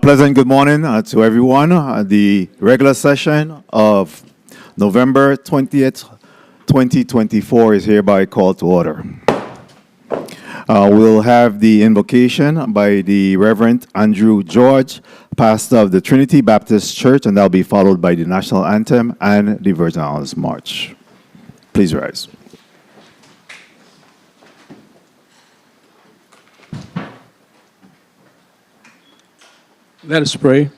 Pleasant good morning to everyone. The regular session of November 20th, 2024 is hereby called to order. We'll have the invocation by the Reverend Andrew George, pastor of the Trinity Baptist Church, and that'll be followed by the national anthem and the Virgin Islands March. Please rise. Let us pray.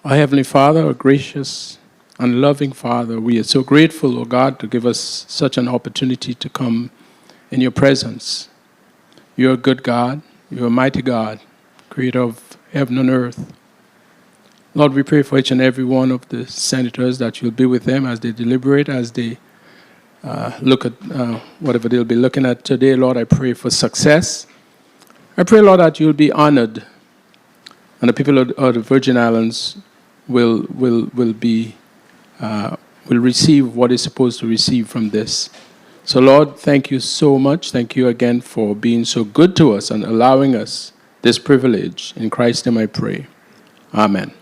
Our Heavenly Father, our gracious and loving Father, we are so grateful, O God, to give us such an opportunity to come in your presence. You're a good God. You're a mighty God, creator of heaven and earth. Lord, we pray for each and every one of the senators that you'll be with them as they deliberate, as they look at whatever they'll be looking at today. Lord, I pray for success. I pray, Lord, that you'll be honored and the people of the Virgin Islands will receive what is supposed to receive from this. So, Lord, thank you so much. Thank you again for being so good to us and allowing us this privilege. In Christ's name I pray. Amen.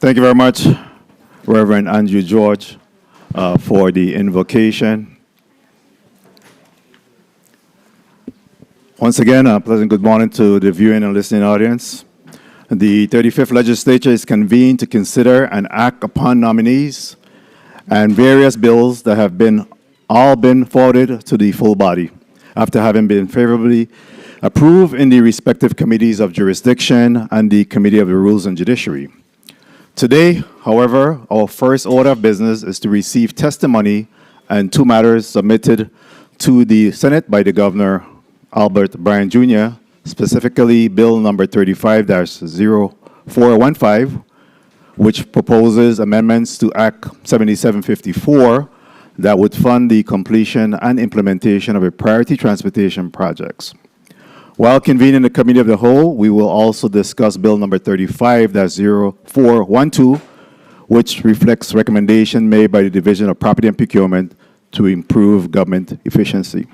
Thank you very much, Reverend Andrew George, for the invocation. Once again, a pleasant good morning to the viewing and listening audience. The 35th Legislature is convened to consider and act upon nominees and various bills that have all been forwarded to the full body after having been favorably approved in the respective committees of jurisdiction and the Committee of the Rules and Judiciary. Today, however, our first order of business is to receive testimony and two matters submitted to the Senate by the Governor Albert Bryan Jr., specifically Bill number 35-0415, which proposes amendments to Act 7754 that would fund the completion and implementation of a priority transportation projects. While convening the Committee of the Whole, we will also discuss Bill number 35-0412, which reflects recommendation made by the Division of Property and Procurement to improve government efficiency.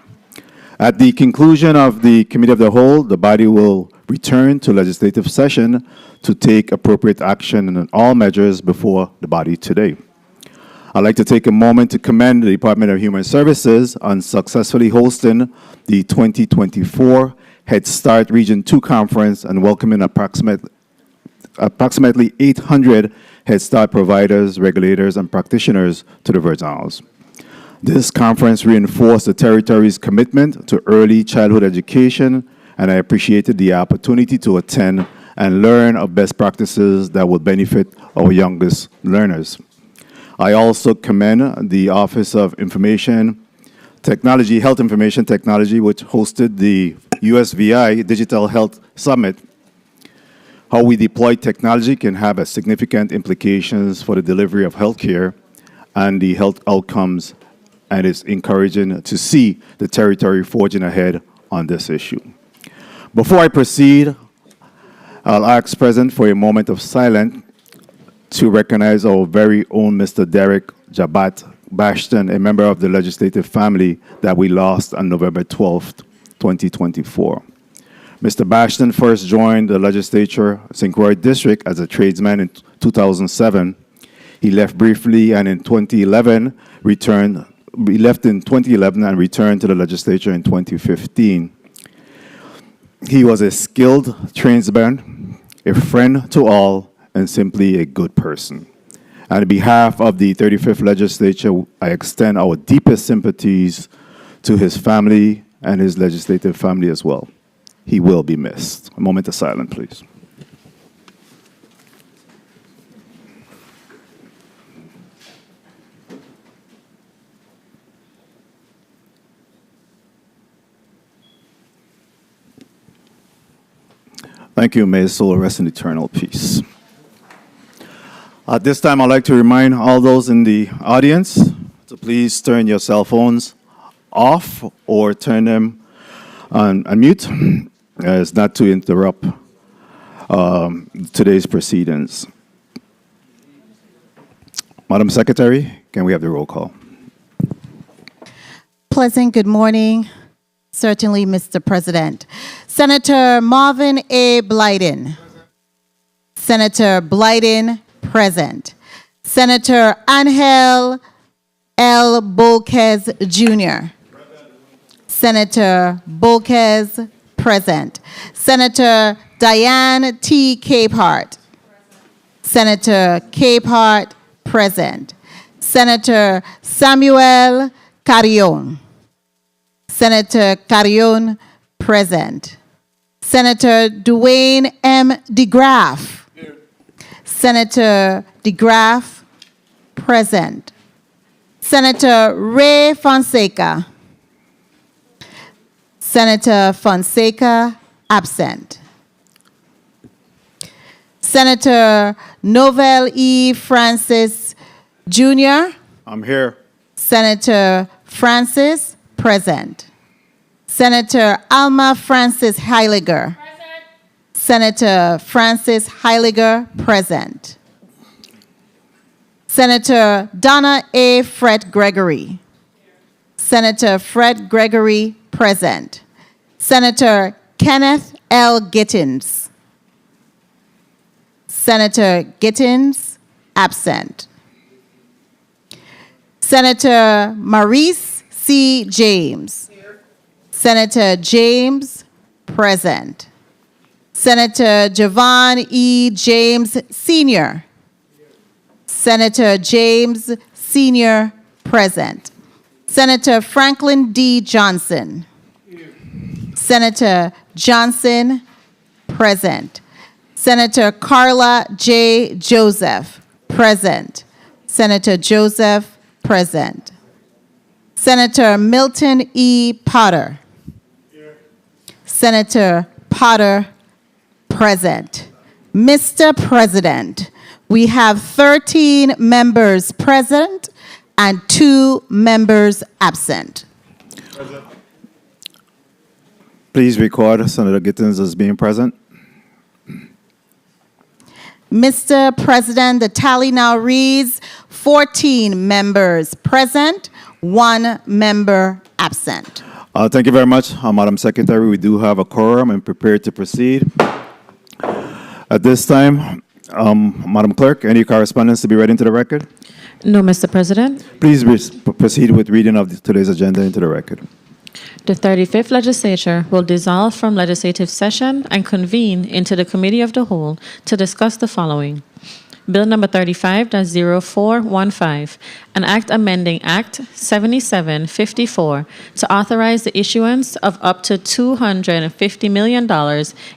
At the conclusion of the Committee of the Whole, the body will return to legislative session to take appropriate action on all measures before the body today. I'd like to take a moment to commend the Department of Human Services on successfully hosting the 2024 Head Start Region 2 Conference and welcoming approximately 800 Head Start providers, regulators, and practitioners to the Virgin Islands. This conference reinforced the territory's commitment to early childhood education, and I appreciated the opportunity to attend and learn of best practices that will benefit our youngest learners. I also commend the Office of Information Technology, Health Information Technology, which hosted the USVI Digital Health Summit. How we deploy technology can have a significant implications for the delivery of healthcare and the health outcomes, and it's encouraging to see the territory forging ahead on this issue. Before I proceed, I'll ask President for a moment of silence to recognize our very own Mr. Derek Jabat Bashton, a member of the legislative family that we lost on November 12th, 2024. Mr. Bashton first joined the legislature, St. Croix District, as a tradesman in 2007. He left briefly and in 2011 returned. He left in 2011 and returned to the legislature in 2015. He was a skilled tradesman, a friend to all, and simply a good person. On behalf of the 35th Legislature, I extend our deepest sympathies to his family and his legislative family as well. He will be missed. A moment of silence, please. Thank you. May his soul rest in eternal peace. At this time, I'd like to remind all those in the audience to please turn your cell phones off or turn them on mute, as not to interrupt today's proceedings. Madam Secretary, can we have the roll call? Pleasant good morning. Certainly, Mr. President. Senator Marvin A. Blyden. Senator Blyden, present. Senator Angel L. Bolquez Jr. Senator Bolquez, present. Senator Diane T. Capehart. Senator Capehart, present. Senator Samuel Carrion. Senator Carrion, present. Senator Dwayne M. DeGraff. Here. Senator DeGraff, present. Senator Ray Fonseca. Senator Fonseca, absent. Senator Novell E. Francis Jr. I'm here. Senator Francis, present. Senator Alma Francis Heiliger. Present. Senator Francis Heiliger, present. Senator Donna A. Fred Gregory. Senator Fred Gregory, present. Senator Kenneth L. Gittins. Senator Gittins, absent. Senator Maurice C. James. Senator James, present. Senator Javon E. James, Sr. Senator James, Sr., present. Senator Franklin D. Johnson. Senator Johnson, present. Senator Carla J. Joseph, present. Senator Joseph, present. Senator Milton E. Potter. Senator Potter, present. Mr. President, we have 13 members present and 2 members absent. Please record Senator Gittens as being present. Mr. President, the tally now reads 14 members present, 1 member absent. Thank you very much, Madam Secretary. We do have a quorum and prepared to proceed. At this time, Madam Clerk, any correspondence to be read into the record? No, Mr. President. Please proceed with reading of today's agenda into the record. The 35th Legislature will dissolve from legislative session and convene into the Committee of the Whole to discuss the following. Bill number 35-0415, an act amending Act 7754 to authorize the issuance of up to $250 million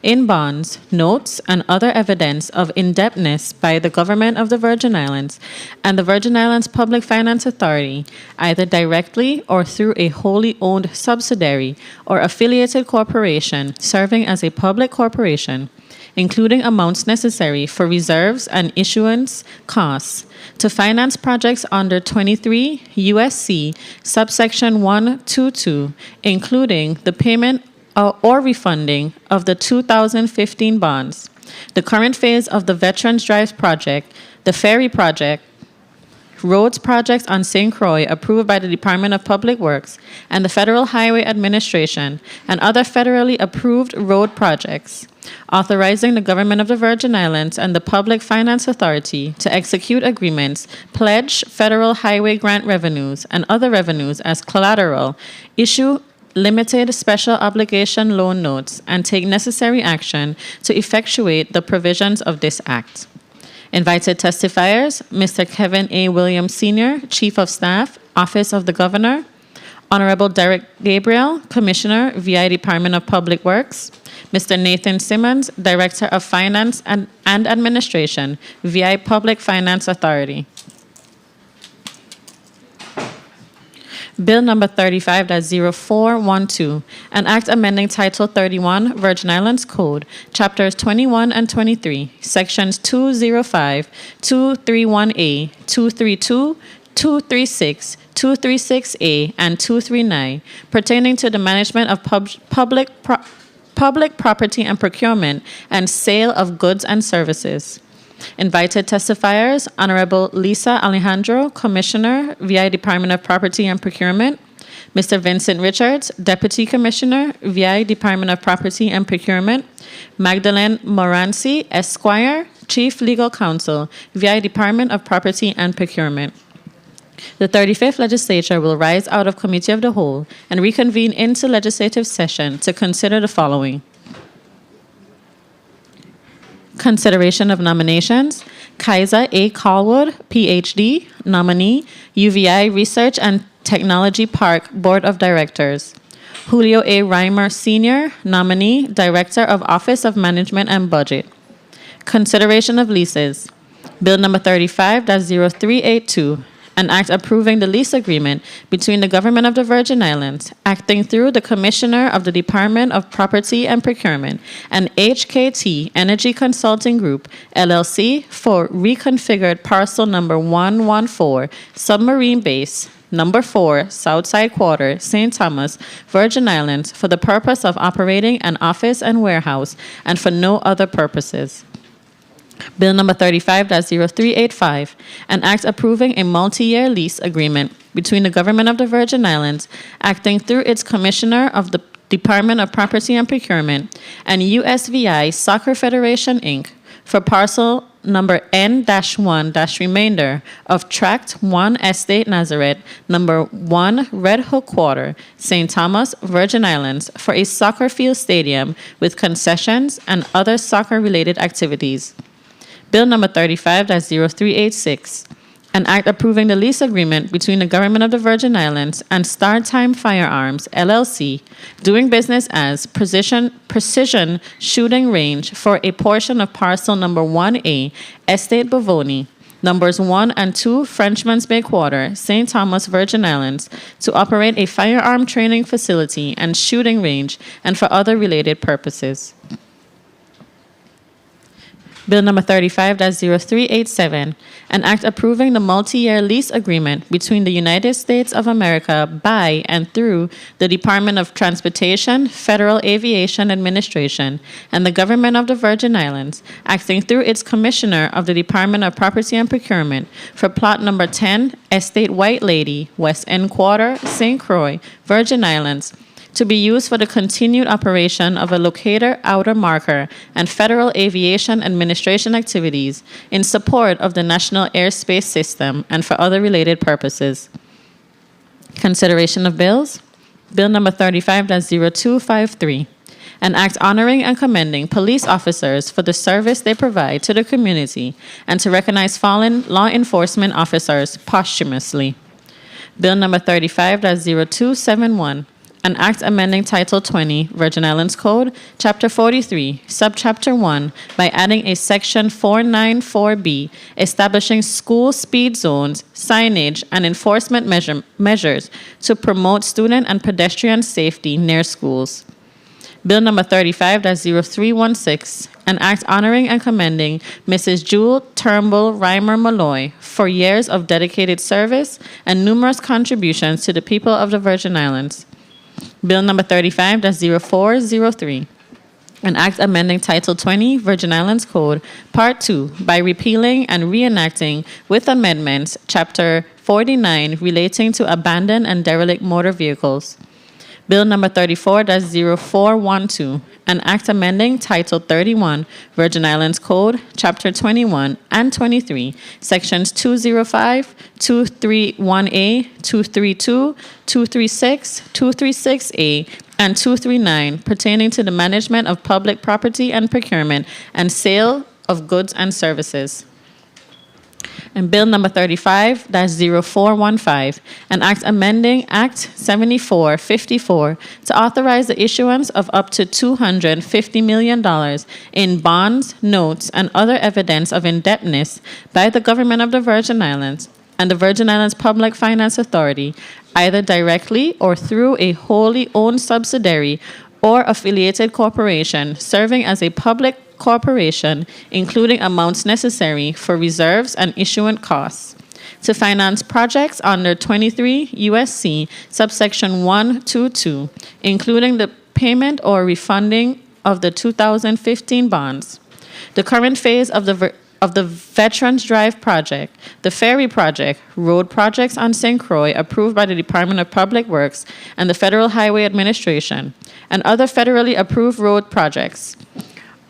in bonds, notes, and other evidence of indebtedness by the government of the Virgin Islands and the Virgin Islands Public Finance Authority, either directly or through a wholly owned subsidiary or affiliated corporation serving as a public corporation, including amounts necessary for reserves and issuance costs to finance projects under 23 U.S.C. subsection 122, including the payment or refunding of the 2015 bonds, the current phase of the Veterans Drive project, the ferry project, roads projects on St. Croix approved by the Department of Public Works and the Federal Highway Administration, and other federally approved road projects, authorizing the government of the Virgin Islands and the Public Finance Authority to execute agreements, pledge federal highway grant revenues and other revenues as collateral, issue limited special obligation loan notes, and take necessary action to effectuate the provisions of this act. Invited testifiers, Mr. Kevin A. Williams, Sr., Chief of Staff, Office of the Governor, Honorable Derek Gabriel, Commissioner, VI Department of Public Works, Mr. Nathan Simmons, Director of Finance and Administration, VI Public Finance Authority. Bill number 35-0412, an act amending Title 31, Virgin Islands Code, Chapters 21 and 23, Sections 205, 231A, 232, 236, 236A, and 239, pertaining to the management of public property and procurement and sale of goods and services. Invited testifiers, Honorable Lisa Alejandro, Commissioner, VI Department of Property and Procurement, Mr. Vincent Richards, Deputy Commissioner, VI Department of Property and Procurement, Magdalene Moranci, Esquire, Chief Legal Counsel, VI Department of Property and Procurement. The 35th Legislature will rise out of Committee of the Whole and reconvene into legislative session to consider the following. Consideration of nominations. Kaiser A. Callwood, Ph.D., nominee, UVI Research and Technology Park Board of Directors. Julio A. Reimer, Sr., nominee, Director of Office of Management and Budget. Consideration of leases. Bill number 35-0382, an act approving the lease agreement between the Government of the Virgin Islands, acting through the Commissioner of the Department of Property and Procurement, and HKT Energy Consulting Group, LLC, for reconfigured parcel number 114, Submarine Base, number 4, Southside Quarter, St. Thomas, Virgin Islands, for the purpose of operating an office and warehouse, and for no other purposes. Bill number 35-0385, an act approving a multi-year lease agreement between the Government of the Virgin Islands, acting through its Commissioner of the Department of Property and Procurement, and USVI Soccer Federation, Inc., for parcel number N-1-remainder of Tract 1 Estate Nazareth, number 1 Red Hook Quarter, St. Thomas, Virgin Islands, for a soccer field stadium with concessions and other soccer-related activities. Bill number 35-0386, an act approving the lease agreement between the Government of the Virgin Islands and Star Time Firearms, LLC, doing business as Precision Shooting Range for a portion of parcel number 1A, Estate Bovoni, numbers 1 and 2, Frenchman's Bay Quarter, St. Thomas, Virgin Islands, to operate a firearm training facility and shooting range and for other related purposes. Bill number 35-0387, an act approving the multi-year lease agreement between the United States of America by and through the Department of Transportation, Federal Aviation Administration, and the Government of the Virgin Islands, acting through its Commissioner of the Department of Property and Procurement for plot number 10, Estate White Lady, West End Quarter, St. Croix, Virgin Islands, to be used for the continued operation of a locator outer marker and Federal Aviation Administration activities in support of the National Airspace System and for other related purposes. Consideration of bills. Bill number 35-0253, an act honoring and commending police officers for the service they provide to the community and to recognize fallen law enforcement officers posthumously. Bill number 35-0271, an act amending Title 20, Virgin Islands Code, Chapter 43, Subchapter 1, by adding a Section 494B, establishing school speed zones, signage, and enforcement measures to promote student and pedestrian safety near schools. Bill number 35-0316, an act honoring and commending Mrs. Jewel Turnbull Reimer Malloy for years of dedicated service and numerous contributions to the people of the Virgin Islands. Bill number 35-0403, an act amending Title 20, Virgin Islands Code, Part 2, by repealing and reenacting with amendments Chapter 49 relating to abandoned and derelict motor vehicles. Bill number 34-0412, an act amending Title 31, Virgin Islands Code, Chapter 21 and 23, Sections 205, 231A, 232, 236, 236A, and 239, pertaining to the management of public property and procurement and sale of goods and services. And Bill number 35-0415, an act amending Act 7454 to authorize the issuance of up to $250 million in bonds, notes, and other evidence of indebtedness by the Government of the Virgin Islands and the Virgin Islands Public Finance Authority, either directly or through a wholly owned subsidiary or affiliated corporation serving as a public corporation, including amounts necessary for reserves and issuance costs, to finance projects under 23 U.S.C. subsection 122, including the payment or refunding of the 2015 bonds. The current phase of the Veterans Drive project, the ferry project, road projects on St. Croix approved by the Department of Public Works and the Federal Highway Administration, and other federally approved road projects,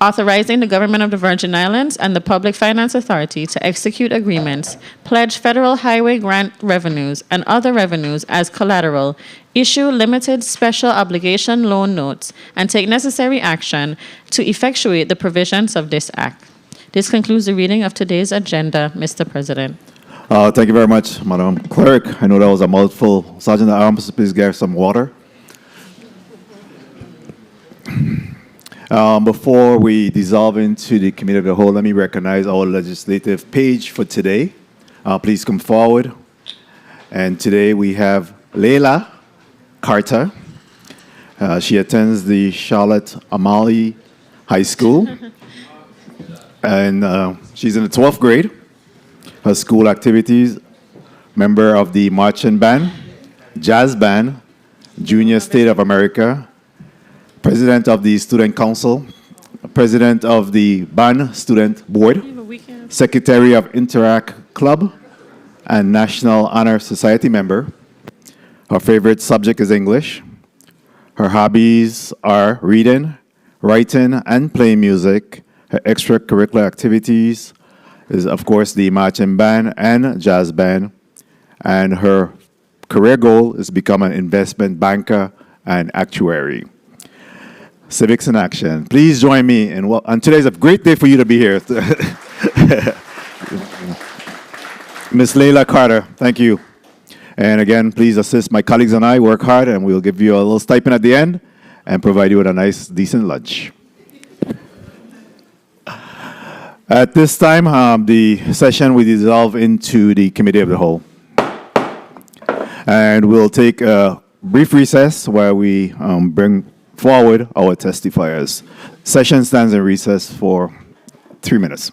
authorizing the Government of the Virgin Islands and the Public Finance Authority to execute agreements, pledge federal highway grant revenues and other revenues as collateral, issue limited special obligation loan notes, and take necessary action to effectuate the provisions of this act. This concludes the reading of today's agenda, Mr. President. Thank you very much, Madam Clerk. I know that was a mouthful. Sergeant at Arms, please get some water. Before we dissolve into the Committee of the Whole, let me recognize our legislative page for today. Please come forward. And today we have Leila Carter. She attends the Charlotte Amalie High School. And she's in the 12th grade. Her school activities, member of the marching band, jazz band, Junior State of America, president of the Student Council, president of the Band Student Board, secretary of Interact Club, and National Honor Society member. Her favorite subject is English. Her hobbies are reading, writing, and playing music. Her extracurricular activities is, of course, the marching band and jazz band. And her career goal is to become an investment banker and actuary. Civics in action. Please join me in and today's a great day for you to be here. Miss Layla Carter, thank you. And again, please assist my colleagues and I work hard, and we'll give you a little stipend at the end and provide you with a nice, decent lunch. At this time, the session will dissolve into the Committee of the Whole. And we'll take a brief recess where we bring forward our testifiers. Session stands in recess for 3 minutes.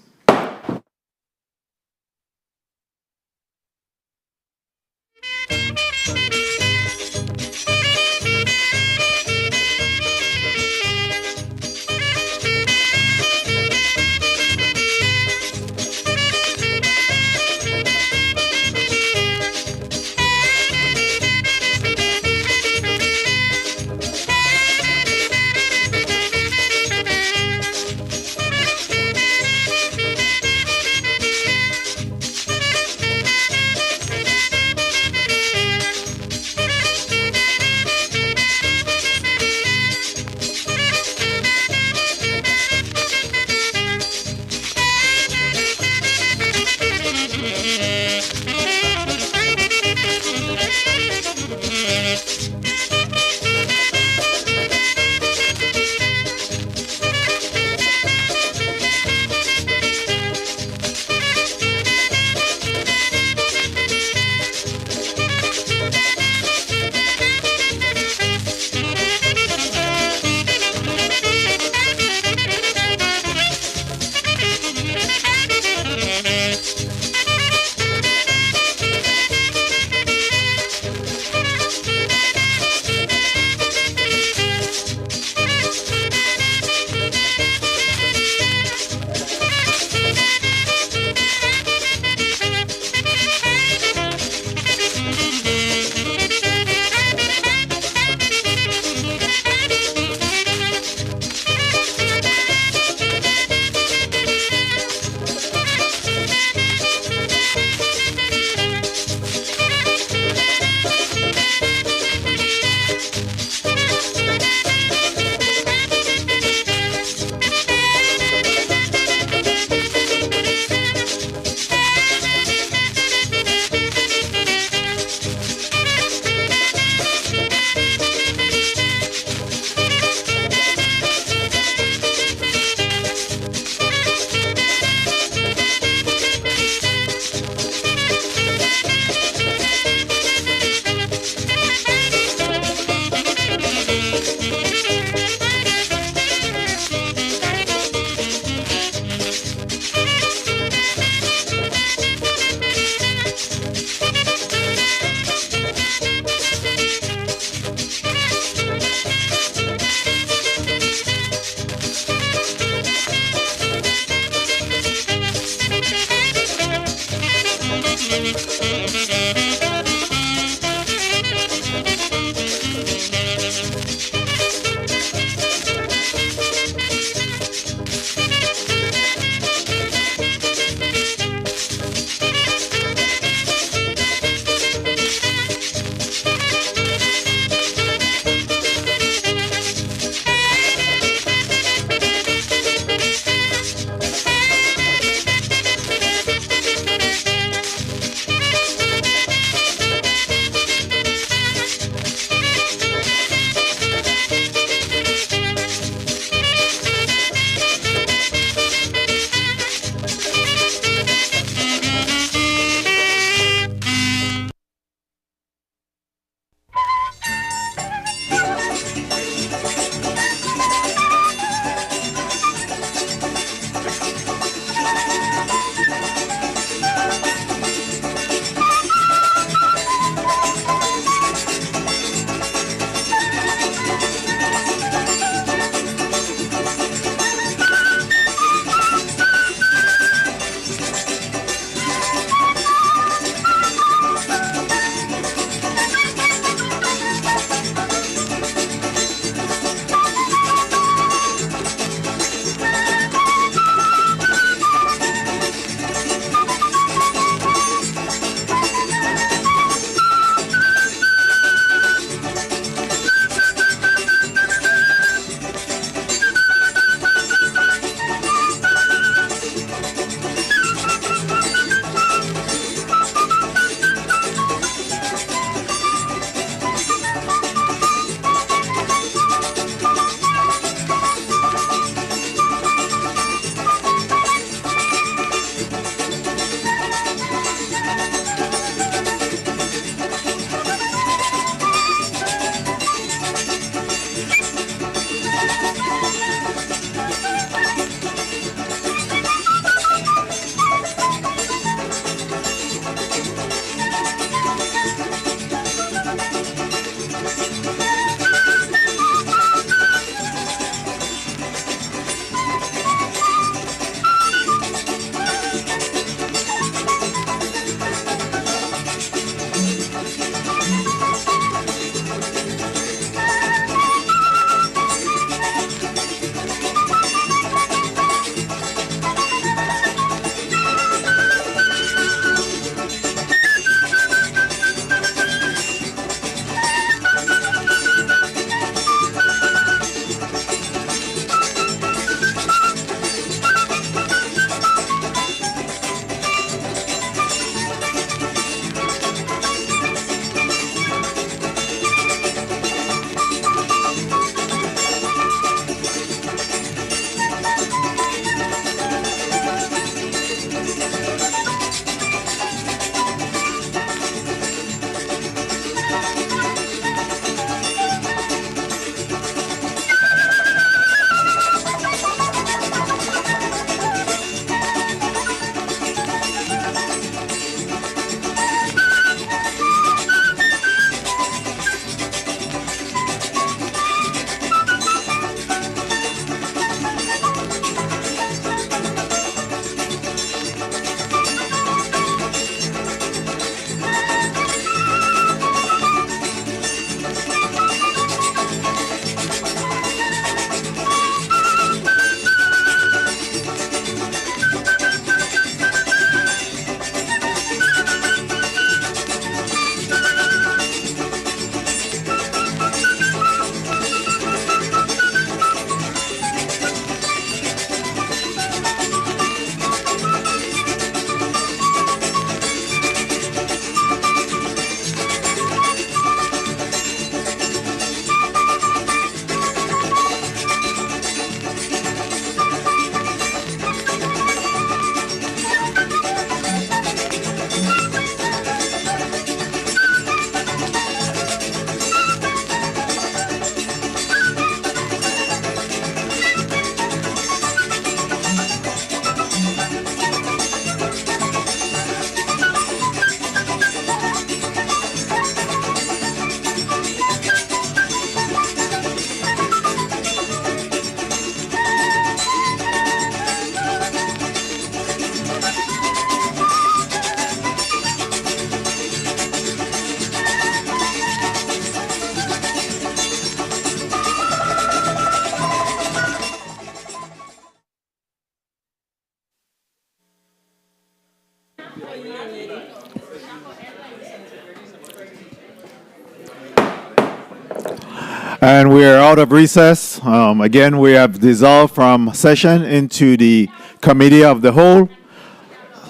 And we are out of recess. Again, we have dissolved from session into the committee of the whole.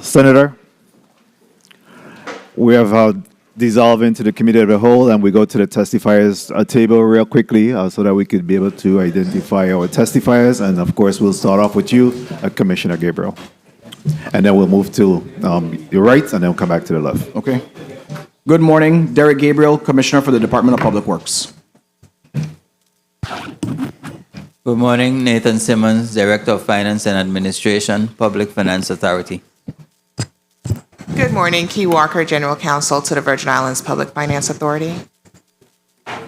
Senator, we have dissolved into the committee of the whole, and we go to the testifiers table real quickly so that we could be able to identify our testifiers. And of course, we'll start off with you, Commissioner Gabriel. And then we'll move to your right, and then we'll come back to the left. Okay. Good morning, Derek Gabriel, Commissioner for the Department of Public Works. Good morning, Nathan Simmons, Director of Finance and Administration, Public Finance Authority. Good morning, Key Walker, General Counsel to the Virgin Islands Public Finance Authority.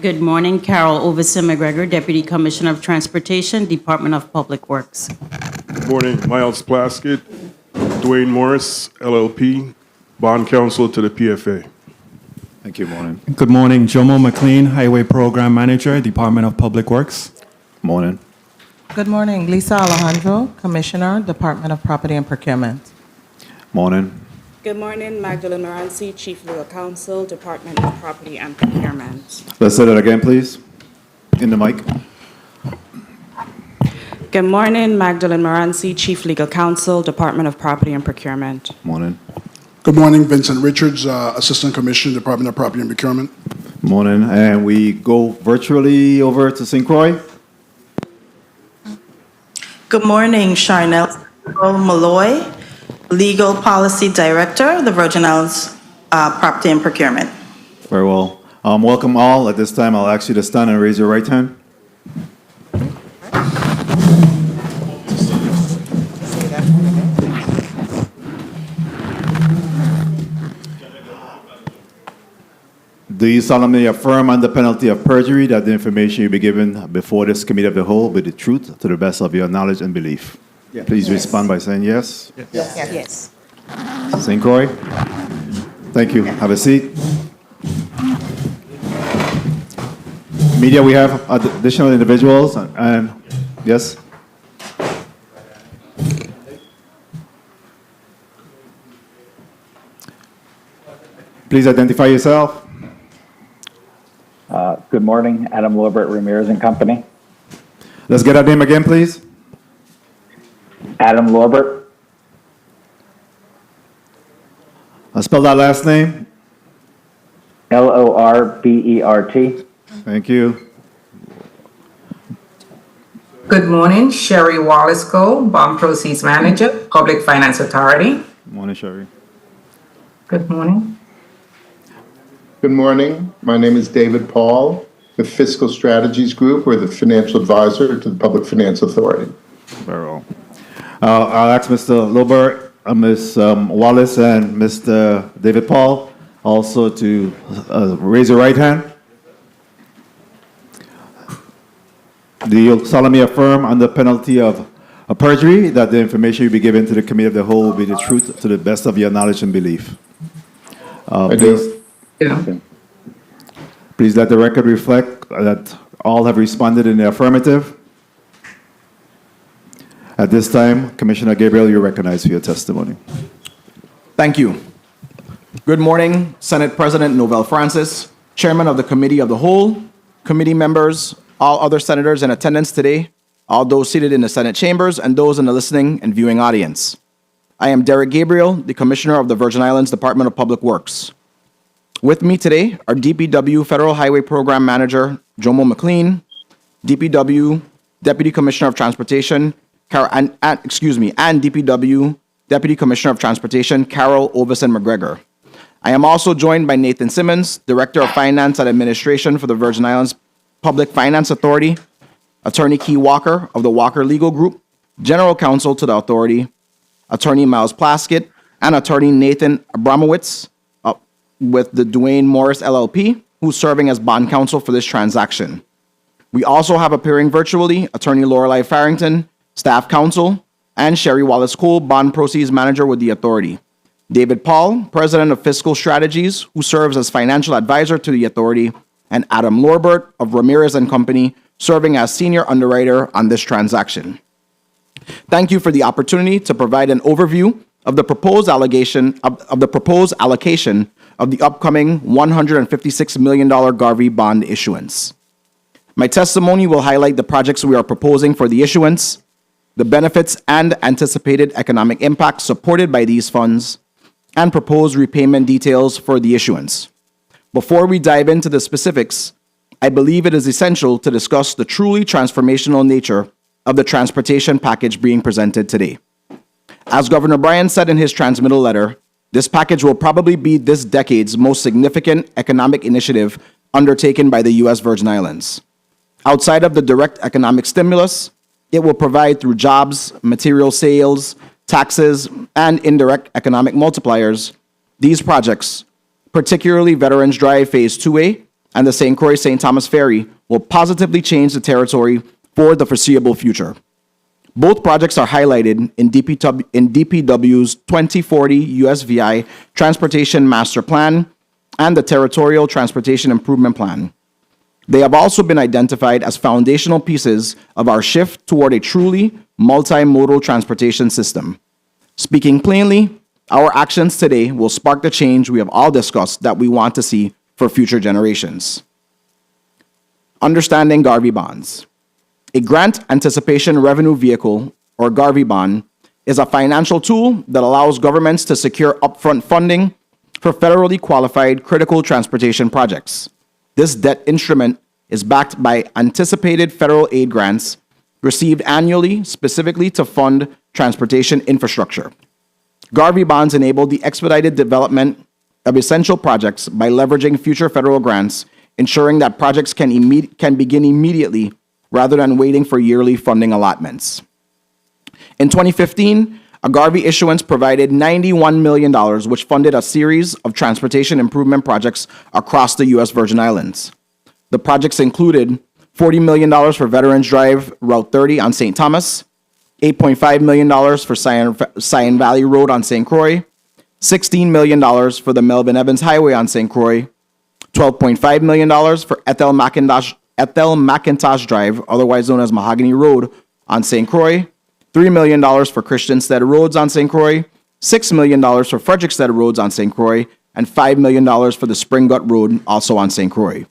Good morning, Carol Overson McGregor, Deputy Commissioner of Transportation, Department of Public Works. Good morning, Miles Plaskett, Dwayne Morris, LLP, Bond Counsel to the PFA. Thank you. Morning. Good morning, Jomo McLean, Highway Program Manager, Department of Public Works. Morning. Good morning, Lisa Alejandro, Commissioner, Department of Property and Procurement. Morning. Good morning, Magdalene Moranci, Chief Legal Counsel, Department of Property and Procurement. Let's say that again, please. In the mic. Good morning, Magdalene Moranci, Chief Legal Counsel, Department of Property and Procurement. Morning. Good morning, Vincent Richards, Assistant Commissioner, Department of Property and Procurement. Morning. And we go virtually over to St. Croix. Good morning, Charnel Malloy, Legal Policy Director, the Virgin Islands Property and Procurement. Very well. Welcome all. At this time, I'll ask you to stand and raise your right hand. Do you solemnly affirm under penalty of perjury that the information you be given before this committee of the whole will be the truth to the best of your knowledge and belief? Yes. Please respond by saying yes. Yes. St. Croix? Thank you. Have a seat. Media, we have additional individuals and yes? Please identify yourself. Good morning, Adam Lobert, Ramirez and Company. Let's get our name again, please. Adam Lobert. Spell that last name. Lorbert. Thank you. Good morning, Sherry Wallace Cole, Bond Proceeds Manager, Public Finance Authority. Morning, Sherry. Good morning. Good morning. My name is David Paul with Fiscal Strategies Group. We're the financial advisor to the Public Finance Authority. Very well. I'll ask Mr. Lobert, Ms. Wallace, and Mr. David Paul also to raise your right hand. Do you solemnly affirm under penalty of perjury that the information you be given to the committee of the whole will be the truth to the best of your knowledge and belief? I do. Yeah. Please let the record reflect that all have responded in the affirmative. At this time, Commissioner Gabriel, you're recognized for your testimony. Thank you. Good morning, Senate President Novell Francis, Chairman of the Committee of the Whole, committee members, all other senators in attendance today, all those seated in the Senate chambers, and those in the listening and viewing audience. I am Derek Gabriel, the Commissioner of the Virgin Islands Department of Public Works. With me today are DPW Federal Highway Program Manager Jomo McLean, DPW Deputy Commissioner of Transportation, and DPW Deputy Commissioner of Transportation Carol Overson McGregor. I am also joined by Nathan Simmons, Director of Finance and Administration for the Virgin Islands Public Finance Authority, Attorney Key Walker of the Walker Legal Group, General Counsel to the Authority, Attorney Miles Plaskett, and Attorney Nathan Abramowitz with the Dwayne Morris LLP, who's serving as bond counsel for this transaction. We also have appearing virtually Attorney Lorelei Farrington, Staff Counsel, and Sherry Wallace Cole, Bond Proceeds Manager with the Authority. David Paul, President of Fiscal Strategies, who serves as Financial Advisor to the Authority, and Adam Lobert of Ramirez and Company, serving as Senior Underwriter on this transaction. Thank you for the opportunity to provide an overview of the proposed allocation of the upcoming $156 million Garvey bond issuance. My testimony will highlight the projects we are proposing for the issuance, the benefits and anticipated economic impact supported by these funds, and proposed repayment details for the issuance. Before we dive into the specifics, I believe it is essential to discuss the truly transformational nature of the transportation package being presented today. As Governor Bryan said in his transmittal letter, this package will probably be this decade's most significant economic initiative undertaken by the U.S. Virgin Islands. Outside of the direct economic stimulus, it will provide through jobs, material sales, taxes, and indirect economic multipliers. These projects, particularly Veterans Drive Phase 2A and the St. Croix-St. Thomas Ferry, will positively change the territory for the foreseeable future. Both projects are highlighted in DPW's 2040 USVI Transportation Master Plan and the Territorial Transportation Improvement Plan. They have also been identified as foundational pieces of our shift toward a truly multimodal transportation system. Speaking plainly, our actions today will spark the change we have all discussed that we want to see for future generations. Understanding Garvey bonds. A grant anticipation revenue vehicle, or Garvey bond, is a financial tool that allows governments to secure upfront funding for federally qualified critical transportation projects. This debt instrument is backed by anticipated federal aid grants received annually specifically to fund transportation infrastructure. Garvey bonds enable the expedited development of essential projects by leveraging future federal grants, ensuring that projects can begin immediately rather than waiting for yearly funding allotments. In 2015, a Garvey issuance provided $91 million, which funded a series of transportation improvement projects across the U.S. Virgin Islands. The projects included $40 million for Veterans Drive Route 30 on St. Thomas, $8.5 million for Cyan Valley Road on St. Croix, $16 million for the Melvin Evans Highway on St. Croix, $12.5 million for Ethel McIntosh Drive, otherwise known as Mahogany Road, on St. Croix, $3 million for Christiansted Roads on St. Croix, $6 million for Frederickstead Roads on St. Croix, and $5 million for the Spring Gut Road, also on St. Croix.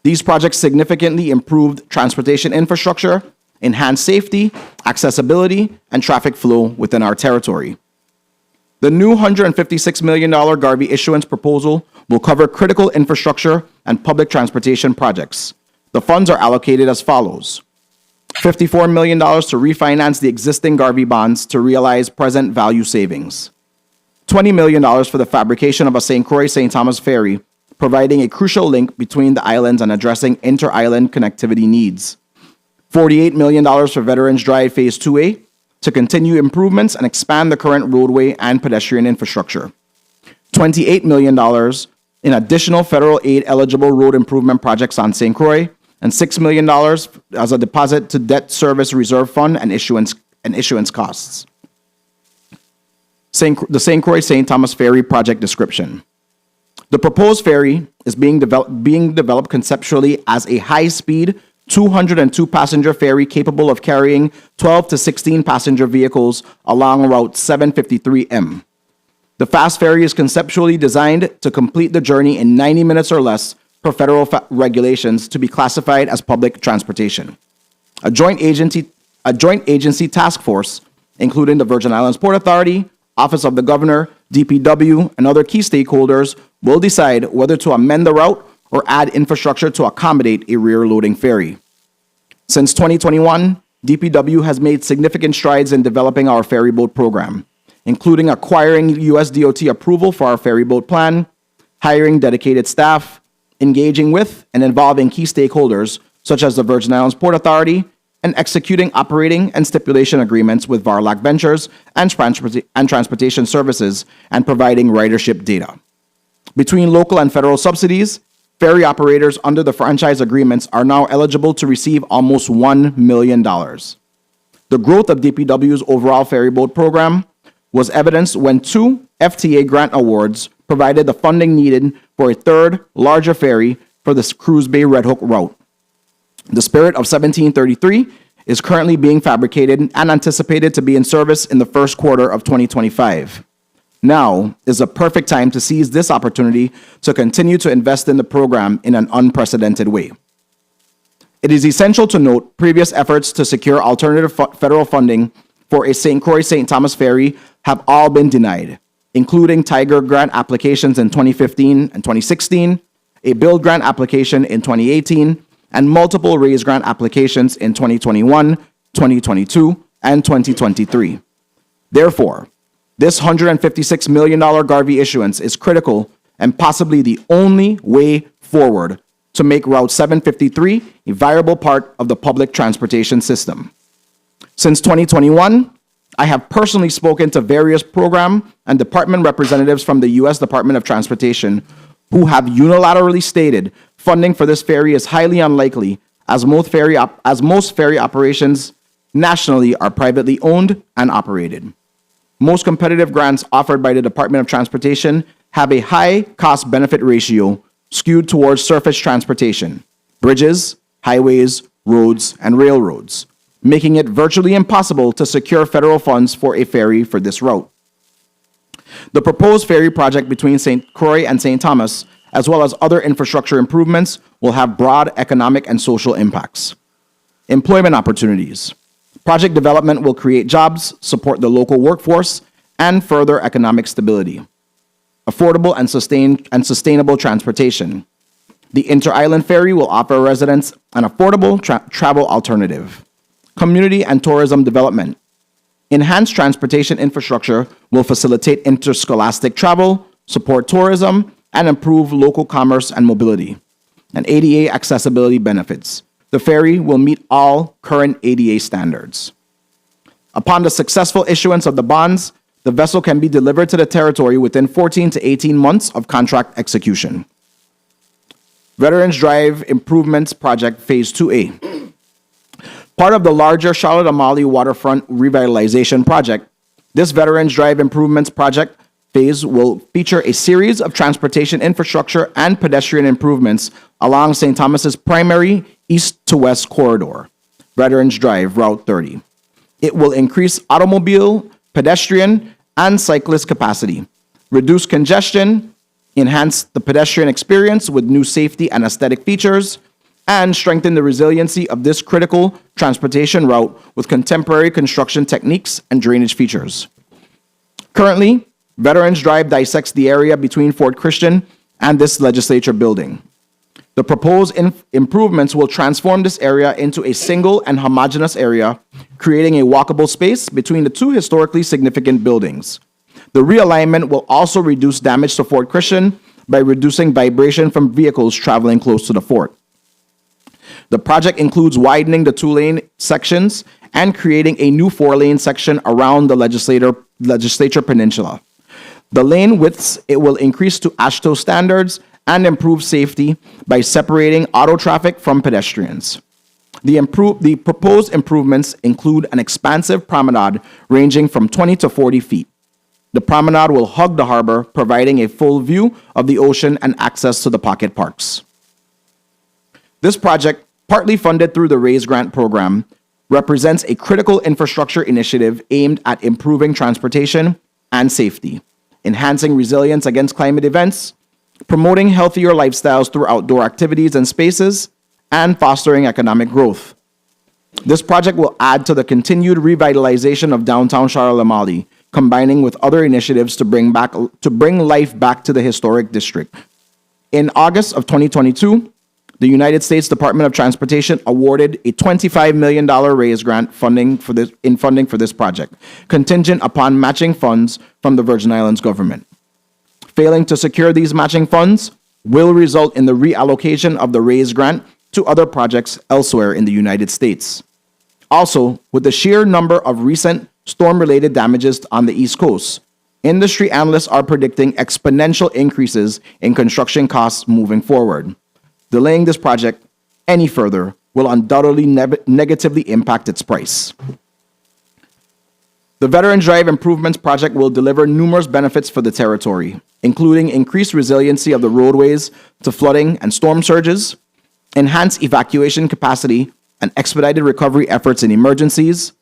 These projects significantly improved transportation infrastructure, enhanced safety, accessibility, and traffic flow within our territory. The new $156 million Garvey issuance proposal will cover critical infrastructure and public transportation projects. The funds are allocated as follows: $54 million to refinance the existing Garvey bonds to realize present value savings, $20 million for the fabrication of a St. Croix-St. Thomas ferry, providing a crucial link between the islands and addressing inter-island connectivity needs, $48 million for Veterans Drive Phase 2A to continue improvements and expand the current roadway and pedestrian infrastructure, $28 million in additional federal aid-eligible road improvement projects on St. Croix, and $6 million as a deposit to debt service reserve fund and issuance costs. The St. Croix-St. Thomas Ferry project description. The proposed ferry is being developed conceptually as a high-speed 202-passenger ferry capable of carrying 12 to 16 passenger vehicles along Route 753M. The fast ferry is conceptually designed to complete the journey in 90 minutes or less per federal regulations to be classified as public transportation. A joint agency task force, including the Virgin Islands Port Authority, Office of the Governor, DPW, and other key stakeholders, will decide whether to amend the route or add infrastructure to accommodate a rear-loading ferry. Since 2021, DPW has made significant strides in developing our ferry boat program, including acquiring U.S. DOT approval for our ferry boat plan, hiring dedicated staff, engaging with and involving key stakeholders such as the Virgin Islands Port Authority, and executing operating and stipulation agreements with Varlac Ventures and Transportation Services, and providing ridership data. Between local and federal subsidies, ferry operators under the franchise agreements are now eligible to receive almost $1 million. The growth of DPW's overall ferry boat program was evidenced when 2 FTA grant awards provided the funding needed for a third, larger ferry for the Cruise Bay Red Hook route. The Spirit of 1733 is currently being fabricated and anticipated to be in service in the first quarter of 2025. Now is a perfect time to seize this opportunity to continue to invest in the program in an unprecedented way. It is essential to note previous efforts to secure alternative federal funding for a St. Croix-St. Thomas ferry have all been denied, including Tiger grant applications in 2015 and 2016, a Build grant application in 2018, and multiple Raise grant applications in 2021, 2022, and 2023. Therefore, this $156 million Garvey issuance is critical and possibly the only way forward to make Route 753 a viable part of the public transportation system. Since 2021, I have personally spoken to various program and department representatives from the U.S. Department of Transportation who have unilaterally stated funding for this ferry is highly unlikely as most ferry operations nationally are privately owned and operated. Most competitive grants offered by the Department of Transportation have a high cost-benefit ratio skewed towards surface transportation, bridges, highways, roads, and railroads, making it virtually impossible to secure federal funds for a ferry for this route. The proposed ferry project between St. Croix and St. Thomas, as well as other infrastructure improvements, will have broad economic and social impacts. Employment opportunities. Project development will create jobs, support the local workforce, and further economic stability. Affordable and sustainable transportation. The inter-island ferry will offer residents an affordable travel alternative. Community and tourism development. Enhanced transportation infrastructure will facilitate interscholastic travel, support tourism, and improve local commerce and mobility. And ADA accessibility benefits. The ferry will meet all current ADA standards. Upon the successful issuance of the bonds, the vessel can be delivered to the territory within 14 to 18 months of contract execution. Veterans Drive Improvements Project Phase 2A. Part of the larger Charlotte-Amalie Waterfront Revitalization Project, this Veterans Drive Improvements Project phase will feature a series of transportation infrastructure and pedestrian improvements along St. Thomas's primary east to west corridor, Veterans Drive, Route 30. It will increase automobile, pedestrian, and cyclist capacity, reduce congestion, enhance the pedestrian experience with new safety and aesthetic features, and strengthen the resiliency of this critical transportation route with contemporary construction techniques and drainage features. Currently, Veterans Drive dissects the area between Fort Christian and this legislature building. The proposed improvements will transform this area into a single and homogeneous area, creating a walkable space between the two historically significant buildings. The realignment will also reduce damage to Fort Christian by reducing vibration from vehicles traveling close to the fort. The project includes widening the two-lane sections and creating a new four-lane section around the legislature peninsula. The lane widths it will increase to AASHTO standards and improve safety by separating auto traffic from pedestrians. The proposed improvements include an expansive promenade ranging from 20 to 40 feet. The promenade will hug the harbor, providing a full view of the ocean and access to the pocket parks. This project, partly funded through the RAISE grant program, represents a critical infrastructure initiative aimed at improving transportation and safety, enhancing resilience against climate events, promoting healthier lifestyles through outdoor activities and spaces, and fostering economic growth. This project will add to the continued revitalization of downtown Charlotte-Amalie, combining with other initiatives to bring life back to the historic district. In August of 2022, the United States Department of Transportation awarded a $25 million RAISE grant funding for this project, contingent upon matching funds from the Virgin Islands government. Failing to secure these matching funds will result in the reallocation of the RAISE grant to other projects elsewhere in the United States. Also, with the sheer number of recent storm-related damages on the East Coast, industry analysts are predicting exponential increases in construction costs moving forward. Delaying this project any further will undoubtedly negatively impact its price. The Veterans Drive Improvements Project will deliver numerous benefits for the territory, including increased resiliency of the roadways to flooding and storm surges, enhanced evacuation capacity and expedited recovery efforts in emergencies,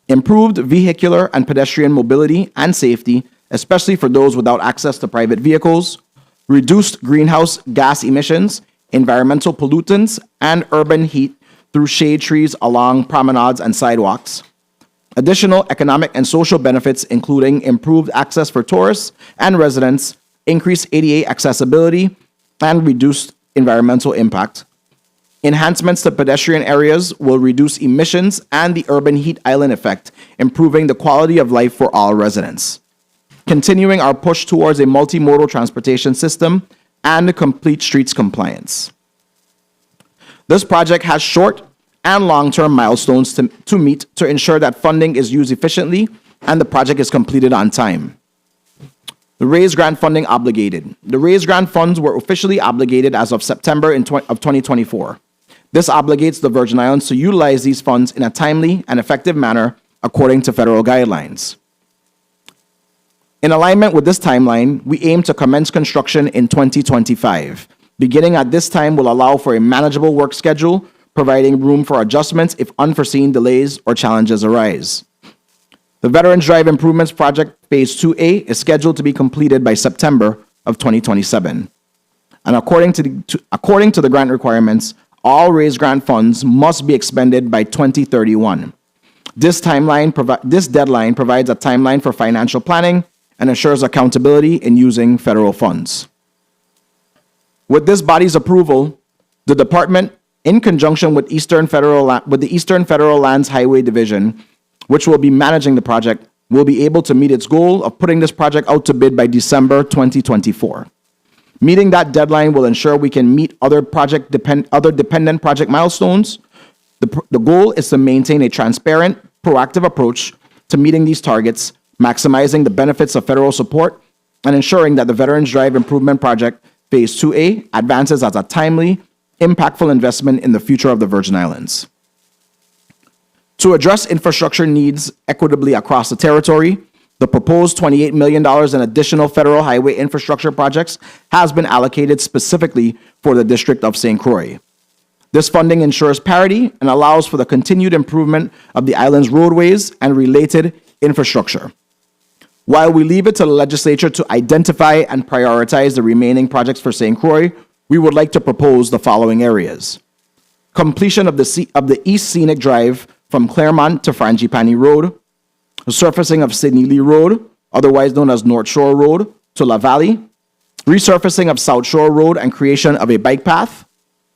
improved vehicular and pedestrian mobility and safety, especially for those without access to private vehicles, reduced greenhouse gas emissions, environmental pollutants, and urban heat through shade trees along promenades and sidewalks. Additional economic and social benefits, including improved access for tourists and residents, increased ADA accessibility, and reduced environmental impact. Enhancements to pedestrian areas will reduce emissions and the urban heat island effect, improving the quality of life for all residents. Continuing our push towards a multimodal transportation system and complete streets compliance. This project has short and long-term milestones to meet to ensure that funding is used efficiently and the project is completed on time. The raised grant funding obligated. The raised grant funds were officially obligated as of September of 2024. This obligates the Virgin Islands to utilize these funds in a timely and effective manner according to federal guidelines. In alignment with this timeline, we aim to commence construction in 2025. Beginning at this time will allow for a manageable work schedule, providing room for adjustments if unforeseen delays or challenges arise. The Veterans Drive Improvements Project Phase 2A is scheduled to be completed by September of 2027. And according to the grant requirements, all raised grant funds must be expended by 2031. This deadline provides a timeline for financial planning and ensures accountability in using federal funds. With this body's approval, the department, in conjunction with the Eastern Federal Lands Highway Division, which will be managing the project, will be able to meet its goal of putting this project out to bid by December 2024. Meeting that deadline will ensure we can meet other dependent project milestones. The goal is to maintain a transparent, proactive approach to meeting these targets, maximizing the benefits of federal support, and ensuring that the Veterans Drive Improvement Project Phase 2A advances as a timely, impactful investment in the future of the Virgin Islands. To address infrastructure needs equitably across the territory, the proposed $28 million in additional federal highway infrastructure projects has been allocated specifically for the District of St. Croix. This funding ensures parity and allows for the continued improvement of the island's roadways and related infrastructure. While we leave it to the legislature to identify and prioritize the remaining projects for St. Croix, we would like to propose the following areas. Completion of the East Scenic Drive from Claremont to Frangipani Road, the surfacing of Sydney Lee Road, otherwise known as North Shore Road, to La Valley, resurfacing of South Shore Road and creation of a bike path,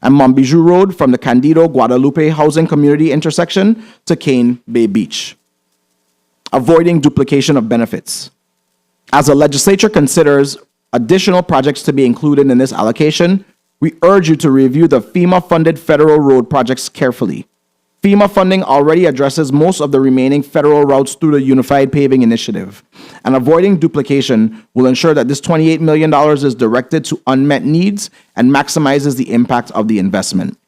and Montbijou Road from the Candido Guadalupe Housing Community intersection to Cane Bay Beach. Avoiding duplication of benefits. As the legislature considers additional projects to be included in this allocation, we urge you to review the FEMA-funded federal road projects carefully. FEMA funding already addresses most of the remaining federal routes through the Unified Paving Initiative, and avoiding duplication will ensure that this $28 million is directed to unmet needs and maximizes the impact of the investment.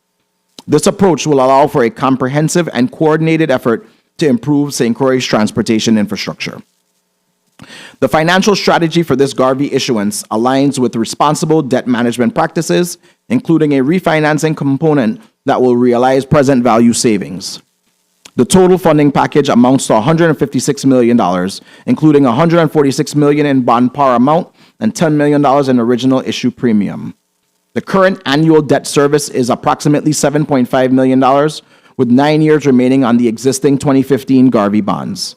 This approach will allow for a comprehensive and coordinated effort to improve St. Croix's transportation infrastructure. The financial strategy for this Garvey issuance aligns with responsible debt management practices, including a refinancing component that will realize present value savings. The total funding package amounts to $156 million, including $146 million in bond par amount and $10 million in original issue premium. The current annual debt service is approximately $7.5 million, with 9 years remaining on the existing 2015 Garvey bonds.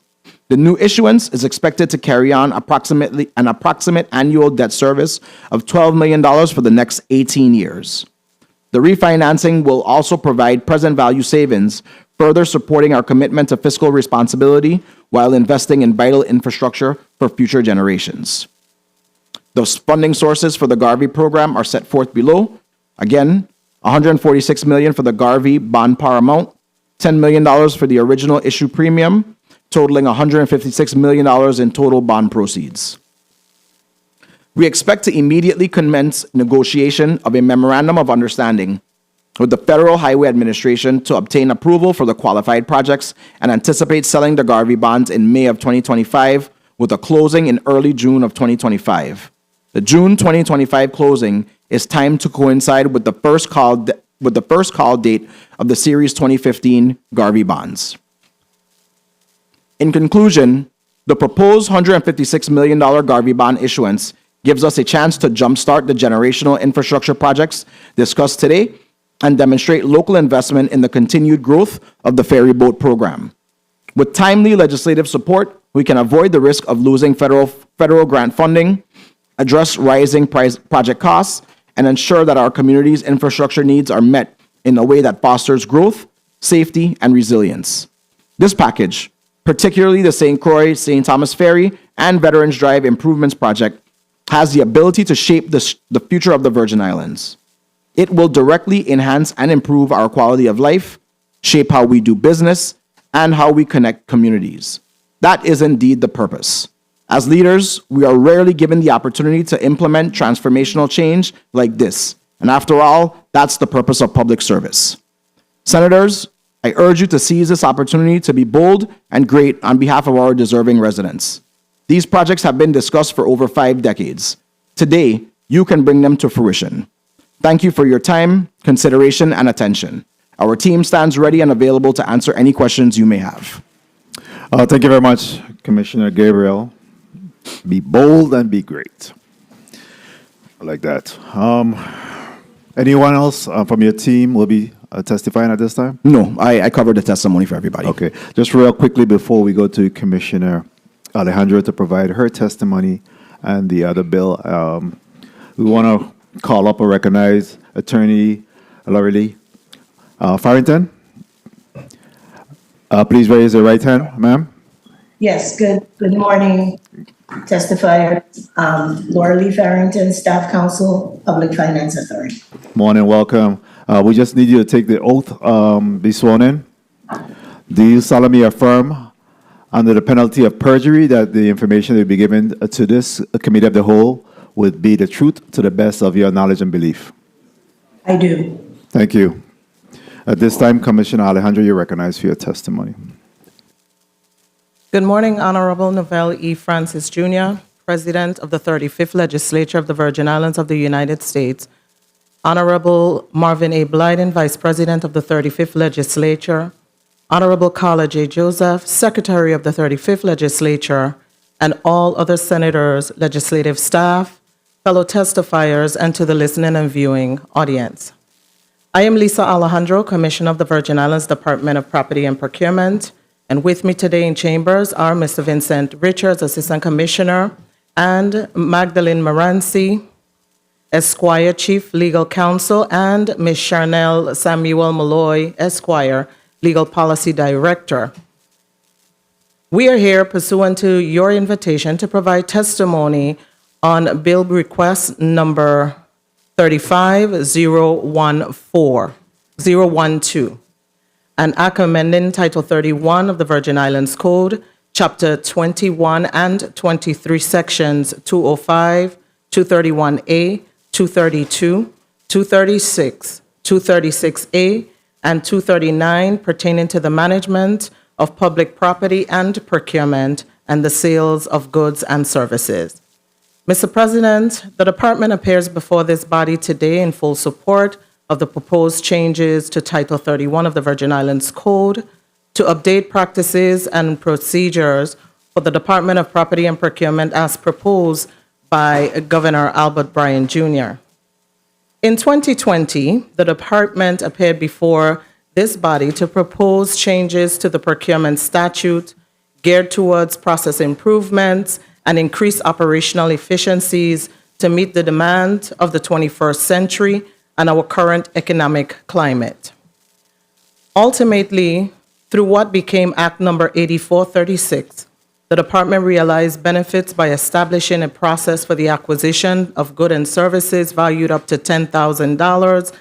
The new issuance is expected to carry on an approximate annual debt service of $12 million for the next 18 years. The refinancing will also provide present value savings, further supporting our commitment to fiscal responsibility while investing in vital infrastructure for future generations. The funding sources for the Garvey program are set forth below. Again, $146 million for the Garvey bond par amount, $10 million for the original issue premium, totaling $156 million in total bond proceeds. We expect to immediately commence negotiation of a memorandum of understanding with the Federal Highway Administration to obtain approval for the qualified projects and anticipate selling the Garvey bonds in May of 2025 with a closing in early June of 2025. The June 2025 closing is timed to coincide with the first call date of the Series 2015 Garvey bonds. In conclusion, the proposed $156 million Garvey bond issuance gives us a chance to jumpstart the generational infrastructure projects discussed today and demonstrate local investment in the continued growth of the ferry boat program. With timely legislative support, we can avoid the risk of losing federal grant funding, address rising project costs, and ensure that our community's infrastructure needs are met in a way that fosters growth, safety, and resilience. This package, particularly the St. Croix, St. Thomas Ferry, and Veterans Drive Improvements Project, has the ability to shape the future of the Virgin Islands. It will directly enhance and improve our quality of life, shape how we do business, and how we connect communities. That is indeed the purpose. As leaders, we are rarely given the opportunity to implement transformational change like this. And after all, that's the purpose of public service. Senators, I urge you to seize this opportunity to be bold and great on behalf of our deserving residents. These projects have been discussed for over 5 decades. Today, you can bring them to fruition. Thank you for your time, consideration, and attention. Our team stands ready and available to answer any questions you may have. Thank you very much, Commissioner Gabriel. Be bold and be great. I like that. Anyone else from your team will be testifying at this time? No, I covered the testimony for everybody. Okay. Just real quickly before we go to Commissioner Alejandro to provide her testimony and the other bill, we want to call up or recognize Attorney Laurie Farrington. Please raise your right hand, ma'am. Yes, good morning, testifier. Laura Lee Farrington, Staff Counsel, Public Finance Authority. Morning, welcome. We just need you to take the oath, be sworn in. Do you solemnly affirm, under the penalty of perjury, that the information that will be given to this committee of the whole would be the truth to the best of your knowledge and belief? I do. Thank you. At this time, Commissioner Alejandro, you're recognized for your testimony. Good morning, Honorable Novell E. Francis Jr., President of the 35th Legislature of the Virgin Islands of the United States. Honorable Marvin A. Blyden, Vice President of the 35th Legislature. Honorable Carla J. Joseph, Secretary of the 35th Legislature, and all other senators, legislative staff, fellow testifiers, and to the listening and viewing audience. I am Lisa Alejandro, Commissioner of the Virgin Islands Department of Property and Procurement, and with me today in chambers are Mr. Vincent Richards, Assistant Commissioner, and Magdalene Moranci, Esquire, Chief Legal Counsel, and Ms. Charnel Samuel Malloy, Esquire, Legal Policy Director. We are here pursuant to your invitation to provide testimony on Bill Request number 35012, an act amending Title 31 of the Virgin Islands Code, Chapter 21 and 23, Sections 205, 231A, 232, 236, 236A, and 239 pertaining to the management of public property and procurement and the sales of goods and services. Mr. President, the department appears before this body today in full support of the proposed changes to Title 31 of the Virgin Islands Code to update practices and procedures for the Department of Property and Procurement as proposed by Governor Albert Bryan Jr. In 2020, the department appeared before this body to propose changes to the procurement statute geared towards process improvements and increase operational efficiencies to meet the demand of the 21st century and our current economic climate. Ultimately, through what became Act Number 8436, the department realized benefits by establishing a process for the acquisition of goods and services valued up to $10,000,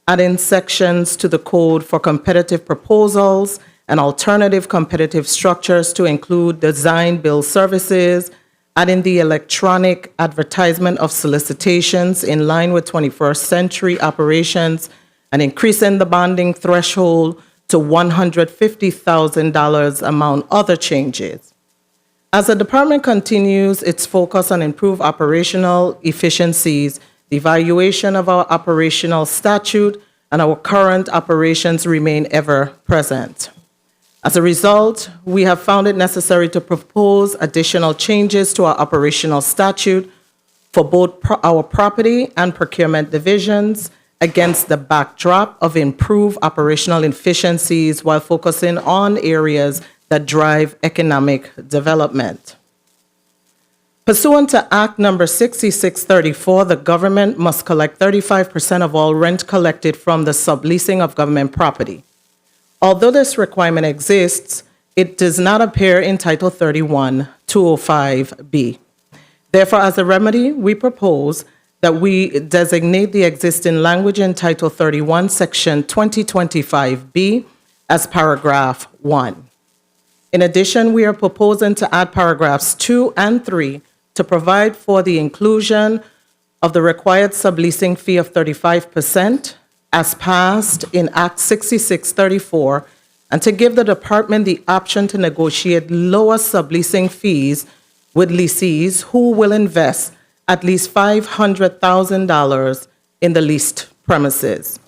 adding sections to the code for competitive proposals and alternative competitive structures to include design build services, adding the electronic advertisement of solicitations in line with 21st century operations, and increasing the bonding threshold to $150,000, among other changes. As the department continues its focus on improved operational efficiencies, the evaluation of our operational statute and our current operations remain ever present. As a result, we have found it necessary to propose additional changes to our operational statute for both our property and procurement divisions against the backdrop of improved operational efficiencies while focusing on areas that drive economic development. Pursuant to Act Number 6634, the government must collect 35% of all rent collected from the subleasing of government property. Although this requirement exists, it does not appear in Title 31, 205B. Therefore, as a remedy, we propose that we designate the existing language in Title 31, Section 2025B as paragraph 1. In addition, we are proposing to add paragraphs 2 and 3 to provide for the inclusion of the required subleasing fee of 35% as passed in Act 6634, and to give the department the option to negotiate lower subleasing fees with lessees who will invest at least $500,000 in the leased premises.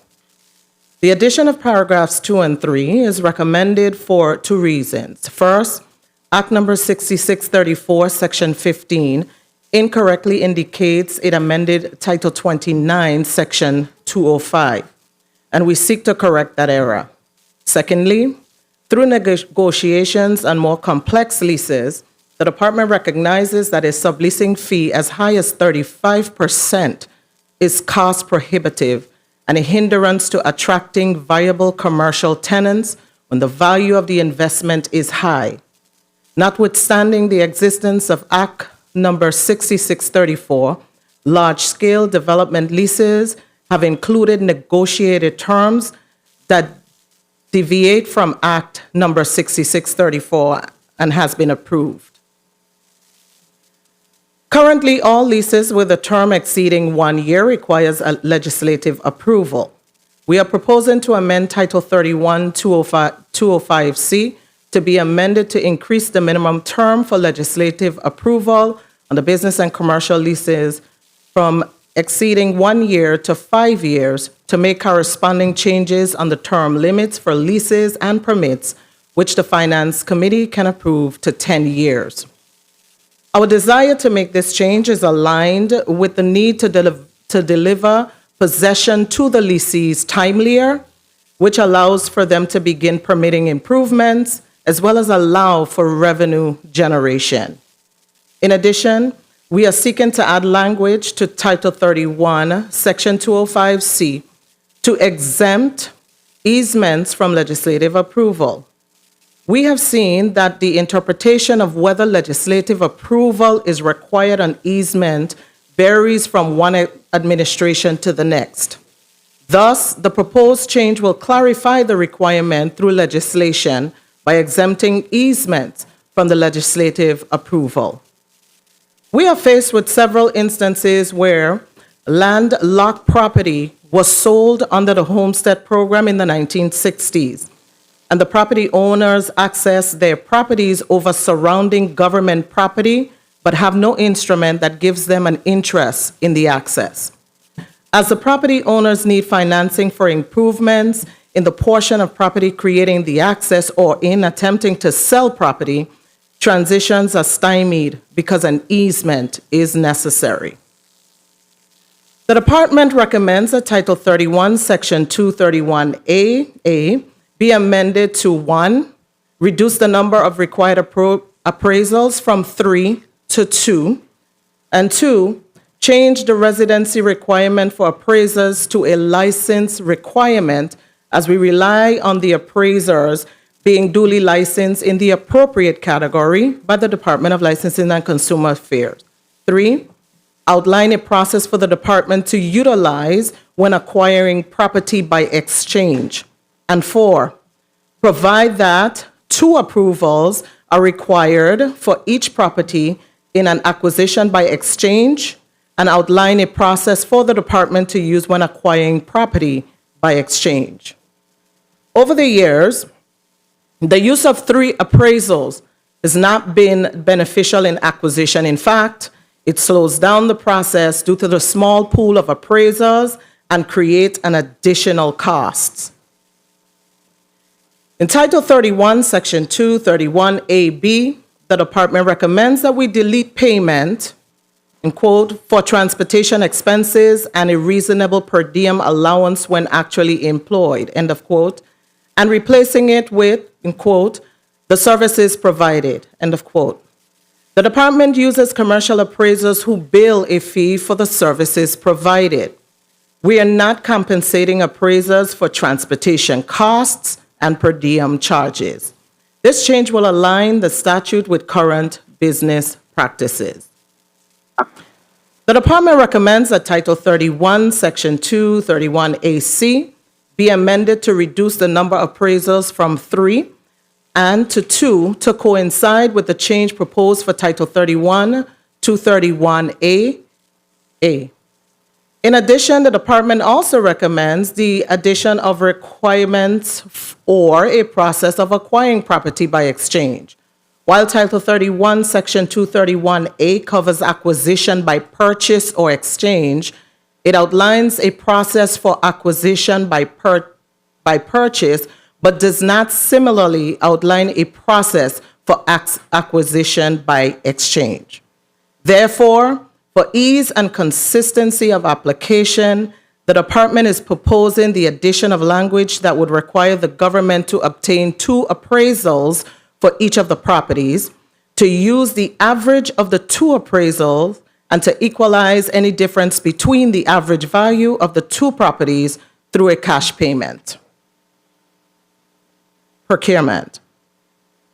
The addition of paragraphs 2 and 3 is recommended for two reasons. First, Act Number 6634, Section 15, incorrectly indicates it amended Title 29, Section 205, and we seek to correct that error. Secondly, through negotiations and more complex leases, the department recognizes that a subleasing fee as high as 35% is cost prohibitive and a hindrance to attracting viable commercial tenants when the value of the investment is high. Notwithstanding the existence of Act Number 6634, large-scale development leases have included negotiated terms that deviate from Act Number 6634 and has been approved. Currently, all leases with a term exceeding 1 year requires a legislative approval. We are proposing to amend Title 31, 205C to be amended to increase the minimum term for legislative approval on the business and commercial leases from exceeding 1 year to 5 years to make corresponding changes on the term limits for leases and permits, which the Finance Committee can approve to 10 years. Our desire to make this change is aligned with the need to deliver possession to the lessees timelier, which allows for them to begin permitting improvements, as well as allow for revenue generation. In addition, we are seeking to add language to Title 31, Section 205C, to exempt easements from legislative approval. We have seen that the interpretation of whether legislative approval is required on easement varies from one administration to the next. Thus, the proposed change will clarify the requirement through legislation by exempting easements from the legislative approval. We are faced with several instances where landlocked property was sold under the Homestead Program in the 1960s, and the property owners access their properties over surrounding government property, but have no instrument that gives them an interest in the access. As the property owners need financing for improvements in the portion of property creating the access or in attempting to sell property, transitions are stymied because an easement is necessary. The department recommends that Title 31, Section 231A be amended to 1, reduce the number of required appraisals from 3 to 2, and 2, change the residency requirement for appraisers to a license requirement, as we rely on the appraisers being duly licensed in the appropriate category by the Department of Licensing and Consumer Affairs. 3, outline a process for the department to utilize when acquiring property by exchange. And 4, provide that 2 approvals are required for each property in an acquisition by exchange, and outline a process for the department to use when acquiring property by exchange. Over the years, the use of 3 appraisals has not been beneficial in acquisition. In fact, it slows down the process due to the small pool of appraisers and create an additional cost. In Title 31, Section 231AB, the department recommends that we delete payment in quote, for transportation expenses and a reasonable per diem allowance when actually employed, end of quote, and replacing it with, in quote, the services provided, end of quote. The department uses commercial appraisers who bill a fee for the services provided. We are not compensating appraisers for transportation costs and per diem charges. This change will align the statute with current business practices. The department recommends that Title 31, Section 231AC be amended to reduce the number of appraisers from 3 and to 2 to coincide with the change proposed for Title 31, 231A. In addition, the department also recommends the addition of requirements or a process of acquiring property by exchange. While Title 31, Section 231A covers acquisition by purchase or exchange, it outlines a process for acquisition by purchase, but does not similarly outline a process for acquisition by exchange. Therefore, for ease and consistency of application, the department is proposing the addition of language that would require the government to obtain 2 appraisals for each of the properties, to use the average of the 2 appraisals, and to equalize any difference between the average value of the 2 properties through a cash payment. Procurement.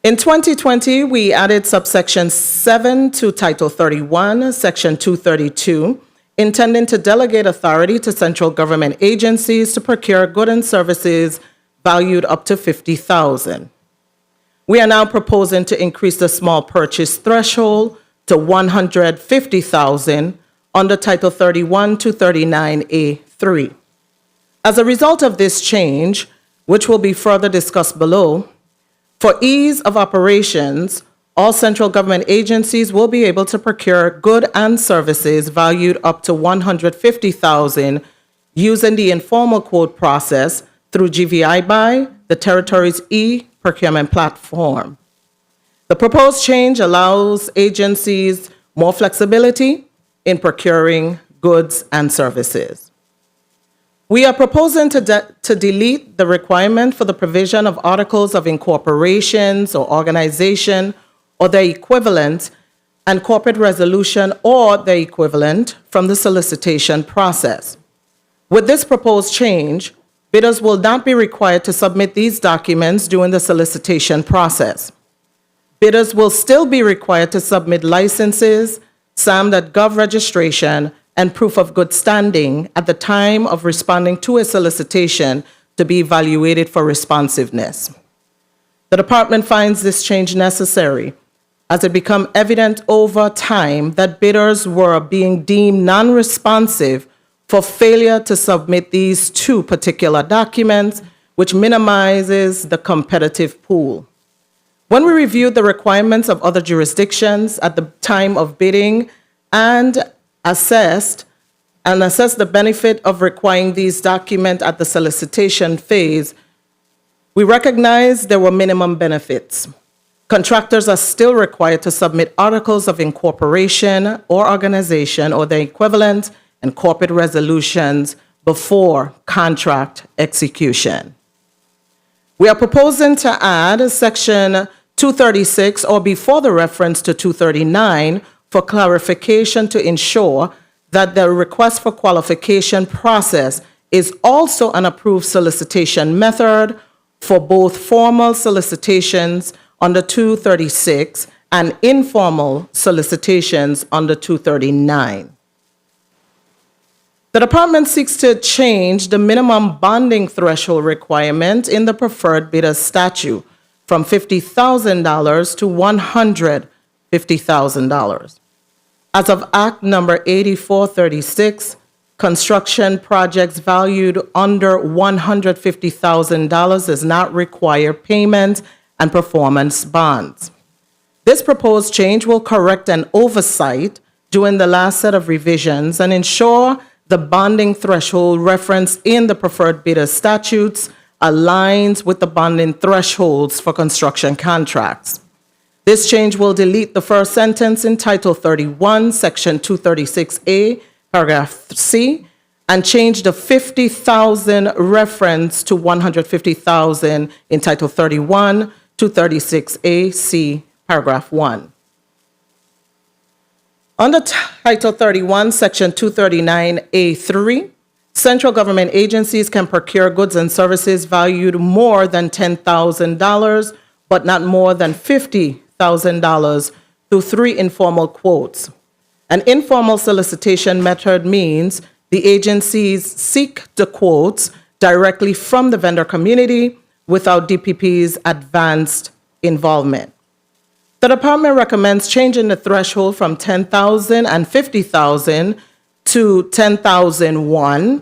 In 2020, we added subsection 7 to Title 31, Section 232, intending to delegate authority to central government agencies to procure goods and services valued up to $50,000. We are now proposing to increase the small purchase threshold to $150,000 under Title 31 to 39A3. As a result of this change, which will be further discussed below, for ease of operations, all central government agencies will be able to procure goods and services valued up to $150,000 using the informal quote process through GVI by the territory's e-procurement platform. The proposed change allows agencies more flexibility in procuring goods and services. We are proposing to delete the requirement for the provision of articles of incorporations or organization or their equivalent and corporate resolution or their equivalent from the solicitation process. With this proposed change, bidders will not be required to submit these documents during the solicitation process. Bidders will still be required to submit licenses, SAM.gov registration, and proof of good standing at the time of responding to a solicitation to be evaluated for responsiveness. The department finds this change necessary as it became evident over time that bidders were being deemed non-responsive for failure to submit these 2 particular documents, which minimizes the competitive pool. When we reviewed the requirements of other jurisdictions at the time of bidding and assessed the benefit of requiring these documents at the solicitation phase, we recognized there were minimum benefits. Contractors are still required to submit articles of incorporation or organization or their equivalent and corporate resolutions before contract execution. We are proposing to add Section 236 or before the reference to 239 for clarification to ensure that the request for qualification process is also an approved solicitation method for both formal solicitations under 236 and informal solicitations under 239. The department seeks to change the minimum bonding threshold requirement in the preferred bidder statute from $50,000 to $150,000. As of Act Number 8436, construction projects valued under $150,000 does not require payment and performance bonds. This proposed change will correct an oversight during the last set of revisions and ensure the bonding threshold referenced in the preferred bidder statutes aligns with the bonding thresholds for construction contracts. This change will delete the first sentence in Title 31, Section 236A, paragraph C, and change the 50,000 reference to 150,000 in Title 31, 236A, C, paragraph 1. Under Title 31, Section 239A3, central government agencies can procure goods and services valued more than $10,000, but not more than $50,000 through 3 informal quotes. An informal solicitation method means the agencies seek the quotes directly from the vendor community without DPP's advanced involvement. The department recommends changing the threshold from $10,000 and $50,000 to $10,001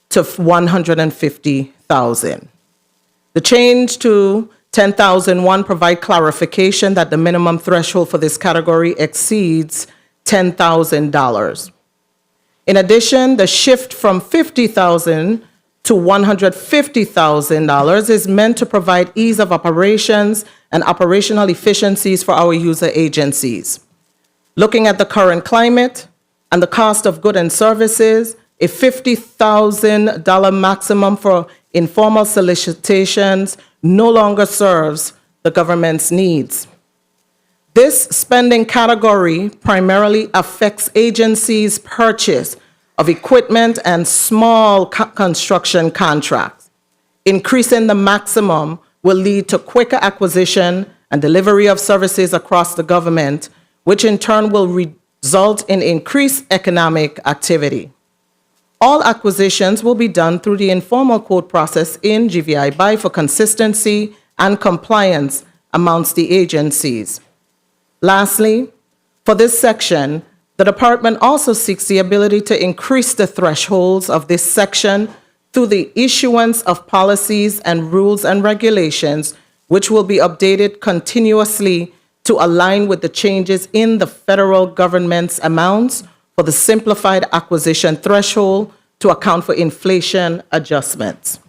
to $150,000. The change to $10,001 provide clarification that the minimum threshold for this category exceeds $10,000. In addition, the shift from $50,000 to $150,000 is meant to provide ease of operations and operational efficiencies for our user agencies. Looking at the current climate and the cost of goods and services, a $50,000 maximum for informal solicitations no longer serves the government's needs. This spending category primarily affects agencies' purchase of equipment and small construction contracts. Increasing the maximum will lead to quicker acquisition and delivery of services across the government, which in turn will result in increased economic activity. All acquisitions will be done through the informal quote process in GVI-BY for consistency and compliance amongst the agencies. Lastly, for this section, the department also seeks the ability to increase the thresholds of this section through the issuance of policies and rules and regulations, which will be updated continuously to align with the changes in the federal government's amounts for the simplified acquisition threshold to account for inflation adjustments.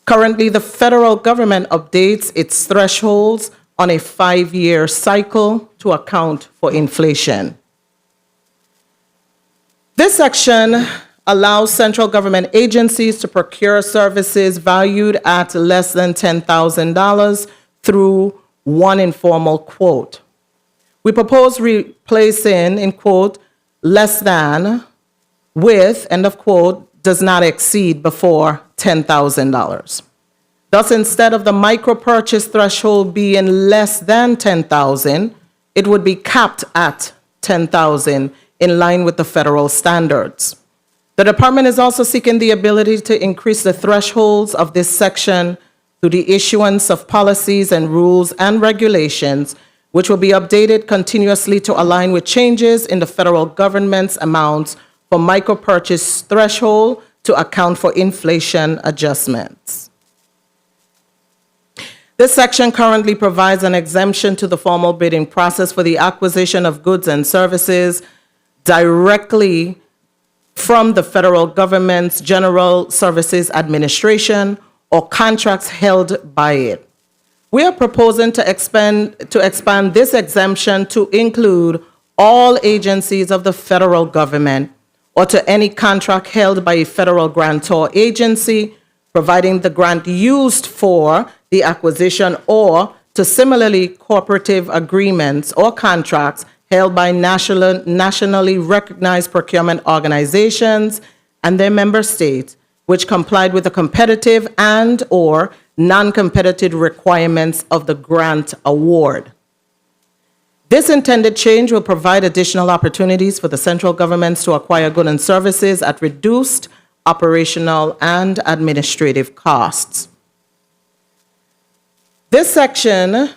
Currently, the federal government updates its thresholds on a 5-year cycle to account for inflation. This section allows central government agencies to procure services valued at less than $10,000 through one informal quote. We propose replacing, in quote, less than with, end of quote, does not exceed before $10,000. Thus, instead of the micro purchase threshold being less than $10,000, it would be capped at $10,000 in line with the federal standards. The department is also seeking the ability to increase the thresholds of this section through the issuance of policies and rules and regulations, which will be updated continuously to align with changes in the federal government's amounts for micro purchase threshold to account for inflation adjustments. This section currently provides an exemption to the formal bidding process for the acquisition of goods and services directly from the federal government's General Services Administration or contracts held by it. We are proposing to expand this exemption to include all agencies of the federal government or to any contract held by a federal grantor agency, providing the grant used for the acquisition, or to similarly cooperative agreements or contracts held by nationally recognized procurement organizations and their member states, which complied with the competitive and/or non-competitive requirements of the grant award. This intended change will provide additional opportunities for the central governments to acquire goods and services at reduced operational and administrative costs. This section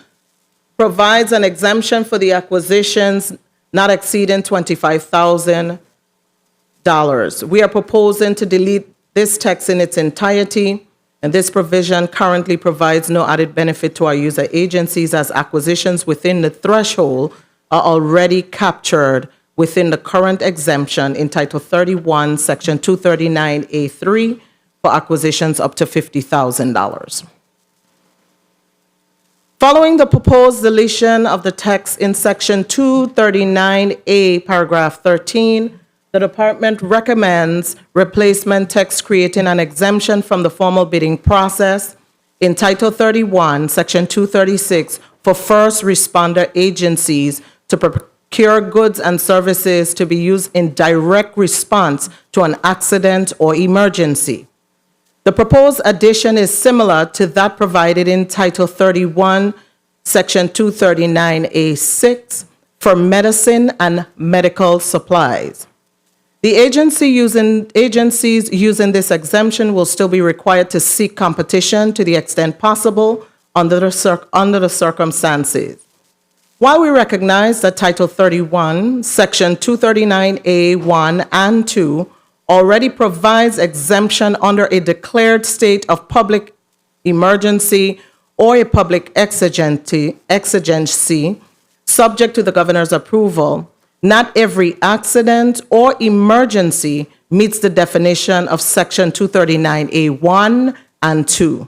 provides an exemption for the acquisitions not exceeding $25,000. We are proposing to delete this text in its entirety, and this provision currently provides no added benefit to our user agencies, as acquisitions within the threshold are already captured within the current exemption in Title 31, Section 239A3 for acquisitions up to $50,000. Following the proposed deletion of the text in Section 239A, paragraph 13, the department recommends replacement text creating an exemption from the formal bidding process in Title 31, Section 236, for first responder agencies to procure goods and services to be used in direct response to an accident or emergency. The proposed addition is similar to that provided in Title 31, Section 239A6 for medicine and medical supplies. The agencies using this exemption will still be required to seek competition to the extent possible under the circumstances. While we recognize that Title 31, Section 239A1 and 2 already provides exemption under a declared state of public emergency or a public exigency, subject to the governor's approval, not every accident or emergency meets the definition of Section 239A1 and 2.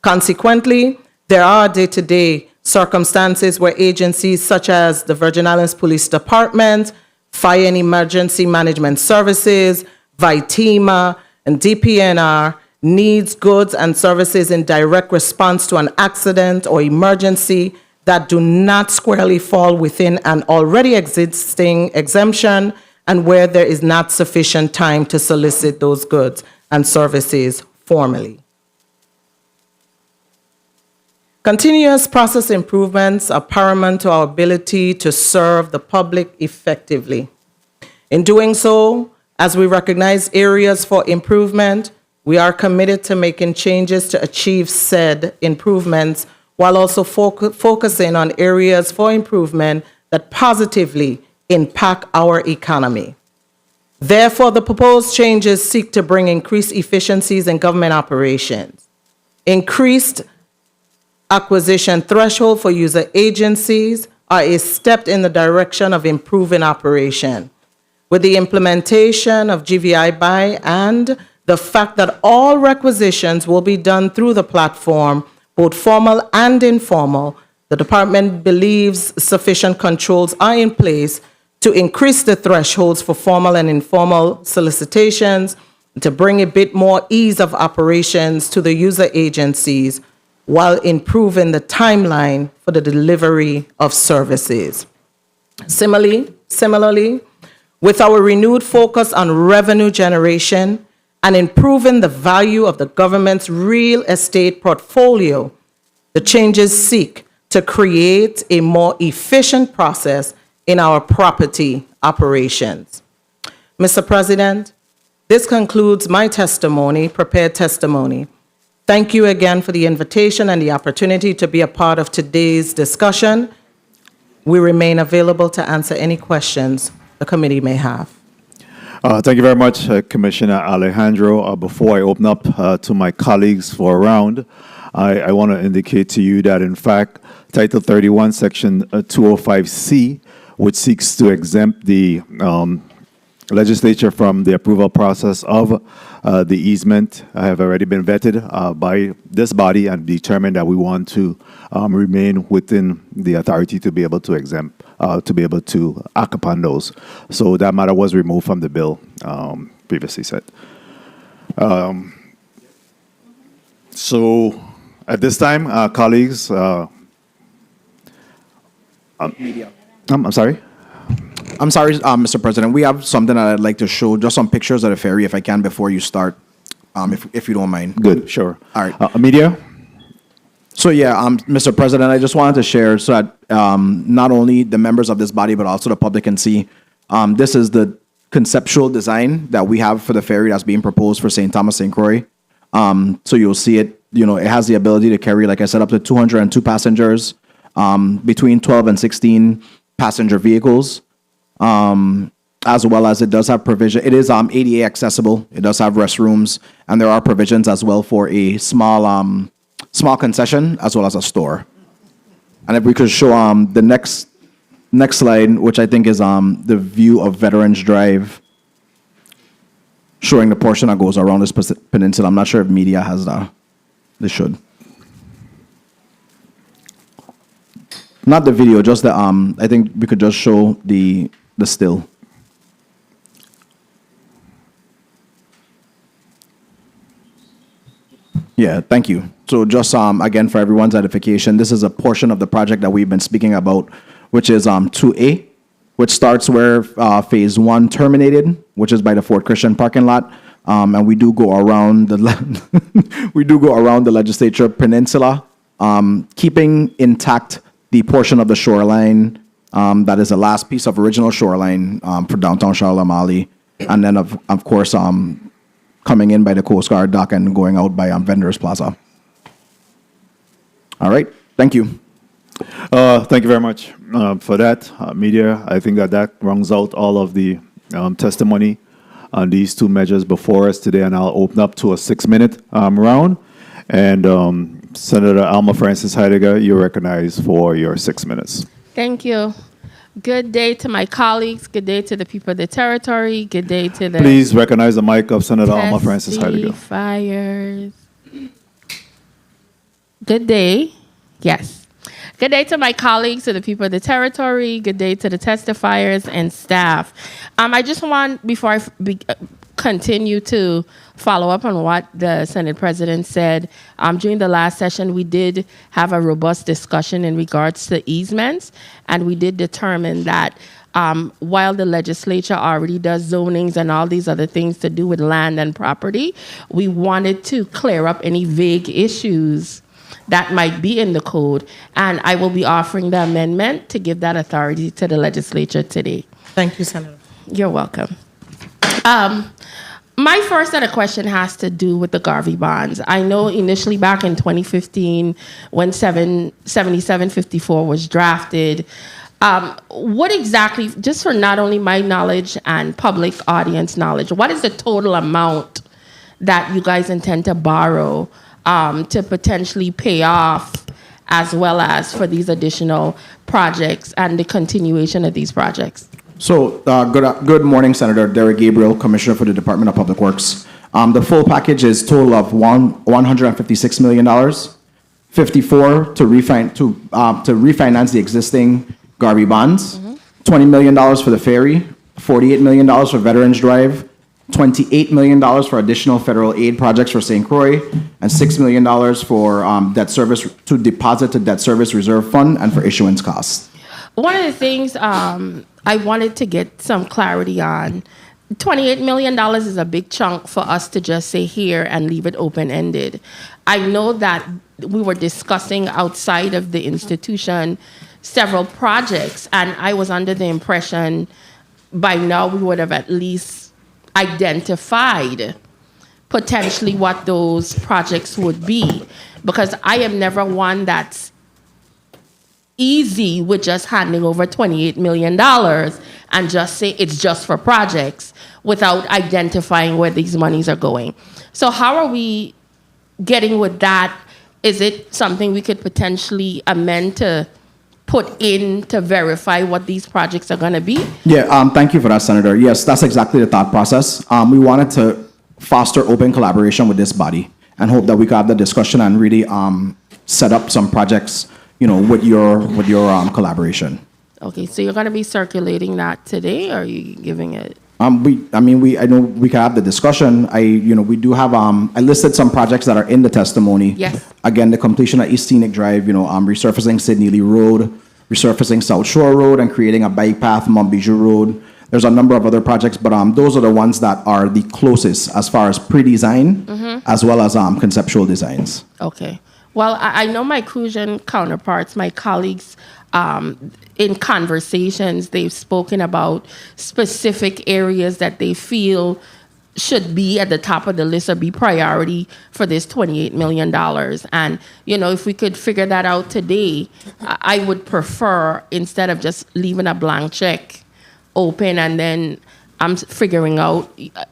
Consequently, there are day-to-day circumstances where agencies such as the Virgin Islands Police Department, Fire and Emergency Management Services, VITEMA, and DPNR needs goods and services in direct response to an accident or emergency that do not squarely fall within an already existing exemption and where there is not sufficient time to solicit those goods and services formally. Continuous process improvements are paramount to our ability to serve the public effectively. In doing so, as we recognize areas for improvement, we are committed to making changes to achieve said improvements while also focusing on areas for improvement that positively impact our economy. Therefore, the proposed changes seek to bring increased efficiencies in government operations, increased acquisition threshold for user agencies are a step in the direction of improving operation. With the implementation of GVI BUY and the fact that all requisitions will be done through the platform, both formal and informal, the department believes sufficient controls are in place to increase the thresholds for formal and informal solicitations, to bring a bit more ease of operations to the user agencies, while improving the timeline for the delivery of services. Similarly, with our renewed focus on revenue generation and improving the value of the government's real estate portfolio, the changes seek to create a more efficient process in our property operations. Mr. President, this concludes my prepared testimony. Thank you again for the invitation and the opportunity to be a part of today's discussion. We remain available to answer any questions the committee may have. Thank you very much, Commissioner Alejandro. Before I open up to my colleagues for a round, I want to indicate to you that, in fact, Title 31, Section 205C, which seeks to exempt the legislature from the approval process of the easement, have already been vetted by this body and determined that we want to remain within the authority to be able to exempt, to be able to act upon those. So that matter was removed from the bill previously said. So at this time, colleagues, I'm sorry? I'm sorry, Mr. President. We have something that I'd like to show, just some pictures of the ferry, if I can, before you start, if you don't mind. Good, sure. All right. Media? So yeah, Mr. President, I just wanted to share so that not only the members of this body, but also the public can see, this is the conceptual design that we have for the ferry that's being proposed for St. Thomas St. Croix. So you'll see it, it has the ability to carry, like I said, up to 202 passengers, between 12 and 16 passenger vehicles. As well as it does have provision. It is ADA accessible. It does have restrooms, and there are provisions as well for a small concession as well as a store. And if we could show the next slide, which I think is the view of Veterans Drive, showing the portion that goes around this peninsula. I'm not sure if media has that. They should. Not the video, just the, I think we could just show the still. Yeah, thank you. So just, again, for everyone's edification, this is a portion of the project that we've been speaking about, which is 2A, which starts where Phase 1 terminated, which is by the Fort Christian parking lot. And we do go around the legislature peninsula, keeping intact the portion of the shoreline that is the last piece of original shoreline for downtown Charlotte Amalie, and then of course coming in by the Coast Guard dock and going out by Vendors Plaza. All right, thank you. Thank you very much for that, media. I think that rounds out all of the testimony on these two measures before us today, and I'll open up to a 6-minute round. And Senator Alma Francis Heidegger, you're recognized for your 6 minutes. Thank you. Good day to my colleagues. Good day to the people of the territory. Good day to the Please recognize the mic of Senator Alma Francis Heidegger. testifiers. Good day. Yes. Good day to my colleagues, to the people of the territory. Good day to the testifiers and staff. I just want, before I continue to follow up on what the Senate President said, during the last session, we did have a robust discussion in regards to easements, and we did determine that while the legislature already does zonings and all these other things to do with land and property, we wanted to clear up any vague issues that might be in the code, and I will be offering the amendment to give that authority to the legislature today. Thank you, Senator. You're welcome. My first set of question has to do with the Garvey bonds. I know initially back in 2015, when 7754 was drafted, what exactly, just for not only my knowledge and public audience knowledge, what is the total amount that you guys intend to borrow to potentially pay off, as well as for these additional projects and the continuation of these projects? So, good morning, Senator Derek Gabriel, Commissioner for the Department of Public Works. The full package is total of $156 million, 54 to refinance the existing Garvey bonds, $20 million for the ferry, $48 million for Veterans Drive, $28 million for additional federal aid projects for St. Croix, and $6 million for debt service to deposit to debt service reserve fund and for issuance costs. One of the things I wanted to get some clarity on, $28 million is a big chunk for us to just say here and leave it open-ended. I know that we were discussing outside of the institution several projects, and I was under the impression by now we would have at least identified potentially what those projects would be, because I am never one that's easy with just handing over $28 million and just say it's just for projects without identifying where these monies are going. So how are we getting with that? Is it something we could potentially amend to put in to verify what these projects are going to be? Yeah, thank you for that, Senator. Yes, that's exactly the thought process. We wanted to foster open collaboration with this body and hope that we could have the discussion and really set up some projects, with your collaboration. Okay, so you're going to be circulating that today, or are you giving it? I know we can have the discussion. We do have, I listed some projects that are in the testimony. Yes. Again, the completion of East Scenic Drive, resurfacing Sidney Lee Road, resurfacing South Shore Road, and creating a bike path, Mont Bijou Road. There's a number of other projects, but those are the ones that are the closest as far as pre-design, as well as conceptual designs. Okay. Well, I know my Crucian counterparts, my colleagues, in conversations, they've spoken about specific areas that they feel should be at the top of the list or be priority for this $28 million. And, if we could figure that out today, I would prefer, instead of just leaving a blank check open and then I'm figuring out,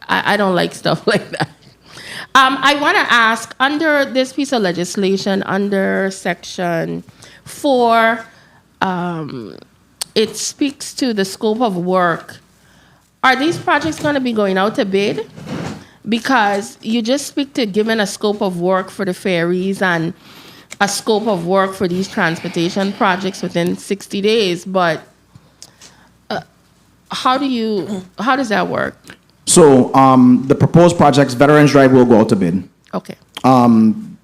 I don't like stuff like that. I want to ask, under this piece of legislation, under Section 4, it speaks to the scope of work. Are these projects going to be going out to bid? Because you just speak to giving a scope of work for the ferries, and a scope of work for these transportation projects within 60 days, but how does that work? So the proposed projects, Veterans Drive will go out to bid. Okay.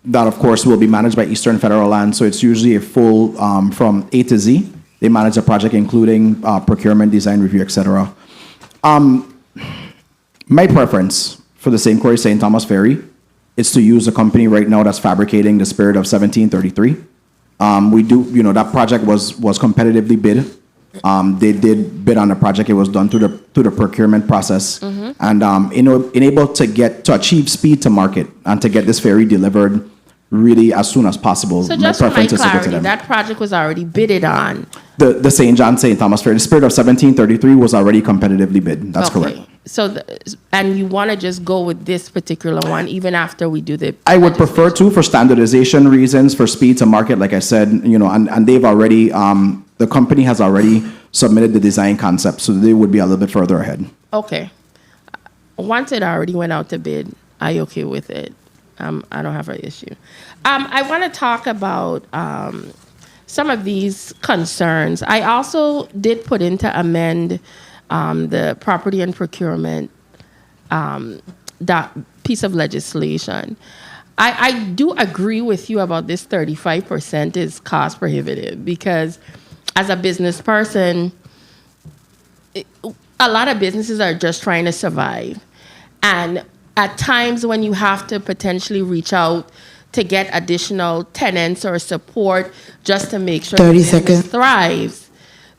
That, of course, will be managed by Eastern Federal Land. So it's usually a full from A to Z. They manage the project, including procurement, design review, etc. My preference for the St. Croix St. Thomas Ferry is to use a company right now that's fabricating the Spirit of 1733. We do, that project was competitively bid. They did bid on the project. It was done through the procurement process, and enabled to achieve speed to market and to get this ferry delivered really as soon as possible. So just for my clarity, that project was already bidded on. The St. John St. Thomas Ferry, the Spirit of 1733, was already competitively bid. That's correct. So, and you want to just go with this particular one even after we do the. I would prefer to, for standardization reasons, for speed to market, like I said, and they've already, the company has already submitted the design concept, so they would be a little bit further ahead. Okay. Once it already went out to bid, I okay with it. I don't have an issue. I want to talk about some of these concerns. I also did put in to amend the property and procurement that piece of legislation. I do agree with you about this 35% is cost prohibitive because as a business person, a lot of businesses are just trying to survive. And at times when you have to potentially reach out to get additional tenants or support just to make sure the business thrives,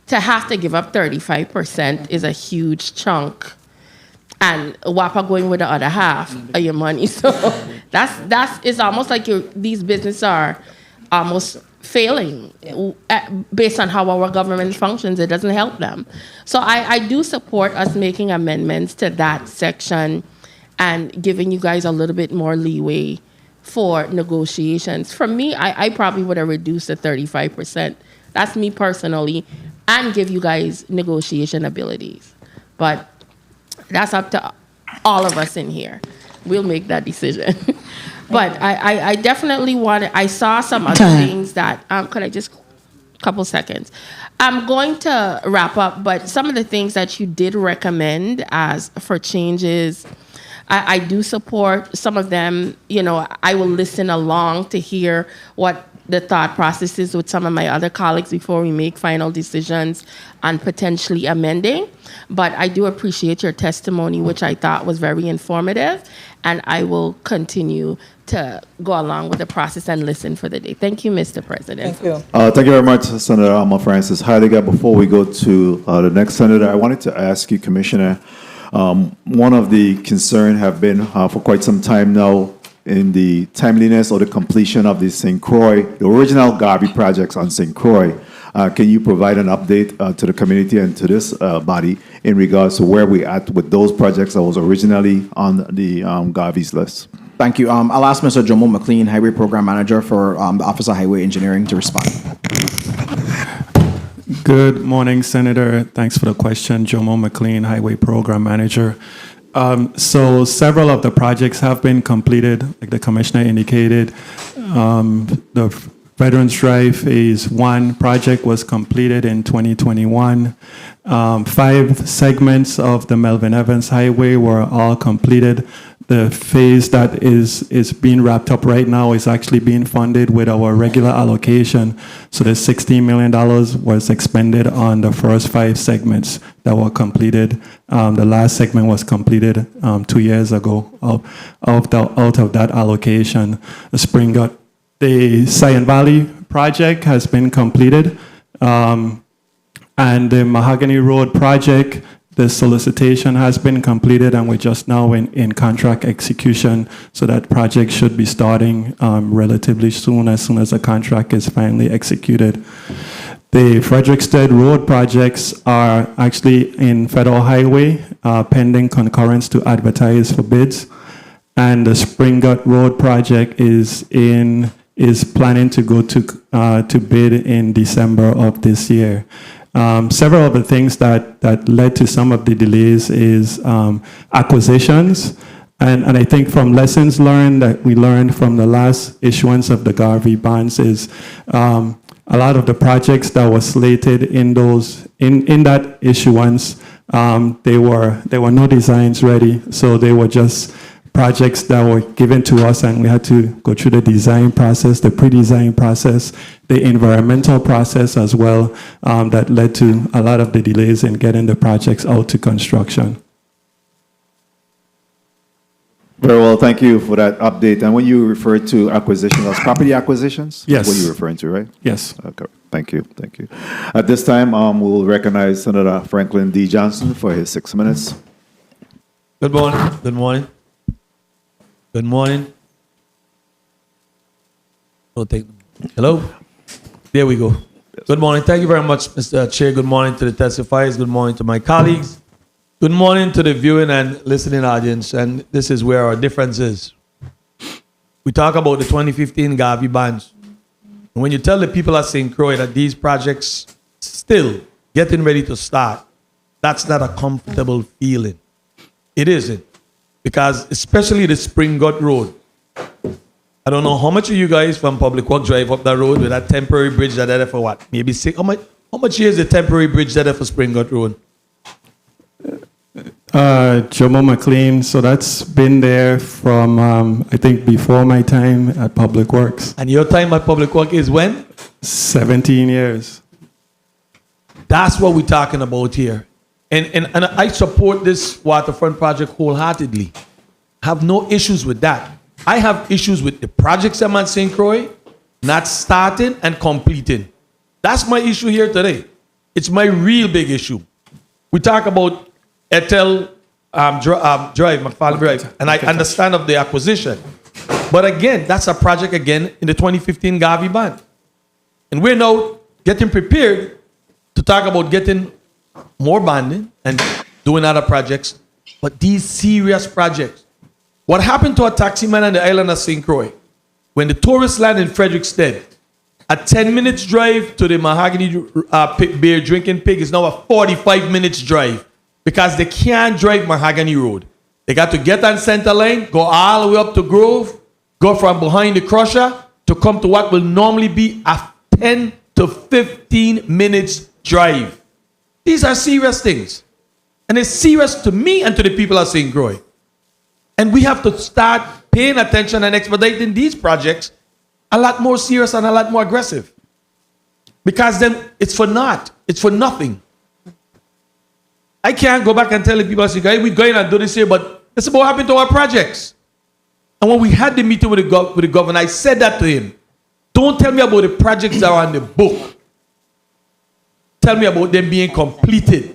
to have to give up 35% is a huge chunk. And WAPA going with the other half of your money. So it's almost like these businesses are almost failing based on how our government functions. It doesn't help them. So I do support us making amendments to that section and giving you guys a little bit more leeway for negotiations. For me, I probably would have reduced the 35%. That's me personally, and give you guys negotiation abilities. But that's up to all of us in here. We'll make that decision. But I definitely I saw some other things that, could I just, couple seconds. I'm going to wrap up, but some of the things that you did recommend as for changes, I do support some of them. I will listen along to hear what the thought process is with some of my other colleagues before we make final decisions on potentially amending. But I do appreciate your testimony, which I thought was very informative, and I will continue to go along with the process and listen for the day. Thank you, Mr. President. Thank you. Thank you very much, Senator Alma Francis Heidegger. Before we go to the next senator, I wanted to ask you, Commissioner, one of the concerns have been for quite some time now in the timeliness or the completion of the St. Croix, the original Garvey projects on St. Croix. Can you provide an update to the community and to this body in regards to where we at with those projects that was originally on the Garvey's list? Thank you. I'll ask Mr. Jomo McLean, Highway Program Manager for the Office of Highway Engineering, to respond. Good morning, Senator. Thanks for the question. Jomo McLean, Highway Program Manager. So several of the projects have been completed, like the Commissioner indicated. The Veterans Drive Phase 1 project was completed in 2021. 5 segments of the Melvin Evans Highway were all completed. The phase that is being wrapped up right now is actually being funded with our regular allocation. So the $16 million was expended on the first 5 segments that were completed. The last segment was completed 2 years ago out of that allocation. The Cyan Valley project has been completed. And the Mahogany Road project, the solicitation has been completed, and we're just now in contract execution. So that project should be starting relatively soon as the contract is finally executed. The Frederickstead Road projects are actually in Federal Highway, pending concurrence to advertise for bids. And the Spring Gut Road project is planning to go to bid in December of this year. Several of the things that led to some of the delays is acquisitions. And I think from lessons learned that we learned from the last issuance of the Garvey bonds is a lot of the projects that were slated in that issuance, there were no designs ready, so they were just projects that were given to us, and we had to go through the design process, the pre-design process, the environmental process as well, that led to a lot of the delays in getting the projects out to construction. Very well, thank you for that update. And when you refer to acquisitions, that's property acquisitions? Yes. That's what you're referring to, right? Yes. Okay, thank you, thank you. At this time, we'll recognize Senator Franklin D. Johnson for his 6 minutes. Good morning. Good morning. Good morning. Hello? There we go. Good morning. Thank you very much, Mr. Chair. Good morning to the testifiers. Good morning to my colleagues. Good morning to the viewing and listening audience. And this is where our difference is. We talk about the 2015 Garvey bonds. And when you tell the people at St. Croix that these projects still getting ready to start, that's not a comfortable feeling. It isn't. Because especially the Spring Gut Road. I don't know how much of you guys from Public Works drive up that road with that temporary bridge that there for what? Maybe 6. How much years the temporary bridge there for Spring Gut Road? Jomo McLean, so that's been there from, I think, before my time at Public Works. And your time at Public Works is when? 17 years. That's what we're talking about here. And I support this waterfront project wholeheartedly. I have no issues with that. I have issues with the projects at St. Croix not starting and completing. That's my issue here today. It's my real big issue. We talk about Ethel Drive, McFarland Drive, and I understand of the acquisition. But again, that's a project again in the 2015 Garvey bond. And we're now getting prepared to talk about getting more bonding and doing other projects. But these serious projects. What happened to a taximan on the island of St. Croix? When the tourists land in Frederickstead, a 10 minutes drive to the Mahogany Beer Drinking Pig is now a 45 minutes drive because they can't drive Mahogany Road. They got to get on Center Line, go all the way up to Grove, go from behind the crusher to come to what will normally be a 10 to 15 minutes drive. These are serious things. And it's serious to me and to the people of St. Croix. And we have to start paying attention and expediting these projects a lot more serious and a lot more aggressive. Because then it's for naught. It's for nothing. I can't go back and tell the people, hey, we're going to do this here, but this is what happened to our projects. And when we had the meeting with the governor, I said that to him. Don't tell me about the projects that are on the book. Tell me about them being completed.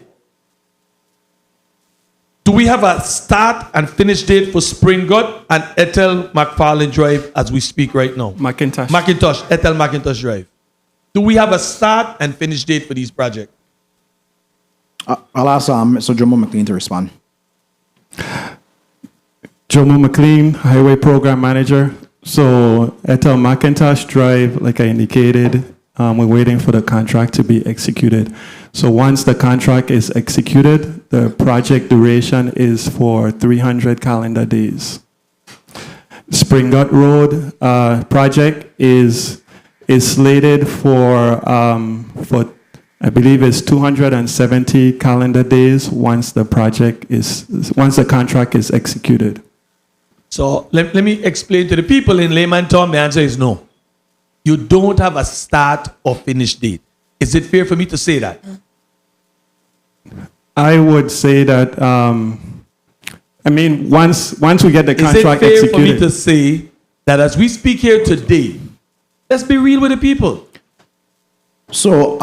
Do we have a start and finish date for Spring Gut and Ethel McFarland Drive as we speak right now? Ethel McIntosh Drive. Do we have a start and finish date for these projects? I'll ask Mr. Jomo McLean to respond. Jomo McLean, Highway Program Manager. So Ethel McIntosh Drive, like I indicated, we're waiting for the contract to be executed. So once the contract is executed, the project duration is for 300 calendar days. Spring Gut Road project is slated for I believe it's 270 calendar days once the contract is executed. So let me explain to the people in layman terms. The answer is no. You don't have a start or finish date. Is it fair for me to say that? I would say that, once we get the contract executed. Is it fair for me to say that as we speak here today, let's be real with the people. So,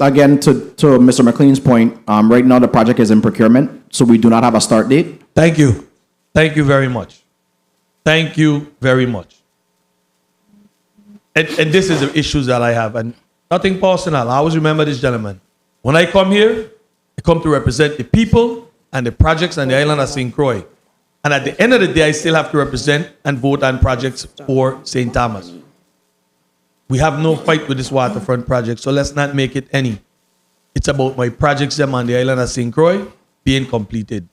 again, to Mr. McLean's point, right now the project is in procurement, so we do not have a start date. Thank you. Thank you very much. Thank you very much. And this is the issues that I have. And nothing personal. I always remember this gentleman. When I come here, I come to represent the people and the projects on the island of St. Croix. And at the end of the day, I still have to represent and vote on projects for St. Thomas. We have no fight with this waterfront project, so let's not make it any. It's about my projects them on the island of St. Croix being completed.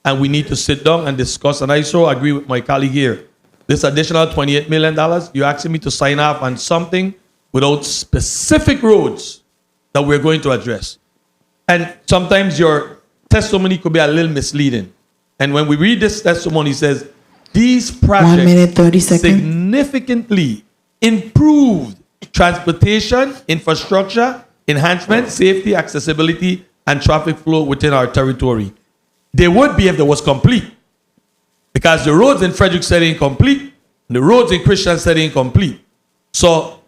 and we need to sit down and discuss. And I so agree with my colleague here. This additional $28 million, you're asking me to sign off on something without specific roads that we're going to address. And sometimes your testimony could be a little misleading. And when we read this testimony, it says, these projects 1 minute, 30 seconds. significantly improved transportation, infrastructure, enhancement, safety, accessibility, and traffic flow within our territory. They would be if they was complete. Because the roads in Frederick said incomplete, and the roads in Christian said incomplete. So,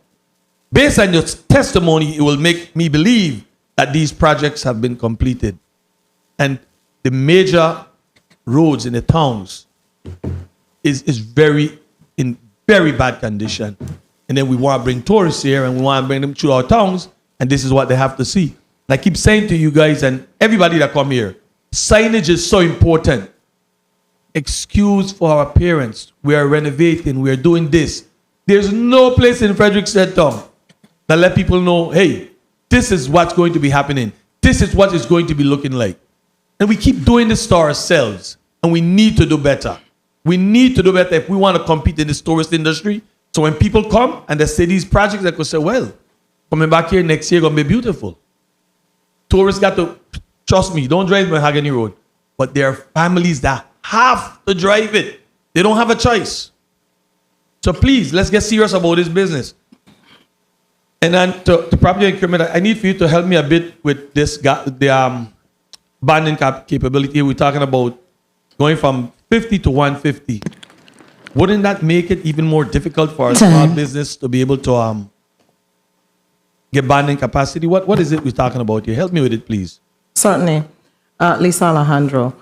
based on your testimony, it will make me believe that these projects have been completed. And the major roads in the towns is in very bad condition. And then we want to bring tourists here and we want to bring them through our towns, and this is what they have to see. And I keep saying to you guys and everybody that come here, signage is so important. Excuse for our parents. We are renovating, we are doing this. There's no place in Frederickstead town that let people know, hey, this is what's going to be happening. This is what it's going to be looking like. And we keep doing this to ourselves, and we need to do better. We need to do better if we want to compete in this tourist industry. So when people come and they say these projects, they could say, well, coming back here next year going to be beautiful. Tourists got to, trust me, don't drive Mahogany Road. But there are families that have to drive it. They don't have a choice. So please, let's get serious about this business. And then to property and procurement, I need for you to help me a bit with this, the bonding capability. We're talking about going from 50 to 150. Wouldn't that make it even more difficult for a small business to be able to get bonding capacity? What is it we're talking about here? Help me with it, please. Certainly. Lisa Alejandro.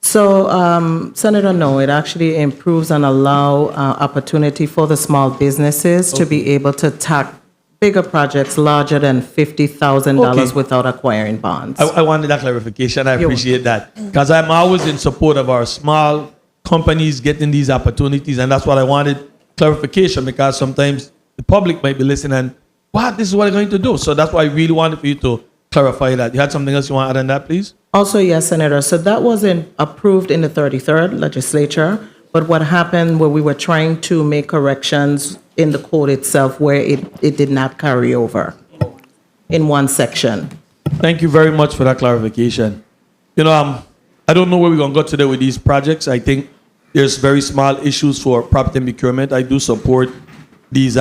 So, Senator, no, it actually improves and allow opportunity for the small businesses to be able to tack bigger projects larger than $50,000 without acquiring bonds. I wanted that clarification. I appreciate that. Because I'm always in support of our small companies getting these opportunities, and that's what I wanted clarification, because sometimes the public might be listening and, what, this is what I'm going to do. So that's why I really wanted for you to clarify that. You had something else you want to add on that, please? Also, yes, Senator. So that wasn't approved in the 33rd legislature, but what happened where we were trying to make corrections in the code itself where it did not carry over in one section. Thank you very much for that clarification. You know, I don't know where we're going to go today with these projects. I think there's very small issues for property and procurement. I do support these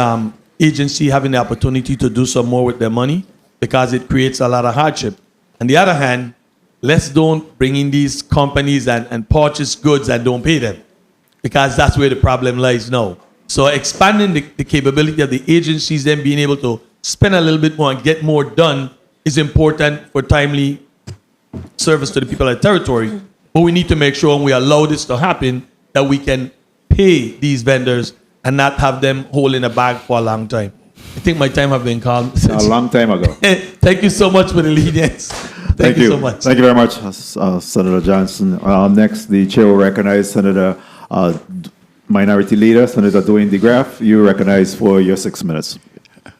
agencies having the opportunity to do some more with their money because it creates a lot of hardship. On the other hand, let's don't bring in these companies and purchase goods and don't pay them, because that's where the problem lies now. So expanding the capability of the agencies, then being able to spend a little bit more and get more done is important for timely service to the people of the territory. But we need to make sure when we allow this to happen that we can pay these vendors and not have them holding a bag for a long time. I think my time has been called. A long time ago. Thank you so much for the lenience. Thank you so much. Thank you very much, Senator Johnson. Next, the chair will recognize Senator Minority Leader, Senator Dwayne DeGraff. You recognize for your 6 minutes.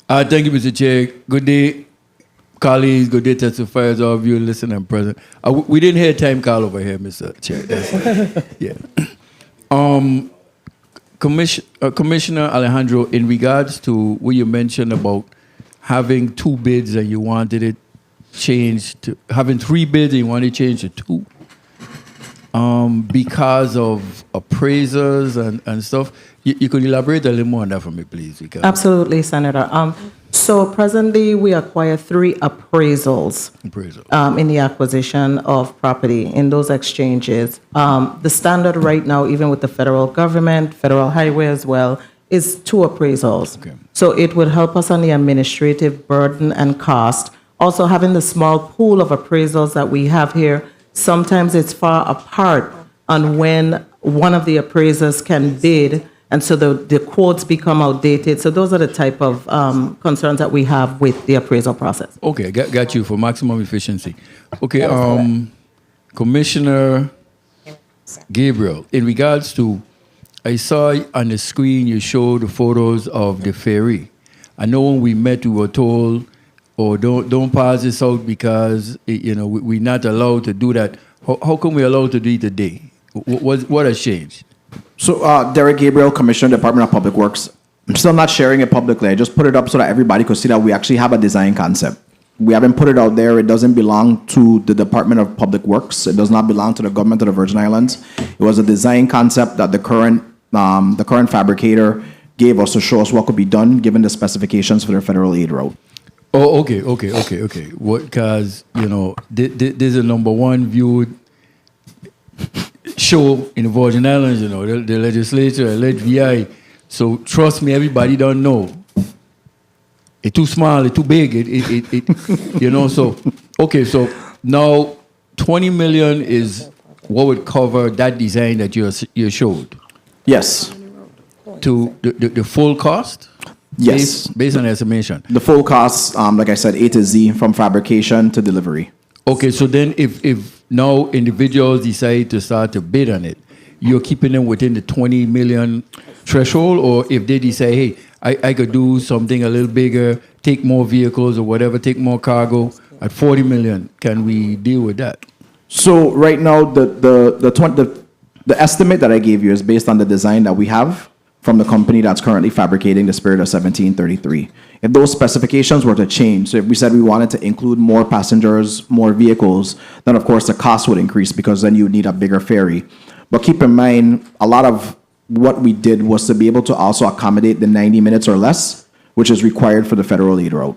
Thank you, Mr. Chair. Good day, colleagues. Good day, testifiers, all of you listening and present. We didn't hear time call over here, Mr. Chair. Yeah. Commissioner Alejandro, in regards to what you mentioned about having 2 bids and you wanted it changed to having 3 bids and you wanted it changed to 2 because of appraisers and stuff. You could elaborate a little more on that for me, please? Because Absolutely, Senator. So presently, we acquire 3 appraisals in the acquisition of property in those exchanges. The standard right now, even with the federal government, federal highway as well, is 2 appraisals. Okay. So it would help us on the administrative burden and cost. Also, having the small pool of appraisals that we have here, sometimes it's far apart on when one of the appraisers can bid, and so the quotes become outdated. So those are the type of concerns that we have with the appraisal process. Okay, got you, for maximum efficiency. Okay, Commissioner Gabriel, in regards to, I saw on the screen you showed the photos of the ferry. I know when we met, we were told, don't pass this out because we're not allowed to do that. How come we're allowed to do it today? What has changed? So, Derek Gabriel, Commissioner, Department of Public Works. I'm still not sharing it publicly. I just put it up so that everybody could see that we actually have a design concept. We haven't put it out there. It doesn't belong to the Department of Public Works. It does not belong to the government of the Virgin Islands. It was a design concept that the current fabricator gave us to show us what could be done given the specifications for the federal aid route. Oh, okay. Because, this is a number one viewed show in the Virgin Islands, the legislature, VI. So trust me, everybody don't know. It's too small, it's too big, so, okay, so now 20 million is what would cover that design that you showed? Yes. To the full cost? Yes. Based on estimation. The full cost, like I said, A to Z, from fabrication to delivery. Okay, so then if now individuals decide to start to bid on it, you're keeping them within the 20 million threshold, or if they decide, hey, I could do something a little bigger, take more vehicles or whatever, take more cargo at 40 million, can we deal with that? So right now, the estimate that I gave you is based on the design that we have from the company that's currently fabricating the Spirit of 1733. If those specifications were to change, so if we said we wanted to include more passengers, more vehicles, then of course the cost would increase because then you would need a bigger ferry. But keep in mind, a lot of what we did was to be able to also accommodate the 90 minutes or less, which is required for the federal aid route.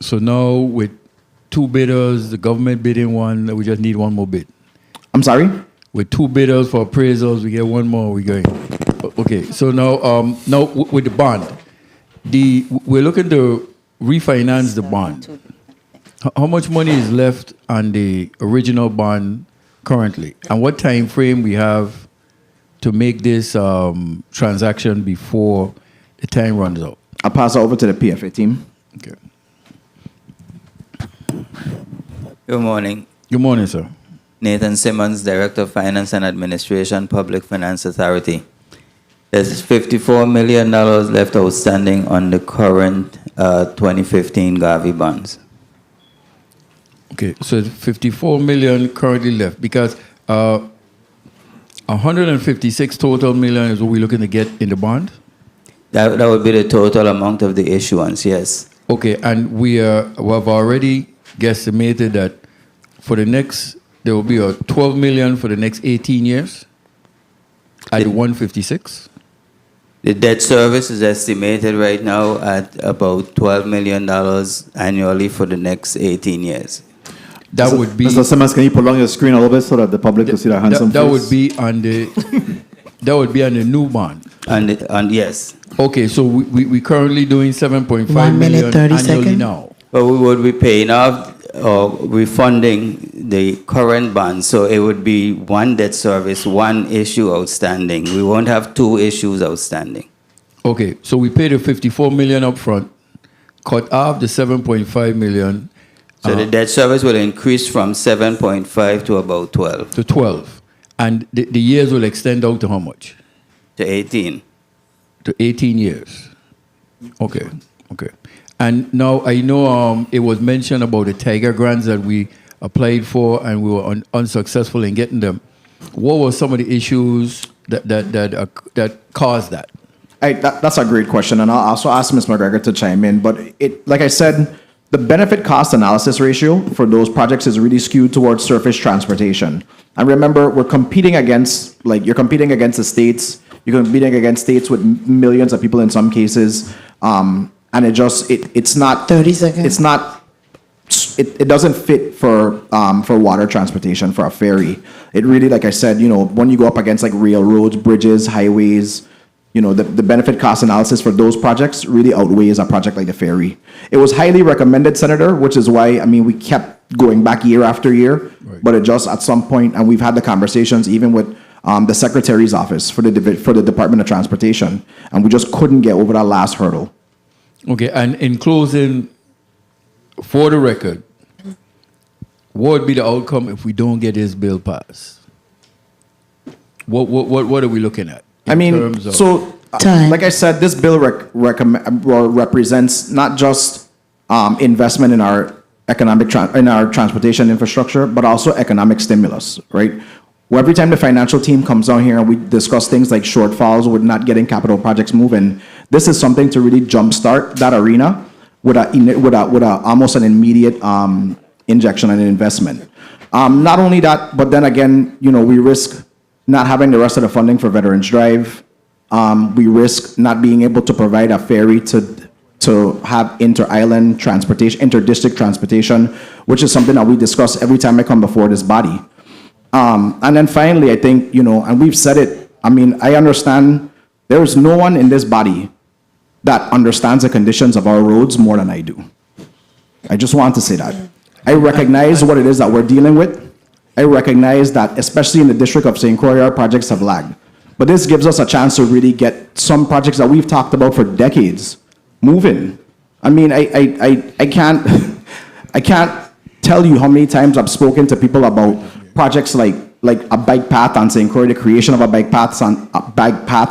So now with two bidders, the government bidding one, we just need one more bid. I'm sorry? With two bidders for appraisals, we get one more, we going. Okay, so now with the bond, we're looking to refinance the bond. How much money is left on the original bond currently? And what time frame we have to make this transaction before the time runs out? I'll pass it over to the PFA team. Okay. Good morning. Good morning, sir. Nathan Simmons, Director of Finance and Administration, Public Finance Authority. There's $54 million left outstanding on the current 2015 Garvey bonds. Okay, so 54 million currently left because 156 total million is what we're looking to get in the bond? That would be the total amount of the issuance, yes. Okay, and we have already guesstimated that for the next, there will be a 12 million for the next 18 years at the 156? The debt service is estimated right now at about $12 million annually for the next 18 years. That would be... Mr. Simmons, can you pull on your screen a little bit so that the public can see that handsome that face? would be on the that would be on the new bond. And yes. Okay, so we currently doing 7.5 1 minute, million 30 annually seconds. now. But we would be paying off or refunding the current bond, so it would be one debt service, one issue outstanding. We won't have two issues outstanding. Okay, so we paid the 54 million up front, cut off the 7.5 million. So the debt service will increase from 7.5 to about 12. To 12. And the years will extend out to how much? To 18. To 18 years. Okay, okay. And now I know it was mentioned about the Tiger grants that we applied for and we were unsuccessful in getting them. What were some of the issues that caused that? That's a great question, and I'll also ask Ms. McGregor to chime in. But like I said, the benefit cost analysis ratio for those projects is really skewed towards surface transportation. And remember, we're competing against, you're competing against the states. You're competing against states with millions of people in some cases. And it's not 30 seconds. It's not. It doesn't fit for water transportation, for a ferry. It really, like I said, when you go up against railroads, bridges, highways, the benefit cost analysis for those projects really outweighs a project like the ferry. It was highly recommended, Senator, which is why, we kept going back year after year, right. But it just at some point, and we've had the conversations even with the Secretary's office for the Department of Transportation, and we just couldn't get over that last hurdle. Okay, and in closing, for the record, what would be the outcome if we don't get this bill passed? What are we looking at? Like I said, this bill represents not just investment in our in our transportation infrastructure, but also economic stimulus, right? Well, every time the financial team comes down here and we discuss things like shortfalls with not getting capital projects moving, this is something to really jumpstart that arena with a almost an immediate injection and investment. Not only that, but then again, we risk not having the rest of the funding for Veterans Drive. We risk not being able to provide a ferry to have inter-island transportation, inter-district transportation, which is something that we discuss every time I come before this body. And then finally, I think, and we've said it, I understand there is no one in this body that understands the conditions of our roads more than I do. I just want to say that. I recognize what it is that we're dealing with. I recognize that, especially in the District of St. Croix, our projects have lagged. But this gives us a chance to really get some projects that we've talked about for decades moving. I can't tell you how many times I've spoken to people about projects like a bike path on St. Croix, the creation of a bike path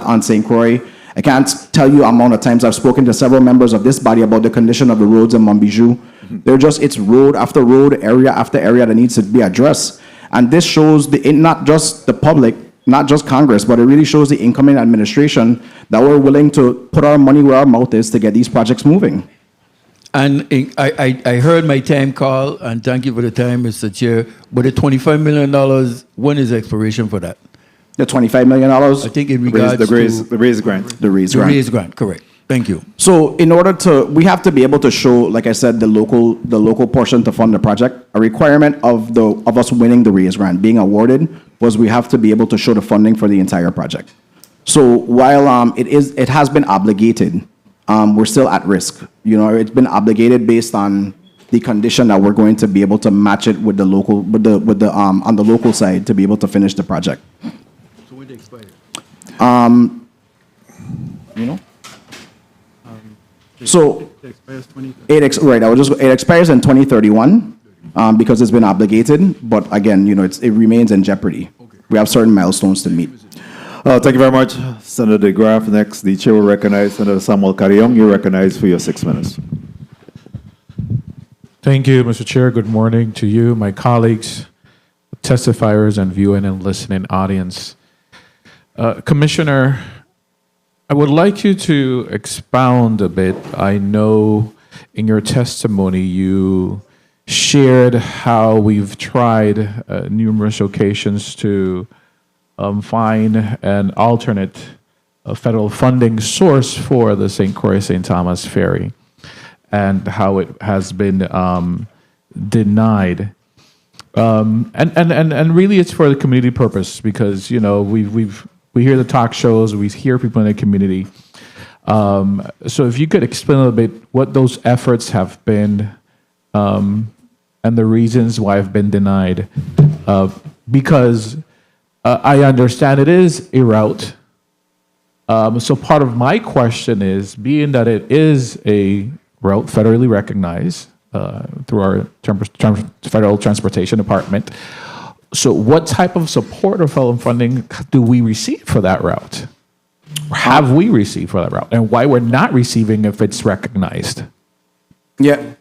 on St. Croix. I can't tell you the amount of times I've spoken to several members of this body about the condition of the roads in Montbijou. It's road after road, area after area that needs to be addressed. And this shows not just the public, not just Congress, but it really shows the incoming administration that we're willing to put our money where our mouth is to get these projects moving. And I heard my time call, and thank you for the time, Mr. Chair. But the $25 million, when is the expiration for that? The $25 million? I think in regards the raise grant. The raise the grant. raise grant, correct. Thank you. So we have to be able to show, like I said, the local portion to fund the project. A requirement of us winning the raise grant, being awarded, was we have to be able to show the funding for the entire project. So while it has been obligated, we're still at risk. It's been obligated based on the condition that we're going to be able to match it with the local, on the local side to be able to finish the project. So when they expire? So It expires 20. it expires in 2031 because it's been obligated. But again, it remains in jeopardy. We have certain milestones to meet. Thank you very much, Senator DeGraff. Next, the chair will recognize Senator Samuel Carrion. You're recognized for your 6 minutes. Thank you, Mr. Chair. Good morning to you, my colleagues, testifiers, and viewing and listening audience. Commissioner, I would like you to expound a bit. I know in your testimony you shared how we've tried numerous occasions to find an alternate federal funding source for the St. Croix-St. Thomas Ferry, and how it has been denied. And really it's for the community purpose, because we hear the talk shows, we hear people in the community. So if you could explain a little bit what those efforts have been, and the reasons why have been denied, because I understand it is a route. So part of my question is, being that it is a route federally recognized through our Federal Transportation Department, so what type of support or federal funding do we receive for that route? Or have we received for that route? And why we're not receiving if it's recognized? Yeah.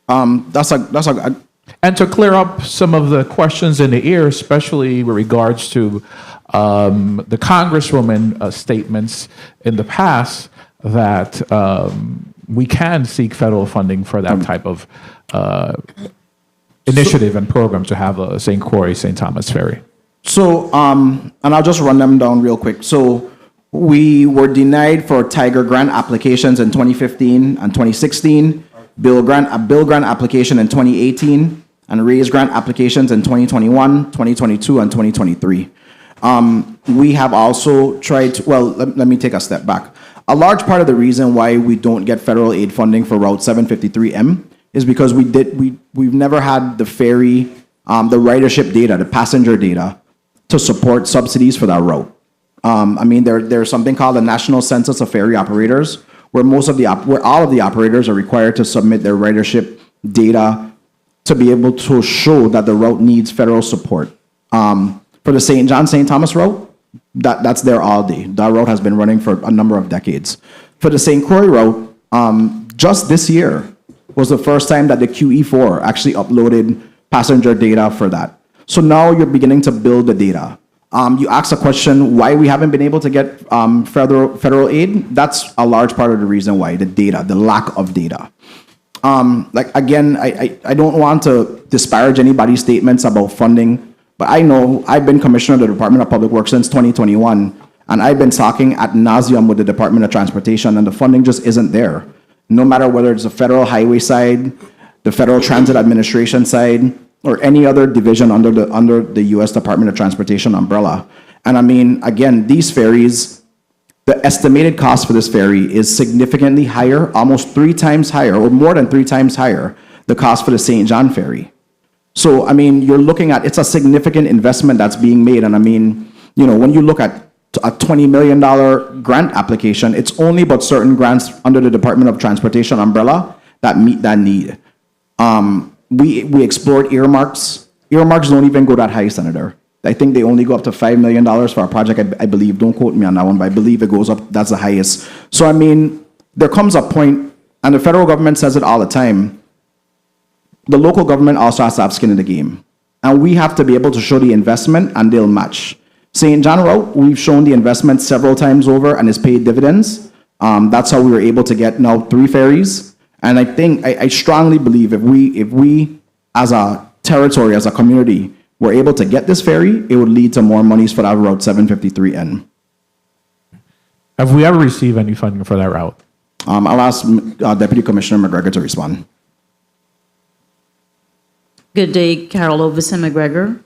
That's a And to clear up some of the questions in the air, especially with regards to the Congresswoman statements in the past that we can seek federal funding for that type of initiative and program to have a St. Croix-St. Thomas Ferry. So, and I'll just run them down real quick. So we were denied for Tiger grant applications in 2015 and 2016, Bill grant application in 2018, and raise grant applications in 2021, 2022, and 2023. We have also tried to, let me take a step back. A large part of the reason why we don't get federal aid funding for Route 753M is because we've never had the ferry, the ridership data, the passenger data to support subsidies for that route. There's something called the National Census of Ferry Operators, where all of the operators are required to submit their ridership data to be able to show that the route needs federal support. For the St. John, St. Thomas route, that's there all day. That route has been running for a number of decades. For the St. Croix route, just this year, was the first time that the QE4 actually uploaded passenger data for that. So now you're beginning to build the data. You asked a question why we haven't been able to get federal aid. That's a large part of the reason why, the data, the lack of data. Like again, I don't want to disparage anybody's statements about funding, but I know I've been commissioner of the Department of Public Works since 2021, and I've been talking ad nauseum with the Department of Transportation, and the funding just isn't there. No matter whether it's the federal highway side, the Federal Transit Administration side, or any other division under the U.S. Department of Transportation umbrella. And I mean, again, these ferries, the estimated cost for this ferry is significantly higher, almost 3 times higher, or more than 3 times higher, the cost for the St. John ferry. So, I mean, you're looking at, it's a significant investment that's being made. And I mean, you know, when you look at a $20 million grant application, it's only but certain grants under the Department of Transportation umbrella that meet that need. We explored earmarks. Earmarks don't even go that high, Senator. I think they only go up to $5 million for a project, I believe. Don't quote me on that one, but I believe it goes up, that's the highest. So, I mean, there comes a point, and the federal government says it all the time, the local government also has to have skin in the game. And we have to be able to show the investment, and they'll match. St. John route, we've shown the investment several times over, and it's paid dividends. That's how we were able to get now 3 ferries. And I think, I strongly believe if we, as a territory, as a community, were able to get this ferry, it would lead to more monies for that Route 753N. Have we ever received any funding for that route? I'll ask Deputy Commissioner McGregor to respond. Good day, Carol Overson McGregor.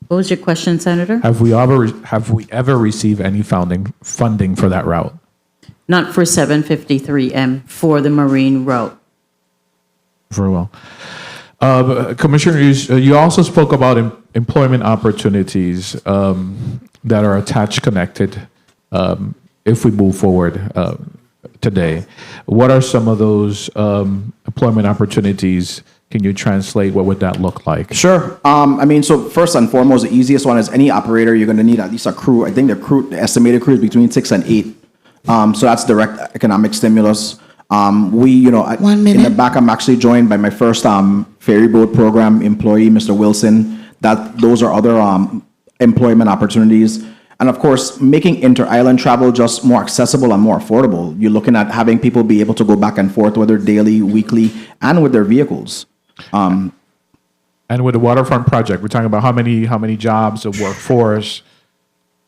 What was your question, Senator? Have we ever received any funding for that route? Not for 753M, for the marine route. Very well. Commissioner, you also spoke about employment opportunities that are attached, connected, if we move forward today. What are some of those employment opportunities? Can you translate? What would that look like? Sure. I mean, so first and foremost, the easiest one is any operator, you're going to need at least a crew. I think the estimated crew is between 6 and 8. So that's direct economic stimulus. We, you know, in the back, I'm actually joined by my first ferry boat program employee, Mr. Wilson. Those are other employment opportunities. And of course, making inter-island travel just more accessible and more affordable. You're looking at having people be able to go back and forth, whether daily, weekly, and with their vehicles. And with the waterfront project, we're talking about how many jobs, a workforce.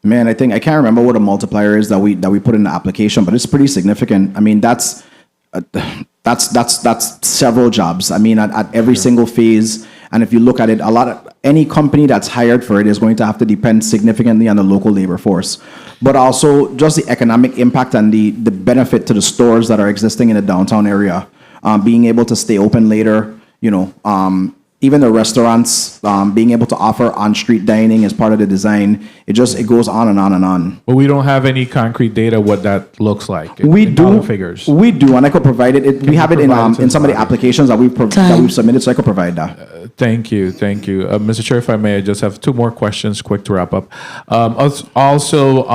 Man, I can't remember what the multiplier is that we put in the application, but it's pretty significant. I mean, that's several jobs. I mean, at every single phase. And if you look at it, any company that's hired for it is going to have to depend significantly on the local labor force. But also just the economic impact and the benefit to the stores that are existing in the downtown area. Being able to stay open later, you know, even the restaurants, being able to offer on-street dining as part of the design, it goes on and on and on. But we don't have any concrete data what that looks like. We do, figures. We do, and I could provide it. We have it in some of the applications that we've submitted, so I could provide that. Thank you. Mr. Chair, if I may, I just have 2 more questions, quick to wrap up. Also,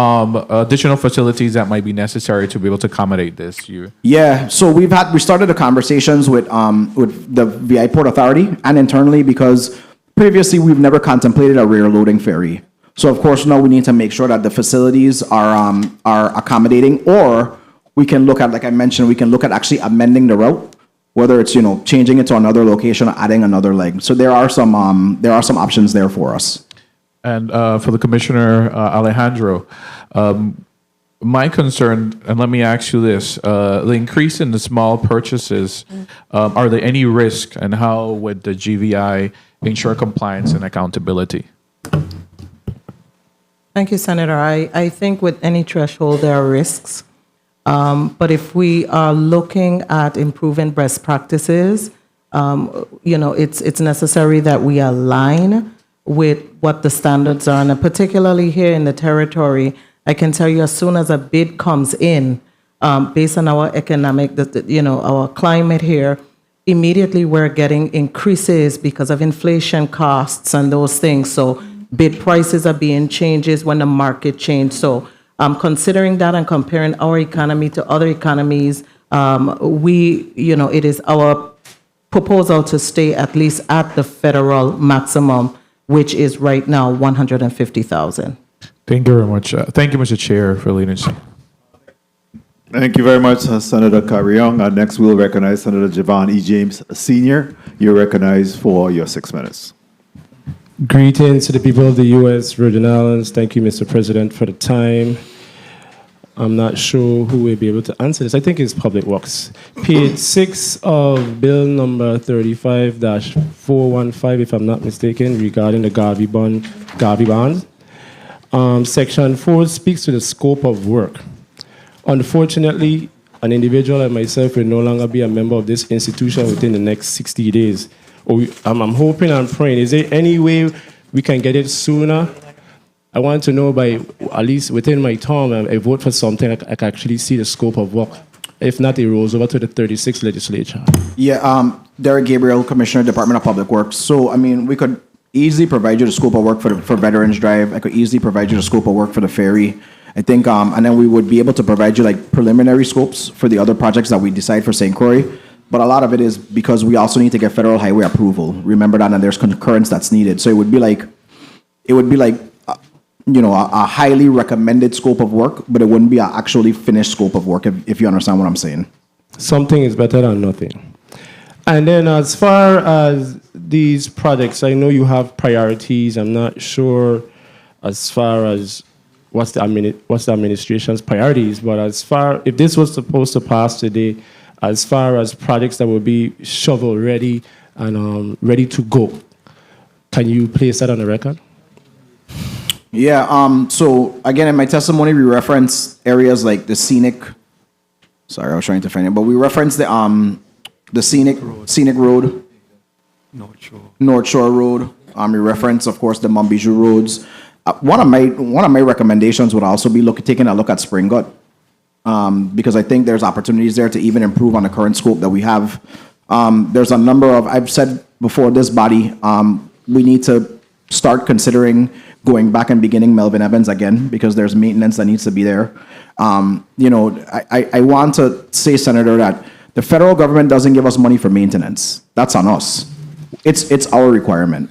additional facilities that might be necessary to be able to accommodate this. Yeah, so we started the conversations with the VI Port Authority and internally, because previously we've never contemplated a rear loading ferry. So of course now we need to make sure that the facilities are accommodating, or we can look at, like I mentioned, we can look at actually amending the route, whether it's, you know, changing it to another location or adding another leg. So there are some options there for us. And for the Commissioner, Alejandro, my concern, and let me ask you this, the increase in the small purchases, are there any risk, and how would the GVI ensure compliance and accountability? Thank you, Senator. I think with any threshold, there are risks. But if we are looking at improving best practices, you know, it's necessary that we align with what the standards are. And particularly here in the territory, I can tell you as soon as a bid comes in, based on our economic, you know, our climate here, immediately we're getting increases because of inflation costs and those things. So bid prices are being changes when the market changes. So considering that and comparing our economy to other economies, you know, it is our proposal to stay at least at the federal maximum, which is right now 150,000. Thank you very much. Thank you, Mr. Chair, for leading us. Thank you very much, Senator Carrion. Next, we'll recognize Senator Javon E. James, Sr. You're recognized for your 6 minutes. Greetings to the people of the U.S. Virgin Islands. Thank you, Mr. President, for the time. I'm not sure who will be able to answer this. I think it's Public Works. Page 6 of Bill number 35-415, if I'm not mistaken, regarding the Garvey bonds. Section 4 speaks to the scope of work. Unfortunately, an individual like myself will no longer be a member of this institution within the next 60 days. I'm hoping and praying. Is there any way we can get it sooner? I want to know by at least within my term, I vote for something I can actually see the scope of work. If not, it rolls over to the 36th legislature. Yeah, Derek Gabriel, Commissioner, Department of Public Works. So, I mean, we could easily provide you the scope of work for Veterans Drive. I could easily provide you the scope of work for the ferry. I think, and then we would be able to provide you like preliminary scopes for the other projects that we decide for St. Croix. But a lot of it is because we also need to get federal highway approval. Remember that, and there's concurrence that's needed. So it would be like, a highly recommended scope of work, but it wouldn't be an actually finished scope of work, if you understand what I'm saying. Something is better than nothing. And then as far as these projects, I know you have priorities. I'm not sure as far as what's the administration's priorities, but if this was supposed to pass today, as far as projects that will be shovel ready and ready to go, can you place that on the record? Yeah, so again, in my testimony, we reference areas like the scenic, sorry, I was trying to find it, but we reference the scenic road, North Shore Road. We reference, of course, the Montbijou roads. One of my recommendations would also be taking a look at Spring Gut, because I think there's opportunities there to even improve on the current scope that we have. There's a number of, I've said before this body, we need to start considering going back and beginning Melvin Evans again, because there's maintenance that needs to be there. I want to say, Senator, that the federal government doesn't give us money for maintenance. That's on us. It's our requirement.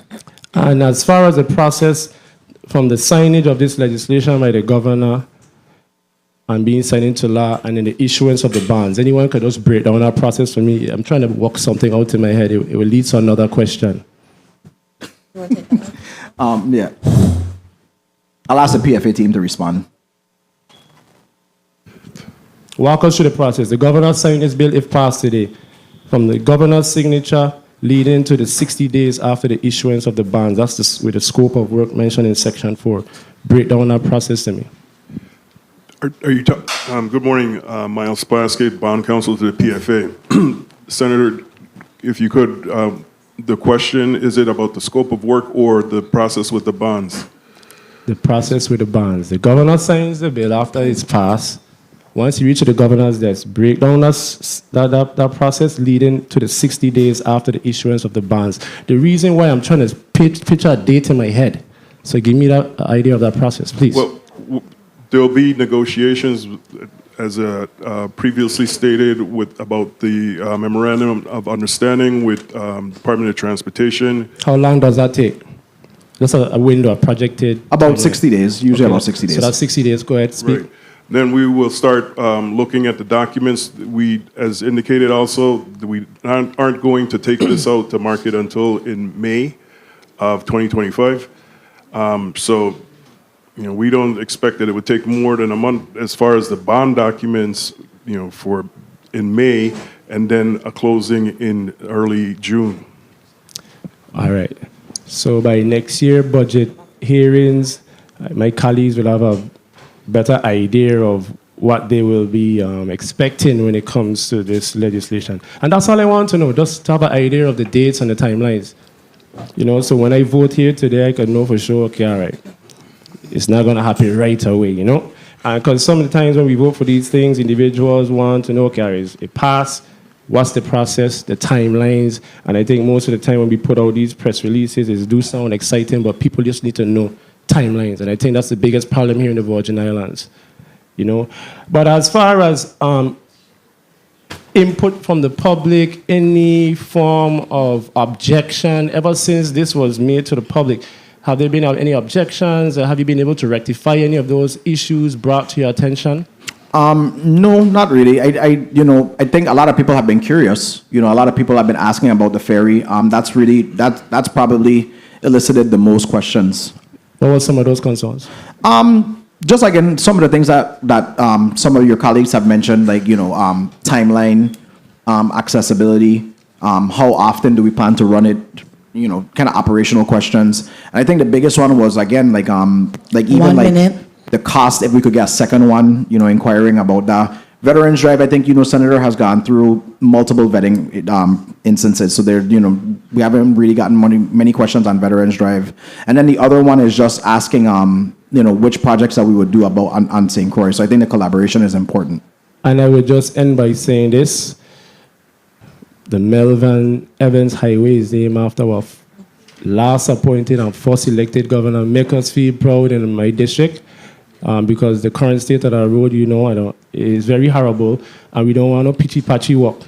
And as far as the process from the signage of this legislation by the governor and being signed into law and then the issuance of the bonds, anyone could just break down that process for me? I'm trying to work something out in my head. It will lead to another question. Yeah. I'll ask the PFA team to respond. Walk us through the process. The governor signed this bill if passed today. From the governor's signature leading to the 60 days after the issuance of the bonds. That's with the scope of work mentioned in Section 4. Break down that process to me. Good morning, Miles Plaskett, Bond Counsel to the PFA. Senator, if you could, the question, is it about the scope of work or the process with the bonds? The process with the bonds. The governor signs the bill after it's passed. Once you reach the governor's desk, break down that process leading to the 60 days after the issuance of the bonds. The reason why I'm trying to picture a date in my head, so give me that idea of that process, please. Well, there will be negotiations, as previously stated, about the memorandum of understanding with Department of Transportation. How long does that take? Just a window, a projected? About 60 days, usually about 60 days. So that's 60 days. Go ahead, speak. Right. Then we will start looking at the documents. We, as indicated also, we aren't going to take this out to market until in May of 2025. So, we don't expect that it would take more than a month as far as the bond documents, for in May, and then a closing in early June. All right. So by next year budget hearings, my colleagues will have a better idea of what they will be expecting when it comes to this legislation. And that's all I want to know, just to have an idea of the dates and the timelines. So when I vote here today, I can know for sure, okay, all right, it's not going to happen right away, Because some of the times when we vote for these things, individuals want to know, okay, all right, it passed, what's the process, the timelines, and I think most of the time when we put out these press releases, it do sound exciting, but people just need to know timelines, and I think that's the biggest problem here in the Virgin Islands, But as far as input from the public, any form of objection ever since this was made to the public? Have there been any objections? Or have you been able to rectify any of those issues brought to your attention? No, not really. I think a lot of people have been curious. A lot of people have been asking about the ferry. That's probably elicited the most questions. What were some of those concerns? Just like in some of the things that some of your colleagues have mentioned, like timeline, accessibility, how often do we plan to run it? Kind of operational questions. And I think the biggest one was again the cost, if we could get a second one, inquiring about that. Veterans Drive, I think, Senator has gone through multiple vetting instances. So we haven't really gotten many questions on Veterans Drive. And then the other one is just asking, which projects that we would do about on St. Croix. So I think the collaboration is important. And I would just end by saying this. The Melvin Evans Highway is named after our last appointed and first elected governor. Make us feel proud in my district. Because the current state of the road, is very horrible, and we don't want no pitchy-patchy walk.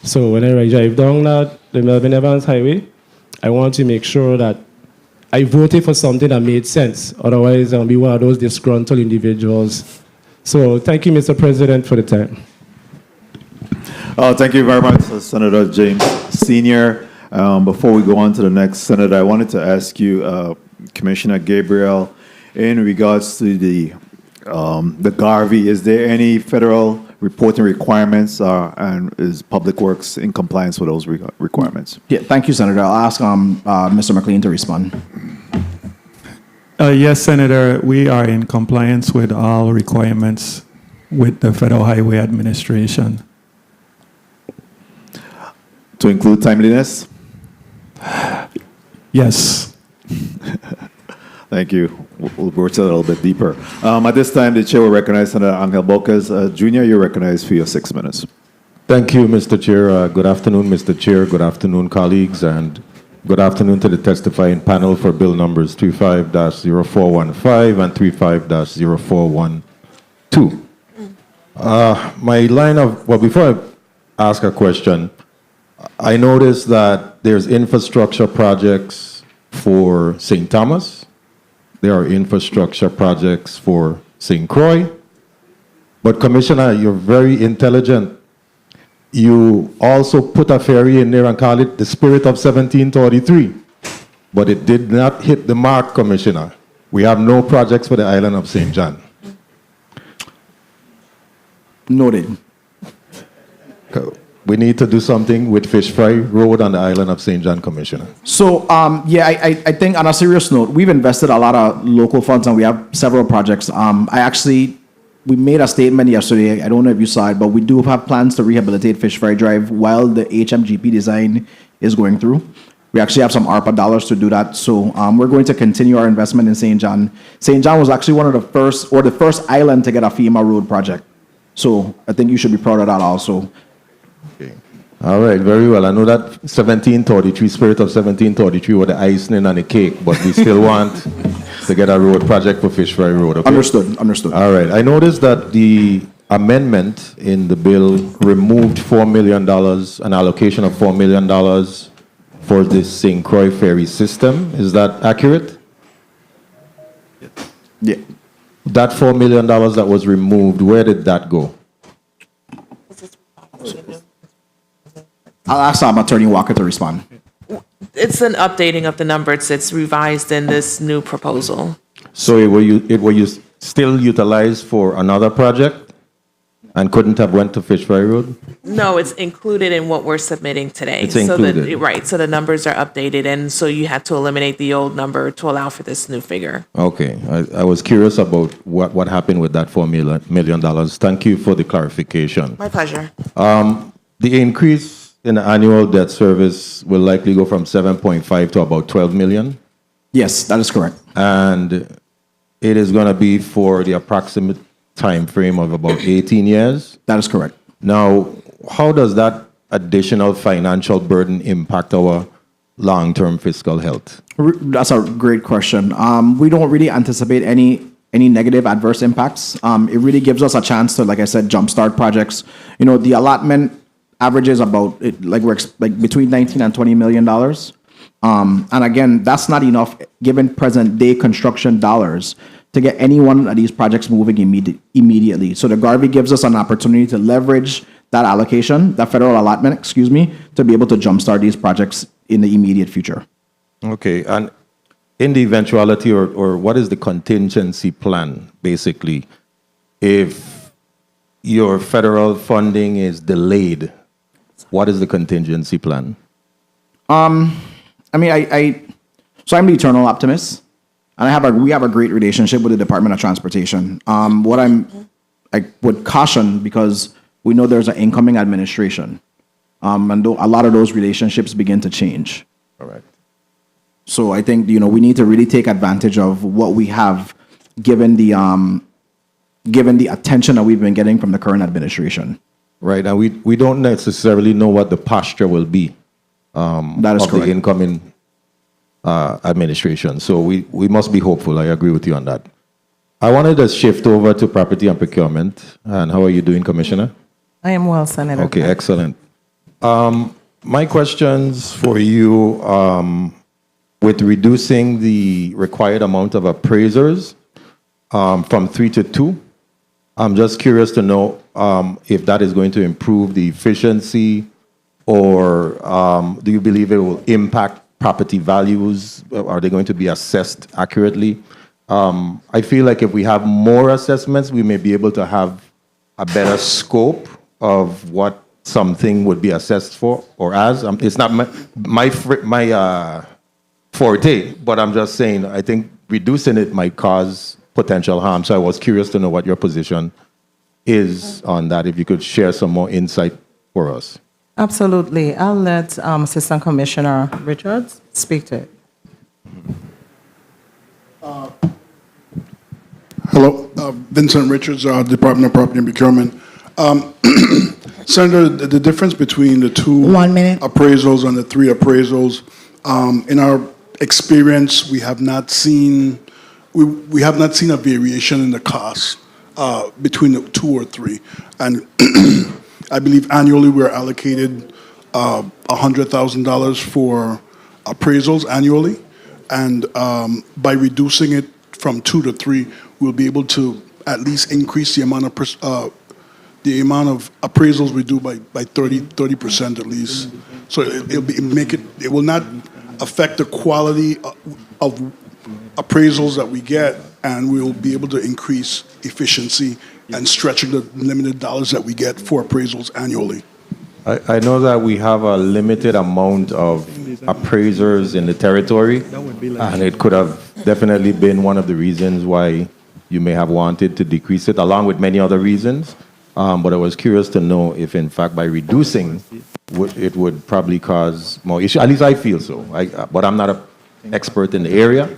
So when I drive down the Melvin Evans Highway, I want to make sure that I voted for something that made sense. Otherwise, I'll be one of those disgruntled individuals. So thank you, Mr. President, for the time. Thank you very much, Senator James Sr. Before we go on to the next senator, I wanted to ask you, Commissioner Gabriel, in regards to the Garvey, is there any federal reporting requirements, and is Public Works in compliance with those requirements? Yeah, thank you, Senator. I'll ask Mr. McLean to respond. Yes, Senator, we are in compliance with all requirements with the Federal Highway Administration. To include timeliness? Yes. Thank you. We'll go a little bit deeper. At this time, the chair will recognize Senator Angel Bocas. Jr., you're recognized for your 6 minutes. Thank you, Mr. Chair. Good afternoon, Mr. Chair. Good afternoon, colleagues, and good afternoon to the testifying panel for bill numbers 35-0415 and 35-0412. Before I ask a question, I noticed that there's infrastructure projects for St. Thomas. There are infrastructure projects for St. Croix. But Commissioner, you're very intelligent. You also put a ferry in there and call it the Spirit of 1733. But it did not hit the mark, Commissioner. We have no projects for the island of St. John. Noted. We need to do something with Fish Fry Road on the island of St. John, Commissioner. So, I think on a serious note, we've invested a lot of local funds and we have several projects. We made a statement yesterday, I don't know if you saw it, but we do have plans to rehabilitate Fish Fry Drive while the HMGP design is going through. We actually have some ARPA dollars to do that. So we're going to continue our investment in St. John. St. John was actually one of the first island to get a FEMA road project. So I think you should be proud of that also. Okay. All right, very well. I know that 1733, Spirit of 1733 was the icing on the cake, but we still want to get a road project for Fish Fry Road. Okay? Understood. All right. I noticed that the amendment in the bill removed $4 million, an allocation of $4 million for the St. Croix ferry system. Is that accurate? Yeah. That $4 million that was removed, where did that go? I'll ask Attorney Walker to respond. It's an updating of the numbers. It's revised in this new proposal. So it was still utilized for another project and couldn't have went to Fish Fry Road? No, it's included in what we're submitting today. It's included. Right, so the numbers are updated, and so you had to eliminate the old number to allow for this new figure. Okay. I was curious about what happened with that $4 million. Thank you for the clarification. My pleasure. The increase in the annual debt service will likely go from 7.5 to about 12 million? Yes, that is correct. And it is going to be for the approximate time frame of about 18 years? That is correct. Now, how does that additional financial burden impact our long-term fiscal health? That's a great question. We don't really anticipate any negative adverse impacts. It really gives us a chance to, like I said, jumpstart projects. The allotment averages about like between 19 and 20 million dollars. And again, that's not enough given present day construction dollars to get any one of these projects moving immediately. So the Garvey gives us an opportunity to leverage that allocation, that federal allotment, to be able to jumpstart these projects in the immediate future. Okay, and in the eventuality, or what is the contingency plan, basically, if your federal funding is delayed, what is the contingency plan? I mean, so I'm the eternal optimist, and we have a great relationship with the Department of Transportation. I would caution, because we know there's an incoming administration, and a lot of those relationships begin to change. All right. So I think, we need to really take advantage of what we have, given the attention that we've been getting from the current administration. Right, and we don't necessarily know what the posture will be that is of correct. the incoming administration. So we must be hopeful. I agree with you on that. I wanted to shift over to property and procurement. And how are you doing, Commissioner? I am well, Senator. Okay, excellent. My questions for you, with reducing the required amount of appraisers from 3 to 2, I'm just curious to know if that is going to improve the efficiency, or do you believe it will impact property values? Are they going to be assessed accurately? I feel like if we have more assessments, we may be able to have a better scope of what something would be assessed for or as. It's not my forte, but I'm just saying I think reducing it might cause potential harm. So I was curious to know what your position is on that, if you could share some more insight for us. Absolutely. I'll let Assistant Commissioner Richards speak to it. Hello, Vincent Richards, Department of Property and Procurement. Senator, the difference between the 2 appraisals and the 3 appraisals, in our experience, we have not seen a variation in the cost between the 2 or 3. And I believe annually we're allocated $100,000 for appraisals annually. And by reducing it from 2 to 3, we'll be able to at least increase the amount of appraisals we do by 30% at least. So it will not affect the quality of appraisals that we get, and we'll be able to increase efficiency and stretching the limited dollars that we get for appraisals annually. I know that we have a limited amount of appraisers in the territory, and it could have definitely been one of the reasons why you may have wanted to decrease it, along with many other reasons. But I was curious to know if, in fact, by reducing, it would probably cause more issues. At least I feel so. But I'm not an expert in the area,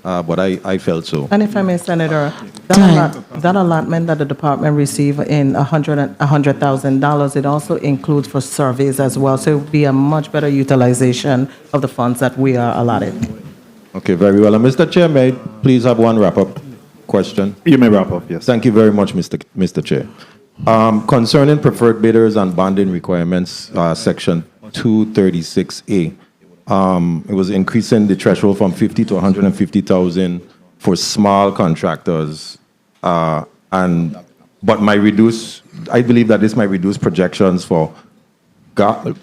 but I felt so. And if I may, Senator, that allotment that the department received in $100,000, it also includes for surveys as well. So it would be a much better utilization of the funds that we are allotted. Okay, very well. And Mr. Chair, may I please have one wrap-up question? You may wrap up, yes. Thank you very much, Mr. Chair. Concerning preferred bidders and bonding requirements, section 236A, it was increasing the threshold from 50 to 150,000 for small contractors, but I believe that this might reduce projections for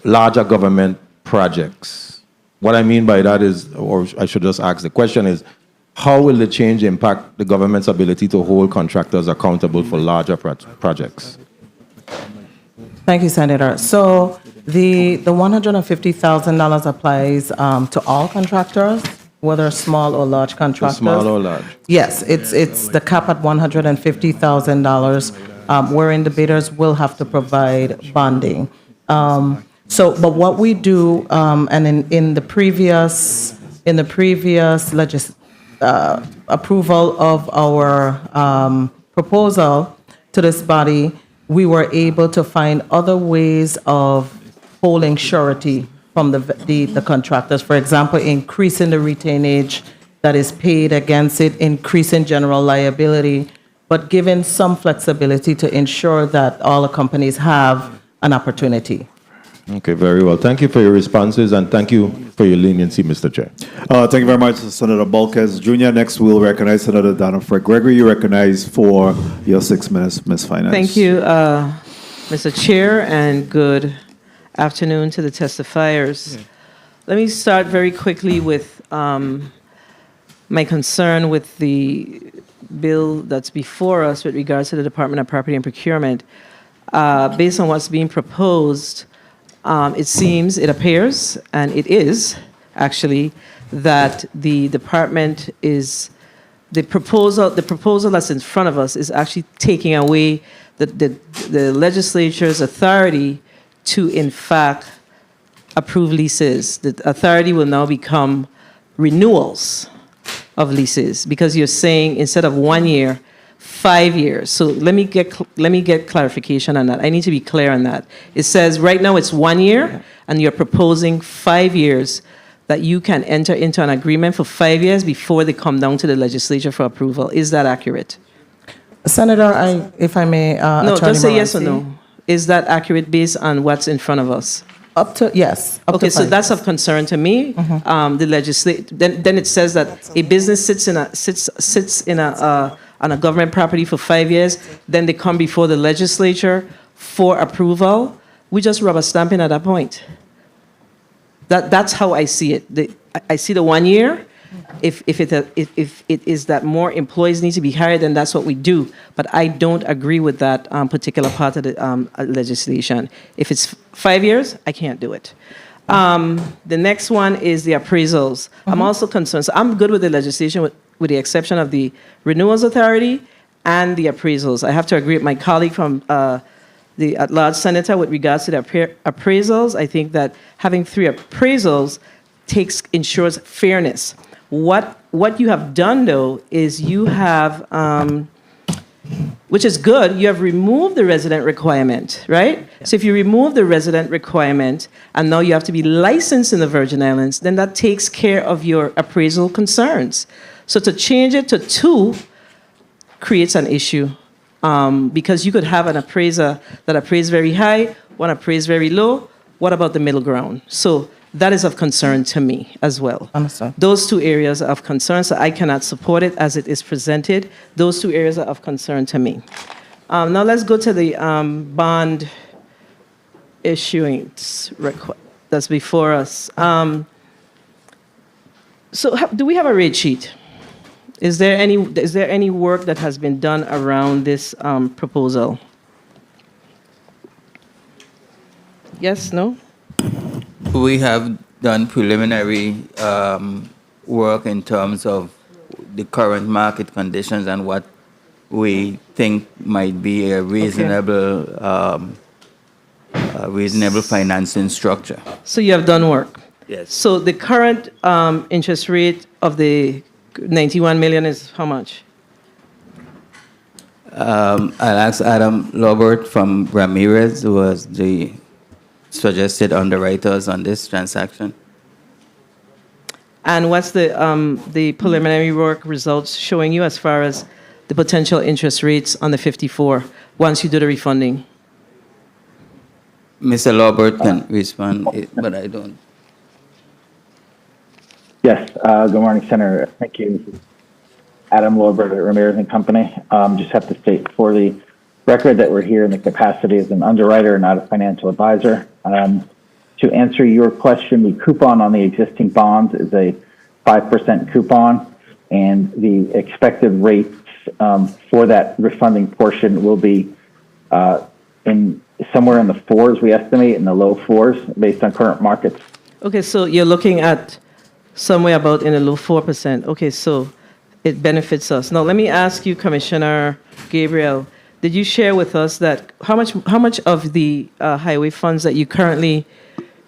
larger government projects. What I mean by that is, or I should just ask the question is, how will the change impact the government's ability to hold contractors accountable for larger projects? Thank you, Senator. So the $150,000 applies to all contractors, whether small or large contractors. Small or large? Yes, it's the cap at $150,000, wherein the bidders will have to provide bonding. But what we do, and in the previous approval of our proposal to this body, we were able to find other ways of holding surety from the contractors. For example, increasing the retainage that is paid against it, increasing general liability, but giving some flexibility to ensure that all the companies have an opportunity Okay, very well. Thank you for your responses, and thank you for your leniency, Mr. Chair. Thank you very much, Senator Bolkes Jr. Next, we'll recognize Senator Donna Fred Gregory. You recognize for your 6 minutes, Ms. Finance. Thank you, Mr. Chair, and good afternoon to the testifiers. Let me start very quickly with my concern with the bill that's before us with regards to the Department of Property and Procurement. Based on what's being proposed, it appears, and it is actually, that the department is, the proposal that's in front of us is actually taking away the legislature's authority to, in fact, approve leases. The authority will now become renewals of leases, because you're saying instead of 1 year, 5 years. So let me get clarification on that. I need to be clear on that. It says right now it's 1 year, and you're proposing 5 years, that you can enter into an agreement for 5 years before they come down to the legislature for approval. Is that accurate? Senator, if I may, No, Attorney just say yes or Moranci. no. Is that accurate based on what's in front of us? Yes. Okay, so that's of concern to me. Then it says that a business sits on a government property for 5 years, then they come before the legislature for approval. We just rubber stamping at that point. That's how I see it. I see the 1 year. If it is that more employees need to be hired, then that's what we do. But I don't agree with that particular part of the legislation. If it's 5 years, I can't do it. The next one is the appraisals. I'm also concerned. So I'm good with the legislation with the exception of the renewals authority and the appraisals. I have to agree with my colleague from the at-large senator with regards to the appraisals. I think that having 3 appraisals ensures fairness. What you have done, though, is you have, which is good, you have removed the resident requirement, right? So if you remove the resident requirement and now you have to be licensed in the Virgin Islands, then that takes care of your appraisal concerns. So to change it to 2 creates an issue, because you could have an appraiser that appraised very high, one appraised very low. What about the middle ground? So that is of concern to me as well. Understood. Those 2 areas are of concern, so I cannot support it as it is presented. Those 2 areas are of concern to me. Now let's go to the bond issuance that's before us. Do we have a rate sheet? Is there any work that has been done around this proposal? Yes, no? We have done preliminary work in terms of the current market conditions and what we think might be a reasonable, reasonable financing structure. So you have done work? Yes. So the current interest rate of the 91 million is how much? I'll ask Adam Lobert from Ramirez, who was the suggested underwriters on this transaction. And what's the preliminary work results showing you as far as the potential interest rates on the 54 once you do the refunding? Mr. Lobert can respond, but I don't. Yes, good morning, Senator. Thank you. This is Adam Lobert at Ramirez and Company. Just have to state for the record that we're here in the capacity as an underwriter, not a financial advisor. To answer your question, the coupon on the existing bonds is a 5% coupon, and the expected rates for that refunding portion will be in somewhere in the 4s, we estimate, in the low 4s, based on current markets. Okay, so you're looking at somewhere about in the low 4%. Okay, so it benefits us. Now, let me ask you, Commissioner Gabriel, did you share with us that how much of the highway funds that you currently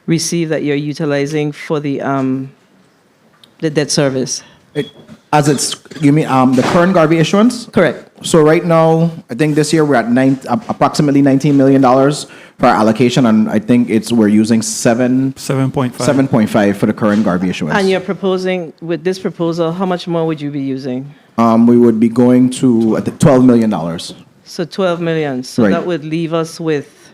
receive that you're utilizing for the debt service? You mean the current Garvey issuance? Correct. So right now, I think this year we're at approximately $19 million for our allocation, and I think we're using 7.5 for the current Garvey issuance. And you're proposing, with this proposal, how much more would you be using? We would be going to $12 million. So 12 million. So Right. that would leave us with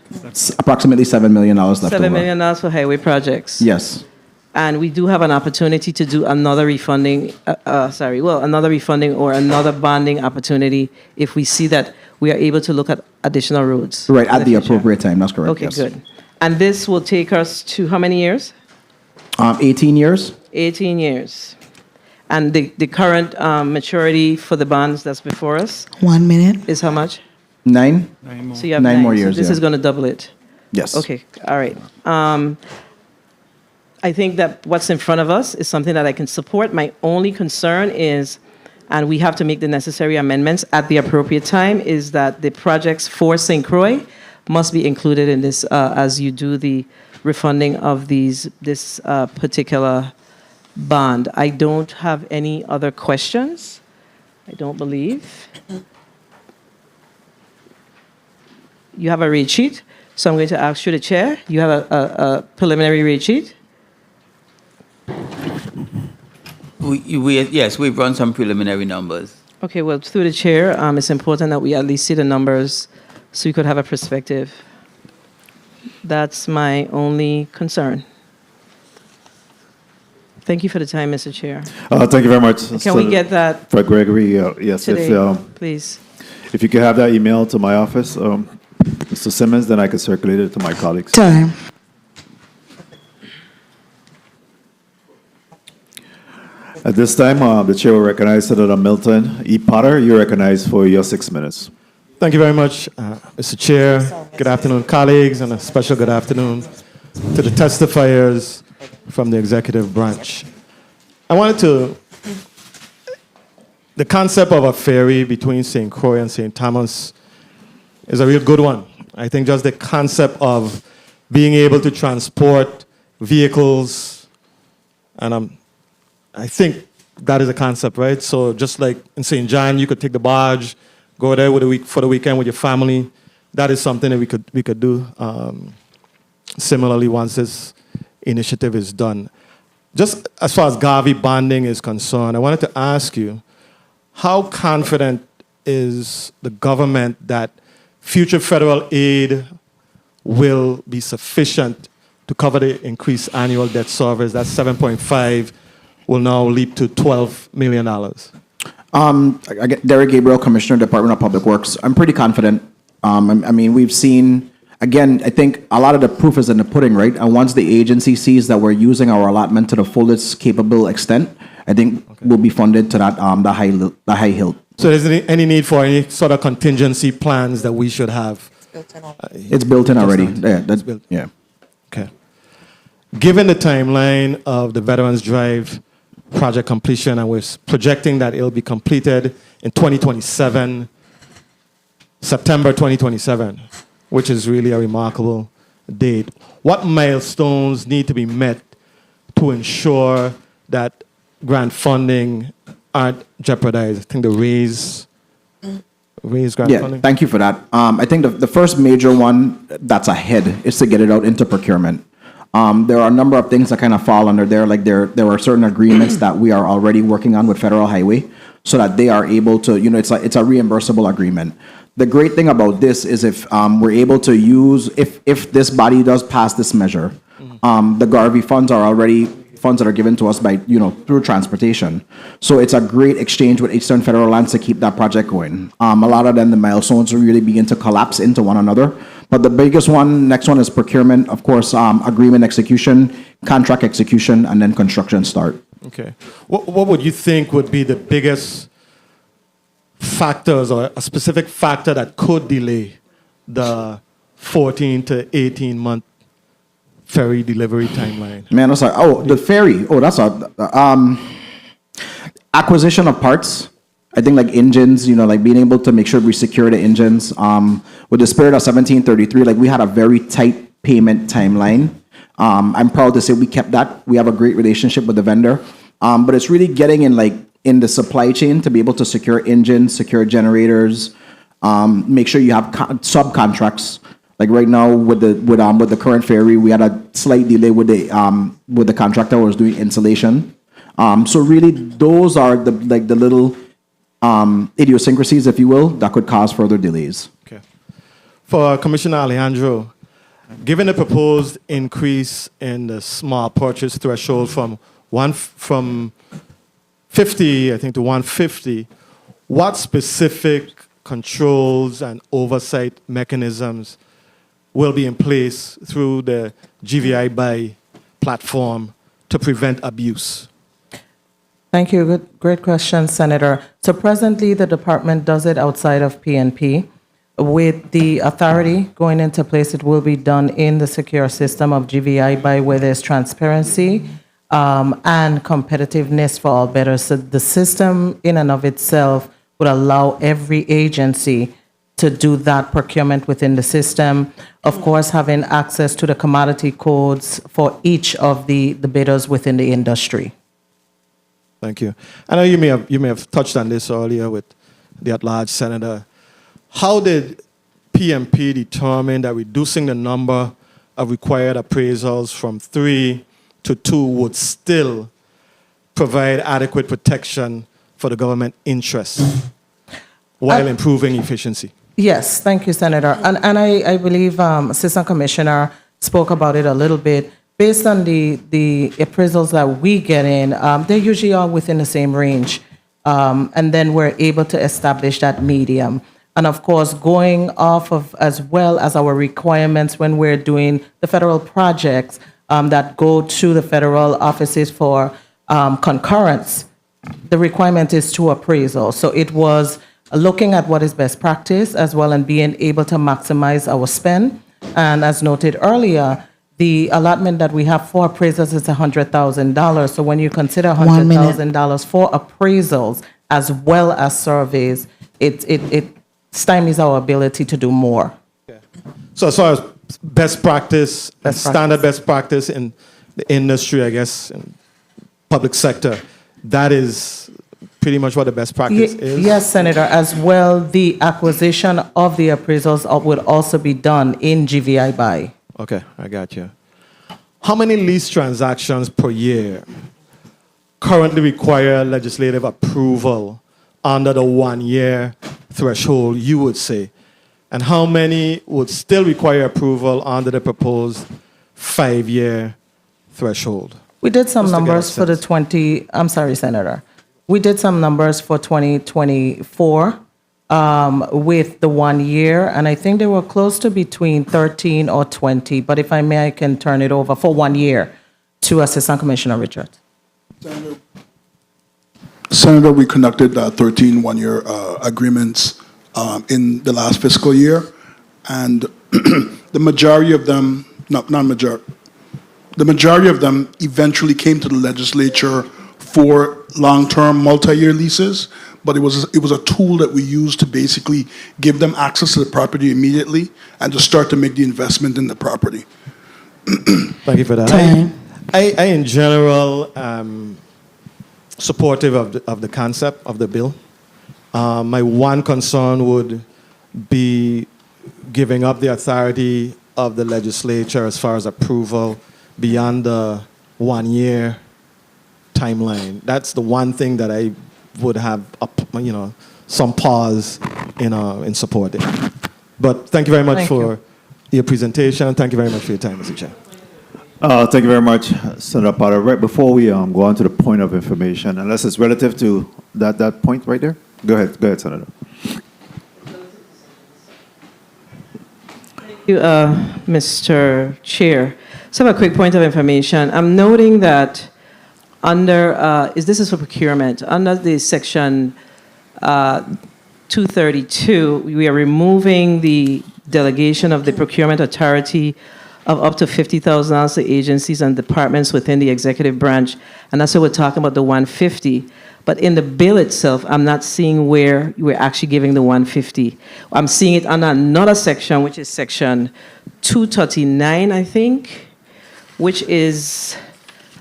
Approximately $7 million left over. $7 million for highway projects. Yes. And we do have an opportunity to do another refunding, another refunding or another bonding opportunity if we see that we are able to look at additional roads. Right, at the appropriate time, that's correct. Okay, yes. good. And this will take us to how many years? 18 years. 18 years. And the current maturity for the bonds that's before us 1 minute. is how much? 9. So you have 9 more So years, this yeah. is going to double it. Yes. Okay, all right. I think that what's in front of us is something that I can support. My only concern is, and we have to make the necessary amendments at the appropriate time, is that the projects for St. Croix must be included in this as you do the refunding of this particular bond. I don't have any other questions. I don't believe. You have a rate sheet, so I'm going to ask you, the chair. You have a preliminary rate sheet. Yes, we've run some preliminary numbers. Okay, well, through the chair, it's important that we at least see the numbers so we could have a perspective. That's my only concern. Thank you for the time, Mr. Chair. Thank you very much. Can we get that for Gregory? Yes, today, please? If you could have that email to my office, Mr. Simmons, then I could circulate it to my colleagues. Time. At this time, the chair will recognize Senator Milton E. Potter. You're recognized for your 6 minutes. Thank you very much, Mr. Chair. Good afternoon, colleagues, and a special good afternoon to the testifiers from the executive branch. The concept of a ferry between St. Croix and St. Thomas is a real good one. I think just the concept of being able to transport vehicles, and I think that is a concept, right? So just like in St. John, you could take the barge, go there for the weekend with your family. That is something that we could do similarly once this initiative is done. Just as far as Garvey bonding is concerned, I wanted to ask you, how confident is the government that future federal aid will be sufficient to cover the increased annual debt service? That 7.5 will now leap to $12 million. I get Derek Gabriel, Commissioner, Department of Public Works. I'm pretty confident. I mean, we've seen, again, I think a lot of the proof is in the pudding, right? And once the agency sees that we're using our allotment to the fullest capable extent, I think we'll be funded to that the high hill. So is there any need for any sort of contingency plans that we should have? It's built in already. Yeah, that's built. Yeah. Okay. Given the timeline of the Veterans Drive project completion, and we're projecting that it'll be completed in 2027, September 2027, which is really a remarkable date. What milestones need to be met to ensure that grant funding aren't jeopardized? I think the raise grant funding. Thank you for that. I think the first major one that's ahead is to get it out into procurement. There are a number of things that kind of fall under there, like there are certain agreements that we are already working on with Federal Highway so that they are able to, it's a reimbursable agreement. The great thing about this is if we're able to use, if this body does pass this measure, the Garvey funds are already funds that are given to us by, through transportation. So it's a great exchange with Eastern Federal Lands to keep that project going. A lot of them, the milestones really begin to collapse into one another. But the biggest one, next one is procurement, of course, agreement execution, contract execution, and then construction start. Okay. What would you think would be the biggest factors or a specific factor that could delay the 14 to 18 month ferry delivery timeline? Man, that's the ferry. Oh, that's acquisition of parts. I think like engines, like being able to make sure we secure the engines. With the spirit of 1733, like we had a very tight payment timeline. I'm proud to say we kept that. We have a great relationship with the vendor. But it's really getting in the supply chain to be able to secure engines, secure generators, make sure you have subcontracts. Like right now with the current ferry, we had a slight delay with the contractor who was doing installation. So really, those are the little idiosyncrasies, if you will, that could cause further delays. Okay. For Commissioner Alejandro, Given the proposed increase in the small purchase threshold from 50, I think, to 150, what specific controls and oversight mechanisms will be in place through the GVI Buy platform to prevent abuse? Thank you. Great question, Senator. So presently, the department does it outside of PNP. With the authority going into place, it will be done in the secure system of GVI Buy, where there's transparency and competitiveness for all bidders. So the system in and of itself would allow every agency to do that procurement within the system. Of course, having access to the commodity codes for each of the bidders within the industry. Thank you. I know you may have touched on this earlier with the at-large senator. How did PMP determine that reducing the number of required appraisals from 3 to 2 would still provide adequate protection for the government interest while improving efficiency? Yes, thank you, Senator. And I believe Assistant Commissioner spoke about it a little bit. Based on the appraisals that we get in, they're usually all within the same range. And then we're able to establish that medium. And of course, going off of as well as our requirements when we're doing the federal projects that go to the federal offices for concurrence, the requirement is 2 appraisals. So it was looking at what is best practice as well and being able to maximize our spend. And as noted earlier, the allotment that we have for appraisals is $100,000. So when you consider $100,000 for appraisals as well as surveys, it stymies our ability to do more. So as far as best practice, standard best practice in the industry, I guess, in public sector, that is pretty much what the best practice is? Yes, Senator. As well, the acquisition of the appraisals would also be done in GVI Buy. Okay, I got you. How many lease transactions per year currently require legislative approval under the 1-year threshold, you would say? And how many would still require approval under the proposed 5-year threshold? We did some numbers for the 20, I'm sorry, Senator. We did some numbers for 2024 with the 1 year, and I think they were close to between 13 or 20. But if I may, I can turn it over for 1 year to Assistant Commissioner Richards. Senator, we conducted 13 one-year agreements in the last fiscal year, and the majority of them, the majority of them eventually came to the legislature for long-term multi-year leases, but it was a tool that we used to basically give them access to the property immediately and to start to make the investment in the property. Thank you for that. I in general, supportive of the concept of the bill. My one concern would be giving up the authority of the legislature as far as approval beyond the 1 year timeline. That's the one thing that I would have, some pause in supporting. But thank you very much for your presentation. Thank you very much for your time, Mr. Chair. Thank you very much, Senator Potter. Right before we go on to the point of information, unless it's relative to that point right there, go ahead, Senator. Thank you, Mr. Chair. So I have a quick point of information. I'm noting that under, this is for procurement, under the section 232, we are removing the delegation of the procurement authority of up to $50,000 to agencies and departments within the executive branch. And that's what we're talking about, the 150. But in the bill itself, I'm not seeing where we're actually giving the 150. I'm seeing it under another section, which is section 239, I think, which is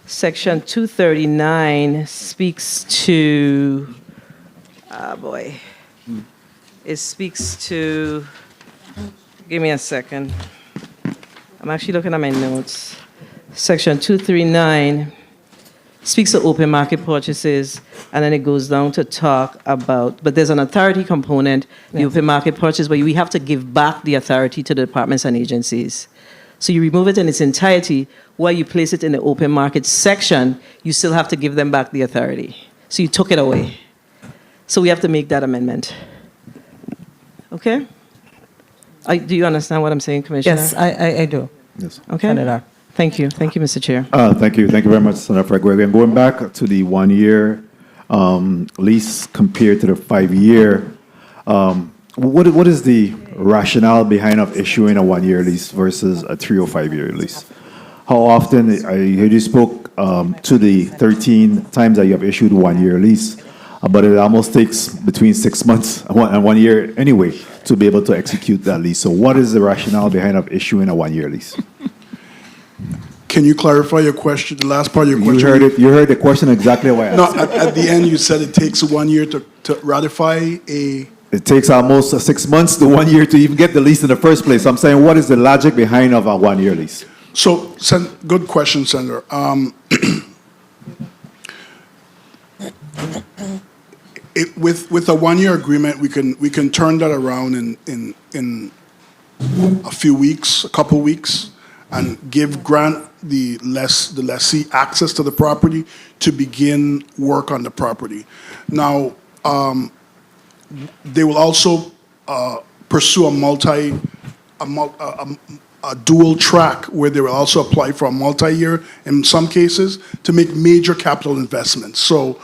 section 239 speaks to, it speaks to, give me a second. I'm actually looking at my notes. Section 239 speaks to open market purchases, and then it goes down to talk about, but there's an authority component, the open market purchase, but we have to give back the authority to the departments and agencies. So you remove it in its entirety, while you place it in the open market section, you still have to give them back the authority. So you took it away. So we have to make that amendment. Okay? Do you understand what I'm saying, Commissioner? Yes, I do. Yes. Okay. Senator. Thank you. Thank you, Mr. Chair. Thank you. Thank you very much, Senator Fred. And going back to the 1 year lease compared to the 5 year, what is the rationale behind of issuing a 1 year lease versus a 3 or 5 year lease? How often, I heard you spoke to the 13 times that you have issued 1 year lease, but it almost takes between 6 months and 1 year anyway to be able to execute that lease. So what is the rationale behind of issuing a 1 year lease? Can you clarify your question, the last part of your question? You heard it. You heard the question exactly how I asked. No, at the end, you said it takes 1 year to ratify a... It takes almost 6 months to 1 year to even get the lease in the first place. I'm saying, what is the logic behind of a 1 year lease? So, good question, Senator. With a 1 year agreement, we can turn that around in a few weeks, a couple weeks, and grant the lessee access to the property to begin work on the property. Now, they will also pursue a dual track where they will also apply for a multi-year in some cases to make major capital investments. So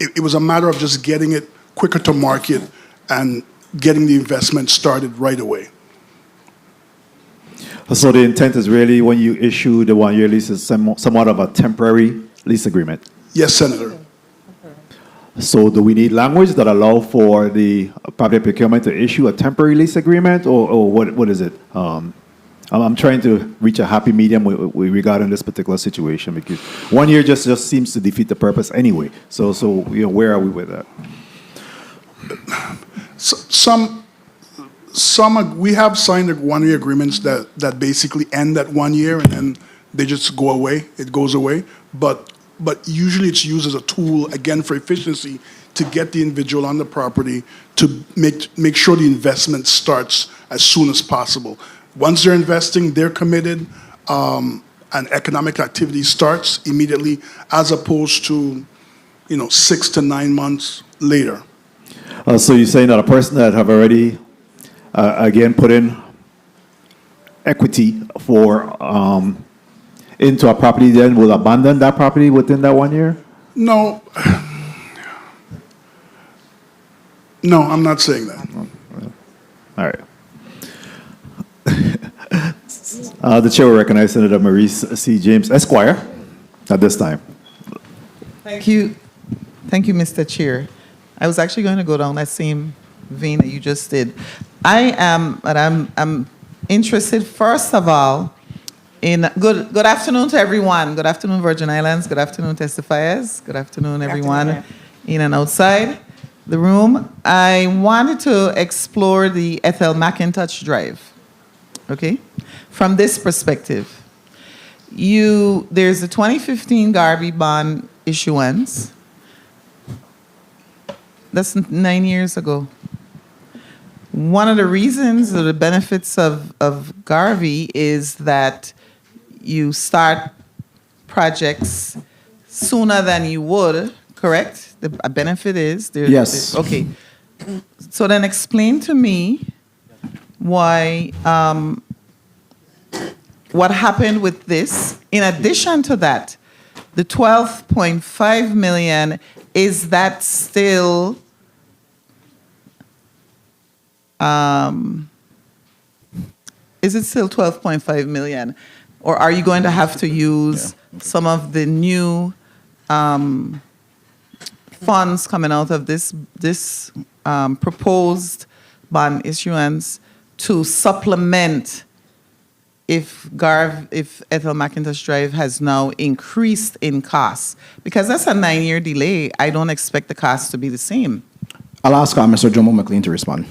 it was a matter of just getting it quicker to market and getting the investment started right away. So the intent is really when you issue the 1 year lease is somewhat of a temporary lease agreement? Yes, Senator. So do we need language that allow for the public procurement to issue a temporary lease agreement, or what is it? I'm trying to reach a happy medium regarding this particular situation, because 1 year just seems to defeat the purpose anyway. So where are we with that? We have signed 1 year agreements that basically end at 1 year and then they just go away. It goes away. But usually it's used as a tool, again, for efficiency to get the individual on the property to make sure the investment starts as soon as possible. Once they're investing, they're committed, and economic activity starts immediately, as opposed to 6 to 9 months later. So you're saying that a person that have already, again, put in equity for into a property then will abandon that property within that 1 year? No. No, I'm not saying that. All right. The chair will recognize Senator Maurice C. James, Esquire, at this time. Thank you. Thank you, Mr. Chair. I was actually going to go down that same vein that you just did. I'm interested, first of all, good afternoon to everyone. Good afternoon, Virgin Islands. Good afternoon, testifiers. Good afternoon, everyone in and outside the room. I wanted to explore the Ethel McIntosh Drive, okay? From this perspective, there's a 2015 Garvey bond issuance. That's 9 years ago. One of the reasons or the benefits of Garvey is that you start projects sooner than you would, correct? The benefit is Yes. Okay. So then explain to me why, what happened with this. In addition to that, the 12.5 million, is that still is it still 12.5 million? Or are you going to have to use some of the new funds coming out of this proposed bond issuance to supplement if Ethel McIntosh Drive has now increased in cost? Because that's a 9-year delay. I don't expect the cost to be the same. I'll ask Mr. Jomo McLean to respond.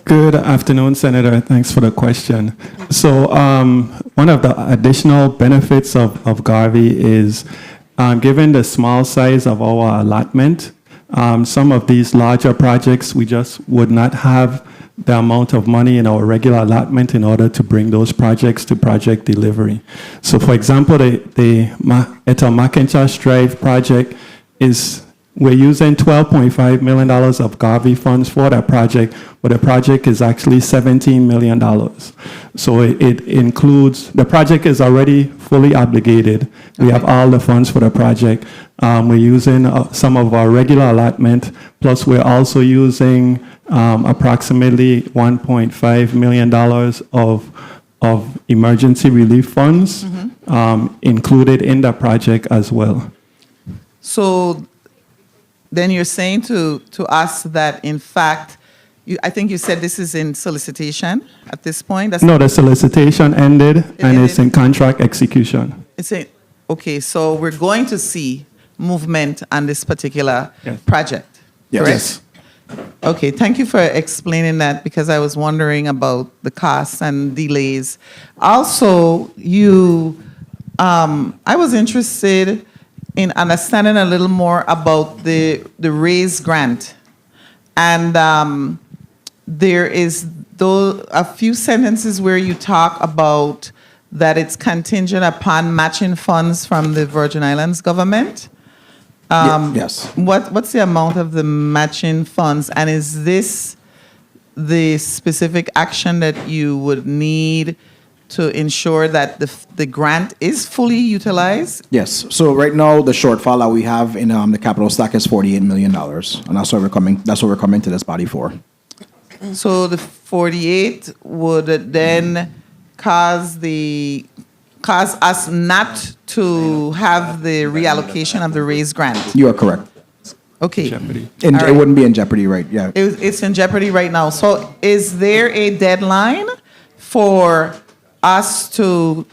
Good afternoon, Senator. Thanks for the question. So one of the additional benefits of Garvey is, given the small size of our allotment, some of these larger projects, we just would not have the amount of money in our regular allotment in order to bring those projects to project delivery. So for example, the Etta McIntosh Drive project we're using $12.5 million of Garvey funds for that project, but the project is actually $17 million. So it includes, the project is already fully obligated. We have all the funds for the project. We're using some of our regular allotment, plus we're also using approximately $1.5 million of emergency relief funds included in that project as well. So then you're saying to us that, in fact, I think you said this is in solicitation at this point? The solicitation ended and it's in contract execution. Okay, so we're going to see movement on this particular project, correct? Yes. Okay, thank you for explaining that, because I was wondering about the costs and delays. Also, I was interested in understanding a little more about the RAISE grant. And there is a few sentences where you talk about that it's contingent upon matching funds from the Virgin Islands government. Yes. What's the amount of the matching funds? And is this the specific action that you would need to ensure that the grant is fully utilized? Yes. So right now, the shortfall that we have in the capital stack is $48 million, and that's what we're coming to this body for. So the 48 would then cause us not to have the reallocation of the RAISE grant. You are correct. Okay. It wouldn't be in jeopardy, right? Yeah. It's in jeopardy right now. So is there a deadline for us to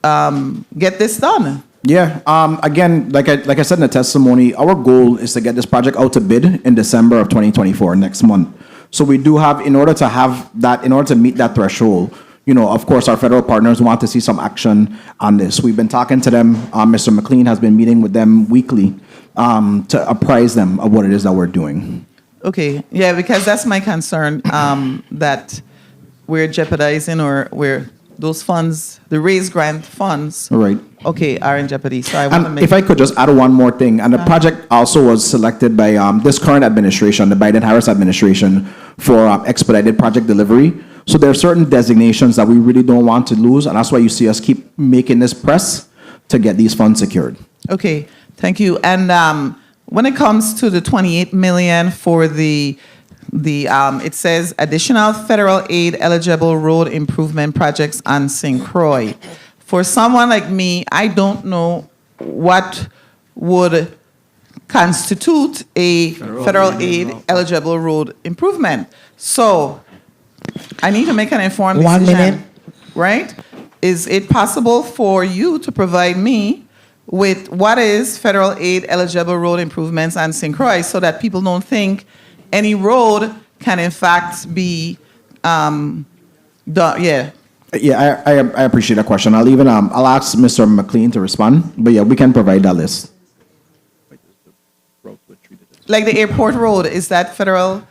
get this done? Yeah. Again, like I said in the testimony, our goal is to get this project out to bid in December of 2024, next month. So we do have, in order to meet that threshold, of course, our federal partners want to see some action on this. We've been talking to them. Mr. McLean has been meeting with them weekly to apprise them of what it is that we're doing. Okay. Yeah, because that's my concern, that we're jeopardizing those funds, the RAISE grant funds, right, are in jeopardy. So I want to make. If I could just add one more thing, and the project also was selected by this current administration, the Biden-Harris administration, for expedited project delivery. So there are certain designations that we really don't want to lose, and that's why you see us keep making this press to get these funds secured. Okay, thank you. And when it comes to the 28 million for it says additional federal aid eligible road improvement projects on St. Croix. For someone like me, I don't know what would constitute a federal aid eligible road improvement. So I need to make an informed decision. 1 minute. Right? Is it possible for you to provide me with what is federal aid eligible road improvements on St. Croix, so that people don't think any road can in fact be done? Yeah. Yeah, I appreciate that question. I'll ask Mr. McLean to respond, but yeah, we can provide that list. Like the airport road, is that federal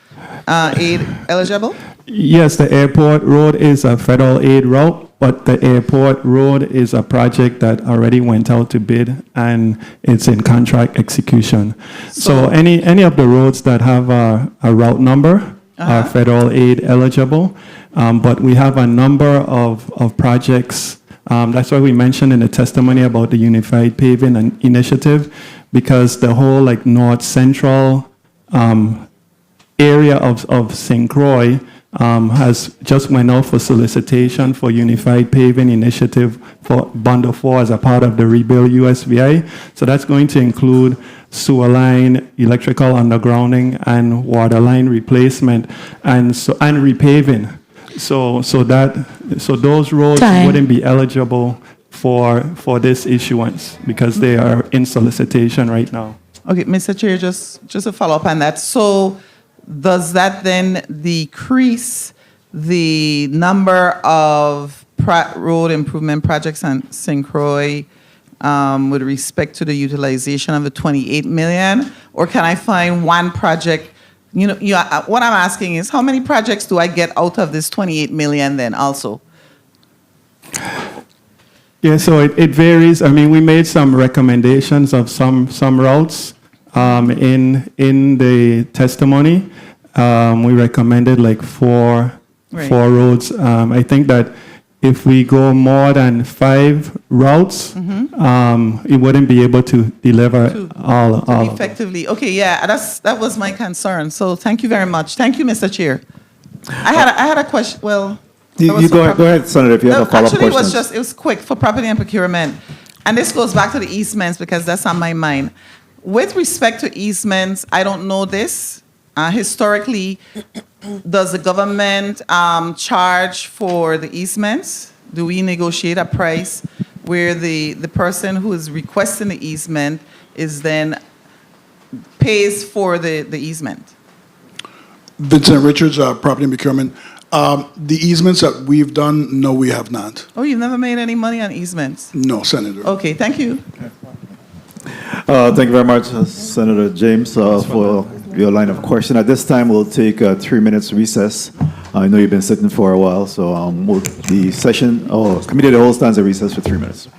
aid eligible? Yes, the airport road is a federal aid route, but the airport road is a project that already went out to bid and it's in contract execution. So any of the roads that have a route number are federal aid eligible, but we have a number of projects. That's why we mentioned in the testimony about the Unified Paving Initiative, because the whole north central area of St. Croix has just went out for solicitation for Unified Paving Initiative for Bundle 4 as a part of the Rebuild USVI. So that's going to include sewer line, electrical undergrounding, and water line replacement, and repaving. So those roads wouldn't be eligible for this issuance because they are in solicitation right now. Okay, Mr. Chair, just a follow up on that. So does that then decrease the number of road improvement projects on St. Croix with respect to the utilization of the 28 million? Or can I find one project what I'm asking is how many projects do I get out of this 28 million then also? Yeah, so it varies. I mean, we made some recommendations of some routes in the testimony. We recommended like four roads. I think that if we go more than 5 routes, it wouldn't be able to deliver all effectively. Okay, yeah, that was my concern. So thank you very much. Thank you, Mr. Chair. I had a question. Well, you go ahead, Senator, if you have a follow-up actually, question. it was quick for property and procurement. And this goes back to the easements because that's on my mind. With respect to easements, I don't know this. Historically, does the government charge for the easements? Do we negotiate a price where the person who is requesting the easement is then pays for the easement? Vincent Richards, Property and Procurement. The easements that we've done, no, we have not. Oh, you've never made any money on easements? No, Senator. Okay, thank you. Thank you very much, Senator James, for your line of question. At this time, we'll take a 3 minutes recess. I know you've been sitting for a while, so the session, committee of the whole stands at recess for 3 minutes.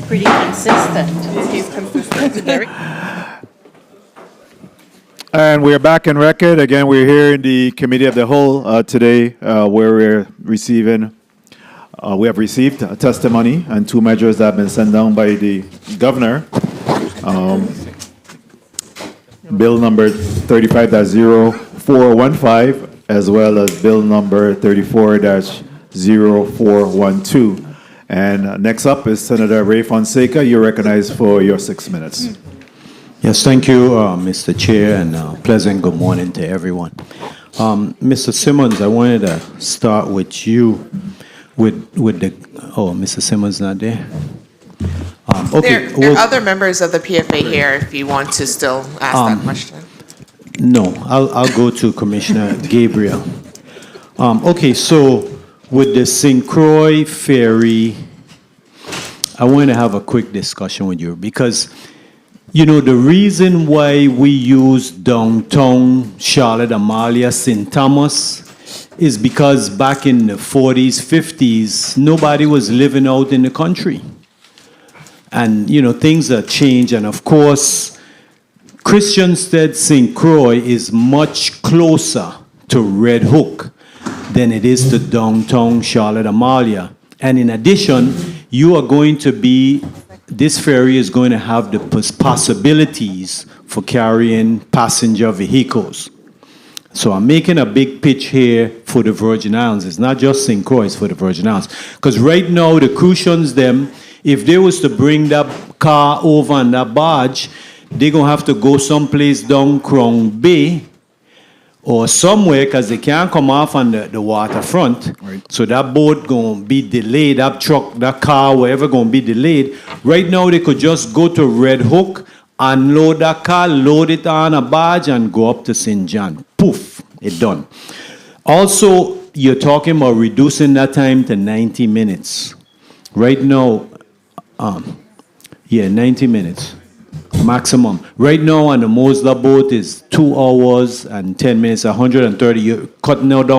pretty consistent. He's consistent. And we're back in record. Again, we're here in the Committee of the Whole today, where we have received a testimony and two measures that have been sent down by the governor. Bill number 35-0415, as well as bill number 34-0412. And next up is Senator Ray Fonseca. You're recognized for your 6 minutes. Yes, thank you, Mr. Chair, and pleasant good morning to everyone. Mr. Simmons, I wanted to start with you, with the, Mr. Simmons not there? Okay. There are other members of the PFA here if you want to still ask that question. No, I'll go to Commissioner Gabriel. Okay, so with the St. Croix Ferry, I want to have a quick discussion with you because, you know, the reason why we use downtown Charlotte, Amalia, St. Thomas is because back in the 40s, 50s, nobody was living out in the country. And, you know, things have changed. And of course, Christiansted St. Croix is much closer to Red Hook than it is to downtown Charlotte Amalia. And in addition, this ferry is going to have the possibilities for carrying passenger vehicles. So I'm making a big pitch here for the Virgin Islands. It's not just St. Croix, it's for the Virgin Islands. Because right now, the Crucians, if they was to bring that car over on that barge, they're going to have to go someplace down Crown Bay or somewhere because they can't come off on the waterfront. Right. So that boat going to be delayed, that truck, that car, whatever going to be delayed. Right now, they could just go to Red Hook, unload that car, load it on a barge, and go up to St. John. Poof, it's done. Also, you're talking about reducing that time to 90 minutes. Right now, 90 minutes maximum. Right now on the Mosler boat is 2 hours and 10 minutes, 130. You're cutting out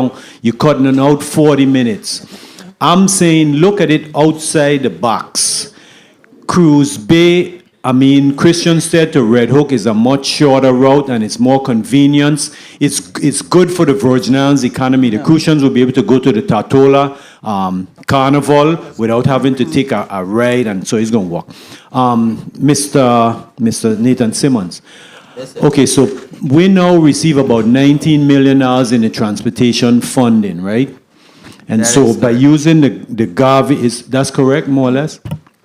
40 minutes. I'm saying look at it outside the box. Cruise Bay, Christiansted to Red Hook is a much shorter route and it's more convenience. It's good for the Virgin Islands economy. The Crucians will be able to go to the Tartola Carnival without having to take a ride, and so it's going to work. Mr. Nathan Simmons. Okay, so we now receive about $19 million in the transportation funding, right? And That so is by using the Garvey, that's correct, more or less?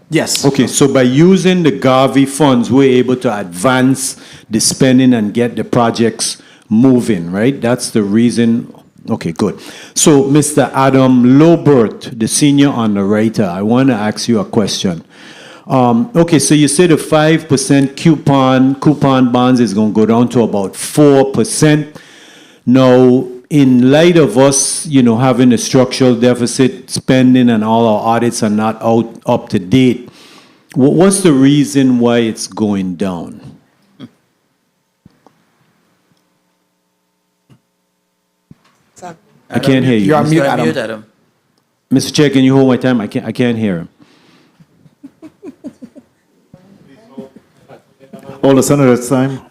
Yes. Okay, so by using the Garvey funds, we're able to advance the spending and get the projects moving, right? That's the reason. Okay, good. So, Mr. Adam Lobert, the senior underwriter, I want to ask you a question. Okay, so you say the 5% coupon bonds is going to go down to about 4%. Now, in light of us, having a structural deficit spending and all our audits are not up to date, what's the reason why it's going down? I can't hear you. You're on mute, Adam. Mr. Chair, can you hold my time? I can't hear him. Hold the Senator's time.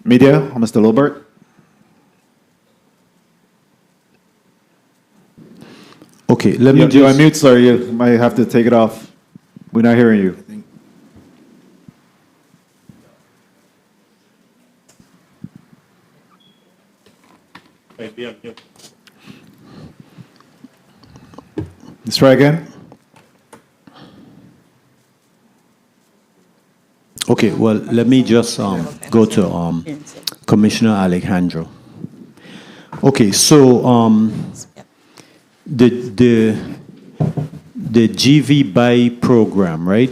Media, Mr. Lobert. Okay, let me You're on just... mute, sir. You might have to take it off. We're not hearing you. Let's try again. Okay, well, let me just go to Commissioner Alejandro. Okay, so the GV Buy program, right?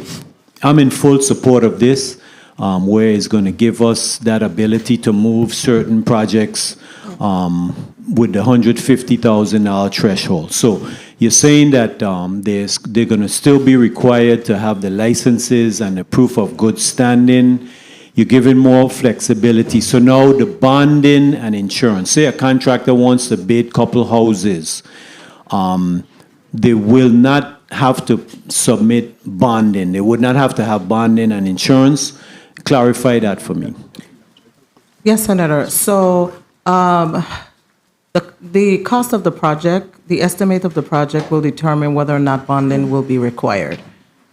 I'm in full support of this, where it's going to give us that ability to move certain projects with the $150,000 threshold. So you're saying that they're going to still be required to have the licenses and the proof of good standing. You're giving more flexibility. So now the bonding and insurance. Say a contractor wants to bid couple houses. They will not have to submit bonding. They would not have to have bonding and insurance. Clarify that for me. Yes, Senator. So the cost of the project, the estimate of the project will determine whether or not bonding will be required.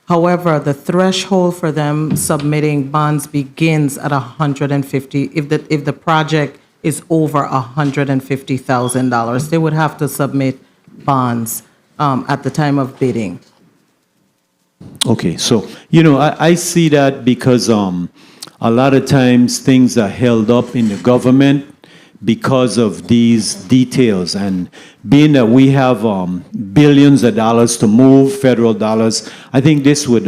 However, the threshold for them submitting bonds begins at 150. If the project is over $150,000, they would have to submit bonds at the time of bidding. Okay, so, I see that because a lot of times things are held up in the government because of these details. And being that we have billions of dollars to move, federal dollars, I think this would,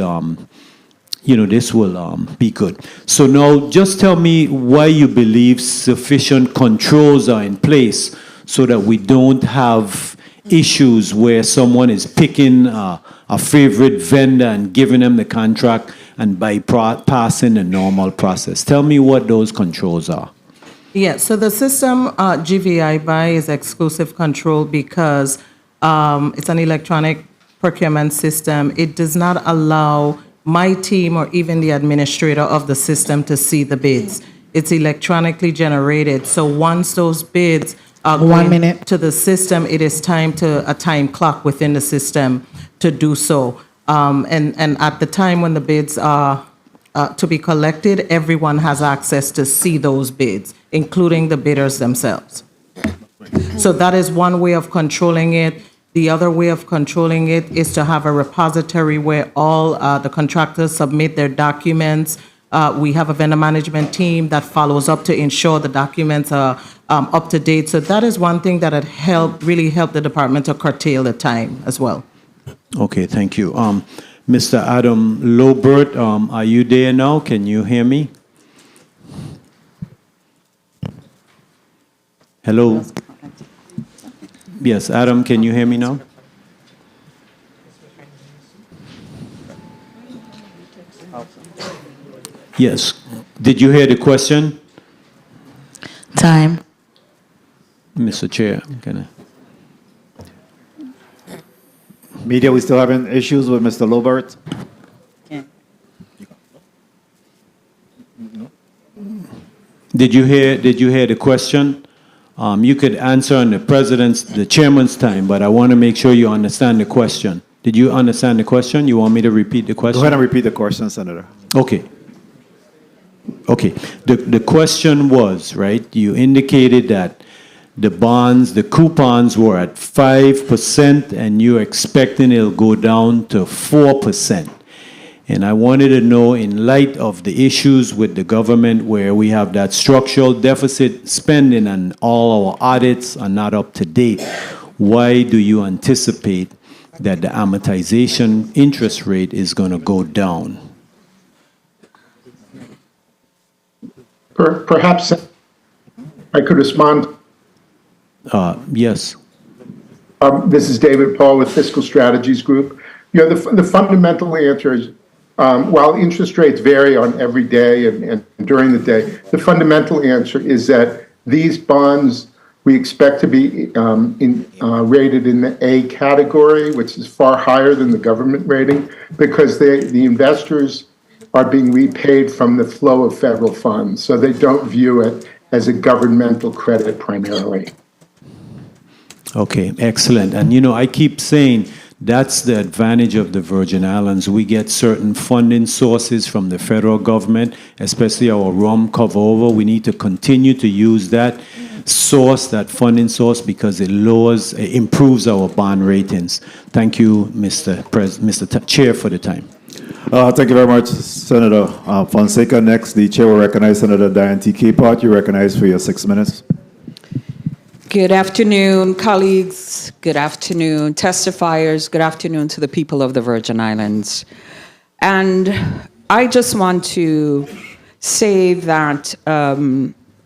this will be good. So now just tell me why you believe sufficient controls are in place so that we don't have issues where someone is picking a favorite vendor and giving them the contract and bypassing the normal process. Tell me what those controls are. Yeah, so the system GVI buy is exclusive control because it's an electronic procurement system. It does not allow my team or even the administrator of the system to see the bids. It's electronically generated. So once those bids are going to the system, it is time to a time clock within the system to do so. And at the time when the bids are to be collected, everyone has access to see those bids, including the bidders themselves. So that is one way of controlling it. The other way of controlling it is to have a repository where all the contractors submit their documents. We have a vendor management team that follows up to ensure the documents are up to date. So that is one thing that had really helped the department to curtail the time as well. Okay, thank you. Mr. Adam Lobert, are you there now? Can you hear me? Hello? Yes, Adam, can you hear me now? Yes. Did you hear the question? Time. Mr. Chair, can I? Media, we still having issues with Mr. Lobert? Did you hear the question? You could answer on the chairman's time, but I want to make sure you understand the question. Did you understand the question? You want me to repeat the question? Go ahead and repeat the question, Senator. Okay. Okay. The question was, right, you indicated that the bonds, the coupons were at 5%, and you're expecting it'll go down to 4%. And I wanted to know, in light of the issues with the government where we have that structural deficit spending and all our audits are not up to date, why do you anticipate that the amortization interest rate is going to go down? Perhaps I could respond. Yes. This is David Paul with Fiscal Strategies Group. The fundamental answer is, while interest rates vary on every day and during the day, the fundamental answer is that these bonds we expect to be rated in the A category, which is far higher than the government rating, because the investors are being repaid from the flow of federal funds. So they don't view it as a governmental credit primarily. Okay, excellent. And I keep saying that's the advantage of the Virgin Islands. We get certain funding sources from the federal government, especially our RUM cover over. We need to continue to use that funding source, because it improves our bond ratings. Thank you, Mr. Chair, for the time. Thank you very much, Senator Fonseca. Next, the chair will recognize Senator Diane T. Capehart. You're recognized for your 6 minutes. Good afternoon, colleagues. Good afternoon, testifiers. Good afternoon to the people of the Virgin Islands. And I just want to say that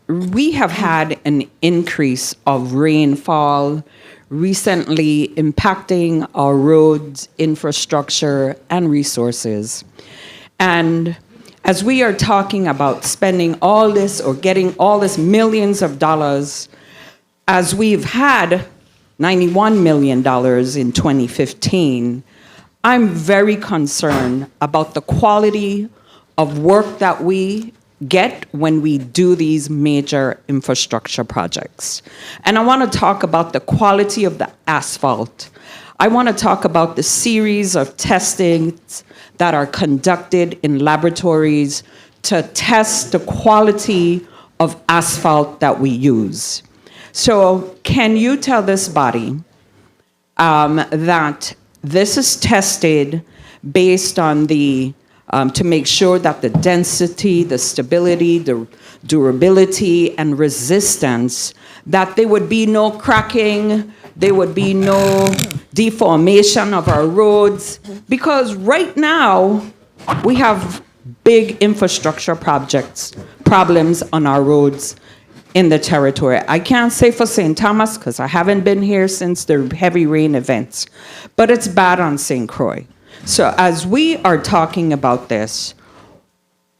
we have had an increase of rainfall recently impacting our roads, infrastructure, and resources. And as we are talking about spending all this or getting all this millions of dollars, as we've had $91 million in 2015, I'm very concerned about the quality of work that we get when we do these major infrastructure projects. And I want to talk about the quality of the asphalt. I want to talk about the series of testings that are conducted in laboratories to test the quality of asphalt that we use. So can you tell this body that this is tested based on the, to make sure that the density, the stability, the durability, and resistance, that there would be no cracking, there would be no deformation of our roads? Because right now, we have big infrastructure problems on our roads in the territory. I can't say for St. Thomas because I haven't been here since the heavy rain events, but it's bad on St. Croix. So as we are talking about this,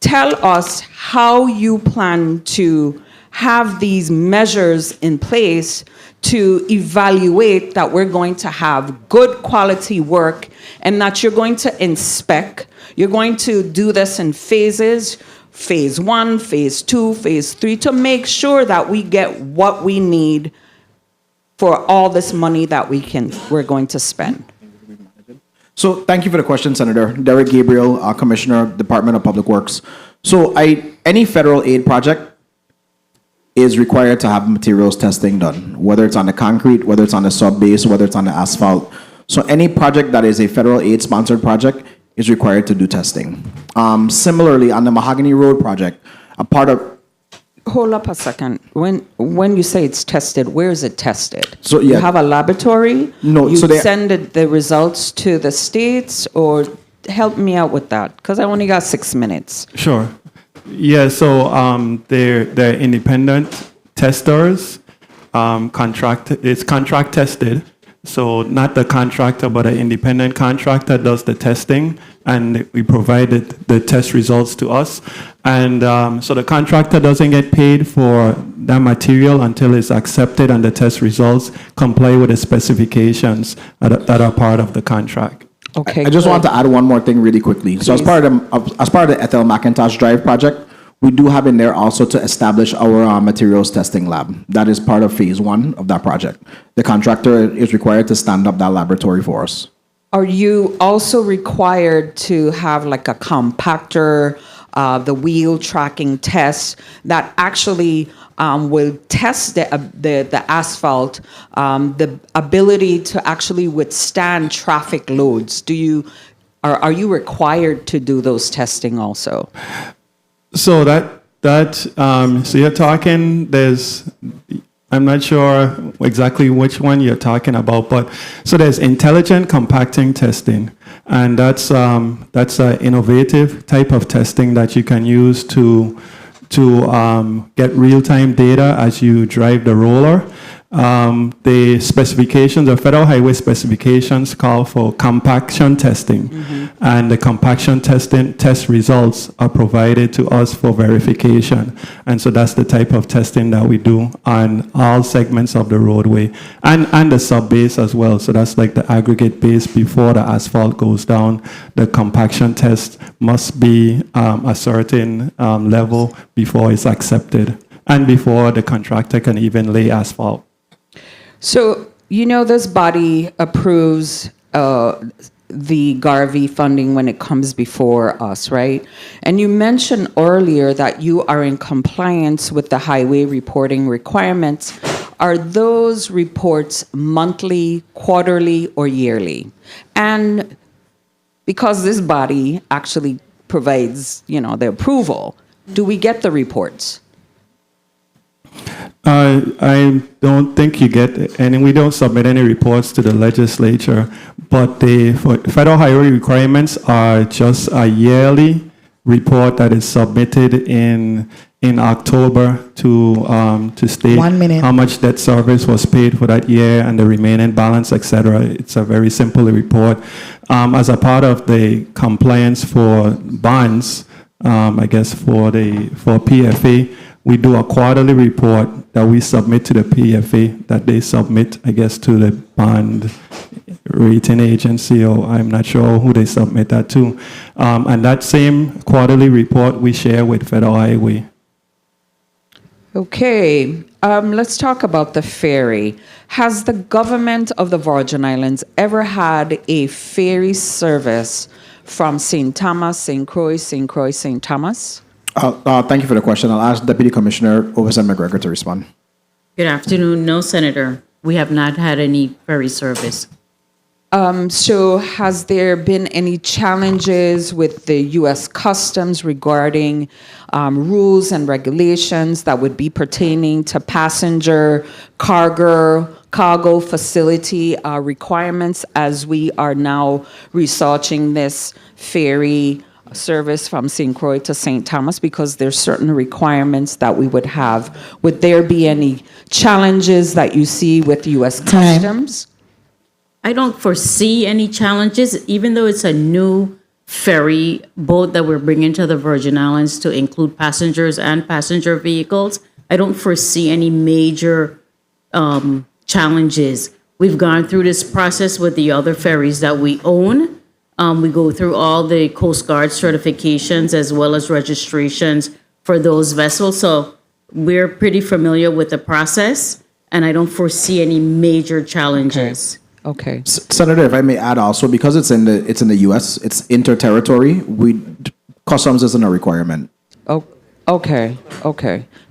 tell us how you plan to have these measures in place to evaluate that we're going to have good quality work and that you're going to inspect. You're going to do this in phases, phase 1, phase 2, phase 3, to make sure that we get what we need for all this money that we're going to spend. So thank you for the question, Senator. Derek Gabriel, Commissioner, Department of Public Works. So any federal aid project is required to have materials testing done, whether it's on the concrete, whether it's on the sub-base, whether it's on the asphalt. So any project that is a federal aid sponsored project is required to do testing. Similarly, on the Mahogany Road project, a part of... Hold up a second. When you say it's tested, where is it tested? So, You yeah. have a laboratory? No, You so they- send the results to the states, or help me out with that, because I only got 6 minutes. Sure. Yeah, so they're independent testers. It's contract tested. So not the contractor, but an independent contractor does the testing, and we provided the test results to us. And so the contractor doesn't get paid for that material until it's accepted and the test results comply with the specifications that are part of the contract. Okay. I just want to add one more thing really quickly. So as part of the Ethel McIntosh Drive project, we do have in there also to establish our materials testing lab. That is part of phase 1 of that project. The contractor is required to stand up that laboratory for us. Are you also required to have like a compactor, the wheel tracking test that actually will test the asphalt, the ability to actually withstand traffic loads? Are you required to do those testing also? So so you're talking, I'm not sure exactly which one you're talking about, but so there's intelligent compacting testing, and that's an innovative type of testing that you can use to get real-time data as you drive the roller. The specifications, the federal highway specifications call for compaction testing, and the compaction test results are provided to us for verification. And so that's the type of testing that we do on all segments of the roadway and the sub-base as well. So that's like the aggregate base before the asphalt goes down. The compaction test must be a certain level before it's accepted and before the contractor can even lay asphalt. So, this body approves the Garvey funding when it comes before us, right? And you mentioned earlier that you are in compliance with the highway reporting requirements. Are those reports monthly, quarterly, or yearly? And because this body actually provides, the approval, do we get the reports? I don't think you get any. We don't submit any reports to the legislature, but the federal highway requirements are just a yearly report that is submitted in October to state 1 minute. how much debt service was paid for that year and the remaining balance, etc. It's a very simple report. As a part of the compliance for bonds, I guess for PFA. We do a quarterly report that we submit to the PFA that they submit, I guess, to the bond rating agency, or I'm not sure who they submit that to. And that same quarterly report we share with Federal Highway. Okay, let's talk about the ferry. Has the government of the Virgin Islands ever had a ferry service from St. Thomas, St. Croix, St. Thomas? Thank you for the question. I'll ask Deputy Commissioner Overson McGregor to respond. Good afternoon. No, Senator. We have not had any ferry service. So has there been any challenges with the U.S. Customs regarding rules and regulations that would be pertaining to passenger cargo facility requirements as we are now researching this ferry service from St. Croix to St. Thomas, because there's certain requirements that we would have? Would there be any challenges that you see with U.S. Customs? I don't foresee any challenges, even though it's a new ferry boat that we're bringing to the Virgin Islands to include passengers and passenger vehicles. I don't foresee any major challenges. We've gone through this process with the other ferries that we own. We go through all the Coast Guard certifications as well as registrations for those vessels. So we're pretty familiar with the process, and I don't foresee any major challenges. Okay. Senator, if I may add also, because it's in the U.S., it's inter-territory, customs isn't a requirement. Oh, okay.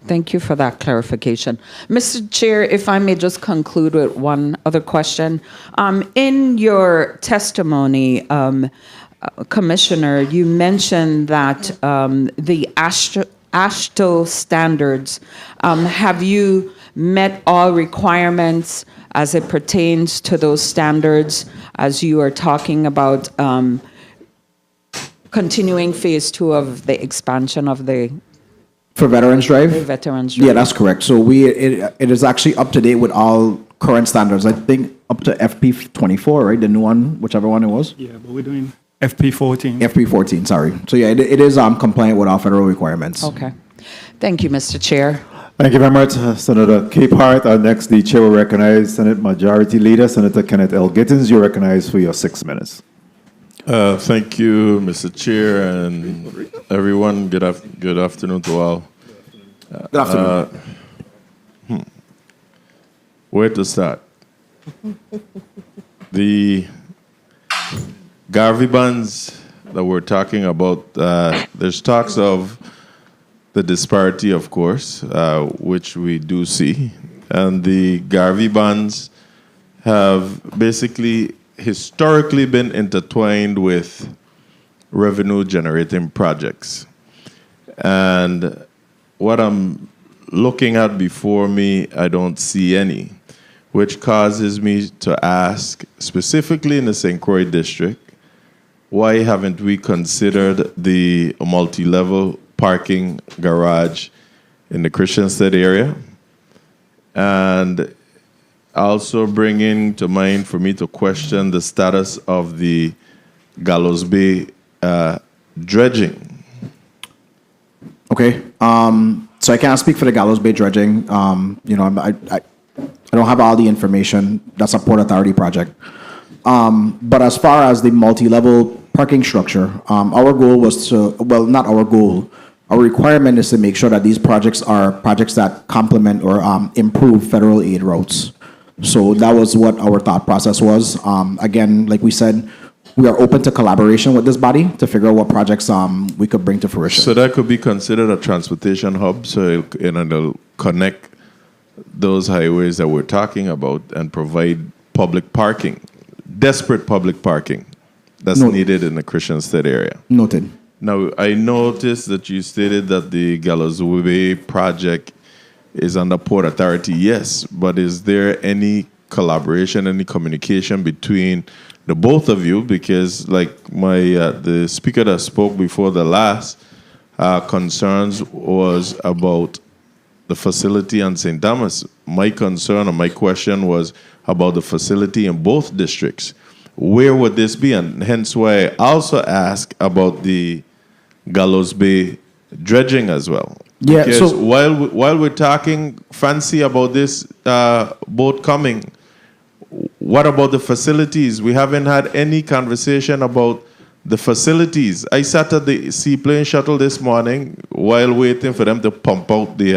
Thank you for that clarification. Mr. Chair, if I may just conclude with one other question. In your testimony, Commissioner, you mentioned that the AASHTO standards, have you met all requirements as it pertains to those standards as you are talking about continuing phase 2 of the expansion of the For Veterans Drive? Veterans Drive. Yeah, that's correct. So it is actually up to date with all current standards. I think up to FP24, right? The new one, whichever one it was. Yeah, but we're doing FP14. FP14, sorry. So yeah, it is compliant with all federal requirements. Okay. Thank you, Mr. Chair. Thank you very much, Senator Capehart. Next, the chair will recognize Senate Majority Leader, Senator Kenneth L. Gittins. You're recognized for your 6 minutes. Thank you, Mr. Chair, and everyone. Good afternoon to all. Good afternoon. Where to start? The Garvey bonds that we're talking about, there's talks of the disparity, of course, which we do see. And the Garvey bonds have basically historically been intertwined with revenue-generating projects. And what I'm looking at before me, I don't see any, which causes me to ask, specifically in the St. Croix district, why haven't we considered the multi-level parking garage in the Christiansted area? And also bringing to mind for me to question the status of the Gallows Bay dredging. Okay. So I can't speak for the Gallows Bay dredging. I don't have all the information. That's a Port Authority project. But as far as the multi-level parking structure, our goal was to, well, not our goal, our requirement is to make sure that these projects are projects that complement or improve federal aid routes. So that was what our thought process was. Again, like we said, we are open to collaboration with this body to figure out what projects we could bring to fruition. So that could be considered a transportation hub, so it'll connect those highways that we're talking about and provide public parking, desperate public parking that's needed in the Christiansted area. Noted. Now, I noticed that you stated that the Gallows Bay project is under Port Authority. Yes, but is there any collaboration, any communication between the both of you? Because like the speaker that spoke before the last concerns was about the facility on St. Thomas. My concern or my question was about the facility in both districts. Where would this be? And hence why I also ask about the Gallows Bay dredging as well. Yeah, because so while we're talking fancy about this boat coming, What about the facilities? We haven't had any conversation about the facilities. I sat at the seaplane shuttle this morning while waiting for them to pump out the,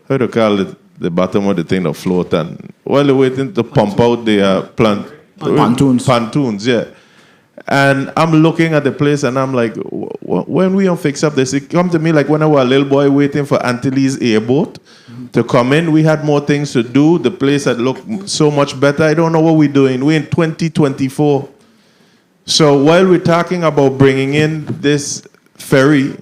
how do you call it, the bottom of the thing, the float, and while they're waiting to pump out the Pontoons. Pontoons, yeah. And I'm looking at the place and I'm like, when we don't fix up this, it come to me like when I was a little boy waiting for Antilles airboat to come in. We had more things to do. The place had looked so much better. I don't know what we're doing. We're in 2024. So while we're talking about bringing in this ferry,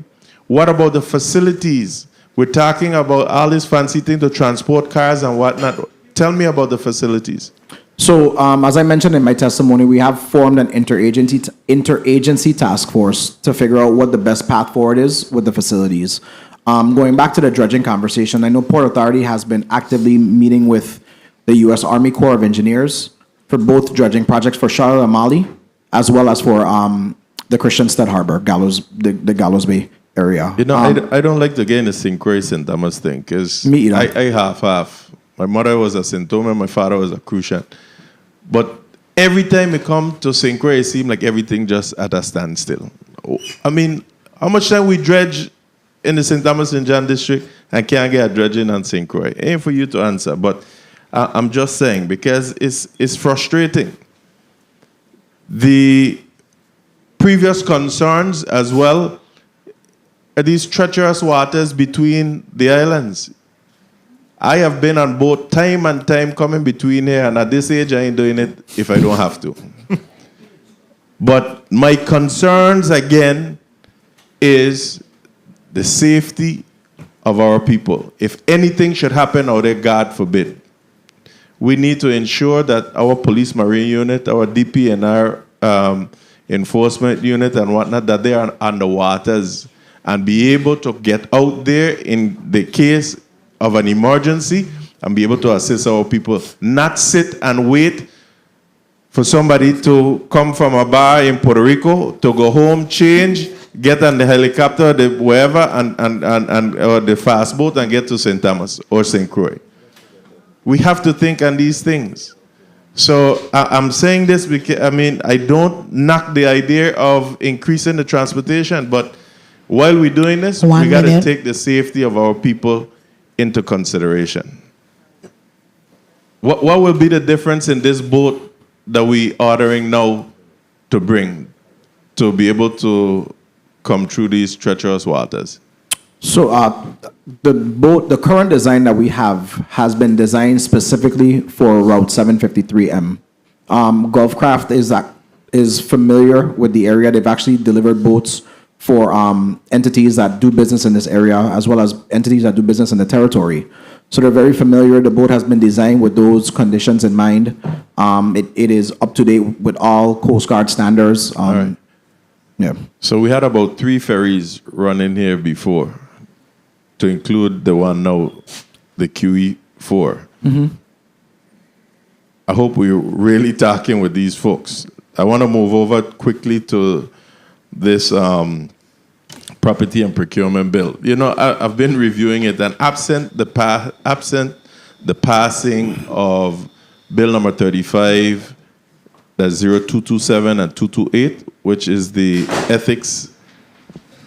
what about the facilities? We're talking about all this fancy thing to transport cars and whatnot. Tell me about the facilities. So, as I mentioned in my testimony, we have formed an interagency task force to figure out what the best path forward is with the facilities. Going back to the dredging conversation, I know Port Authority has been actively meeting with the U.S. Army Corps of Engineers for both dredging projects for Charlotte Amalie, as well as for the Christiansted Harbor, the Gallows Bay area. You know, I don't like to get in the St. Croix St. Thomas thing because Me either. I half. My mother was a St. Thomas, my father was a Crucian. But every time it come to St. Croix, it seems like everything just at a standstill. I mean, how much time we dredge in the St. Thomas and John district and can't get a dredging on St. Croix? Ain't for you to answer, but I'm just saying because it's frustrating. The previous concerns as well are these treacherous waters between the islands. I have been on boat time and time coming between here, and at this age, I ain't doing it if I don't have to. But my concerns, again, is the safety of our people. If anything should happen out there, God forbid, we need to ensure that our police marine unit, our DPNR enforcement unit and whatnot, that they are on the waters and be able to get out there in the case of an emergency and be able to assist our people, not sit and wait for somebody to come from a bar in Puerto Rico to go home, change, get on the helicopter, wherever, or the fast boat and get to St. Thomas or St. Croix. We have to think on these things. So I'm saying this because, I mean, I don't knock the idea of increasing the transportation, but while we're doing this, we got to take the safety of our people into consideration. What will be the difference in this boat that we ordering now to bring to be able to come through these treacherous waters? So the current design that we have has been designed specifically for Route 753M. Gulfcraft is familiar with the area. They've actually delivered boats for entities that do business in this area, as well as entities that do business in the territory. So they're very familiar. The boat has been designed with those conditions in mind. It is up to date with all Coast Guard standards. All right. Yeah. So we had about 3 ferries running here before, to include the one now, the QE4. Mm-hmm. I hope we're really talking with these folks. I want to move over quickly to this property and procurement bill. You know, I've been reviewing it, and absent the passing of bill number 35, that's 0227 and 228, which is the ethics,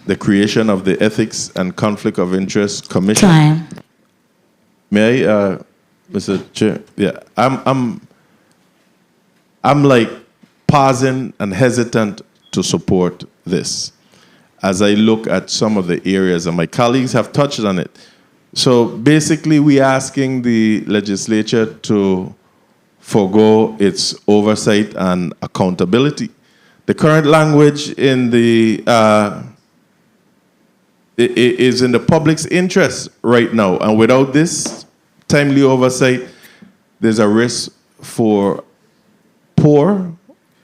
the creation of the Ethics and Conflict of Interest Commission. Time. May I, Mr. Chair? Yeah, I'm like pausing and hesitant to support this as I look at some of the areas, and my colleagues have touched on it. So basically, we're asking the legislature to forego its oversight and accountability. The current language in the is in the public's interest right now, and without this timely oversight, there's a risk for poor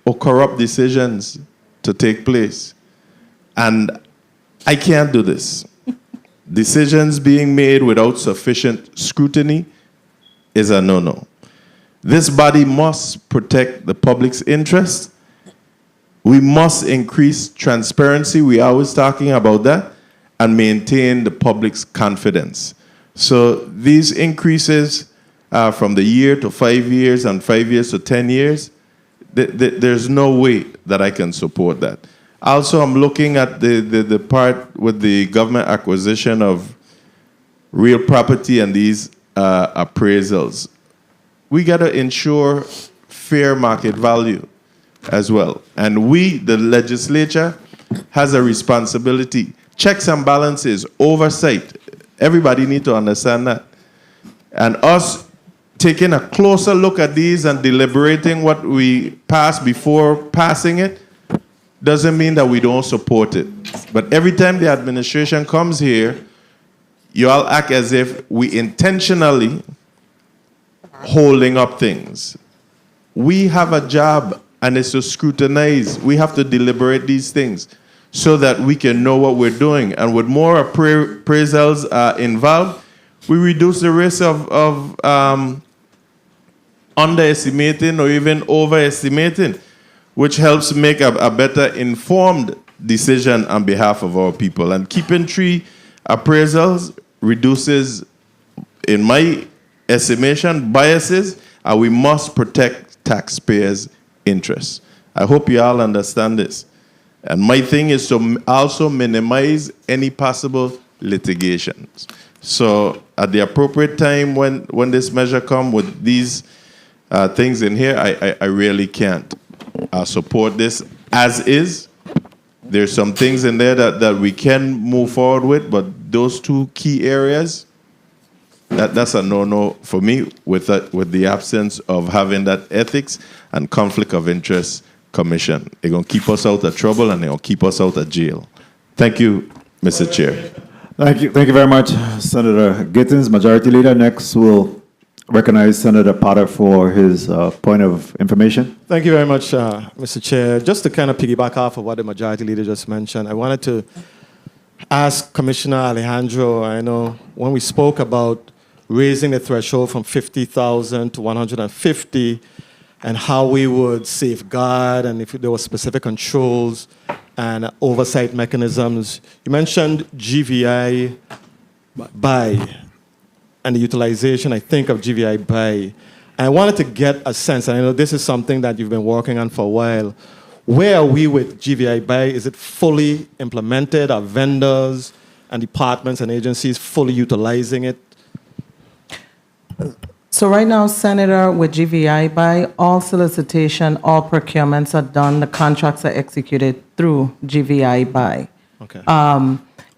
or corrupt decisions to take place. And I can't do this. Decisions being made without sufficient scrutiny is a no-no. This body must protect the public's interest. We must increase transparency, we're always talking about that, and maintain the public's confidence. So these increases from the year to 5 years and 5 years to 10 years, there's no way that I can support that. Also, I'm looking at the part with the government acquisition of real property and these appraisals. We got to ensure fair market value as well. And we, the legislature, has a responsibility. Checks and balances, oversight. Everybody need to understand that. And us taking a closer look at these and deliberating what we pass before passing it doesn't mean that we don't support it. But every time the administration comes here, you all act as if we intentionally holding up things. We have a job, and it's to scrutinize. We have to deliberate these things so that we can know what we're doing. And with more appraisals involved, we reduce the risk of underestimating or even overestimating, which helps make a better informed decision on behalf of our people. And keeping 3 appraisals reduces, in my estimation, biases, and we must protect taxpayers' interests. I hope you all understand this. And my thing is to also minimize any possible litigations. So at the appropriate time when this measure comes with these things in here, I really can't support this as is. There's some things in there that we can move forward with, but those 2 key areas, that's a no-no for me with the absence of having that ethics and conflict of interest commission. They're going to keep us out of trouble and they're going to keep us out of jail. Thank you, Mr. Chair. Thank you very much, Senator Gittins, Majority Leader. Next, we'll recognize Senator Potter for his point of information. Thank you very much, Mr. Chair. Just to kind of piggyback off of what the Majority Leader just mentioned, I wanted to ask Commissioner Alejandro, I know when we spoke about raising the threshold from 50,000 to 150 and how we would safeguard and if there were specific controls and oversight mechanisms. You mentioned GVI buy and the utilization, I think, of GVI buy. I wanted to get a sense, and I know this is something that you've been working on for a while. Where are we with GVI buy? Is it fully implemented? Are vendors and departments and agencies fully utilizing it? So right now, Senator, with GVI buy, all solicitation, all procurements are done. The contracts are executed through GVI buy. Okay.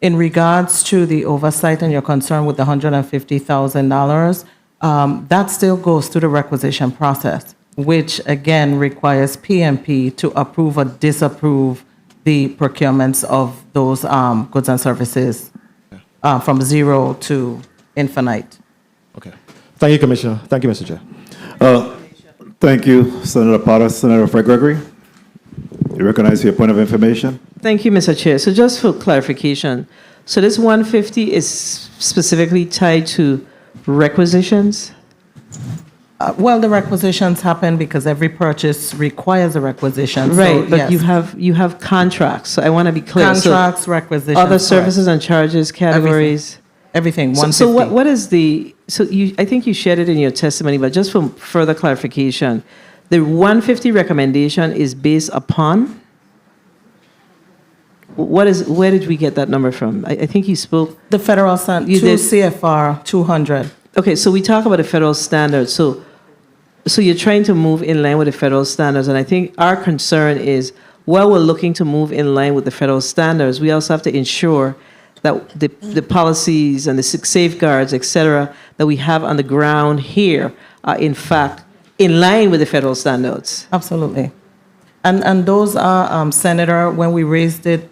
In regards to the oversight and your concern with the $150,000, that still goes through the requisition process, which again requires PMP to approve or disapprove the procurements of those goods and services from 0 to infinite. Okay. Thank you, Commissioner. Thank you, Mr. Chair. Thank you, Senator Potter. Senator Fred Gregory, you recognize your point of information? Thank you, Mr. Chair. So just for clarification, so this 150 is specifically tied to requisitions? Well, the requisitions happen because every purchase requires a requisition. Right, so, but yes. you have contracts. So I want to be clear. Contracts, so requisitions. other services and charges categories. Everything. 150. So what is the? So I think you shared it in your testimony, but just for further clarification, the 150 recommendation is based upon. Where did we get that number from? I think you spoke. The federal standard, CFR 200. Okay, so we talk about the federal standards. So you're trying to move in line with the federal standards, and I think our concern is while we're looking to move in line with the federal standards, we also have to ensure that the policies and the safeguards, et cetera, that we have on the ground here are in fact in line with the federal standards. Absolutely. And those are, Senator, when we raised it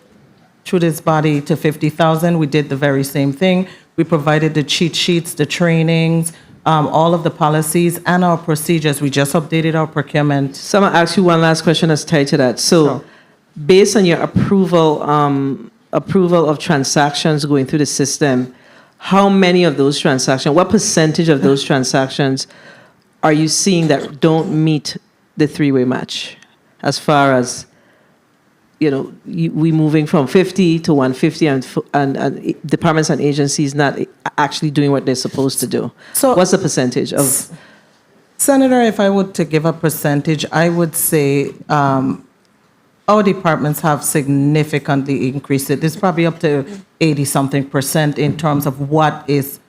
through this body to 50,000, we did the very same thing. We provided the cheat sheets, the trainings, all of the policies and our procedures. We just updated our procurement. So I'm going to ask you one last question that's tied to that. So based on your approval of transactions going through the system, how many of those transactions, what percentage of those transactions are you seeing that don't meet the three-way match as far as we moving from 50 to 150 and departments and agencies not actually doing what they're supposed to do. So- what's the percentage of? Senator, if I were to give a percentage, I would say our departments have significantly increased it. It's probably up to 80-something% in terms of what is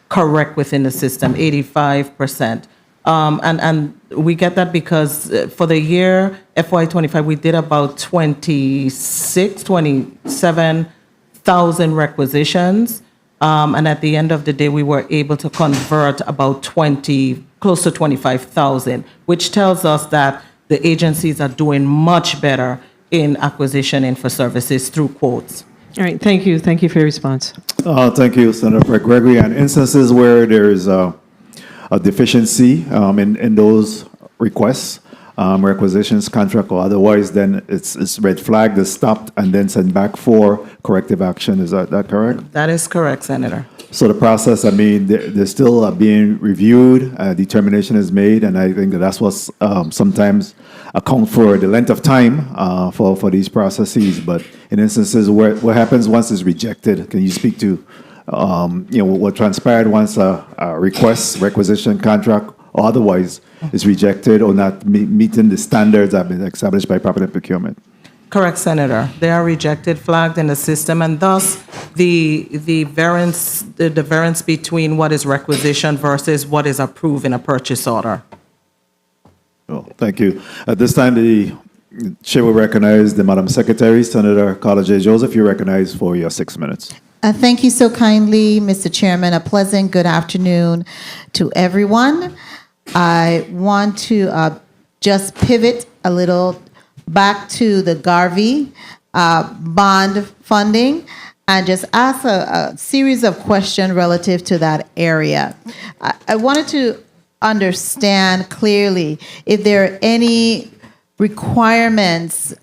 correct within the system, 85%. And we get that because for the year FY25, we did about 27,000 requisitions. And at the end of the day, we were able to convert about close to 25,000, which tells us that the agencies are doing much better in acquisition and for services through quotes. All right, thank you. Thank you for your response. Thank you, Senator Gregory. And instances where there is a deficiency in those requests, requisitions, contract, or otherwise, then it's red flagged, it's stopped, and then sent back for corrective action. Is that correct? That is correct, Senator. So the process, I mean, they're still being reviewed, determination is made, and I think that's what's sometimes account for the length of time for these processes. But in instances where what happens once it's rejected, can you speak to what transpired once a request, requisition, contract, or otherwise is rejected or not meeting the standards that have been established by property procurement? Correct, Senator. They are rejected, flagged in the system, and thus the variance between what is requisition versus what is approved in a purchase order. Well, thank you. At this time, the chair will recognize the Madam Secretary, Senator Carla J. Joseph. You're recognized for your 6 minutes. Thank you so kindly, Mr. Chairman. A pleasant good afternoon to everyone. I want to just pivot a little back to the Garvey bond funding and just ask a series of questions relative to that area. I wanted to understand clearly if there are any requirements,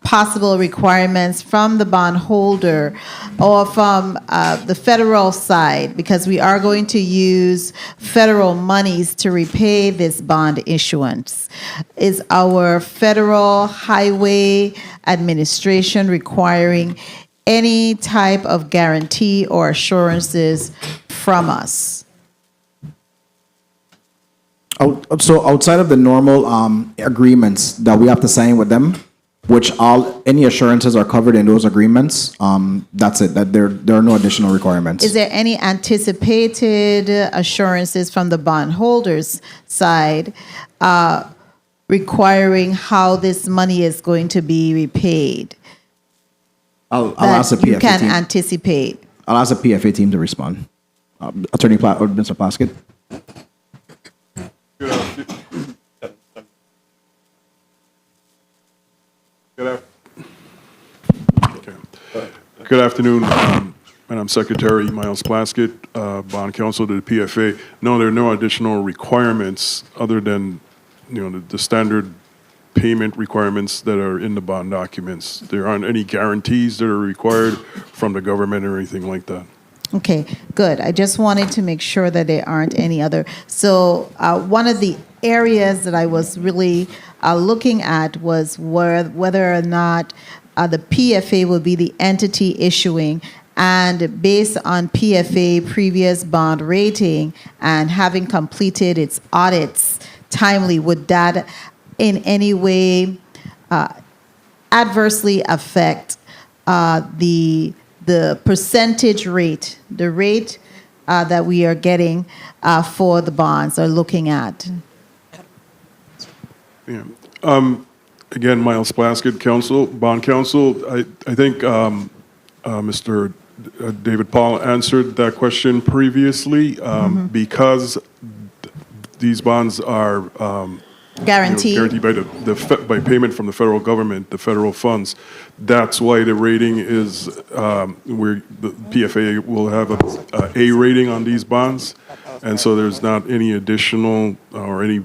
possible requirements from the bondholder or from the federal side, because we are going to use federal monies to repay this bond issuance. Is our Federal Highway Administration requiring any type of guarantee or assurances from us? So outside of the normal agreements that we have to sign with them, which any assurances are covered in those agreements, that's it. That there are no additional requirements. Is there any anticipated assurances from the bondholders' side requiring how this money is going to be repaid? I'll ask the PFA you can team. anticipate. I'll ask the PFA team to respond. Attorney Mr. Plaskett. Good afternoon, Madam Secretary, Miles Plaskett, Bond Counsel to the PFA. No, there are no additional requirements other than, the standard payment requirements that are in the bond documents. There aren't any guarantees that are required from the government or anything like that. Okay, good. I just wanted to make sure that there aren't any other. So one of the areas that I was really looking at was whether or not the PFA will be the entity issuing, and based on PFA previous bond rating and having completed its audits timely, would that in any way adversely affect the percentage rate, the rate that we are getting for the bonds or looking at? Yeah. Again, Miles Plaskett, Bond Counsel. I think Mr. David Paul answered that question previously. Because these bonds are guaranteed by payment from the federal government, the federal funds. That's why the rating is where the PFA will have a A rating on these bonds, and so there's not any additional or any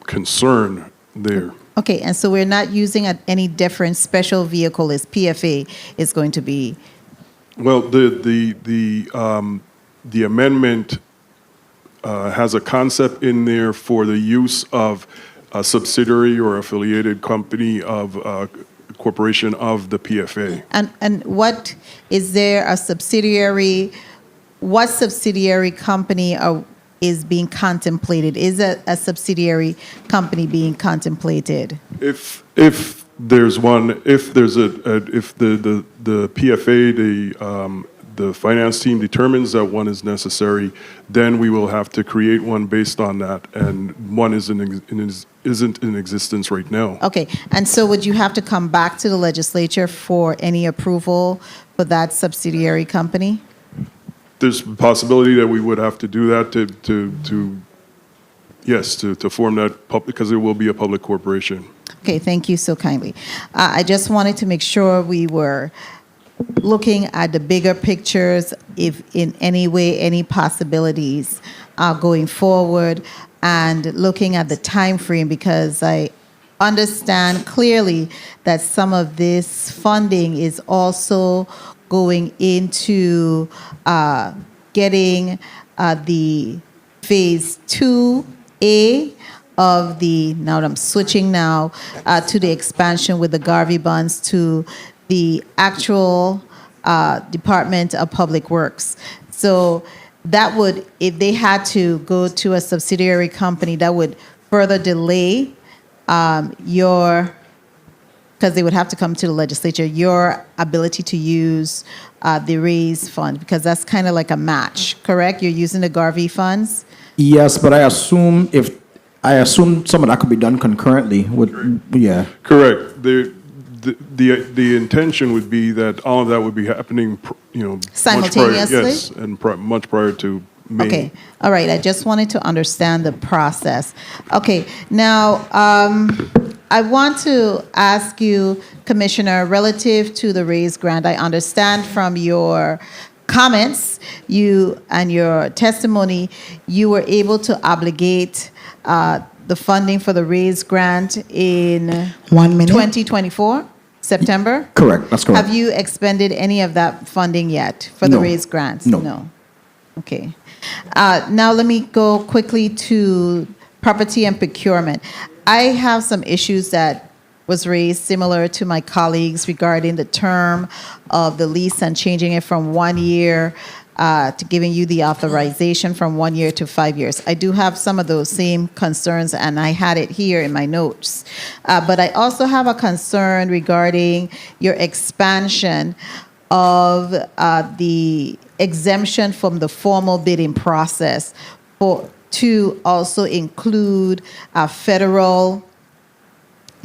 concern there. Okay, and so we're not using any different special vehicle as PFA is going to be? Well, the amendment has a concept in there for the use of a subsidiary or affiliated company of corporation of the PFA. And what, is there a subsidiary, what subsidiary company is being contemplated? Is a subsidiary company being contemplated? If there's one, if there's if the PFA, the finance team determines that one is necessary, then we will have to create one based on that, and one isn't in existence right now. Okay, and so would you have to come back to the legislature for any approval for that subsidiary company? There's a possibility that we would have to do that to form that public, because it will be a public corporation. Okay, thank you so kindly. I just wanted to make sure we were looking at the bigger pictures, if in any way, any possibilities going forward, and looking at the time frame, because I understand clearly that some of this funding is also going into getting the phase 2A of the, now I'm switching now to the expansion with the Garvey bonds to the actual Department of Public Works. So that would, if they had to go to a subsidiary company, that would further delay your, because they would have to come to the legislature, your ability to use the raise fund, because that's kind of like a match, correct? You're using the Garvey funds? Yes, but I assume some of that could be done concurrently with, yeah. Correct. The intention would be that all of that would be happening, Simultaneously? Yes, and much prior to May. Okay, all right, I just wanted to understand the process. Okay, now, I want to ask you, Commissioner, relative to the raise grant, I understand from your comments, you and your testimony, you were able to obligate the funding for the raise grant in 1 minute. 2024, September? Correct, that's correct. Have you expended any of that funding yet for the No. raise grants? No. Okay. Now let me go quickly to property and procurement. I have some issues that was raised similar to my colleagues regarding the term of the lease and changing it from 1 year to giving you the authorization from 1 year to 5 years. I do have some of those same concerns, and I had it here in my notes. But I also have a concern regarding your expansion of the exemption from the formal bidding process to also include federal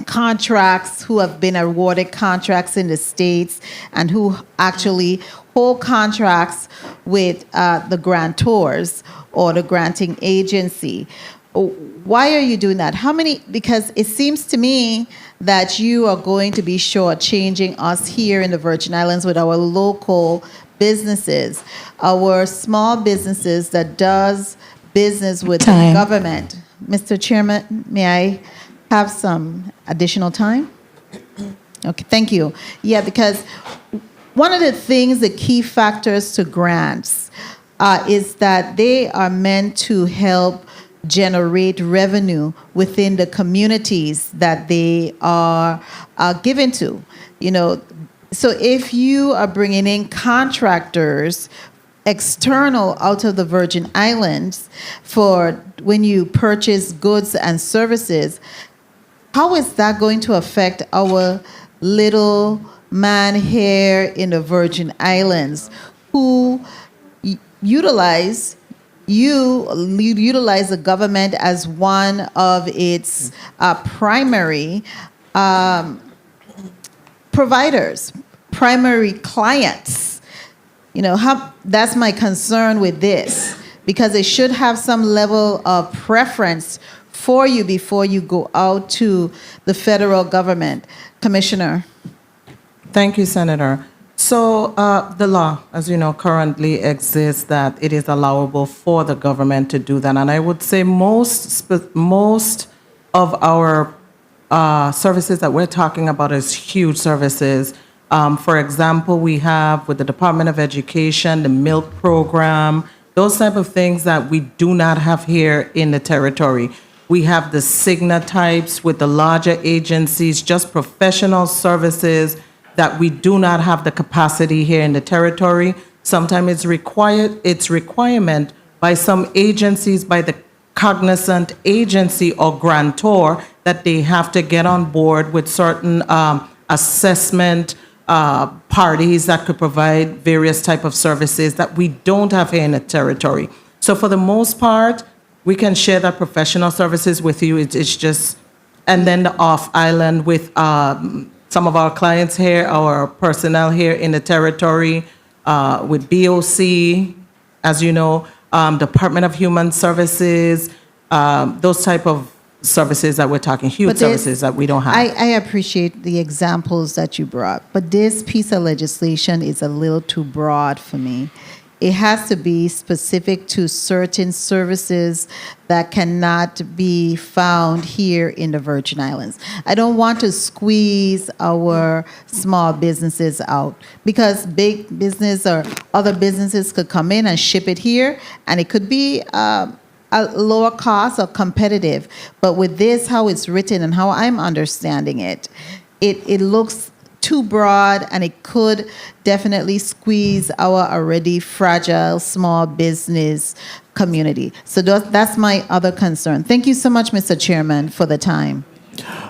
contracts who have been awarded contracts in the states and who actually hold contracts with the grantors or the granting agency. Why are you doing that? How many? Because it seems to me that you are going to be shortchanging us here in the Virgin Islands with our local businesses, our small businesses that does business with the government. Mr. Chairman, may I have some additional time? Okay, thank you. Yeah, because one of the things, the key factors to grants is that they are meant to help generate revenue within the communities that they are given to. So if you are bringing in contractors external out of the Virgin Islands for when you purchase goods and services, how is that going to affect our little man here in the Virgin Islands who utilize the government as one of its primary providers, primary clients? That's my concern with this, because it should have some level of preference for you before you go out to the federal government. Commissioner. Thank you, Senator. So the law, as you know, currently exists that it is allowable for the government to do that. And I would say most of our services that we're talking about is huge services. For example, we have with the Department of Education, the milk program, those type of things that we do not have here in the territory. We have the Cigna types with the larger agencies, just professional services that we do not have the capacity here in the territory. Sometimes it's requirement by some agencies, by the cognizant agency or grantor, that they have to get on board with certain assessment parties that could provide various type of services that we don't have here in the territory. So for the most part, we can share that professional services with you. It's just, and then the off-island with some of our clients here, our personnel here in the territory, with BOC, as you know, Department of Human Services, those type of services that we're talking, huge services that we don't have. I appreciate the examples that you brought, but this piece of legislation is a little too broad for me. It has to be specific to certain services that cannot be found here in the Virgin Islands. I don't want to squeeze our small businesses out, because big business or other businesses could come in and ship it here, and it could be a lower cost or competitive. But with this, how it's written and how I'm understanding it, it looks too broad, and it could definitely squeeze our already fragile small business community. So that's my other concern. Thank you so much, Mr. Chairman, for the time.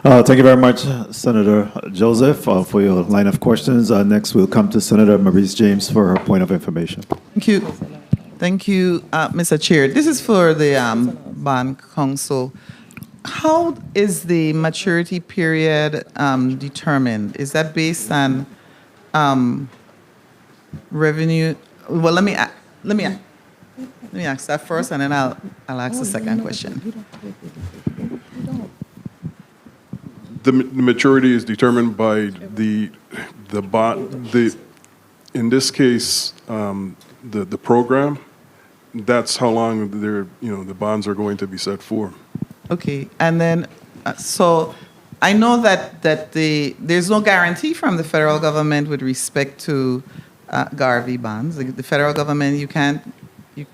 Thank you very much, Senator Joseph, for your line of questions. Next, we'll come to Senator Maurice James for her point of information. Thank you. Thank you, Mr. Chair. This is for the Bond Council. How is the maturity period determined? Is that based on revenue? Well, let me ask that first, and then I'll ask the second question. The maturity is determined by the bond. In this case, the program. That's how long the bonds are going to be set for. Okay, and then, so I know that there's no guarantee from the federal government with respect to Garvey bonds. The federal government, the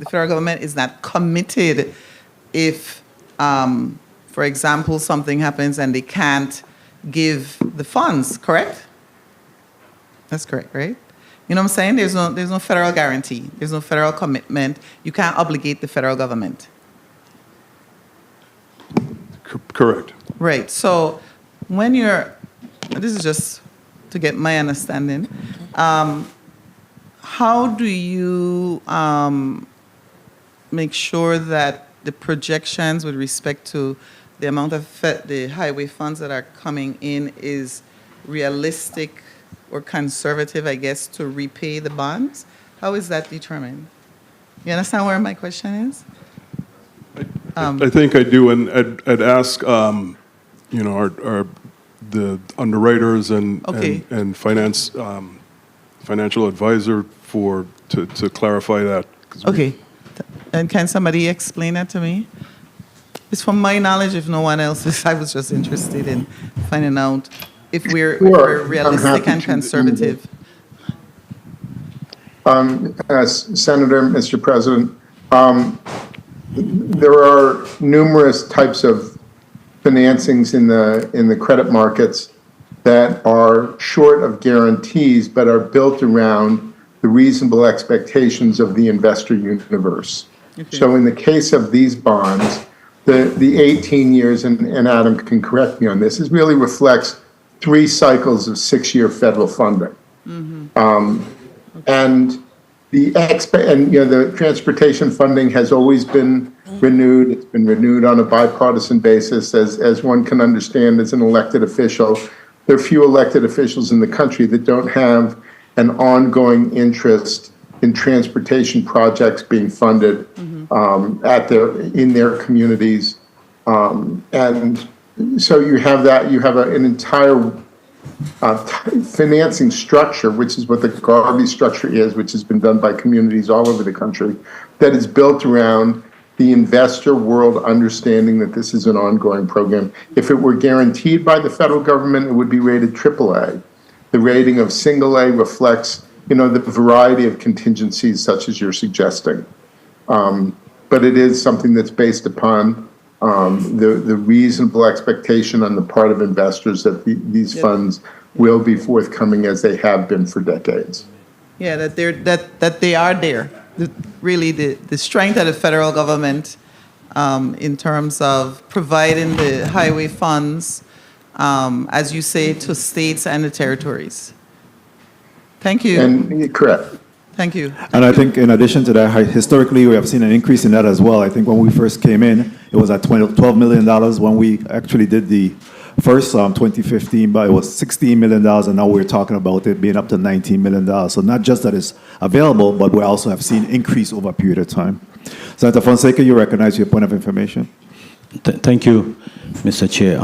federal government is not committed if, for example, something happens and they can't give the funds, correct? That's correct, right? You know what I'm saying? There's no federal guarantee. There's no federal commitment. You can't obligate the federal government. Correct. Right. So when this is just to get my understanding, how do you make sure that the projections with respect to the amount of the highway funds that are coming in is realistic or conservative, I guess, to repay the bonds? How is that determined? You understand where my question is? I think I do, and I'd ask, our the underwriters and financial advisor to clarify that. Okay, and can somebody explain that to me? It's from my knowledge, if no one else is. I was just interested in finding out if we're realistic and conservative. Senator, Mr. President, there are numerous types of financings in the credit markets that are short of guarantees, but are built around the reasonable expectations of the investor universe. Okay. So in the case of these bonds, the 18 years, and Adam can correct me on this, it really reflects 3 cycles of 6-year federal funding. Mm-hmm. And the transportation funding has always been renewed. It's been renewed on a bipartisan basis, as one can understand as an elected official. There are few elected officials in the country that don't have an ongoing interest in transportation projects being funded in their communities, and so you have that. You have an entire financing structure, which is what the Garvey structure is, which has been done by communities all over the country, that is built around the investor world understanding that this is an ongoing program. If it were guaranteed by the federal government, it would be rated AAA. The rating of single A reflects, the variety of contingencies such as you're suggesting. But it is something that's based upon the reasonable expectation on the part of investors that these funds will be forthcoming as they have been for decades. Yeah, that they are there. Really, the strength of the federal government in terms of providing the highway funds, as you say, to states and the territories. Thank you. And correct. Thank you. And I think in addition to that, historically, we have seen an increase in that as well. I think when we first came in, it was at $12 million. When we actually did the first 2015, but it was $16 million, and now we're talking about it being up to $19 million. So not just that it's available, but we also have seen increase over a period of time. Senator Fonseca, you recognize your point of information. Thank you, Mr. Chair.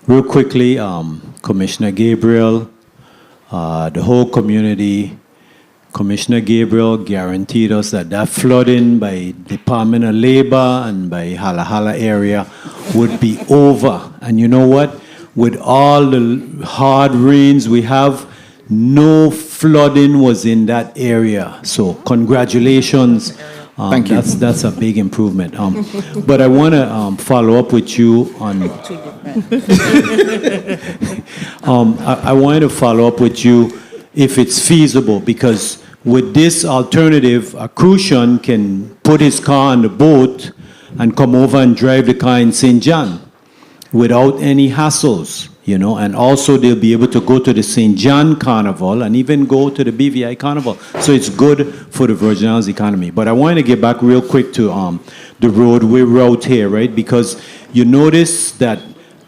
Real quickly, Commissioner Gabriel, the whole community, Commissioner Gabriel guaranteed us that flooding by Department of Labor and by Hala Hala area would be over. And you know what? With all the hard rains we have, no flooding was in that area. So congratulations. Thank you. That's a big improvement. But I want to follow up with you on. I wanted to follow up with you if it's feasible, because with this alternative, a Crucian can put his car on the boat and come over and drive the car in St. John without any hassles, and also they'll be able to go to the St. John Carnival and even go to the BVI Carnival. So it's good for the Virgin Islands economy. But I want to get back real quick to the roadway route here, right? Because you notice that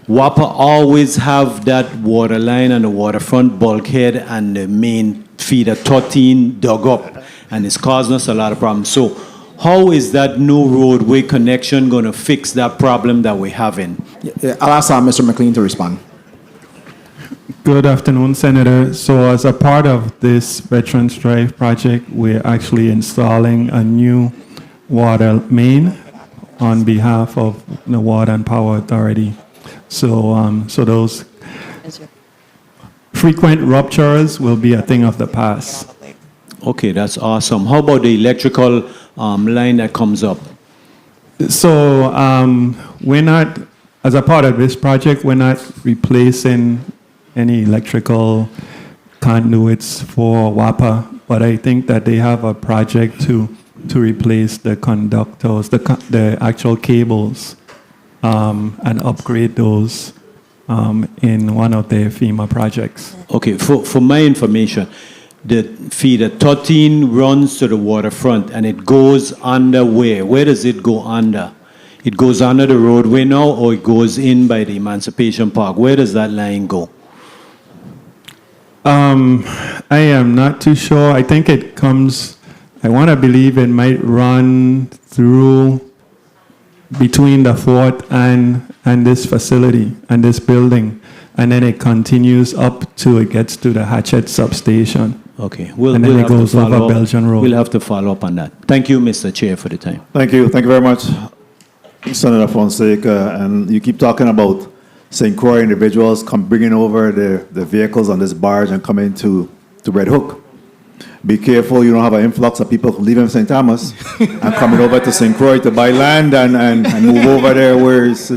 WAPA always have that water line and the waterfront bulkhead and the main feeder 13 dug up, and it's causing us a lot of problems. So how is that new roadway connection going to fix that problem that we're having? I'll ask Mr. McLean to respond. Good afternoon, Senator. So as a part of this Veterans Drive project, we're actually installing a new water main on behalf of the Water and Power Authority. So those frequent ruptures will be a thing of the past. Okay, that's awesome. How about the electrical line that comes up? So we're not, as a part of this project, we're not replacing any electrical conduits for WAPA, but I think that they have a project to replace the conductors, the actual cables, and upgrade those in one of their FEMA projects. Okay, for my information, the feeder 13 runs to the waterfront and it goes under where? Where does it go under? It goes under the roadway now, or it goes in by the Emancipation Park? Where does that line go? I am not too sure. I think it comes, I want to believe it might run through between the fort and this facility and this building, and then it continues up till it gets to the Hatchet substation. Okay, and then it goes over Belgian Road. We'll have to follow up on that. Thank you, Mr. Chair, for the time. Thank you. Thank you very much, Senator Fonseca. And you keep talking about St. Croix individuals bringing over the vehicles on this barge and coming to Red Hook. Be careful you don't have an influx of people leaving St. Thomas and coming over to St. Croix to buy land and move over there where it's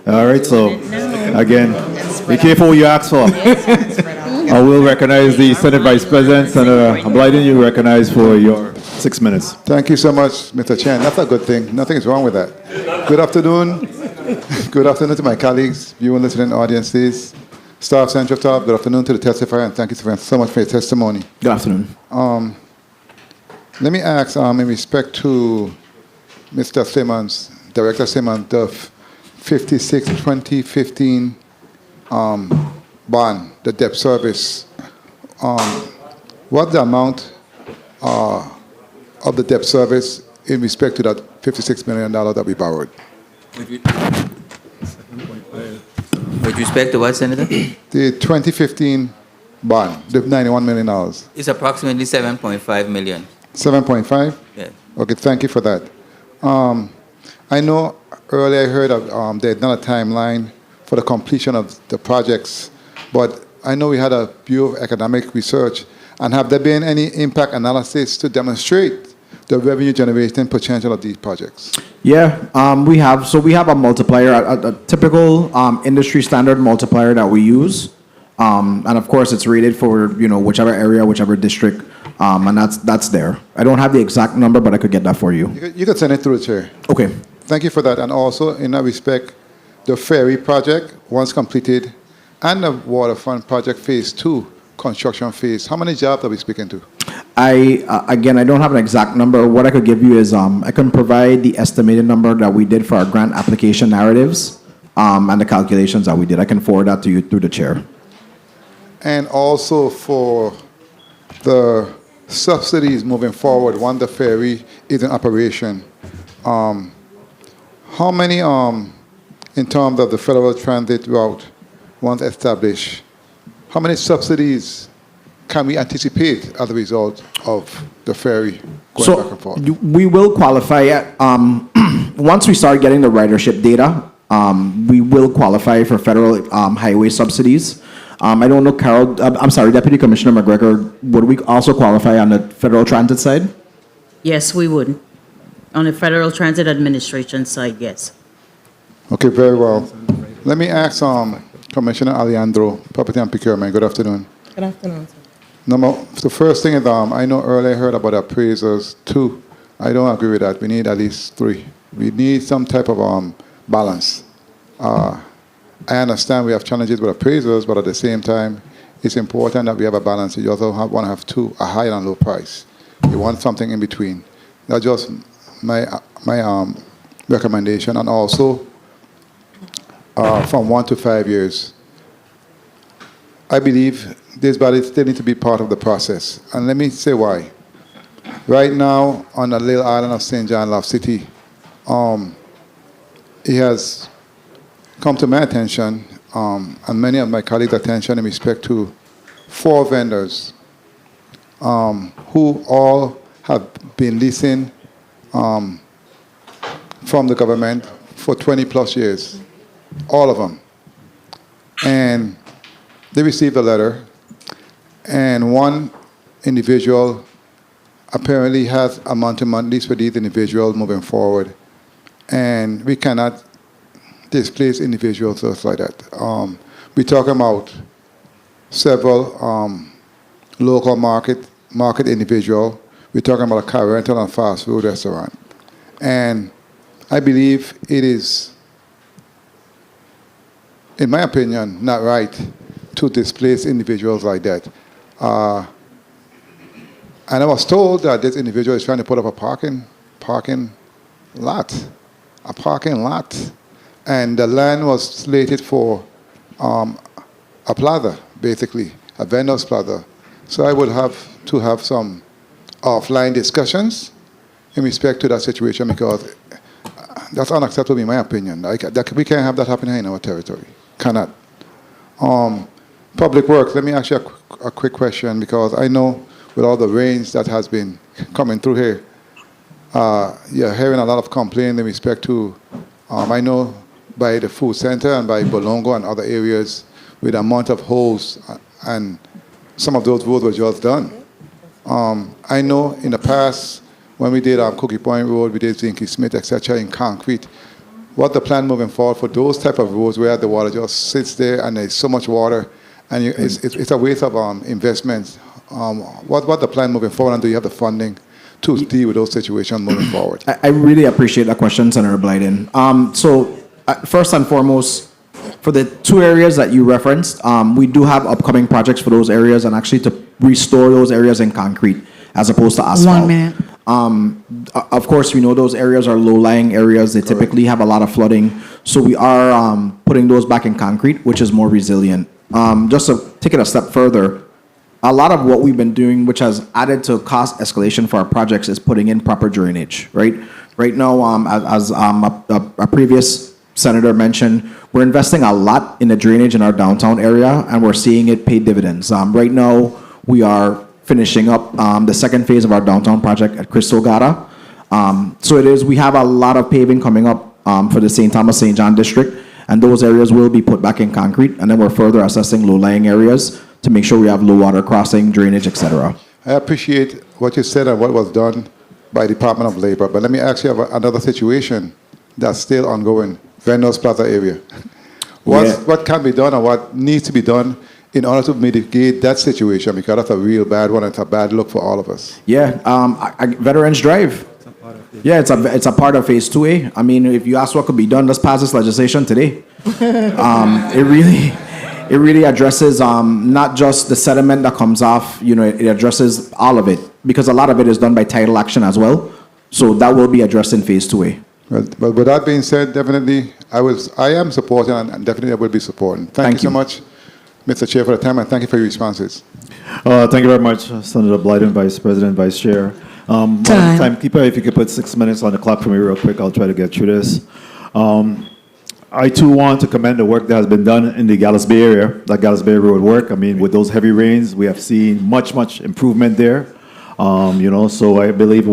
all right, so again, be careful what you ask for. I will recognize the Senate Vice President, Senator Blyden, you recognize for your 6 minutes. Thank you so much, Mr. Chen. That's a good thing. Nothing is wrong with that. Good afternoon. Good afternoon to my colleagues, viewing, listening audiences, staff, Central Staff. Good afternoon to the testifier, and thank you so much for your testimony. Good afternoon. Let me ask, in respect to Mr. Simmons, Director Simmons, the 56-2015 bond, the debt service, what's the amount of the debt service in respect to that $56 million that we borrowed? With respect to what, Senator? The 2015 bond, the $91 million. It's approximately 7.5 million. 7.5? Yeah. Okay, thank you for that. I know earlier I heard of there's not a timeline for the completion of the projects, but I know we had a Bureau of Economic Research, and have there been any impact analysis to demonstrate the revenue generating potential of these projects? Yeah, we have. So we have a multiplier, a typical industry standard multiplier that we use. And of course, it's rated for, whichever area, whichever district, and that's there. I don't have the exact number, but I could get that for you. You could send it through the chair. Okay. Thank you for that. And also, in that respect, the ferry project, once completed, and the waterfront project phase 2, construction phase, how many jobs are we speaking to? Again, I don't have an exact number. What I could give you is I can provide the estimated number that we did for our grant application narratives and the calculations that we did. I can forward that to you through the chair. And also for the subsidies moving forward, once the ferry is in operation, how many, in terms of the federal transit route, once established, how many subsidies can we anticipate as a result of the ferry going back and forth? We will qualify once we start getting the ridership data. We will qualify for federal highway subsidies. I don't know, Carol. I'm sorry, Deputy Commissioner McGregor. Would we also qualify on the federal transit side? Yes, we would. On the Federal Transit Administration side, yes. Okay, very well. Let me ask Commissioner Alejandro, Property and Procurement. Good afternoon. Good afternoon, sir. The first thing is, I know earlier I heard about appraisers, 2. I don't agree with that. We need at least 3. We need some type of balance. I understand we have challenges with appraisers, but at the same time, it's important that we have a balance. You also want to have 2, a high and low price. You want something in between. That's just my recommendation. And also, from 1 to 5 years, I believe this body still needs to be part of the process. And let me say why. Right now, on the little island of St. John, Love City, it has come to my attention, and many of my colleagues' attention in respect to 4 vendors who all have been leasing from the government for 20 plus years, all of them. And they received a letter, and one individual apparently has a month-to-month lease for these individuals moving forward. And we cannot displace individuals just like that. We're talking about several local market individual. We're talking about a car rental and fast food restaurant. And I believe it is, in my opinion, not right to displace individuals like that. And I was told that this individual is trying to put up a parking lot. And the land was slated for a plaza, basically, a vendor's plaza. So I would have to have some offline discussions in respect to that situation, because that's unacceptable in my opinion. We can't have that happening in our territory. Cannot. Public Works, let me ask you a quick question, because I know with all the rains that has been coming through here, you're hearing a lot of complaints in respect to, I know by the food center and by Bolongo and other areas, with the amount of holes, and some of those roads were just done. I know in the past, when we did Cookie Point Road, we did Zinky Smith, etc., in concrete, what the plan moving forward for those type of roads where the water just sits there and there's so much water, and it's a waste of investments. What the plan moving forward, and do you have the funding to deal with those situations moving forward? I really appreciate that question, Senator Blyden. First and foremost, for the 2 areas that you referenced, we do have upcoming projects for those areas, and actually to restore those areas in concrete as opposed to asphalt. 1 minute. Of course, we know those areas are low-lying areas. They typically have a lot of flooding. So we are putting those back in concrete, which is more resilient. Just to take it a step further, a lot of what we've been doing, which has added to cost escalation for our projects, is putting in proper drainage, right? Right now, as a previous senator mentioned, we're investing a lot in the drainage in our downtown area, and we're seeing it pay dividends. Right now, we are finishing up the second phase of our downtown project at Crystal Gata. We have a lot of paving coming up for the St. Thomas, St. John district, and those areas will be put back in concrete, and then we're further assessing low-lying areas to make sure we have low water crossing, drainage, etc. I appreciate what you said and what was done by Department of Labor. But let me ask you about another situation that's still ongoing, Vendors Plaza area. What can be done or what needs to be done in order to mitigate that situation? Because that's a real bad one. It's a bad look for all of us. Yeah, Veterans Drive. Yeah, it's a part of Phase 2A. I mean, if you ask what could be done, let's pass this legislation today. It really addresses not just the sediment that comes off. It addresses all of it because a lot of it is done by tidal action as well. So that will be addressed in Phase 2A. But with that being said, definitely I am supporting and definitely I will be supporting. Thank you so much, Mr. Chair, for the time, and thank you for your responses. Thank you very much, Senator Blyden, Vice President, Vice Chair. Timekeeper, if you could put 6 minutes on the clock for me real quick, I'll try to get through this. I too want to commend the work that has been done in the Gallows Bay area, that Gallows Bay Road work. I mean, with those heavy rains, we have seen much improvement there. So I believe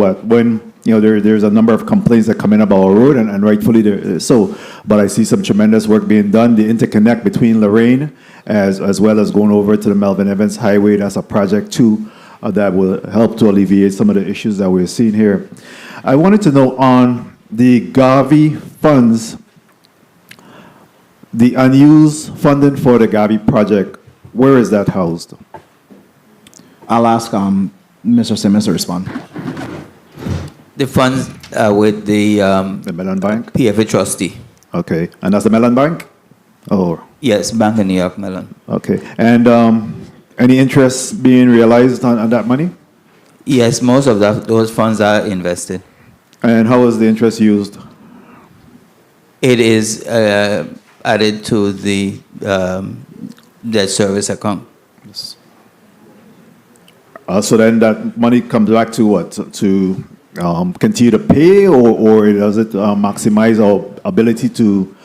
there's a number of complaints that come in about our road, and rightfully so. But I see some tremendous work being done. The interconnect between Lorraine as well as going over to the Melvin Evans Highway, that's a project too that will help to alleviate some of the issues that we're seeing here. I wanted to know on the Garvey funds, the unused funding for the Garvey project, where is that housed? I'll ask Mr. Simmons to respond. The funds with the Mellon Bank? PFA trustee. Okay, and that's the Mellon Bank? Oh. Yes, Bank of New York Mellon. Okay, and any interest being realized on that money? Yes, most of those funds are invested. And how is the interest used? It is added to the debt service account. Yes. So then that money comes back to what? To continue to pay, or does it maximize our ability to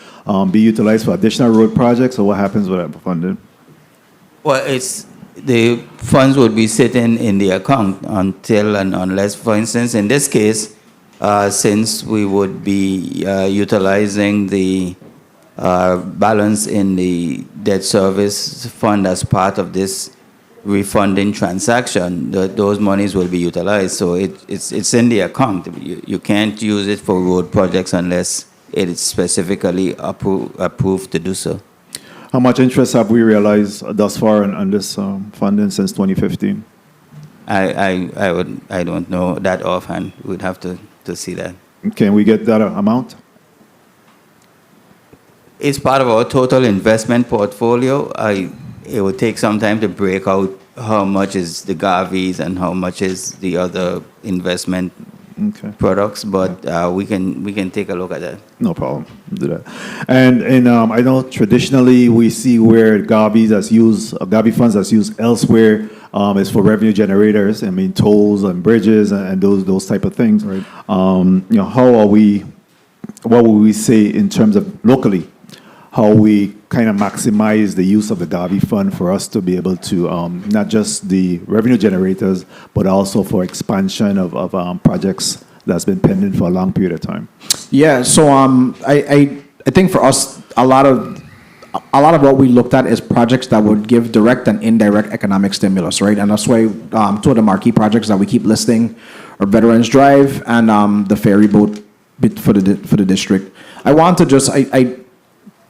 be utilized for additional road projects, or what happens with that funding? Well, the funds would be sitting in the account until and unless, for instance, in this case, since we would be utilizing the balance in the debt service fund as part of this refunding transaction, those monies will be utilized. So it's in the account. You can't use it for road projects unless it is specifically approved to do so. How much interest have we realized thus far on this funding since 2015? I don't know that offhand. We'd have to see that. Can we get that amount? It's part of our total investment portfolio. It would take some time to break out how much is the Garveys and how much is the other investment products, but we can take a look at that. No problem. Do that. And I know traditionally we see where Garvey funds that's used elsewhere is for revenue generators. I mean, tolls and bridges and those type of things. Right. What would we say in terms of locally? How we kind of maximize the use of the Garvey fund for us to be able to not just the revenue generators, but also for expansion of projects that's been pending for a long period of time. Yeah, so I think for us a lot of what we looked at is projects that would give direct and indirect economic stimulus, right? And that's why two of the marquee projects that we keep listing are Veterans Drive and the ferry boat bit for the district.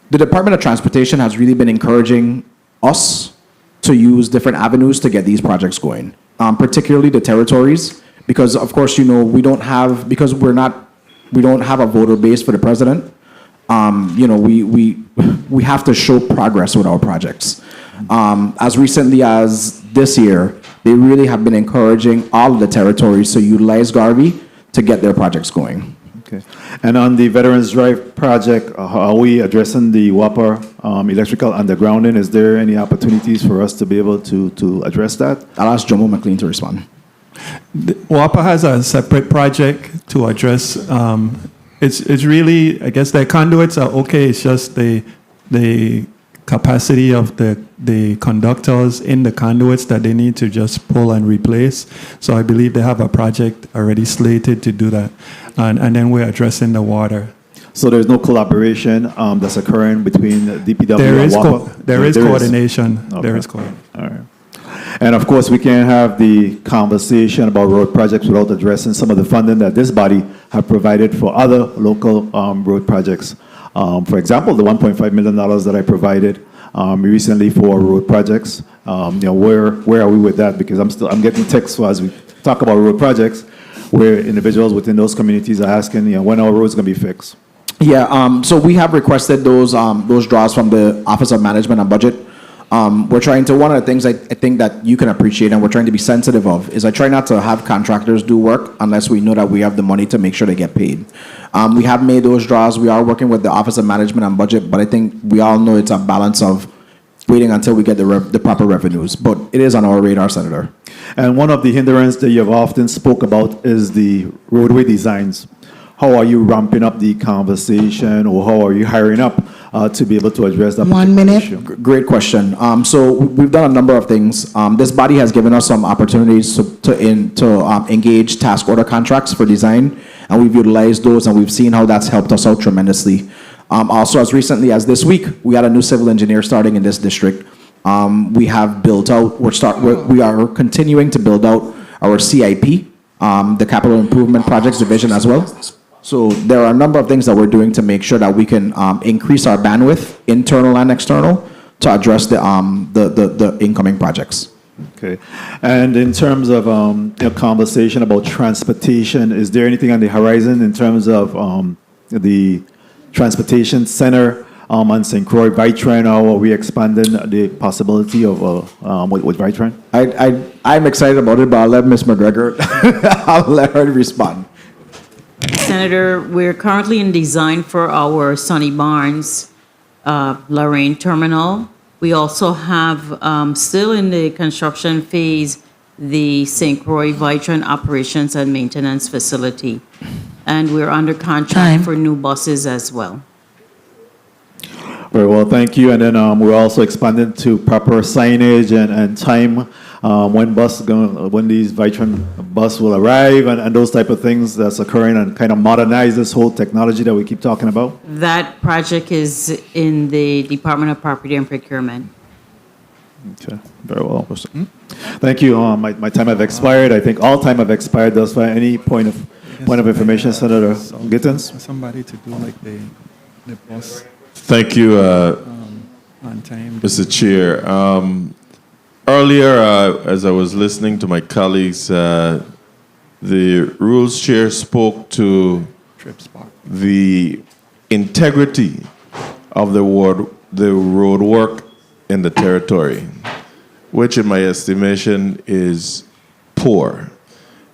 The Department of Transportation has really been encouraging us to use different avenues to get these projects going, particularly the territories, because of course, we don't have a voter base for the president. We have to show progress with our projects. As recently as this year, they really have been encouraging all of the territories to utilize Garvey to get their projects going. Okay. And on the Veterans Drive project, how are we addressing the WAPA electrical undergrounding? Is there any opportunities for us to be able to address that? I'll ask Jomo McLean to respond. WAPA has a separate project to address. It's really, I guess the conduits are okay. It's just the capacity of the conductors in the conduits that they need to just pull and replace. So I believe they have a project already slated to do that. And then we're addressing the water. So there's no collaboration that's occurring between DPW and WAPA? There is coordination. Okay. There is coordination. All right. And of course, we can't have the conversation about road projects without addressing some of the funding that this body have provided for other local road projects. For example, the $1.5 million that I provided recently for road projects. Where are we with that? Because I'm getting texts as we talk about road projects, where individuals within those communities are asking, when our roads going to be fixed. Yeah, so we have requested those draws from the Office of Management and Budget. We're trying to, one of the things I think that you can appreciate and we're trying to be sensitive of is I try not to have contractors do work unless we know that we have the money to make sure they get paid. We have made those draws. We are working with the Office of Management and Budget, but I think we all know it's a balance of waiting until we get the proper revenues. But it is on our radar, Senator. And one of the hindrances that you've often spoke about is the roadway designs. How are you ramping up the conversation, or how are you hiring up to be able to address that? 1 minute. Issue? Great question. So we've done a number of things. This body has given us some opportunities to engage task order contracts for design, and we've utilized those, and we've seen how that's helped us out tremendously. Also, as recently as this week, we had a new civil engineer starting in this district. We have built out. We are continuing to build out our CIP, the Capital Improvement Projects Division as well. So there are a number of things that we're doing to make sure that we can increase our bandwidth, internal and external, to address the incoming projects. Okay. And in terms of conversation about transportation, is there anything on the horizon in terms of the transportation center on St. Croix, Vitran, or are we expanding the possibility of with Vitran? I'm excited about it, but I'll let Ms. McGregor, I'll let her respond. Senator, we're currently in design for our Sunny Barnes, Lorraine terminal. We also have, still in the construction phase, the St. Croix Vitran operations and maintenance facility. And we're under contract for new buses as well. Very well, thank you. And then we're also expanding to proper signage and time when these Vitran bus will arrive and those type of things that's occurring, and kind of modernize this whole technology that we keep talking about. That project is in the Department of Property and Procurement. Okay, very well. Thank you. My time have expired. I think all time have expired thus far. Any point of information, Senator Gittins? Somebody to do like the bus. Thank you, on time. Mr. Chair. Earlier, as I was listening to my colleagues, the Rules Chair spoke to the integrity of the road work in the territory, which in my estimation is poor.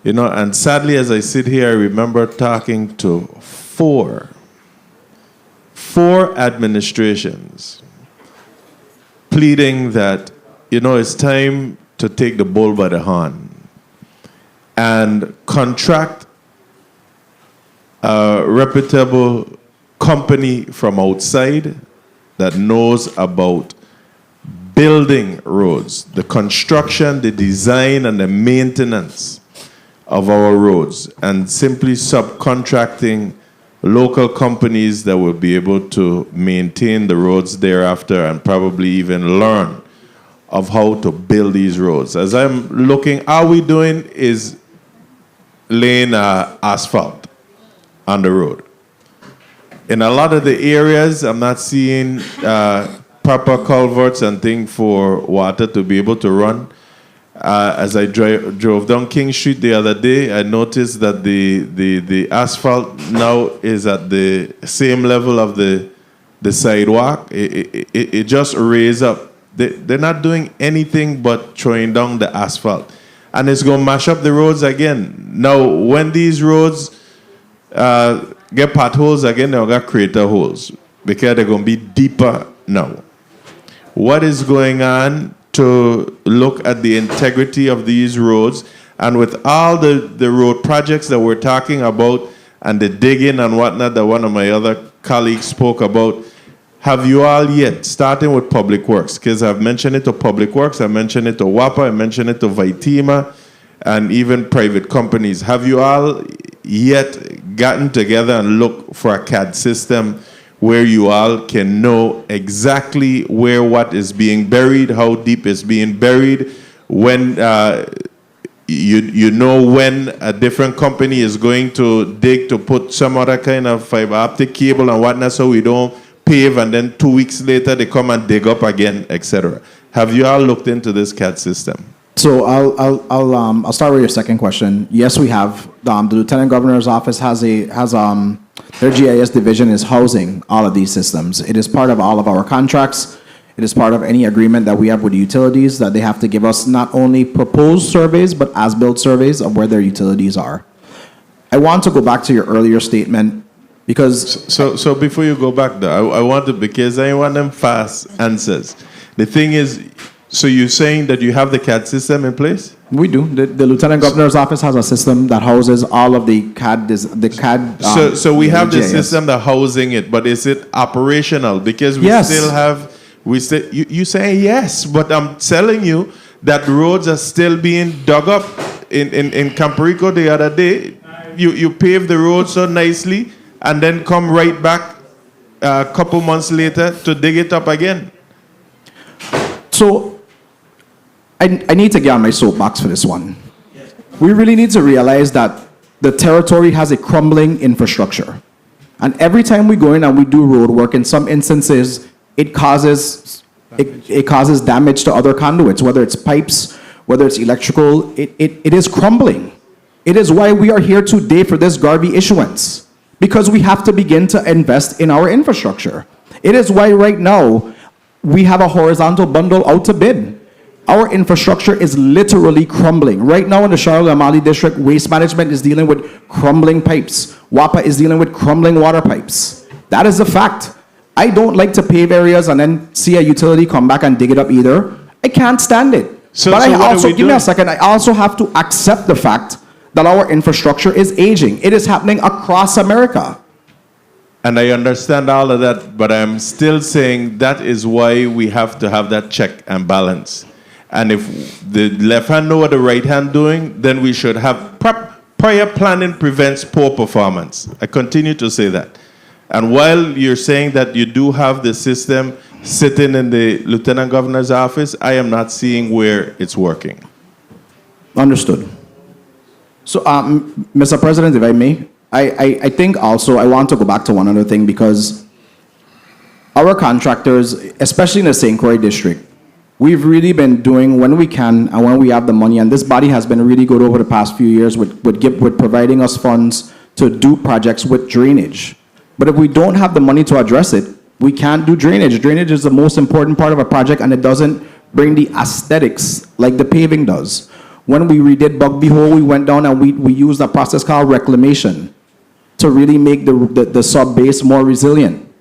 And sadly, as I sit here, I remember talking to four administrations pleading that, it's time to take the bull by the horn and contract a reputable company from outside that knows about building roads, the construction, the design, and the maintenance of our roads, and simply subcontracting local companies that will be able to maintain the roads thereafter and probably even learn of how to build these roads. As I'm looking, all we doing is laying asphalt on the road. In a lot of the areas, I'm not seeing proper culverts and things for water to be able to run. As I drove down King Street the other day, I noticed that the asphalt now is at the same level of the sidewalk. It just raised up. They're not doing anything but throwing down the asphalt. And it's going to mash up the roads again. Now, when these roads get potholes again, they're going to crater holes because they're going to be deeper now. What is going on to look at the integrity of these roads? And with all the road projects that we're talking about and the digging and whatnot that one of my other colleagues spoke about, have you all yet, starting with Public Works, because I've mentioned it to Public Works, I mentioned it to WAPA, I mentioned it to Vitima, and even private companies, have you all yet gotten together and look for a CAD system where you all can know exactly where what is being buried, how deep it's being buried, when you know when a different company is going to dig to put some other kind of fiber optic cable and whatnot, so we don't pave and then 2 weeks later they come and dig up again, etc. Have you all looked into this CAD system? So I'll start with your second question. Yes, we have. The Lieutenant Governor's office has their GIS division is housing all of these systems. It is part of all of our contracts. It is part of any agreement that we have with the utilities that they have to give us not only proposed surveys, but as-built surveys of where their utilities are. I want to go back to your earlier statement because... So before you go back there, I want to, because I want them fast answers. The thing is, so you're saying that you have the CAD system in place? We do. The Lieutenant Governor's office has a system that houses all of the CAD. So we have the system that housing it, but is it operational? Because we still have... You say yes, but I'm telling you that roads are still being dug up. In Camporico the other day, you pave the road so nicely and then come right back a couple months later to dig it up again. So I need to get on my soapbox for this one. We really need to realize that the territory has a crumbling infrastructure. And every time we go in and we do road work, in some instances, it causes damage to other conduits, whether it's pipes, whether it's electrical. It is crumbling. It is why we are here today for this Garvey issuance, because we have to begin to invest in our infrastructure. It is why right now we have a horizontal bundle out to bid. Our infrastructure is literally crumbling. Right now in the Charlotte-Amali district, waste management is dealing with crumbling pipes. WAPA is dealing with crumbling water pipes. That is a fact. I don't like to pave areas and then see a utility come back and dig it up either. I can't stand it. Give me a second. I also have to accept the fact that our infrastructure is aging. It is happening across America. And I understand all of that, but I'm still saying that is why we have to have that check and balance. And if the left hand know what the right hand doing, then we should have prior planning prevents poor performance. I continue to say that. And while you're saying that you do have the system sitting in the Lieutenant Governor's office, I am not seeing where it's working. Understood. So, Mr. President, if I may, I think also I want to go back to one other thing, because our contractors, especially in the St. Croix district, we've really been doing when we can and when we have the money, and this body has been really good over the past few years with providing us funds to do projects with drainage. But if we don't have the money to address it, we can't do drainage. Drainage is the most important part of a project, and it doesn't bring the aesthetics like the paving does. When we redid Bugby Hole, we went down and we used a process called reclamation to really make the sub-base more resilient.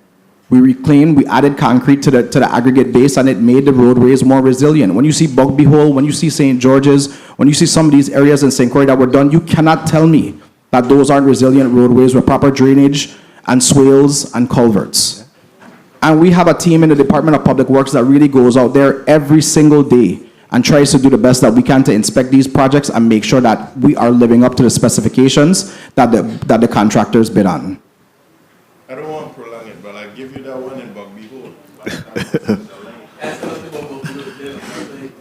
We reclaimed, we added concrete to the aggregate base, and it made the roadways more resilient. When you see Bugby Hole, when you see St. George's, when you see some of these areas in St. Croix that were done, you cannot tell me that those aren't resilient roadways with proper drainage and swales and culverts. And we have a team in the Department of Public Works that really goes out there every single day and tries to do the best that we can to inspect these projects and make sure that we are living up to the specifications that the contractors bid on. I don't want to prolong it, but I'll give you that one in Bugby Hole.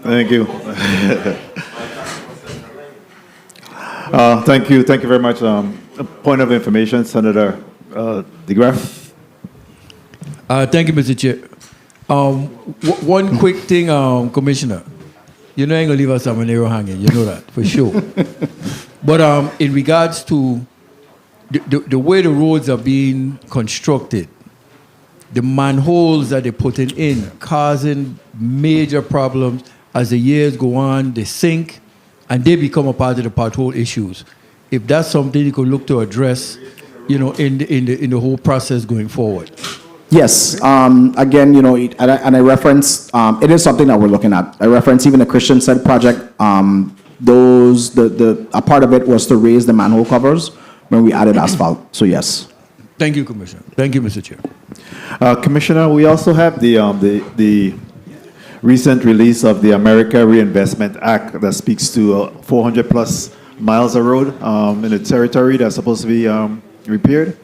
Thank you. Thank you very much. A point of information, Senator DeGraff. Thank you, Mr. Chair. One quick thing, Commissioner. You know, I ain't gonna leave us some arrow hanging. You know that for sure. But in regards to the way the roads are being constructed, the manholes that they're putting in, causing major problems as the years go on. They sink, and they become a part of the pothole issues. If that's something you could look to address, you know, in the whole process going forward. Yes. Again, you know, and I reference, it is something that we're looking at. I reference even the Christian Said project. A part of it was to raise the manhole covers when we added asphalt. So yes. Thank you, Commissioner. Thank you, Mr. Chair. Commissioner, we also have the recent release of the America Reinvestment Act that speaks to 400 plus miles of road in the territory that's supposed to be repaired.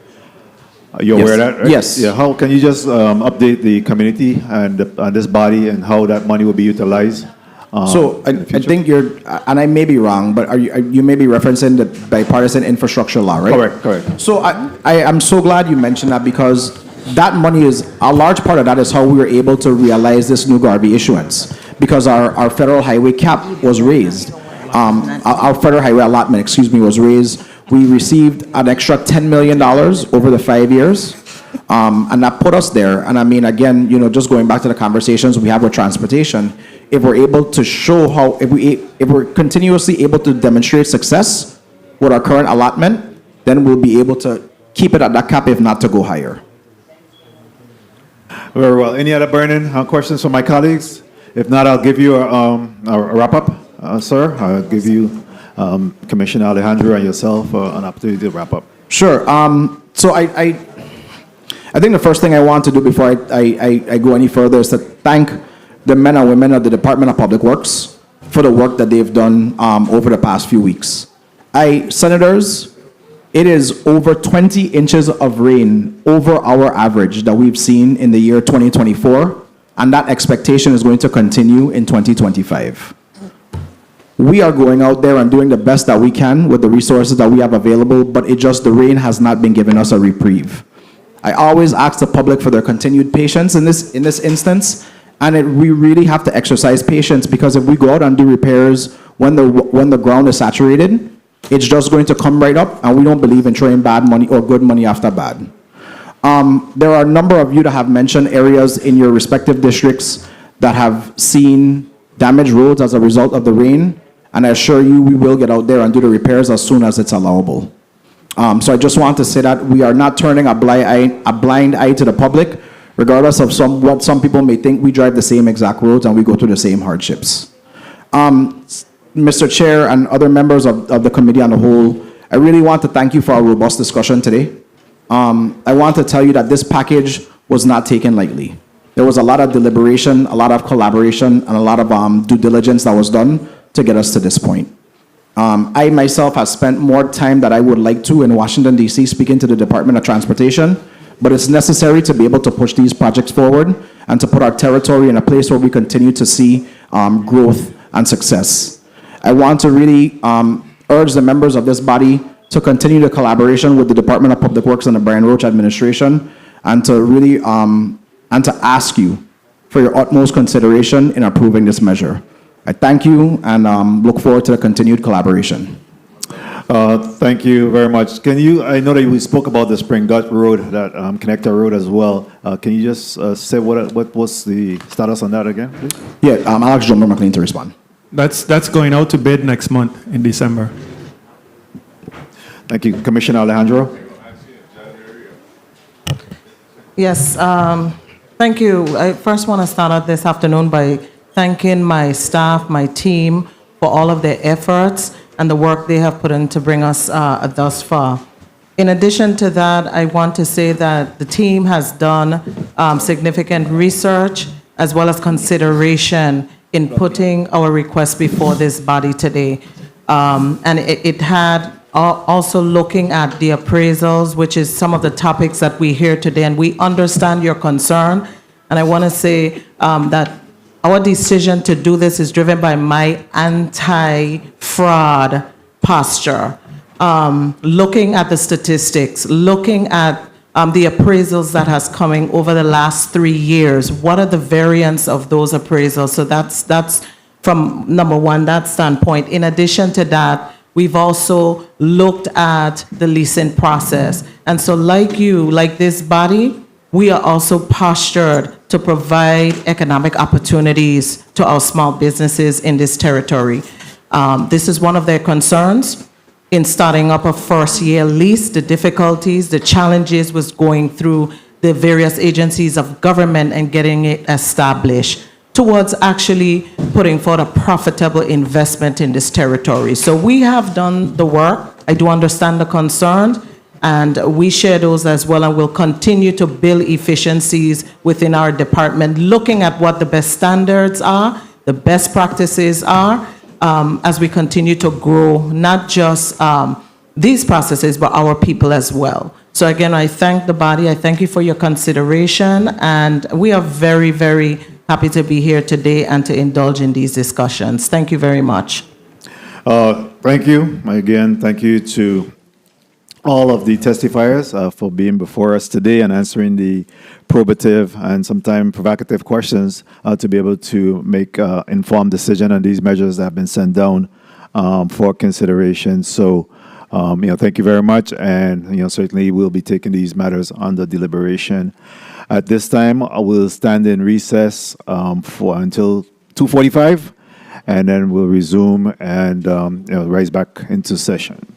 You're aware of that, right? Yes. Yeah. How can you just update the community and this body and how that money will be utilized? So I think you're, and I may be wrong, but you may be referencing the bipartisan infrastructure law, right? Correct. So I am so glad you mentioned that, because that money is, a large part of that is how we were able to realize this new Garvey issuance, because our federal highway cap was raised. Our federal highway allotment, was raised. We received an extra $10 million over the 5 years. And that put us there. And I mean, again, just going back to the conversations we have with transportation, if we're able to show how, if we're continuously able to demonstrate success with our current allotment, then we'll be able to keep it at that cap, if not to go higher. Very well. Any other burning questions from my colleagues? If not, I'll give you a wrap-up, sir. I'll give you Commissioner Alejandro and yourself an opportunity to wrap up. Sure. So I think the first thing I want to do before I go any further is to thank the men and women of the Department of Public Works for the work that they've done over the past few weeks. Senators, it is over 20 inches of rain over our average that we've seen in the year 2024, and that expectation is going to continue in 2025. We are going out there and doing the best that we can with the resources that we have available, but the rain has not been giving us a reprieve. I always ask the public for their continued patience in this instance, and we really have to exercise patience, because if we go out and do repairs when the ground is saturated, it's just going to come right up, and we don't believe in throwing bad money or good money after bad. There are a number of you that have mentioned areas in your respective districts that have seen damaged roads as a result of the rain, and I assure you we will get out there and do the repairs as soon as it's allowable. So I just want to say that we are not turning a blind eye to the public, regardless of what some people may think. We drive the same exact roads and we go through the same hardships. Mr. Chair and other members of the committee on the whole, I really want to thank you for our robust discussion today. I want to tell you that this package was not taken lightly. There was a lot of deliberation, a lot of collaboration, and a lot of due diligence that was done to get us to this point. I myself have spent more time than I would like to in Washington, D.C. speaking to the Department of Transportation, but it's necessary to be able to push these projects forward and to put our territory in a place where we continue to see growth and success. I want to really urge the members of this body to continue the collaboration with the Department of Public Works and the Brian Roach administration, and to really and to ask you for your utmost consideration in approving this measure. I thank you and look forward to the continued collaboration. Thank you very much. I know that we spoke about the Spring Dutch Road, that connector road as well. Can you just say what was the status on that again, please? Yeah, I'll ask John McLean to respond. That's going out to bid next month in December. Thank you. Commissioner Alejandro? Yes, thank you. I first want to start out this afternoon by thanking my staff, my team, for all of their efforts and the work they have put in to bring us thus far. In addition to that, I want to say that the team has done significant research as well as consideration in putting our request before this body today. And it had also looking at the appraisals, which is some of the topics that we hear today, and we understand your concern. And I want to say that our decision to do this is driven by my anti-fraud posture. Looking at the statistics, looking at the appraisals that has coming over the last 3 years, what are the variants of those appraisals? So that's from number one, that standpoint. In addition to that, we've also looked at the leasing process. And so like you, like this body, we are also postured to provide economic opportunities to our small businesses in this territory. This is one of their concerns in starting up a first-year lease, the difficulties, the challenges was going through the various agencies of government and getting it established towards actually putting forth a profitable investment in this territory. So we have done the work. I do understand the concerns, and we share those as well, and we'll continue to build efficiencies within our department, looking at what the best standards are, the best practices are, as we continue to grow, not just these processes, but our people as well. So again, I thank the body. I thank you for your consideration, and we are very, very happy to be here today and to indulge in these discussions. Thank you very much. Thank you. Again, thank you to all of the testifiers for being before us today and answering the probative and sometimes provocative questions to be able to make informed decision on these measures that have been sent down for consideration. So, thank you very much, and certainly we'll be taking these matters under deliberation. At this time, I will stand in recess for until 2:45, and then we'll resume and rise back into session.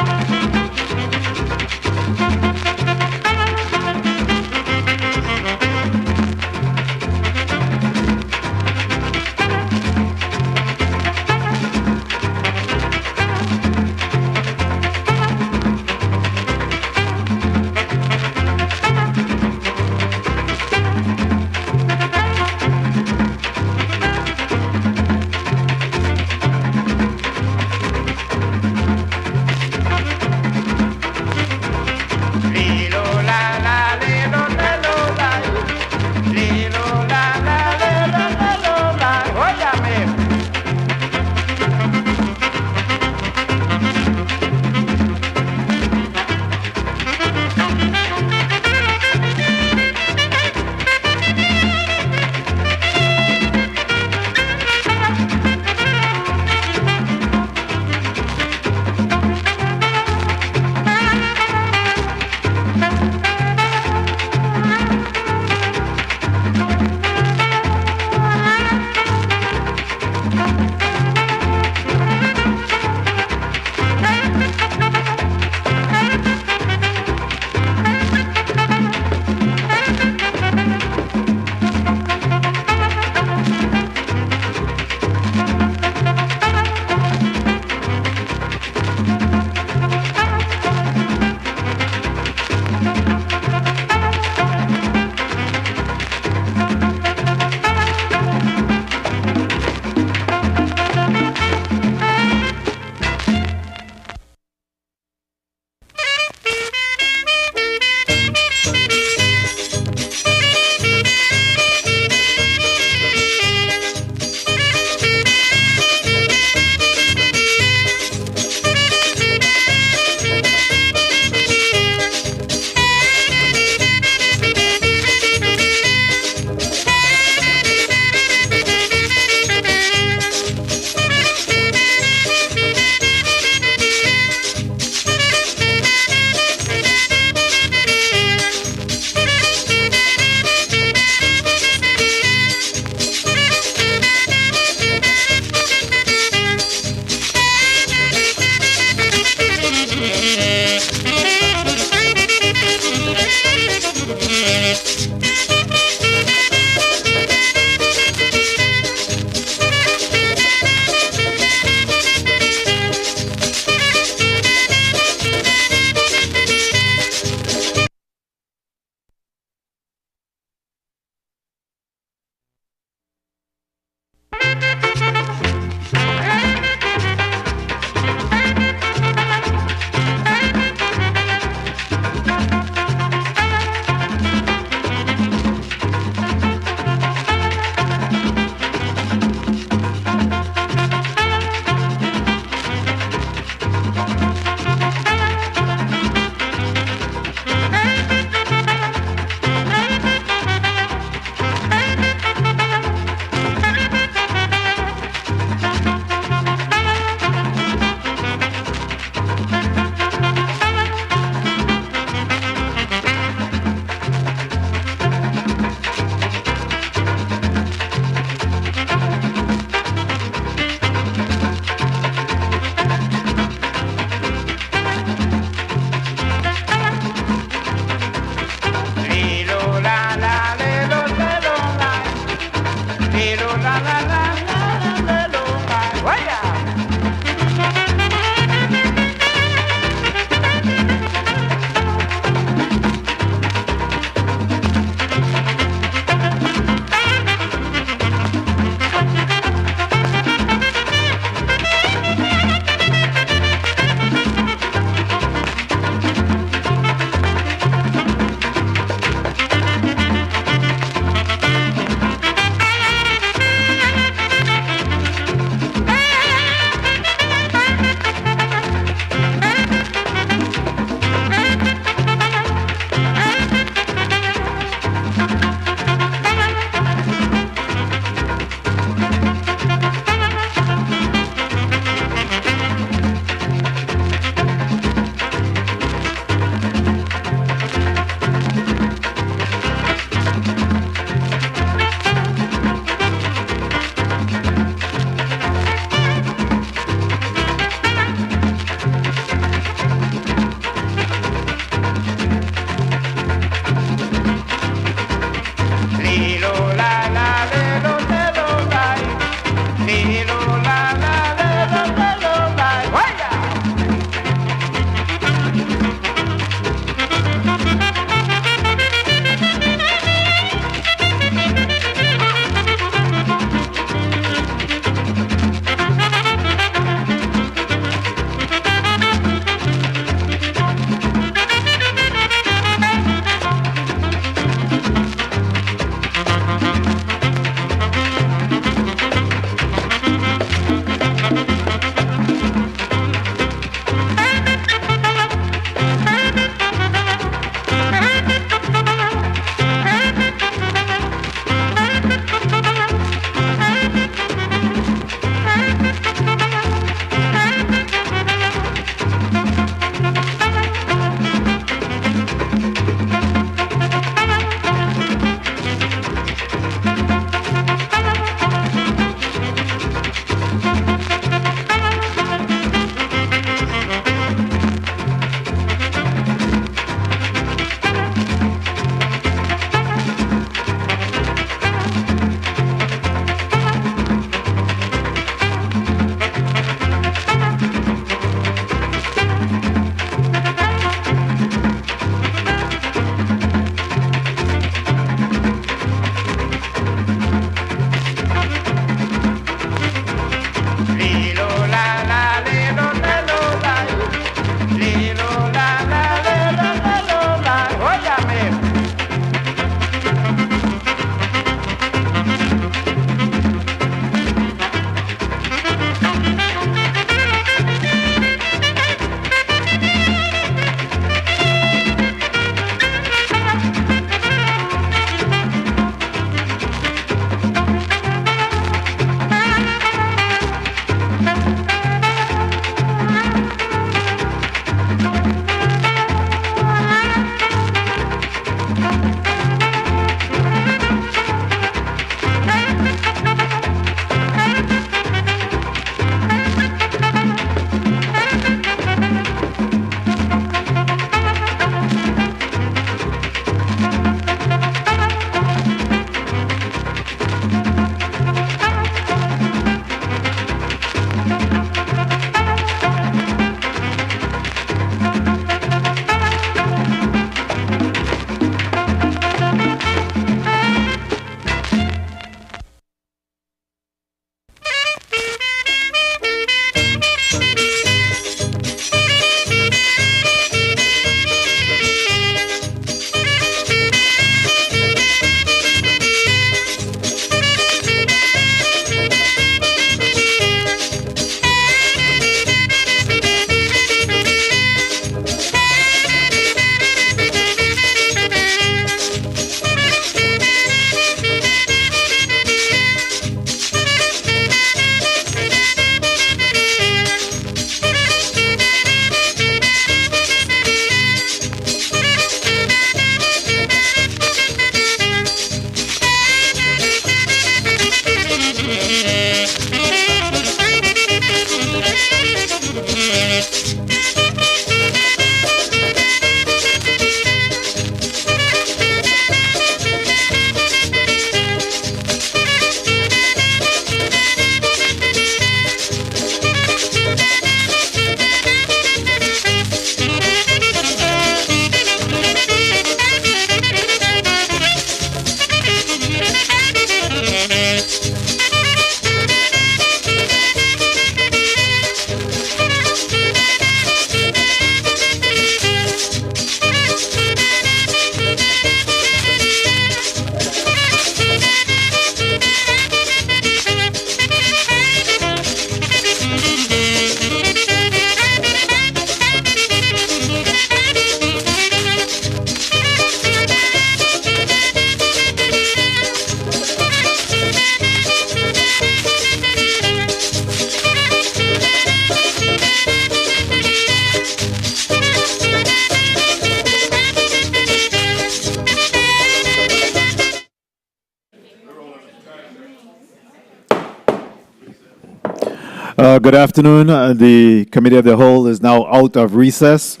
Good afternoon. The Committee of the Whole is now out of recess.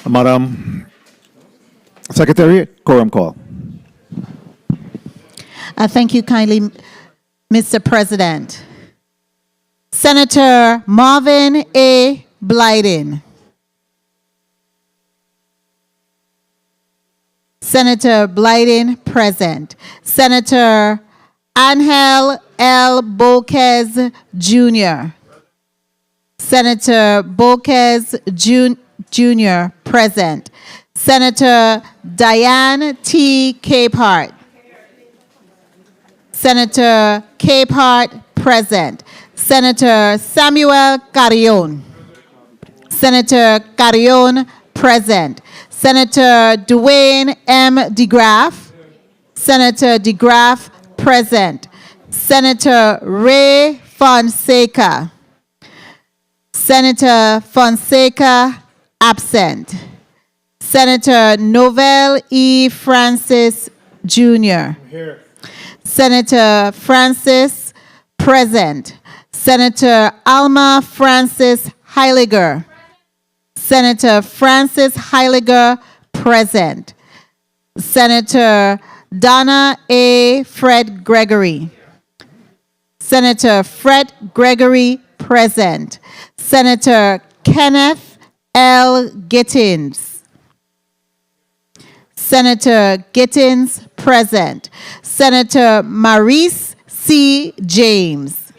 Madam Secretary, quorum call. Thank you kindly, Mr. President. Senator Marvin A. Blyden. Senator Blyden, present. Senator Angel L. Boquez Jr. Senator Boquez Jr., present. Senator Diane T. Capehart. Senator Capehart, present. Senator Samuel Carrion. Senator Carrion, present. Senator Dwayne M. DeGraff. Senator DeGraff, present. Senator Ray Fonseca. Senator Fonseca, absent. Senator Novell E. Francis Jr. Here. Senator Francis, present. Senator Alma Francis Heiliger. Senator Francis Heiliger, present. Senator Donna A. Fred Gregory. Senator Fred Gregory, present. Senator Kenneth L. Gittins. Senator Gittins, present. Senator Maurice C. James.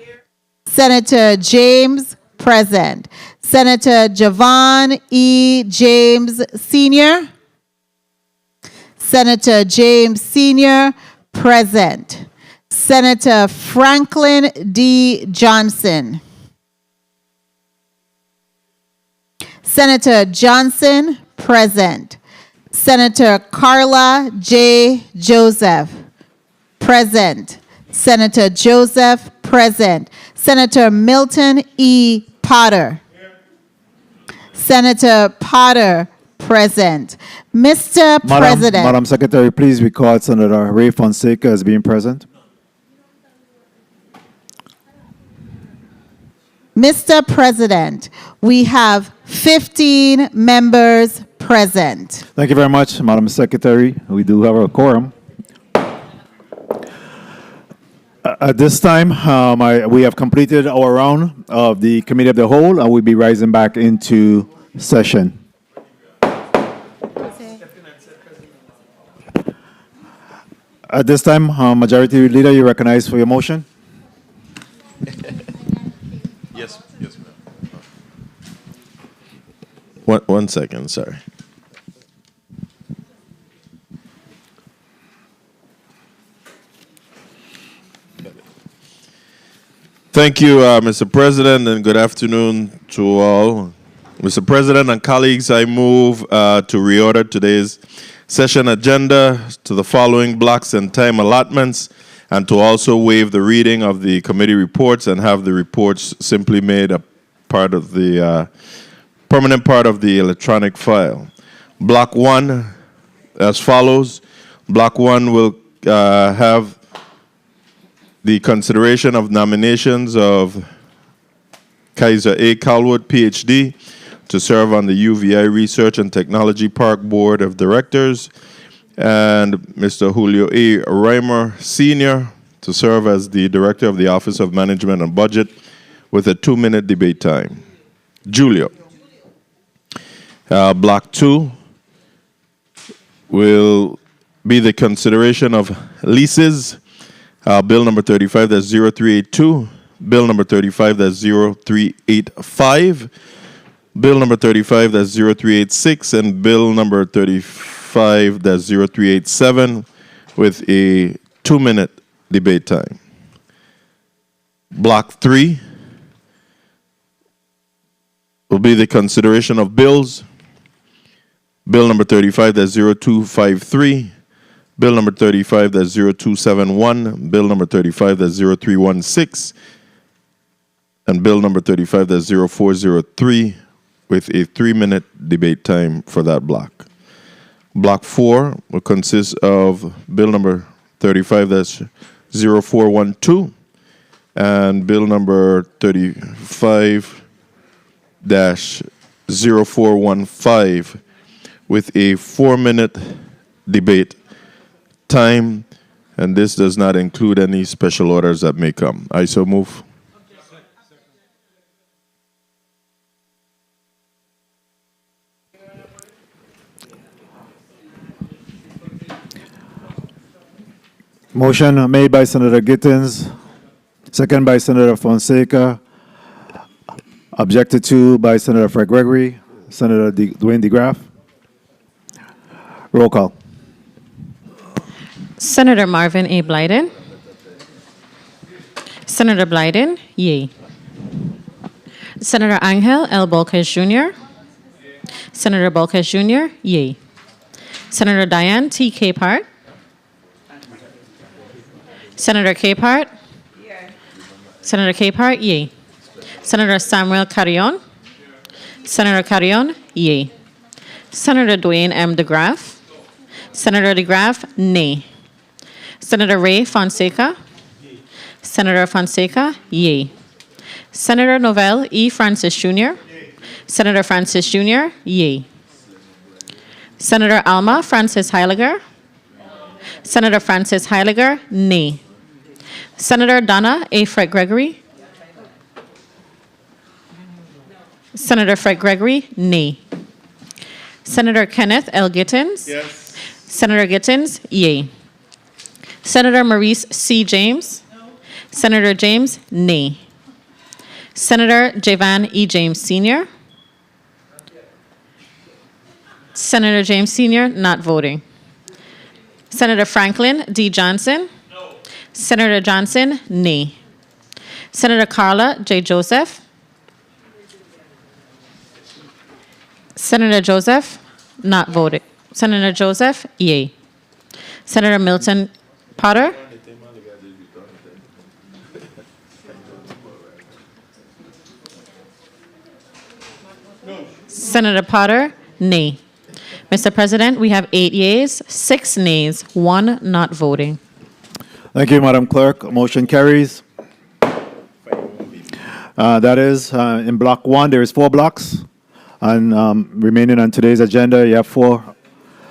Senator James, present. Senator Javon E. James Sr. Senator James Sr., present. Senator Franklin D. Johnson. Senator Johnson, present. Senator Carla J. Joseph, present. Senator Joseph, present. Senator Milton E. Potter. Senator Potter, present. Mr. President. Madam Secretary, please record Senator Ray Fonseca as being present. Mr. President, we have 15 members present. Thank you very much, Madam Secretary. We do have a quorum. At this time, we have completed our round of the Committee of the Whole, and we'll be rising back into session. At this time, Majority Leader, you recognize for your motion. Yes, ma'am. One second, sorry. Thank you, Mr. President, and good afternoon to all. Mr. President and colleagues, I move to reorder today's session agenda to the following blocks and time allotments, and to also waive the reading of the committee reports and have the reports simply made a part of the permanent part of the electronic file. Block 1 as follows. Block 1 will have the consideration of nominations of Kaiser A. Calwood, PhD, to serve on the UVI Research and Technology Park Board of Directors, and Mr. Julio A. Reimer, Sr., to serve as the Director of the Office of Management and Budget, with a 2-minute debate time. Julio. Block 2 will be the consideration of leases. Bill number 35, that's 0382. Bill number 35, that's 0385. Bill number 35, that's 0386. And Bill number 35, that's 0387, with a 2-minute debate time. Block 3 will be the consideration of bills. Bill number 35, that's 0253. Bill number 35, that's 0271. Bill number 35, that's 0316. And Bill number 35, that's 0403, with a 3-minute debate time for that block. Block 4 will consist of Bill number 35, that's 0412. and bill number 35-0415 with a 4-minute debate time, and this does not include any special orders that may come. I so move. Motion made by Senator Gittins, second by Senator Fonseca, objected to by Senator Fred Gregory. Senator Dwayne DeGraff. Roll call. Senator Marvin A. Blyden. Senator Blyden, yay. Senator Angel L. Bolquez Jr. Senator Bolquez Jr., yay. Senator Diane T. Capehart. Senator Capehart. Senator Capehart, yay. Senator Samuel Carrion. Senator Carrion, yay. Senator Dwayne M. DeGraff. Senator DeGraff, nay. Senator Ray Fonseca. Senator Fonseca, yay. Senator Novell E. Francis Jr. Senator Francis Jr., yay. Senator Alma Francis Heiliger. Senator Francis Heiliger, nay. Senator Donna A. Fred Gregory. Senator Fred Gregory, nay. Senator Kenneth L. Gittins. Yes. Senator Gittins, yay. Senator Maurice C. James. No. Senator James, nay. Senator Javan E. James Sr. Senator James Sr. not voting. Senator Franklin D. Johnson. No. Senator Johnson, nay. Senator Carla J. Joseph. Senator Joseph, not voting. Senator Joseph, yay. Senator Milton Potter. Senator Potter, nay. Mr. President, we have 8 yeas, 6 nays, 1 not voting. Thank you, Madam Clerk. Motion carries. That is, in block 1, there is 4 blocks. And remaining on today's agenda, you have 4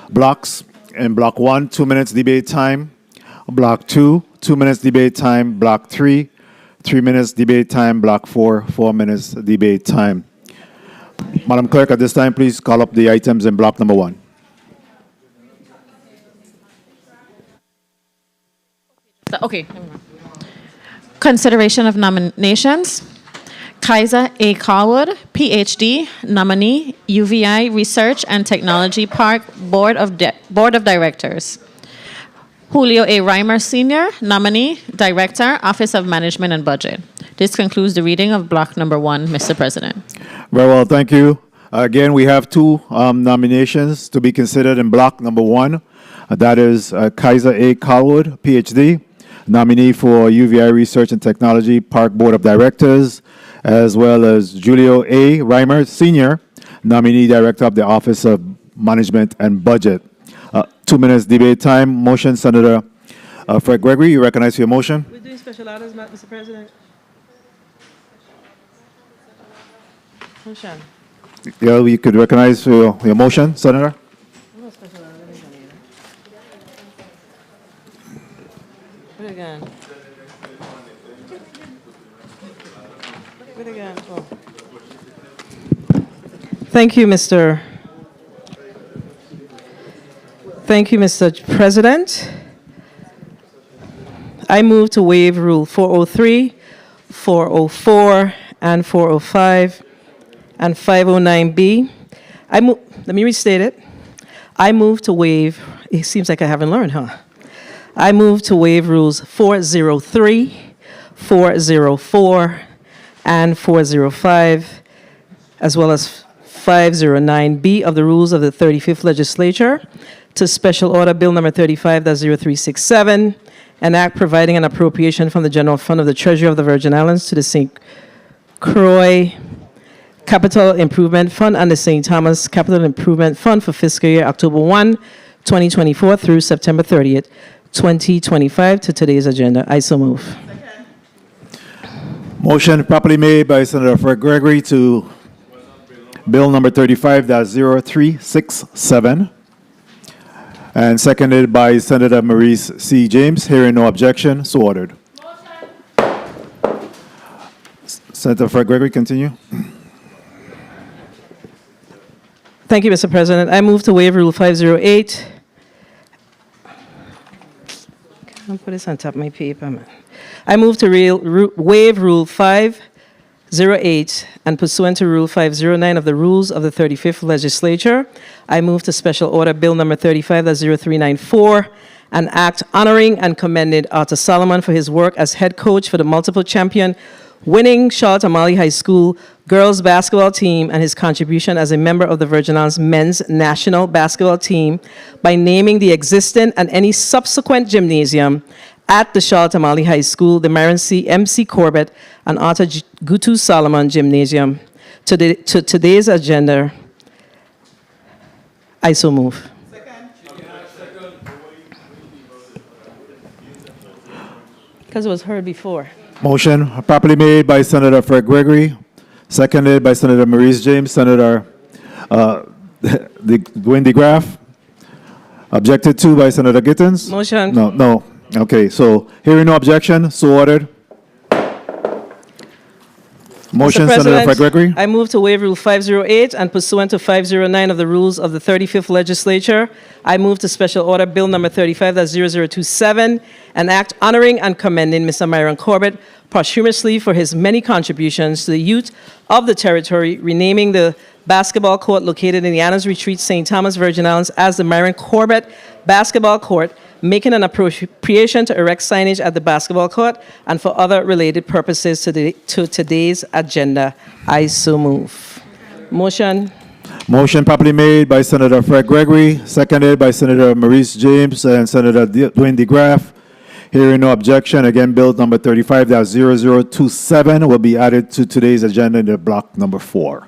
blocks. In block 1, 2 minutes debate time. Block 2, 2 minutes debate time. Block 3, 3 minutes debate time. Block 4, 4 minutes debate time. Madam Clerk, at this time, please call up the items in block number 1. Okay. Consideration of nominations. Kaiser A. Carwood, PhD, nominee, UVI Research and Technology Park Board of Directors. Julio A. Reimer, Sr., nominee, Director, Office of Management and Budget. This concludes the reading of block number 1, Mr. President. Very well, thank you. Again, we have 2 nominations to be considered in block number 1. That is Kaiser A. Carwood, PhD, nominee for UVI Research and Technology Park Board of Directors, as well as Julio A. Reimer, Sr., nominee Director of the Office of Management and Budget. 2 minutes debate time. Motion, Senator Fred Gregory, you recognize your motion? We're doing special orders, Mr. President. Motion. Yeah, you could recognize your motion, Senator. Put it again. Put it again. Oh. Thank you, Mr. President. I move to waive Rule 403, 404, and 405, and 509B. Let me restate it. I move to waive, it seems like I haven't learned, huh? I move to waive Rules 403, 404, and 405, as well as 509B of the Rules of the 35th Legislature, to Special Order Bill Number 35-0367, an act providing an appropriation from the General Fund of the Treasury of the Virgin Islands to the St. Croix Capital Improvement Fund and the St. Thomas Capital Improvement Fund for fiscal year October 1, 2024 through September 30th, 2025 to today's agenda. I so move. Motion properly made by Senator Fred Gregory to Bill number 35-0367 and seconded by Senator Maurice C. James. Hearing no objection, so ordered. Senator Fred Gregory, continue. Thank you, Mr. President. I move to waive Rule 508. I'll put this on top of my paper, man. I move to waive Rule 508 and pursuant to Rule 509 of the Rules of the 35th Legislature, I move to Special Order Bill number 35-0394, an act honoring and commending Arthur Solomon for his work as head coach for the multiple champion winning Charlotte Amalie High School girls basketball team and his contribution as a member of the Virgin Islands men's national basketball team by naming the existing and any subsequent gymnasium at the Charlotte Amalie High School, the Myron C. M.C. Corbett and Arthur Gutu Solomon Gymnasium. To today's agenda, I so move. Because it was heard before. Motion properly made by Senator Fred Gregory, seconded by Senator Maurice James, Senator Dwayne DeGraff, objected to by Senator Gittins. Motion. No. Okay, so hearing no objection, so ordered. Motion, Mr. Senator Fred President, Gregory. I move to waive Rule 508 and pursuant to 509 of the Rules of the 35th Legislature, I move to Special Order Bill number 35-0027, an act honoring and commending Mr. Myron Corbett posthumously for his many contributions to the youth of the territory, renaming the basketball court located in the Anna's Retreat, St. Thomas, Virgin Islands as the Myron Corbett Basketball Court, making an appropriation to erect signage at the basketball court and for other related purposes to today's agenda. I so move. Motion. Motion properly made by Senator Fred Gregory, seconded by Senator Maurice James and Senator Dwayne DeGraff. Hearing no objection, again, Bill number 35-0027 will be added to today's agenda in the block number 4.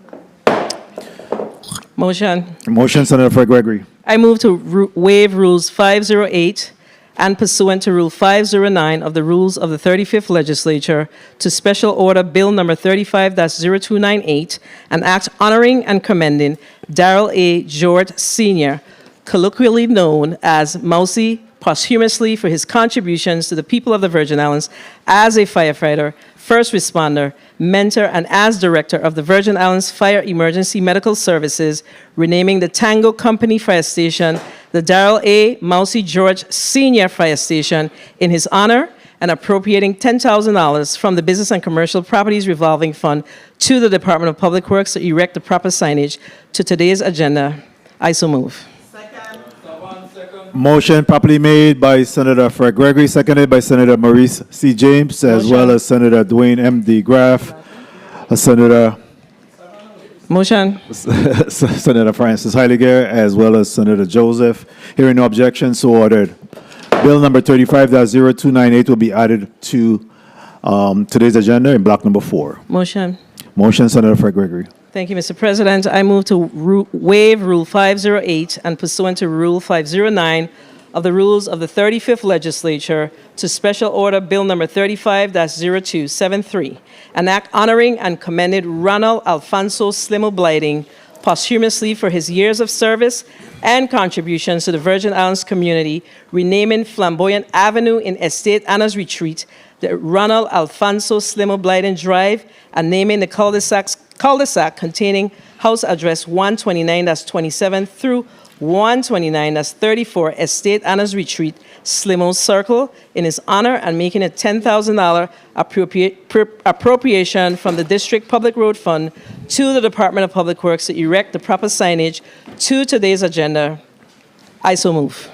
Motion. Motion, Senator Fred Gregory. I move to waive Rules 508 and pursuant to Rule 509 of the Rules of the 35th Legislature to Special Order Bill number 35-0298, an act honoring and commending Darrell A. George Sr., colloquially known as Mousy, posthumously for his contributions to the people of the Virgin Islands as a firefighter, first responder, mentor, and as director of the Virgin Islands Fire Emergency Medical Services, renaming the Tango Company Fire Station the Darrell A. Mousy George Sr. Fire Station in his honor, and appropriating $10,000 from the Business and Commercial Properties Revolving Fund to the Department of Public Works to erect the proper signage to today's agenda. I so move. Motion properly made by Senator Fred Gregory, seconded by Senator Maurice C. James, as well as Senator Dwayne M. DeGraff, Senator Motion. Senator Francis Heiliger, as well as Senator Joseph. Hearing no objection, so ordered. Bill number 35-0298 will be added to today's agenda in block number 4. Motion. Motion, Senator Fred Gregory. Thank you, Mr. President. I move to waive Rule 508 and pursuant to Rule 509 of the Rules of the 35th Legislature to Special Order Bill number 35-0273, an act honoring and commending Ronald Alfonso Slimo Blyting posthumously for his years of service and contributions to the Virgin Islands community, renaming Flamboyant Avenue in Estate Anna's Retreat the Ronald Alfonso Slimo Blyting Drive, and naming the cul-de-sac containing house address 129-27 through 129-34 Estate Anna's Retreat, Slimo Circle, in his honor, and making a $10,000 appropriation from the District Public Road Fund to the Department of Public Works to erect the proper signage to today's agenda. I so move.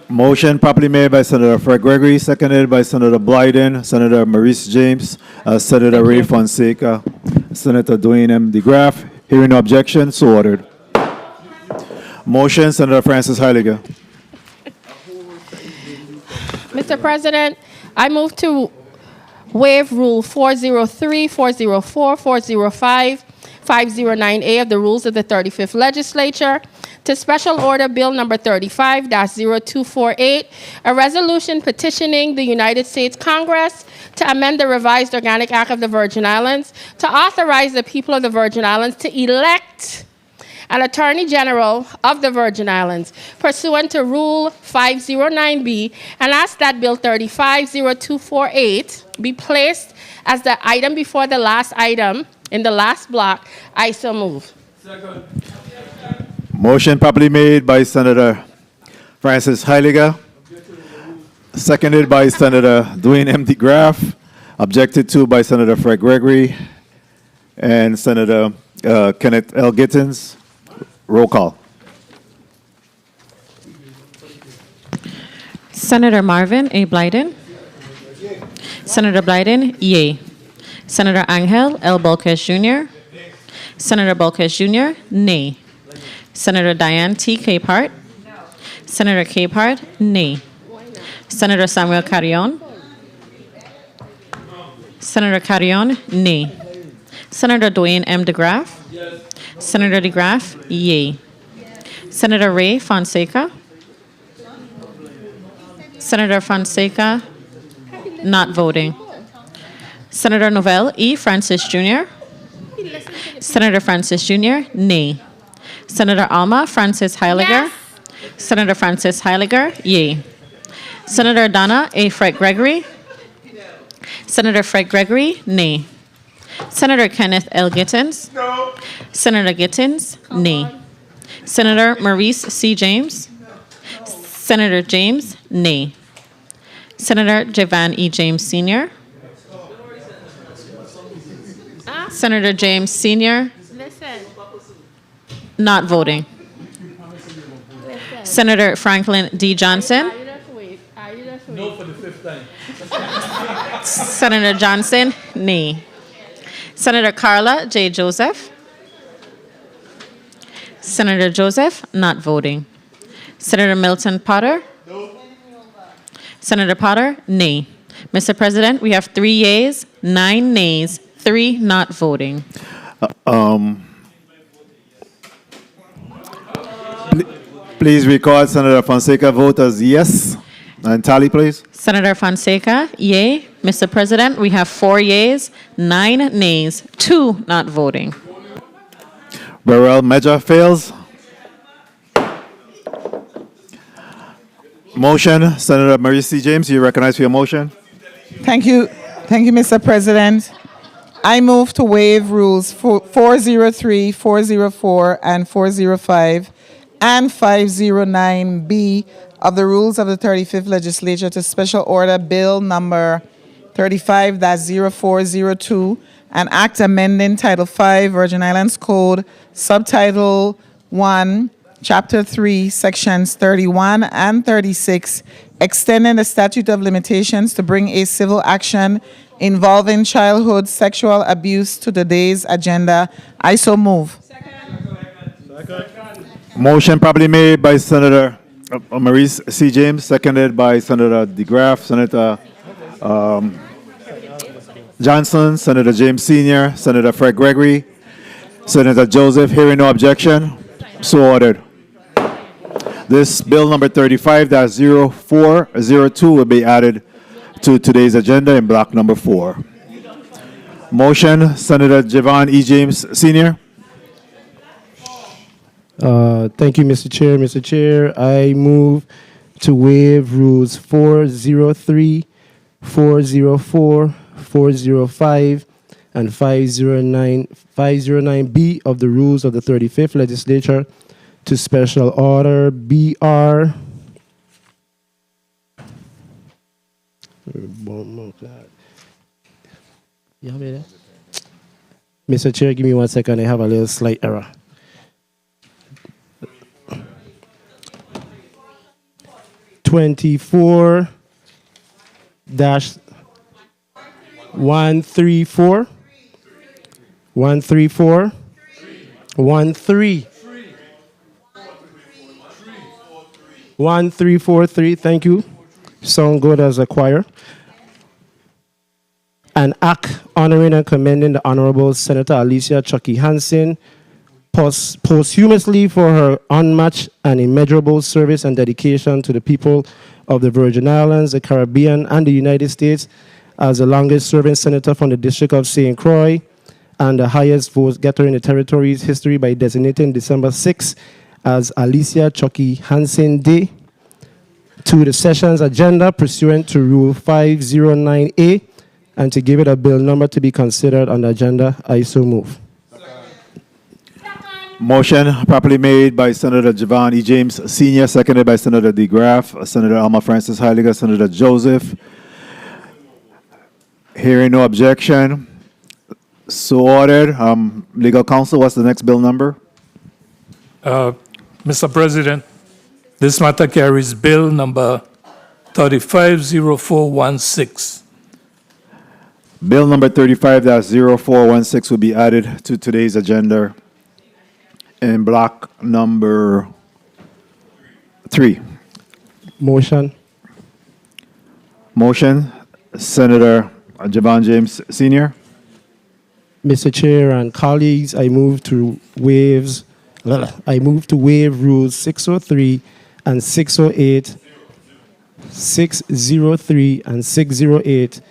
Motion properly made by Senator Fred Gregory, seconded by Senator Blyden, Senator Maurice James, Senator Ray Fonseca, Senator Dwayne M. DeGraff. Hearing no objection, so ordered. Motion, Senator Francis Heiliger. Mr. President, I move to waive Rule 403, 404, 405, 509A of the Rules of the 35th Legislature to Special Order Bill Number 35-0248, a resolution petitioning the United States Congress to amend the revised Organic Act of the Virgin Islands to authorize the people of the Virgin Islands to elect an Attorney General of the Virgin Islands pursuant to Rule 509B, and ask that Bill 35-0248 be placed as the item before the last item in the last block. I so move. Motion properly made by Senator Francis Heiliger, seconded by Senator Dwayne M. DeGraff, objected to by Senator Fred Gregory and Senator Kenneth L. Gittins. Roll call. Senator Marvin A. Blyden. Senator Blyden, yay. Senator Angel L. Bolkes Jr. Senator Bolkes Jr., nay. Senator Diane T. Capehart. Senator Capehart, nay. Senator Samuel Carrion. Senator Carrion, nay. Senator Dwayne M. DeGraff. Senator DeGraff, yay. Senator Ray Fonseca. Senator Fonseca, not voting. Senator Novell E. Francis Jr. Senator Francis Jr., nay. Senator Alma Francis Heiliger. Senator Francis Heiliger, yay. Senator Donna A. Fred Gregory. Senator Fred Gregory, nay. Senator Kenneth L. Gittins. No. Senator Gittins, nay. Senator Maurice C. James. Senator James, nay. Senator Javan E. James Sr. Senator James Sr. Listen. Not voting. Senator Franklin D. Johnson. No for the fifth time. Senator Johnson, nay. Senator Carla J. Joseph. Senator Joseph, not voting. Senator Milton Potter. Senator Potter, nay. Mr. President, we have 3 yeas, 9 nays, 3 not voting. Please record Senator Fonseca vote as yes. And tally, please. Senator Fonseca, yay. Mr. President, we have 4 yeas, 9 nays, 2 not voting. Burrell measure fails. Motion, Senator Maurice C. James, you recognize for your motion. Thank you. Thank you, Mr. President. I move to waive rules 403, 404, and 405 and 509B of the rules of the 35th Legislature to Special Order Bill Number 35-0402, an act amending Title 5 Virgin Islands Code, Subtitle 1, Chapter 3, Sections 31 and 36, extending the statute of limitations to bring a civil action involving childhood sexual abuse to today's agenda. I so move. Motion probably made by Senator Maurice C. James, seconded by Senator DeGraff, Senator Johnson, Senator James Sr., Senator Fred Gregory, Senator Joseph. Hearing no objection, so ordered. This bill number 35-0402 will be added to today's agenda in block number 4. Motion, Senator Javan E. James Sr. Thank you, Mr. Chair. Mr. Chair, I move to waive rules 403, 404, 405, and 509B of the rules of the 35th Legislature to Special Order BR. Mr. Chair, give me 1 second. I have a little slight error. (24) 134 134 1343. Thank you. Sound good as a choir. An act honoring and commending the Honorable Senator Alicia Chucky Hansen, posthumously for her unmatched and immeasurable service and dedication to the people of the Virgin Islands, the Caribbean, and the United States as the longest-serving senator from the District of St. Croix and the highest vote getter in the territory's history by designating December 6 as Alicia Chucky Hansen Day. To the session's agenda pursuant to Rule 509A, and to give it a bill number to be considered on the agenda, I so move. Motion properly made by Senator Javon E. James Sr., seconded by Senator DeGraff, Senator Alma Francis Heiliger, Senator Joseph. Hearing no objection, so ordered. Legal counsel, what's the next bill number? Mr. President, this matter carries bill number 350416. Bill number 35-0416 will be added to today's agenda in block number 3. Motion. Motion, Senator Javon James Sr. Mr. Chair and colleagues, I move to waive Rules 603 and 608, 603 and 608,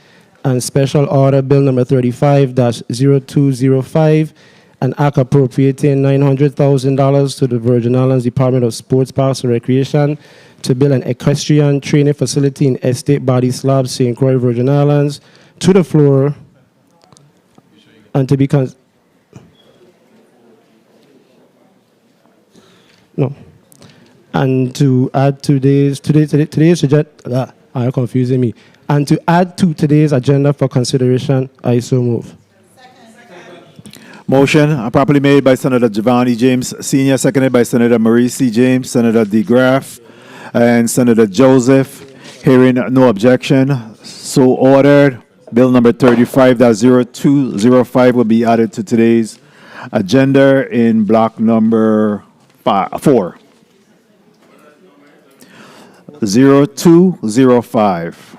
and Special Order Bill number 35-0205, an act appropriating $900,000 to the Virgin Islands Department of Sports, Parks, and Recreation to build an equestrian training facility in Estate Body Slab, St. Croix, Virgin Islands, to the floor, and to be and to add today's agenda. Are confusing me. And to add to today's agenda for consideration, I so move. Motion properly made by Senator Javon E. James Sr., seconded by Senator Marie C. James, Senator DeGraff, and Senator Joseph. Hearing no objection, so ordered. Bill number 35-0205 will be added to today's agenda in block number 4. 0205.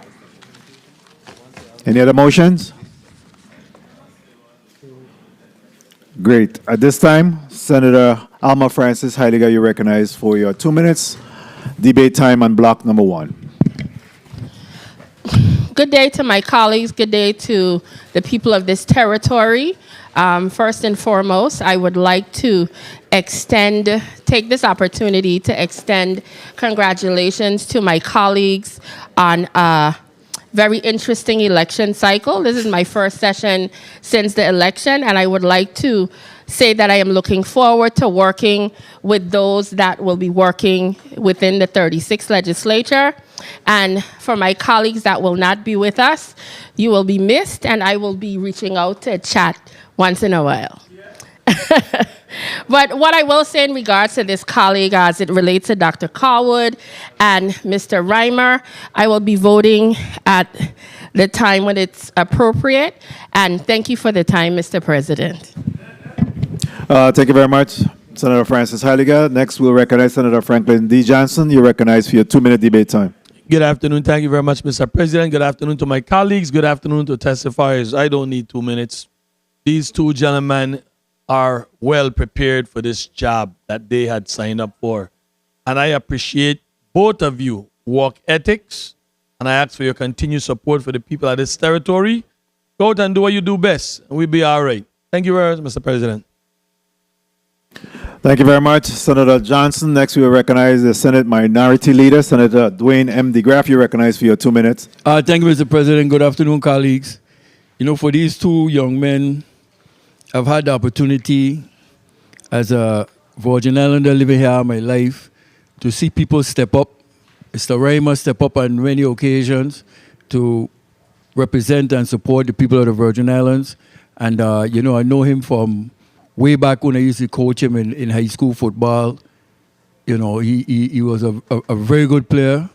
Any other motions? Great. At this time, Senator Alma Francis Heiliger, you recognize for your 2 minutes. Debate time on block number 1. Good day to my colleagues. Good day to the people of this territory. First and foremost, I would like to take this opportunity to extend congratulations to my colleagues on a very interesting election cycle. This is my first session since the election, and I would like to say that I am looking forward to working with those that will be working within the 36th legislature. And for my colleagues that will not be with us, you will be missed, and I will be reaching out to chat once in a while. But what I will say in regards to this colleague as it relates to Dr. Carwood and Mr. Reimer, I will be voting at the time when it's appropriate. And thank you for the time, Mr. President. Thank you very much, Senator Francis Heiliger. Next, we'll recognize Senator Franklin D. Johnson. You're recognized for your 2-minute debate time. Good afternoon. Thank you very much, Mr. President. Good afternoon to my colleagues. Good afternoon to testifiers. I don't need 2 minutes. These two gentlemen are well prepared for this job that they had signed up for. And I appreciate both of you work ethics, and I ask for your continued support for the people of this territory. Go out and do what you do best, and we'll be all right. Thank you very much, Mr. President. Thank you very much, Senator Johnson. Next, we will recognize the Senate Minority Leader, Senator Dwayne M. DeGraff. You're recognized for your 2 minutes. Thank you, Mr. President. Good afternoon, colleagues. You know, for these two young men, I've had the opportunity as a Virgin Islander living here all my life to see people step up. Mr. Reimer step up on many occasions to represent and support the people of the Virgin Islands. And, you know, I know him from way back when I used to coach him in high school football. You know, he was a very good player,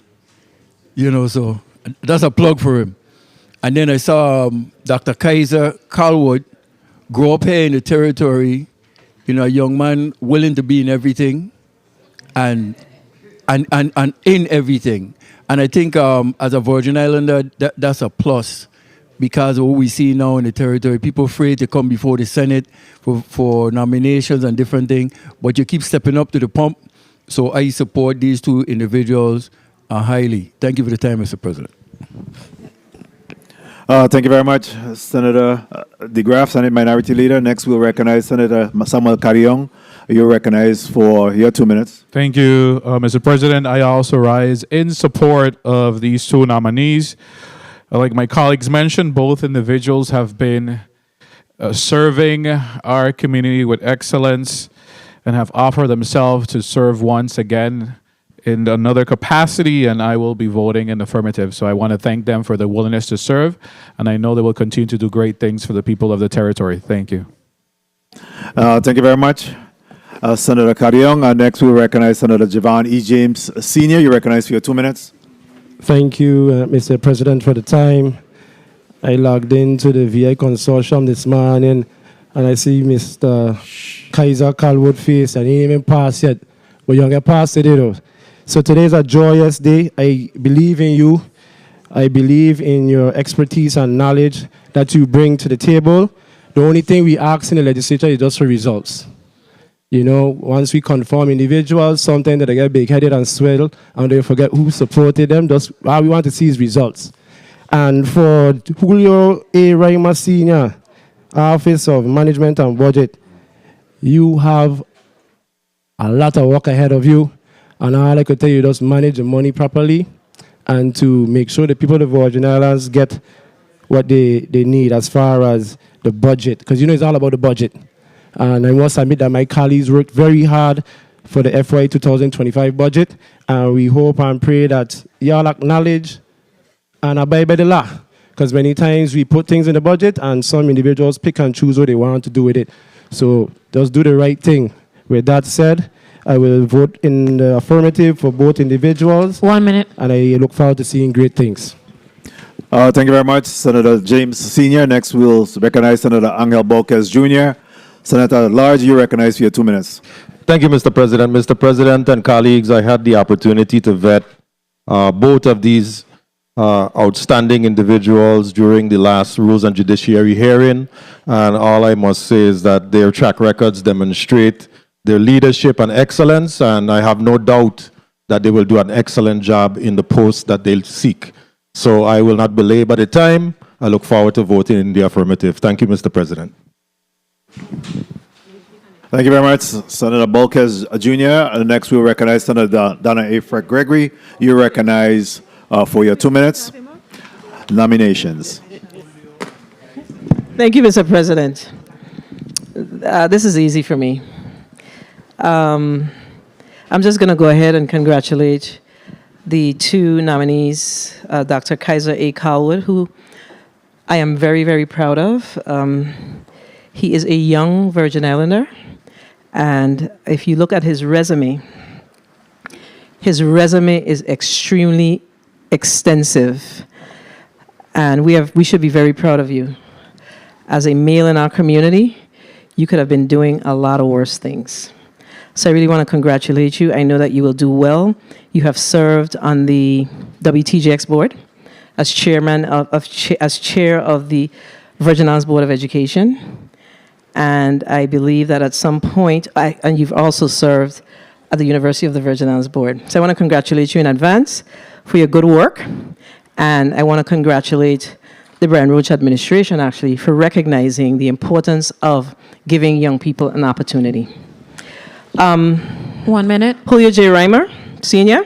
you know, so that's a plug for him. And then I saw Dr. Kaiser Carwood grow up here in the territory, you know, a young man willing to be in everything and in everything. And I think as a Virgin Islander, that's a plus because of what we see now in the territory. People afraid to come before the Senate for nominations and different things, but you keep stepping up to the pump. So I support these two individuals highly. Thank you for the time, Mr. President. Thank you very much, Senator DeGraff, Senate Minority Leader. Next, we'll recognize Senator Samuel Carrion. You're recognized for your 2 minutes. Thank you, Mr. President. I also rise in support of these two nominees. Like my colleagues mentioned, both individuals have been serving our community with excellence and have offered themselves to serve once again in another capacity, and I will be voting in affirmative. So I want to thank them for their willingness to serve, and I know they will continue to do great things for the people of the territory. Thank you. Thank you very much, Senator Carrion. Next, we'll recognize Senator Javon E. James Sr. You're recognized for your 2 minutes. Thank you, Mr. President, for the time. I logged into the VI consortium this morning, and I see Mr. Kaiser Calwood face, and he ain't even passed yet, but you're going to pass it, though. So today is a joyous day. I believe in you. I believe in your expertise and knowledge that you bring to the table. The only thing we ask in the legislature is just for results. You know, once we confirm individuals, sometimes they get big-headed and swell, and they forget who supported them. Just all we want to see is results. And for Julio A. Reimer Sr., Office of Management and Budget, you have a lot of work ahead of you. And all I could tell you, just manage the money properly and to make sure the people of the Virgin Islands get what they need as far as the budget. Because, you know, it's all about the budget. And I must admit that my colleagues worked very hard for the FY 2025 budget. And we hope and pray that y'all acknowledge and abide by the law. Because many times we put things in the budget and some individuals pick and choose what they want to do with it. So just do the right thing. With that said, I will vote in the affirmative for both individuals. 1 minute. And I look forward to seeing great things. Thank you very much, Senator James Sr. Next, we'll recognize Senator Angel Bolquez Jr. Senator at large, you recognize for your 2 minutes. Thank you, Mr. President. Mr. President and colleagues, I had the opportunity to vet both of these outstanding individuals during the last Rules and Judiciary hearing. And all I must say is that their track records demonstrate their leadership and excellence, and I have no doubt that they will do an excellent job in the post that they'll seek. So I will not belabor the time. I look forward to voting in the affirmative. Thank you, Mr. President. Thank you very much, Senator Bolquez Jr. Next, we'll recognize Senator Donna A. Fred Gregory. You're recognized for your 2 minutes. Nominations. Thank you, Mr. President. This is easy for me. I'm just going to go ahead and congratulate the two nominees, Dr. Kaiser A. Calwood, who I am very, very proud of. He is a young Virgin Islander, and if you look at his resume is extremely extensive, and we should be very proud of you. As a male in our community, you could have been doing a lot of worse things. So I really want to congratulate you. I know that you will do well. You have served on the WTJX board as chair of the Virgin Islands Board of Education. And I believe that at some point, and you've also served at the University of the Virgin Islands Board. So I want to congratulate you in advance for your good work. And I want to congratulate the Brian Roach administration, actually, for recognizing the importance of giving young people an opportunity. 1 minute. Julio J. Reimer, Sr.,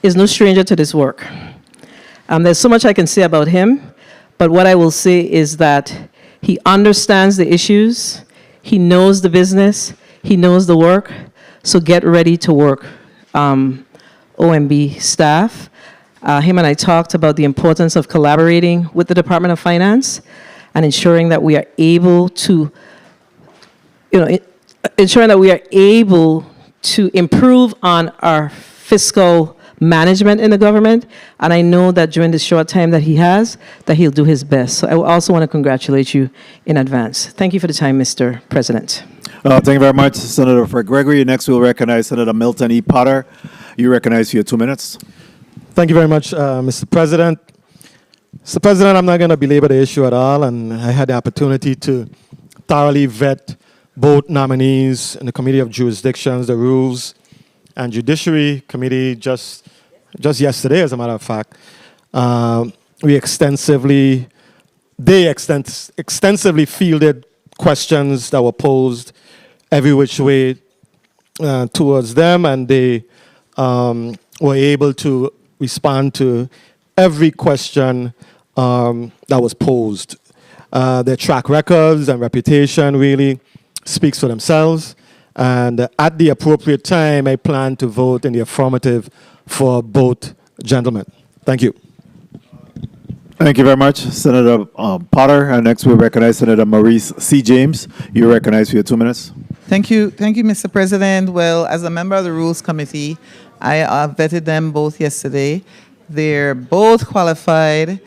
is no stranger to this work. There's so much I can say about him, but what I will say is that he understands the issues, he knows the business, he knows the work, so get ready to work, OMB staff. Him and I talked about the importance of collaborating with the Department of Finance and ensuring that we are able to, improve on our fiscal management in the government. And I know that during the short time that he has, that he'll do his best. So I also want to congratulate you in advance. Thank you for the time, Mr. President. Thank you very much, Senator Fred Gregory. Next, we'll recognize Senator Milton E. Potter. You recognize for your 2 minutes. Thank you very much, Mr. President. Mr. President, I'm not going to belabor the issue at all, and I had the opportunity to thoroughly vet both nominees in the Committee of Jurisdictions, the Rules and Judiciary Committee just yesterday, as a matter of fact. They extensively fielded questions that were posed every which way towards them, and they were able to respond to every question that was posed. Their track records and reputation really speaks for themselves. And at the appropriate time, I plan to vote in the affirmative for both gentlemen. Thank you. Thank you very much, Senator Potter. And next we recognize Senator Maurice C. James. You're recognized for your 2 minutes. Thank you, Mr. President. Well, as a member of the Rules Committee, I vetted them both yesterday. They're both qualified.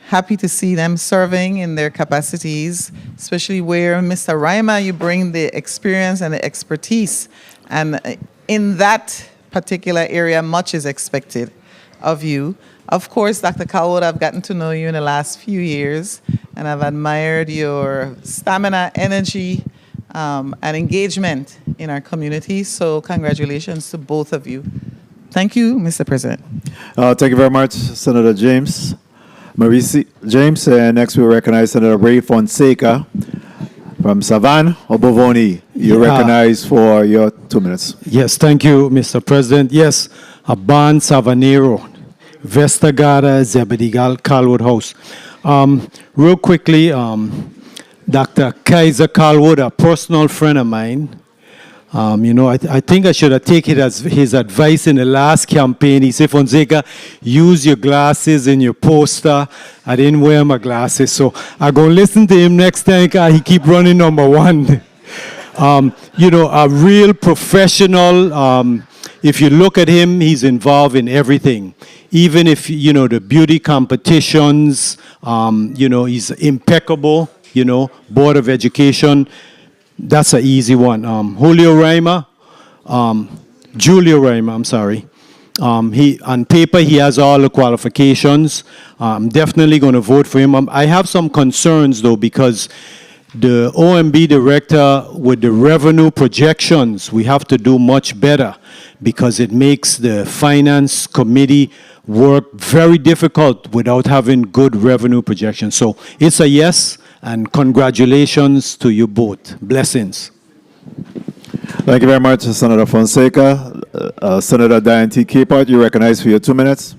Happy to see them serving in their capacities, especially where, Mr. Reimer, you bring the experience and the expertise. And in that particular area, much is expected of you. Of course, Dr. Calwood, I've gotten to know you in the last few years, and I've admired your stamina, energy, and engagement in our community. So congratulations to both of you. Thank you, Mr. President. Thank you very much, Senator James. Maurice James, and next we recognize Senator Ray Fonseca from Savan Obovoni. You're recognized for your 2 minutes. Yes, thank you, Mr. President. Yes, Aban Savanero, Vestagada Zebedigal Calwood House. Real quickly, Dr. Kaiser Calwood, a personal friend of mine, I think I should have taken his advice in the last campaign. He said, Fonseca, use your glasses in your poster. I didn't wear my glasses, so I'm going to listen to him next time because he keep running number one. A real professional. If you look at him, he's involved in everything. Even if, the beauty competitions, he's impeccable, Board of Education. That's an easy one. Julio Reimer, I'm sorry. He on paper, he has all the qualifications. I'm definitely going to vote for him. I have some concerns, though, because the OMB director, with the revenue projections, we have to do much better because it makes the finance committee work very difficult without having good revenue projections. So it's a yes. And congratulations to you both. Blessings. Thank you very much, Senator Fonseca. Senator Diane T. Capehart, you recognize for your 2 minutes.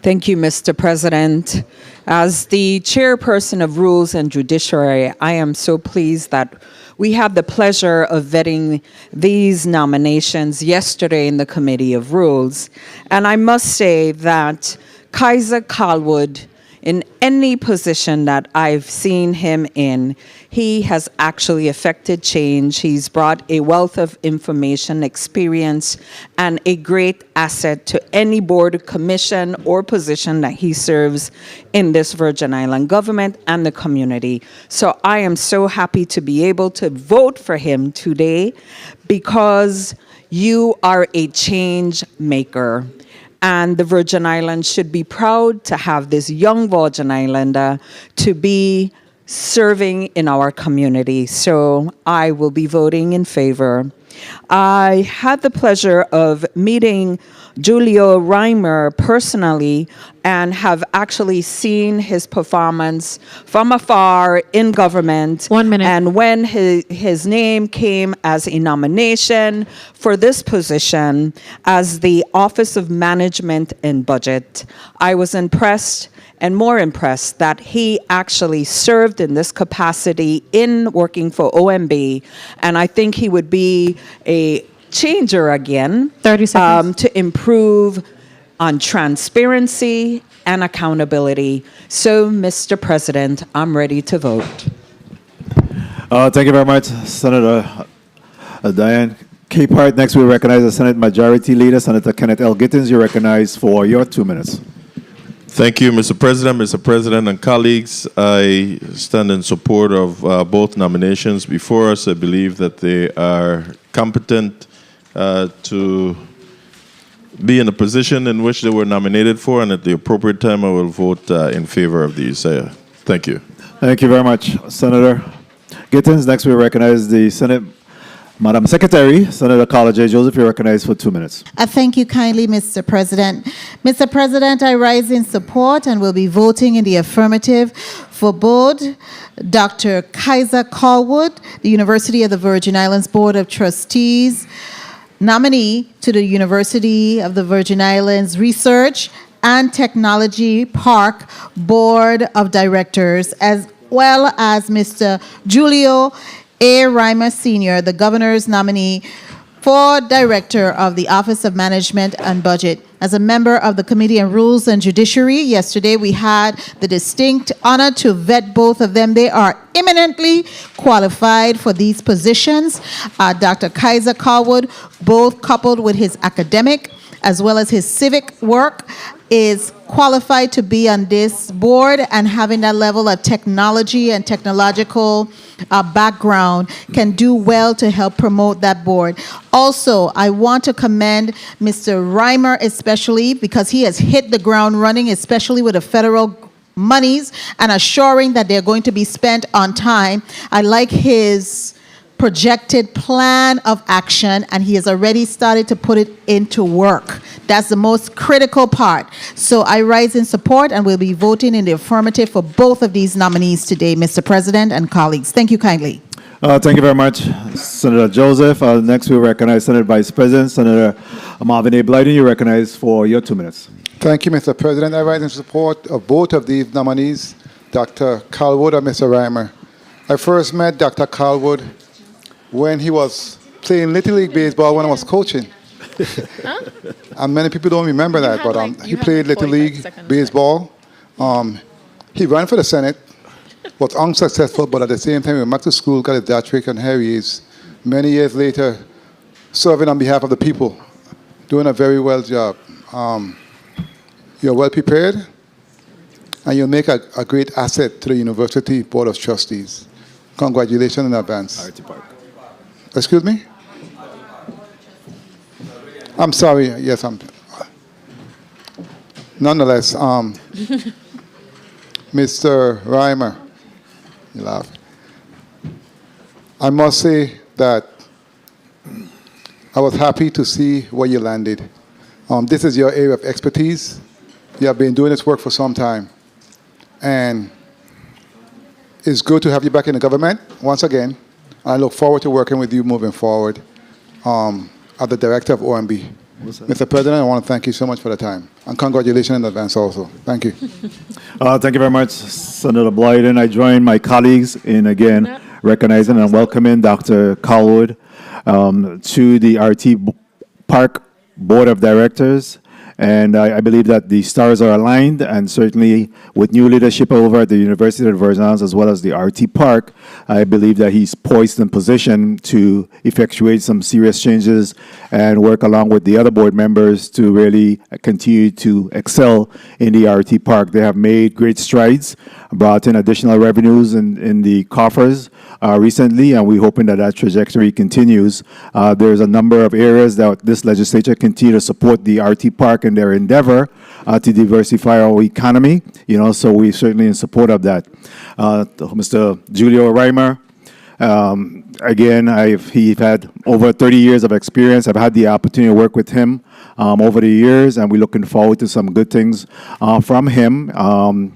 Thank you, Mr. President. As the chairperson of Rules and Judiciary, I am so pleased that we had the pleasure of vetting these nominations yesterday in the Committee of Rules. And I must say that Kaiser Calwood, in any position that I've seen him in, he has actually affected change. He's brought a wealth of information, experience, and a great asset to any board, commission, or position that he serves in this Virgin Island government and the community. So I am so happy to be able to vote for him today because you are a change maker. And the Virgin Islands should be proud to have this young Virgin Islander to be serving in our community. So I will be voting in favor. I had the pleasure of meeting Julio Reimer personally and have actually seen his performance from afar in government. 1 minute. And when his name came as a nomination for this position as the Office of Management and Budget, I was impressed and more impressed that he actually served in this capacity in working for OMB. And I think he would be a changer again 30 seconds. To improve on transparency and accountability. So, Mr. President, I'm ready to vote. Thank you very much, Senator Diane Capehart. Next, we recognize the Senate Majority Leader, Senator Kenneth L. Gittins. You're recognized for your 2 minutes. Thank you, Mr. President, and colleagues. I stand in support of both nominations before us. I believe that they are competent to be in the position in which they were nominated for, and at the appropriate time, I will vote in favor of these. Thank you. Thank you very much, Senator Gittins. Next, we recognize the Senate Madam Secretary, Senator Carla J. Joseph. You're recognized for 2 minutes. Thank you kindly, Mr. President. Mr. President, I rise in support and will be voting in the affirmative for both Dr. Kaiser Callwood, the University of the Virgin Islands Board of Trustees, nominee to the University of the Virgin Islands Research and Technology Park Board of Directors, as well as Mr. Julio A. Reimer Sr., the Governor's nominee for Director of the Office of Management and Budget. As a member of the Committee on Rules and Judiciary, yesterday we had the distinct honor to vet both of them. They are eminently qualified for these positions. Dr. Kaiser Callwood, both coupled with his academic as well as his civic work, is qualified to be on this board, and having that level of technology and technological background can do well to help promote that board. Also, I want to commend Mr. Reimer especially because he has hit the ground running, especially with the federal monies and assuring that they're going to be spent on time. I like his projected plan of action, and he has already started to put it into work. That's the most critical part. So I rise in support and will be voting in the affirmative for both of these nominees today, Mr. President and colleagues. Thank you kindly. Thank you very much, Senator Joseph. Next, we recognize Senate Vice President, Senator Marvin A. Blyden. You're recognized for your 2 minutes. Thank you, Mr. President. I rise in support of both of these nominees, Dr. Callwood and Mr. Reimer. I first met Dr. Callwood when he was playing Little League Baseball when I was coaching. And many people don't remember that, but he played Little League Baseball. He ran for the Senate, was unsuccessful, but at the same time, he went back to school, got his doctorate, and here he is, many years later, serving on behalf of the people, doing a very well job. You're well prepared, and you'll make a great asset to the University Board of Trustees. Congratulations in advance. Excuse me? I'm sorry. Yes, nonetheless, Mr. Reimer, you laugh. I must say that I was happy to see where you landed. This is your area of expertise. You have been doing this work for some time. And it's good to have you back in the government once again. I look forward to working with you moving forward as the director of OMB. Mr. President, I want to thank you so much for the time. And congratulations in advance also. Thank you. Thank you very much, Senator Blyden. I join my colleagues in, again, recognizing and welcoming Dr. Callwood to the RT Park Board of Directors. And I believe that the stars are aligned, and certainly with new leadership over at the University of the Virgin Islands as well as the RT Park, I believe that he's poised in position to effectuate some serious changes and work along with the other board members to really continue to excel in the RT Park. They have made great strides, brought in additional revenues in the coffers recently, and we're hoping that that trajectory continues. There's a number of areas that this legislature continue to support the RT Park in their endeavor to diversify our economy, so we're certainly in support of that. Mr. Julio Reimer, again, he's had over 30 years of experience. I've had the opportunity to work with him over the years, and we're looking forward to some good things from him.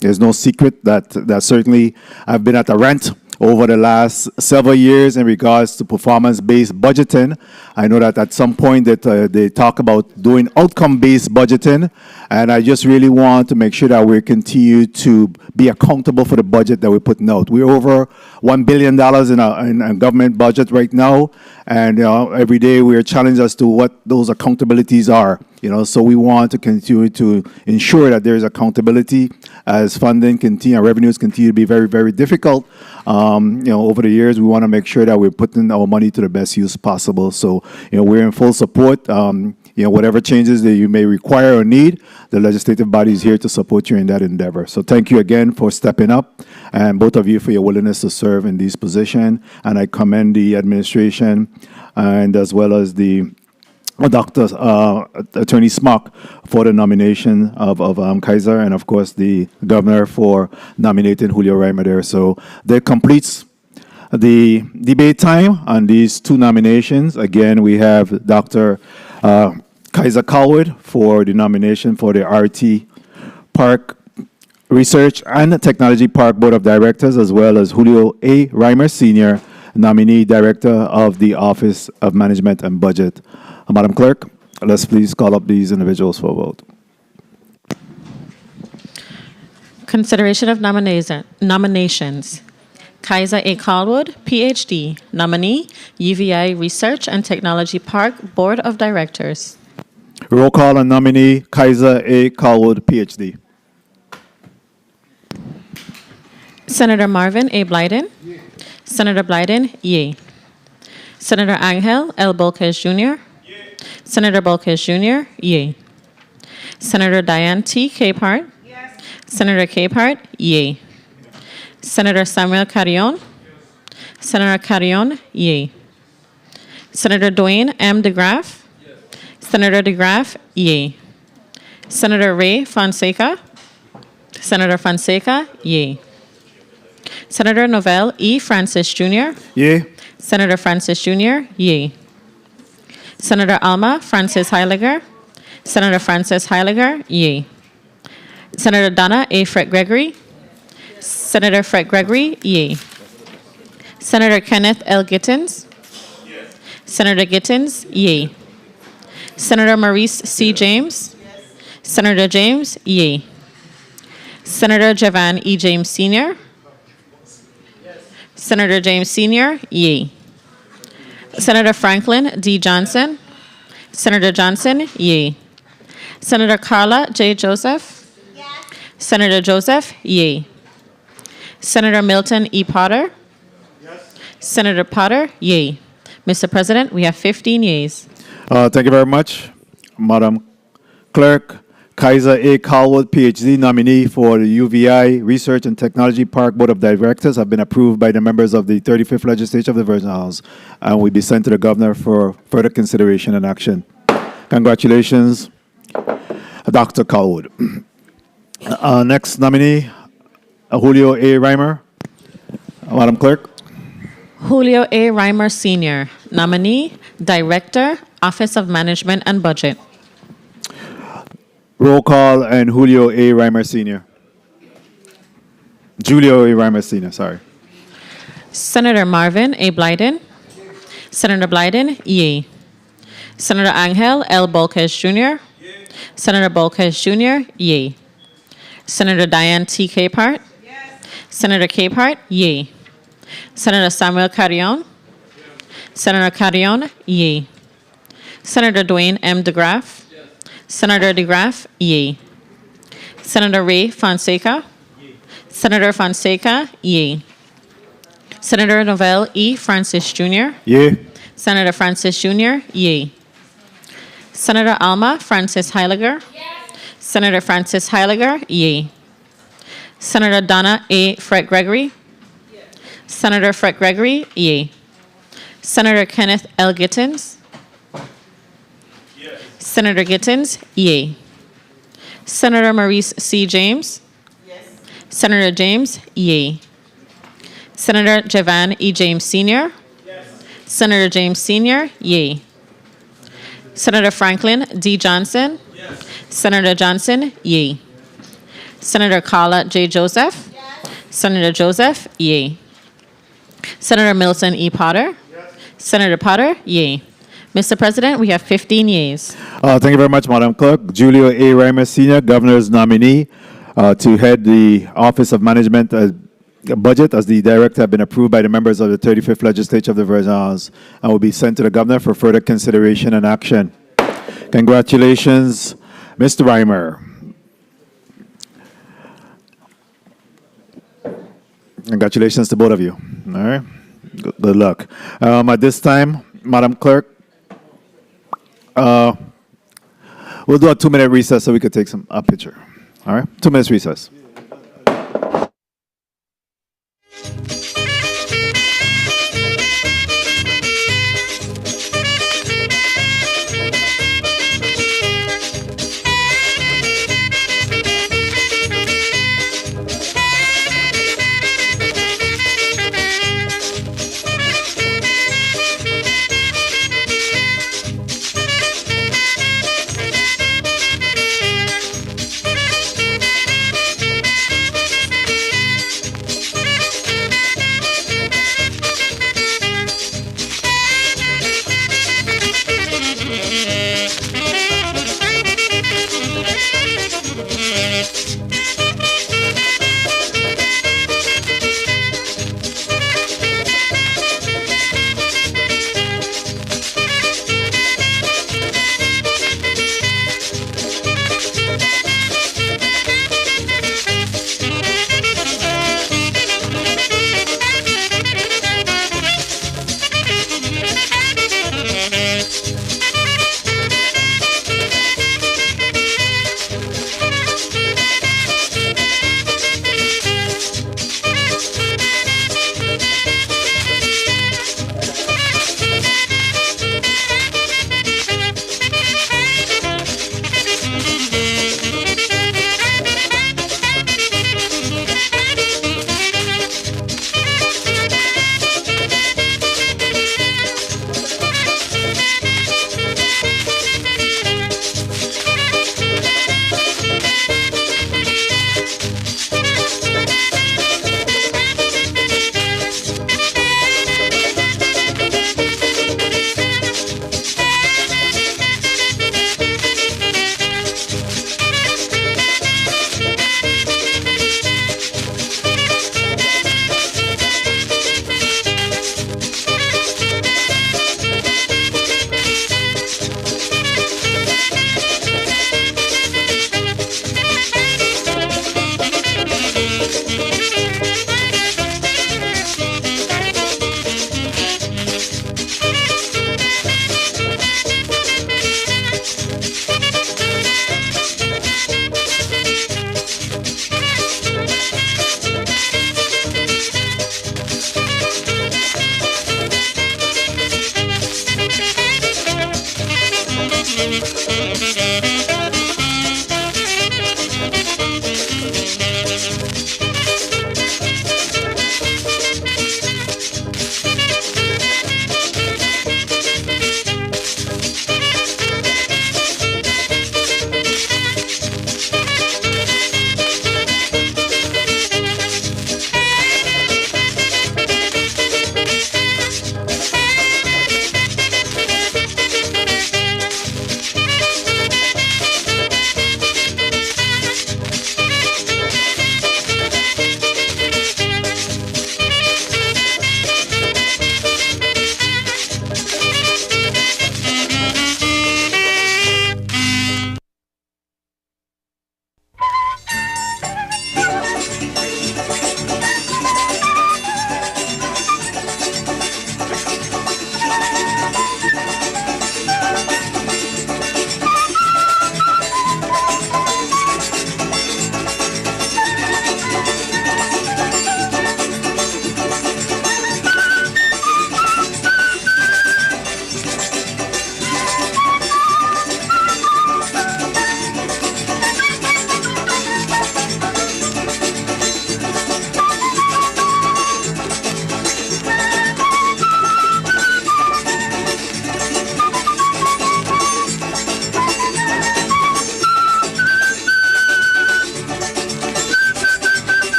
There's no secret that certainly I've been at a rant over the last several years in regards to performance-based budgeting. I know that at some point that they talk about doing outcome-based budgeting, and I just really want to make sure that we continue to be accountable for the budget that we're putting out. We're over $1 billion in a government budget right now, and every day we are challenged as to what those accountabilities are. So we want to continue to ensure that there is accountability as funding continue and revenues continue to be very, very difficult. Over the years, we want to make sure that we're putting our money to the best use possible. So, we're in full support. Whatever changes that you may require or need, the legislative body is here to support you in that endeavor. So thank you again for stepping up, and both of you for your willingness to serve in these positions. And I commend the administration and as well as the Dr. Attorney Smock for the nomination of Kaiser, and of course the governor for nominating Julio Reimer there. So that completes the debate time on these two nominations. Again, we have Dr. Kaiser Calwood for the nomination for the RT Park Research and Technology Park Board of Directors, as well as Julio A. Reimer Sr., nominee Director of the Office of Management and Budget. Madam Clerk, let's please call up these individuals for a vote. Consideration of nominations. Kaiser A. Calwood, PhD, nominee, UVI Research and Technology Park Board of Directors. Roll call on nominee Kaiser A. Calwood, PhD. Senator Marvin A. Blyden. Senator Blyden, yea. Senator Angel L. Bolquez Jr. Senator Bolquez Jr., yea. Senator Diane T. Capehart. Senator Capehart, yea. Senator Samuel Carrion. Senator Carrion, yea. Senator Dwayne M. DeGraff. Senator DeGraff, yea. Senator Ray Fonseca. Senator Fonseca, yea. Senator Novell E. Francis Jr. Yea. Senator Francis Jr., yea. Senator Alma Francis Heiliger. Senator Francis Heiliger, yea. Senator Donna A. Fred Gregory. Senator Fred Gregory, yea. Senator Kenneth L. Gittins. Senator Gittins, yea. Senator Maurice C. James. Senator James, yea. Senator Javan E. James Sr. Senator James Sr., yea. Senator Franklin D. Johnson. Senator Johnson, yea. Senator Carla J. Joseph. Senator Joseph, yea. Senator Milton E. Potter. Senator Potter, yea. Mr. President, we have 15 yeas. Thank you very much, Madam Clerk. Kaiser A. Calwood, PhD, nominee for the UVI Research and Technology Park Board of Directors, have been approved by the members of the 35th Legislature of the Virgin Islands and will be sent to the Governor for further consideration and action. Congratulations, Dr. Calwood. Next nominee, Julio A. Reimer. Madam Clerk. Julio A. Reimer Sr., nominee, Director, Office of Management and Budget. Roll call and Julio A. Reimer Sr. Julio A. Reimer Sr., sorry. Senator Marvin A. Blyden. Senator Blyden, yea. Senator Angel L. Bolquez Jr. Senator Bolquez Jr., yea. Senator Diane T. Capehart. Senator Capehart, yea. Senator Samuel Carrion. Senator Carrion, yea. Senator Dwayne M. DeGraff. Senator DeGraff, yea. Senator Ray Fonseca. Senator Fonseca, yea. Senator Novell E. Francis Jr. Yea. Senator Francis Jr., yea. Senator Alma Francis Heiliger. Senator Francis Heiliger, yea. Senator Donna A. Fred Gregory. Senator Fred Gregory, yea. Senator Kenneth L. Gittins. Senator Gittins, yea. Senator Maurice C. James. Senator James, yea. Senator Javan E. James Sr. Senator James Sr., yea. Senator Franklin D. Johnson. Senator Johnson, yea. Senator Carla J. Joseph. Senator Joseph, yea. Senator Milton E. Potter. Senator Potter, yea. Mr. President, we have 15 yeas. Thank you very much, Madam Clerk. Julio A. Reimer Sr., Governor's nominee to head the Office of Management Budget as the director, have been approved by the members of the 35th Legislature of the Virgin Islands and will be sent to the Governor for further consideration and action. Congratulations, Mr. Reimer. Congratulations to both of you. All right. Good luck. At this time, Madam Clerk, we'll do a 2-minute recess so we could take a picture. All right? 2 minutes recess.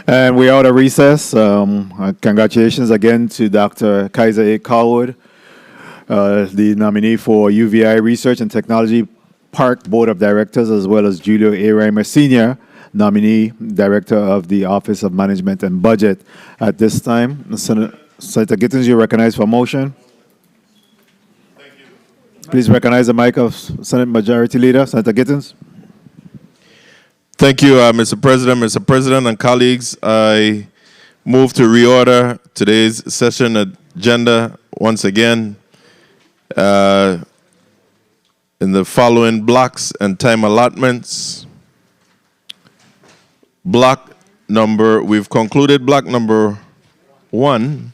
And we're out of recess. Congratulations again to Dr. Kaiser A. Callwood, the nominee for UVI Research and Technology Park Board of Directors, as well as Julio A. Reimer Sr., nominee Director of the Office of Management and Budget. At this time, Senator Gittens, you're recognized for a motion. Thank you. Please recognize the mic of Senate Majority Leader, Senator Gittens. Thank you, Mr. President. Mr. President and colleagues, I move to reorder today's session agenda once again in the following blocks and time allotments. We've concluded block number 1.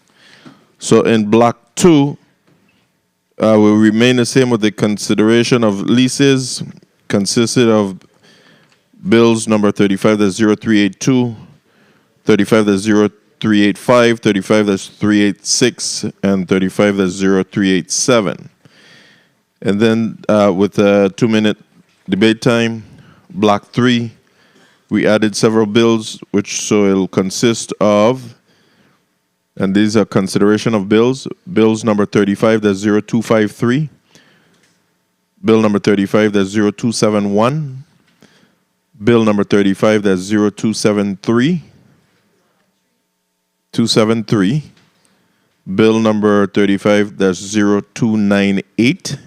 So in block 2, will remain the same with the consideration of leases, consisted of bills number 35-0382, 35-0385, 35-386, and 35-0387. And then with a 2-minute debate time, block 3, we added several bills, so it'll consist of, and these are consideration of bills, bills number 35-0253, bill number 35-0271, bill number 35-0273, 273, bill number 35-0298,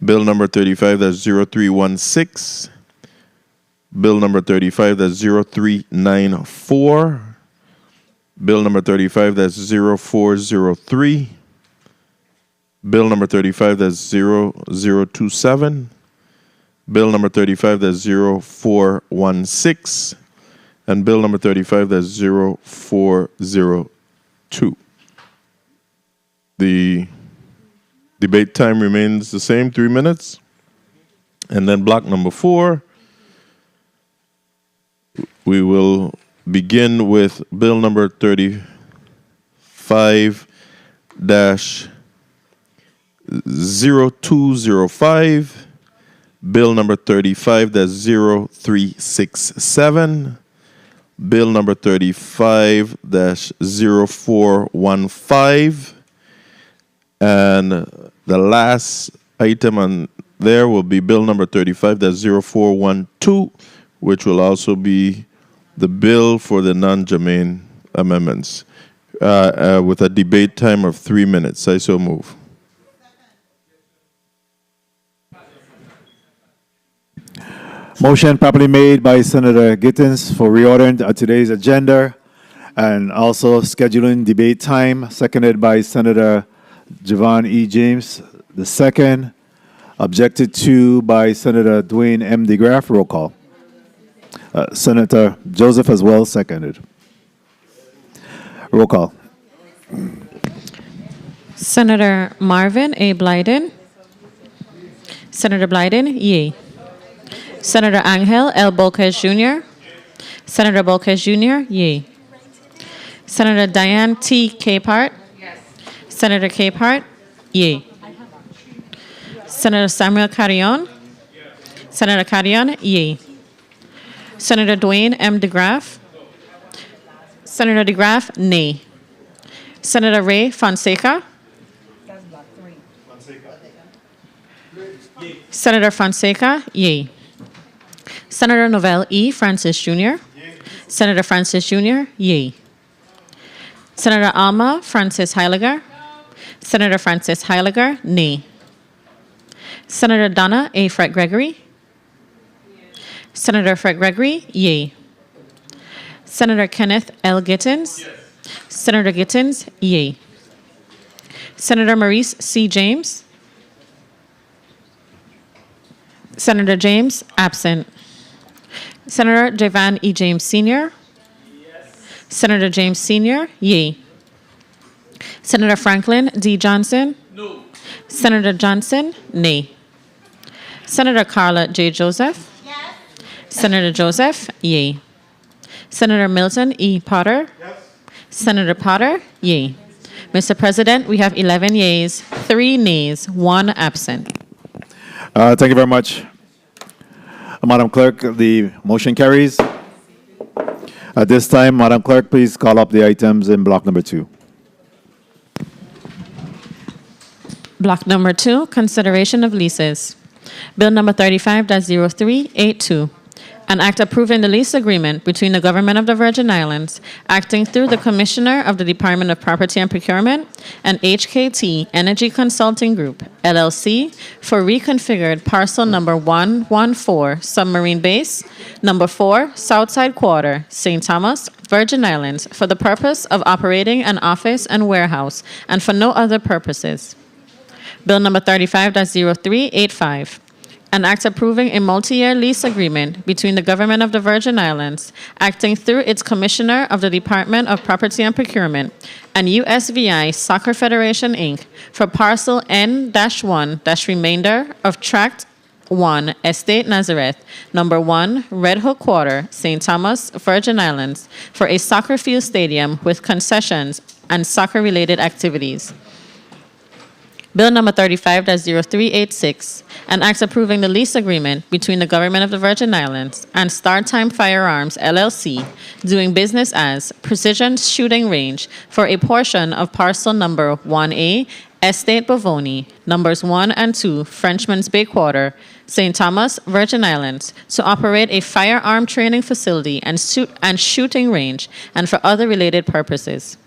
bill number 35-0316, bill number 35-0394, bill number 35-0403, bill number 35-0027, bill number 35-0416, and bill number 35-0402. The debate time remains the same, 3 minutes. And then block number 4, we will begin with bill number 35-0205, bill number 35-0367, bill number 35-0415, and the last item on there will be bill number 35-0412, which will also be the bill for the non-germane amendments, with a debate time of 3 minutes. I so move. Motion properly made by Senator Gittens for reordering today's agenda and also scheduling debate time, seconded by Senator Javon E. James II, objected to by Senator Dwayne M. DeGraff. Roll call. Senator Joseph as well, seconded. Roll call. Senator Marvin A. Blyden. Senator Blyden, yea. Senator Angel L. Bolquez Jr. Senator Bolquez Jr., yea. Senator Diane T. Capehart. Senator Capehart, yea. Senator Samuel Carrion. Senator Carrion, yea. Senator Dwayne M. DeGraff. Senator DeGraff, nay. Senator Ray Fonseca. Senator Fonseca, yea. Senator Novell E. Francis Jr. Senator Francis Jr., yea. Senator Alma Francis Heiliger. Senator Francis Heiliger, nay. Senator Donna A. Fred Gregory. Senator Fred Gregory, yea. Senator Kenneth L. Gittens. Senator Gittens, yea. Senator Maurice C. James. Senator James, absent. Senator Javan E. James Sr. Senator James Sr., yea. Senator Franklin D. Johnson. No. Senator Johnson, nay. Senator Carla J. Joseph. Yes. Senator Joseph, yea. Senator Milton E. Potter. Yes. Senator Potter, yea. Mr. President, we have 11 yeas, 3 nays, 1 absent. Thank you very much. Madam Clerk, the motion carries. At this time, Madam Clerk, please call up the items in block number 2. Block number 2, consideration of leases. Bill number 35-0382, an act approving the lease agreement between the Government of the Virgin Islands, acting through the Commissioner of the Department of Property and Procurement, and HKT Energy Consulting Group, LLC, for reconfigured parcel number 114, Submarine Base, number 4, Southside Quarter, St. Thomas, Virgin Islands, for the purpose of operating an office and warehouse, and for no other purposes. Bill number 35-0385, an act approving a multi-year lease agreement between the Government of the Virgin Islands, acting through its Commissioner of the Department of Property and Procurement, and USVI Soccer Federation, Inc., for parcel N-1-remainder of Tract 1, Estate Nazareth, number 1, Red Hook Quarter, St. Thomas, Virgin Islands, for a soccer field stadium with concessions and soccer-related activities. Bill number 35-0386, an act approving the lease agreement between the Government of the Virgin Islands and Star Time Firearms, LLC, doing business as Precision Shooting Range for a portion of parcel number 1A, Estate Bovoni, numbers 1 and 2, Frenchman's Bay Quarter, St. Thomas, Virgin Islands, to operate a firearm training facility and shooting range and for other related purposes.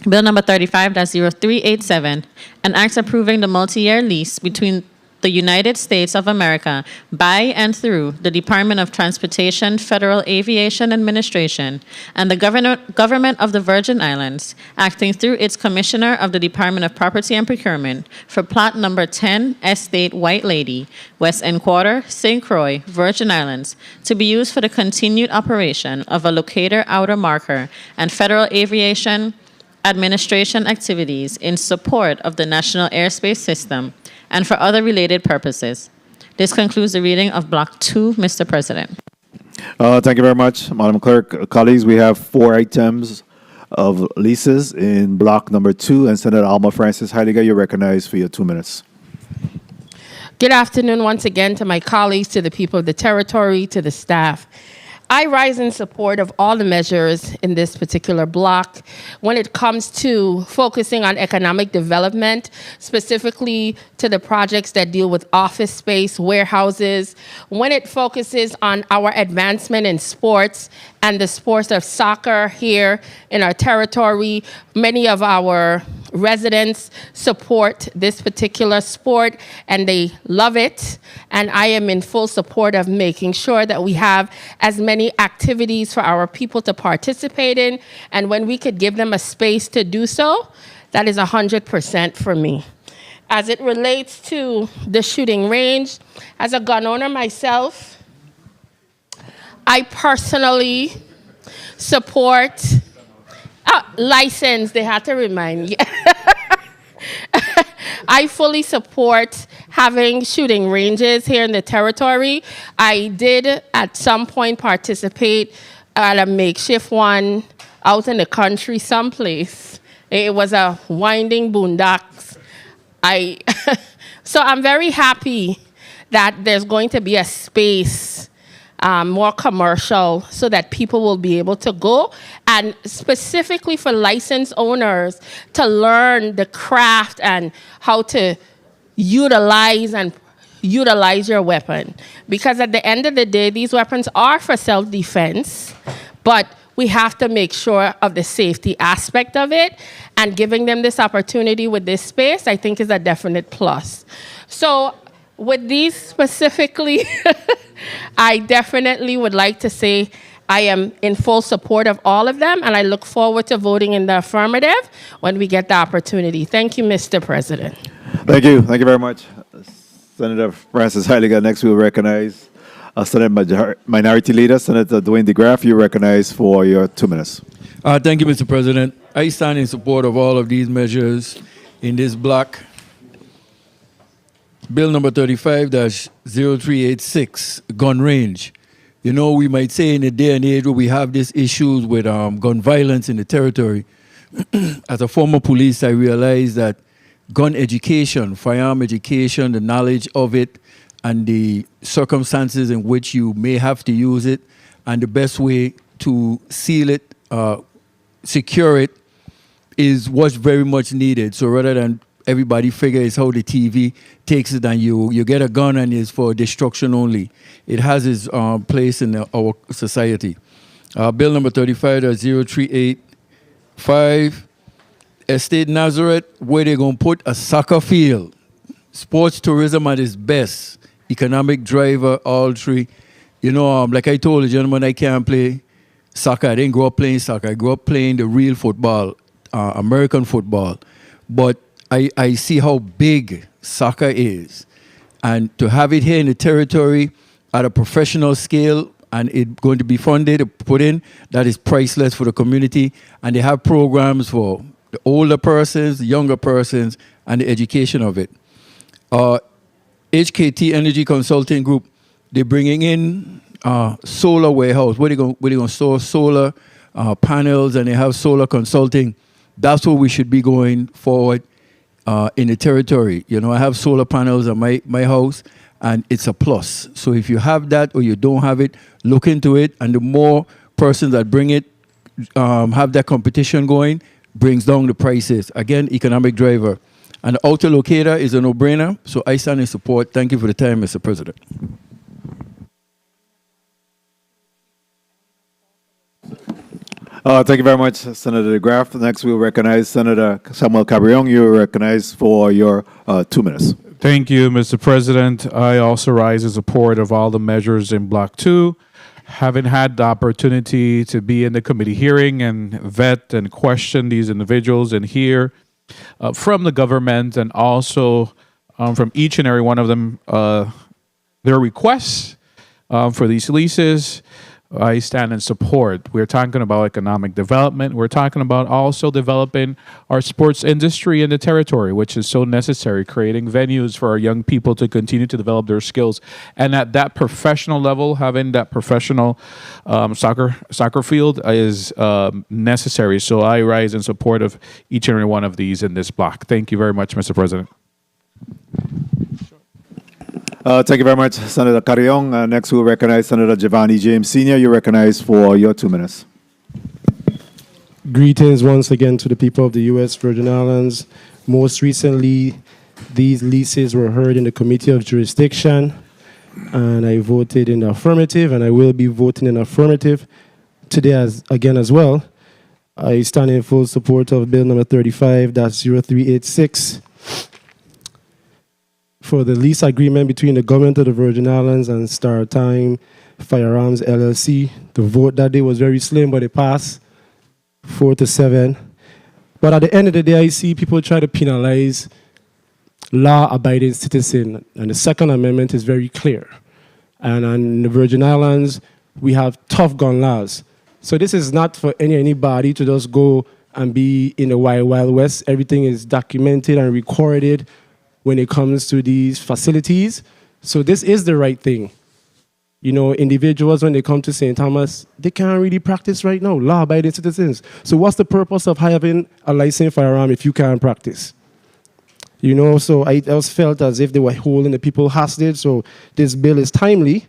Bill number 35-0387, an act approving the multi-year lease between the United States of America by and through the Department of Transportation, Federal Aviation Administration, and the Government of the Virgin Islands, acting through its Commissioner of the Department of Property and Procurement, for plot number 10, Estate White Lady, West End Quarter, St. Croix, Virgin Islands, to be used for the continued operation of a locator outer marker and Federal Aviation Administration activities in support of the National Airspace System and for other related purposes. This concludes the reading of Block 2, Mr. President. Thank you very much, Madam Clerk. Colleagues, we have 4 items of leases in block number 2, and Senator Alma Francis Heiliger, you're recognized for your 2 minutes. Good afternoon once again to my colleagues, to the people of the territory, to the staff. I rise in support of all the measures in this particular block when it comes to focusing on economic development, specifically to the projects that deal with office space, warehouses, when it focuses on our advancement in sports and the sports of soccer here in our territory. Many of our residents support this particular sport and they love it. And I am in full support of making sure that we have as many activities for our people to participate in. And when we could give them a space to do so, that is 100% for me. As it relates to the shooting range, as a gun owner myself, I personally support license. They had to remind me. I fully support having shooting ranges here in the territory. I did at some point participate at a makeshift one out in the country someplace. It was a winding boondocks. So I'm very happy that there's going to be a space more commercial so that people will be able to go, and specifically for license owners to learn the craft and how to utilize your weapon. Because at the end of the day, these weapons are for self-defense, but we have to make sure of the safety aspect of it, and giving them this opportunity with this space, I think, is a definite plus. So with these specifically, I definitely would like to say I am in full support of all of them, and I look forward to voting in the affirmative when we get the opportunity. Thank you, Mr. President. Thank you. Thank you very much, Senator Francis Heiliger. Next, we'll recognize Senate Minority Leader, Senator Dwayne DeGraff. You're recognized for your 2 minutes. Thank you, Mr. President. I stand in support of all of these measures in this block. Bill number 35-0386, gun range. You know, we might say in a day and age where we have these issues with gun violence in the territory, as a former police, I realize that gun education, firearm education, the knowledge of it, and the circumstances in which you may have to use it and the best way to seal it, secure it, is what's very much needed. So rather than everybody figure it's how the TV takes it and you get a gun and it's for destruction only, it has its place in our society. Bill number 35.0385, Estate Nazareth, where they're going to put a soccer field. Sports tourism at its best. Economic driver, all three. You know, like I told the gentleman, I can't play soccer. I didn't grow up playing soccer. I grew up playing the real football, American football. But I see how big soccer is. And to have it here in the territory at a professional scale, and it's going to be funded, put in, that is priceless for the community. And they have programs for the older persons, the younger persons, and the education of it. HKT Energy Consulting Group, they're bringing in solar warehouse, where they're going to store solar panels, and they have solar consulting. That's where we should be going forward in the territory. You know, I have solar panels at my house, and it's a plus. So if you have that or you don't have it, look into it. And the more persons that bring it, have that competition going, brings down the prices. Again, economic driver. And the outer locator is a no-brainer, so I stand in support. Thank you for the time, Mr. President. Thank you very much, Senator DeGraff. Next, we'll recognize Senator Samuel Cabrion. You're recognized for your 2 minutes. Thank you, Mr. President. I also rise in support of all the measures in Block 2. Having had the opportunity to be in the committee hearing and vet and question these individuals and hear from the government and also from each and every one of them their requests for these leases, I stand in support. We're talking about economic development. We're talking about also developing our sports industry in the territory, which is so necessary, creating venues for our young people to continue to develop their skills. And at that professional level, having that professional soccer field is necessary. So I rise in support of each and every one of these in this block. Thank you very much, Mr. President. Thank you very much, Senator Carrion. Next, we'll recognize Senator Giovanni James Sr. You're recognized for your 2 minutes. Greetings once again to the people of the U.S. Virgin Islands. Most recently, these leases were heard in the Committee of Jurisdiction, and I voted in the affirmative, and I will be voting in affirmative today as well. I stand in full support of Bill number 35-0386. For the lease agreement between the government of the Virgin Islands and Star Time Firearms LLC. The vote that day was very slim, but it passed 4-7. But at the end of the day, I see people try to penalize law-abiding citizens, and the Second Amendment is very clear. And on the Virgin Islands, we have tough gun laws. So this is not for anybody to just go and be in the wild, wild west. Everything is documented and recorded when it comes to these facilities. So this is the right thing. You know, individuals, when they come to St. Thomas, they can't really practice right now, law-abiding citizens. So what's the purpose of having a licensed firearm if you can't practice? You know, so I just felt as if they were holding the people hostage. So this bill is timely.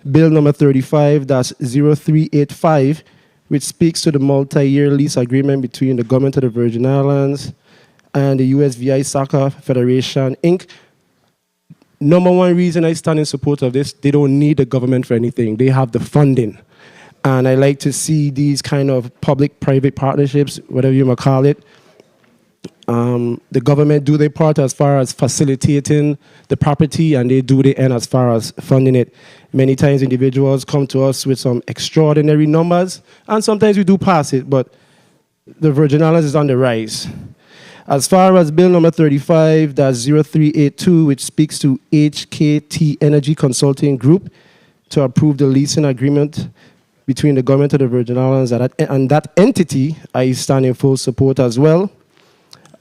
Bill number 35-0385, which speaks to the multi-year lease agreement between the government of the Virgin Islands and the USVI Soccer Federation, Inc. Number one reason I stand in support of this, they don't need the government for anything. They have the funding. And I like to see these kind of public-private partnerships, whatever you might call it. The government do their part as far as facilitating the property, and they do the end as far as funding it. Many times individuals come to us with some extraordinary numbers, and sometimes we do pass it, but the Virgin Islands is on the rise. As far as Bill number 35-0382, which speaks to HKT Energy Consulting Group to approve the leasing agreement between the government of the Virgin Islands and that entity, I stand in full support as well.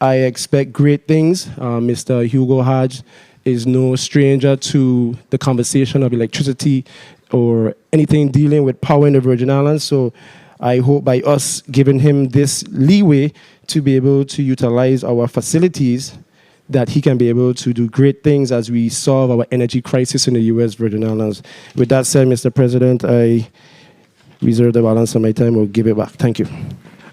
I expect great things. Mr. Hugo Hodge is no stranger to the conversation of electricity or anything dealing with power in the Virgin Islands. So I hope by us giving him this leeway to be able to utilize our facilities, that he can be able to do great things as we solve our energy crisis in the U.S. Virgin Islands. With that said, Mr. President, I reserve the balance of my time or give it back. Thank you.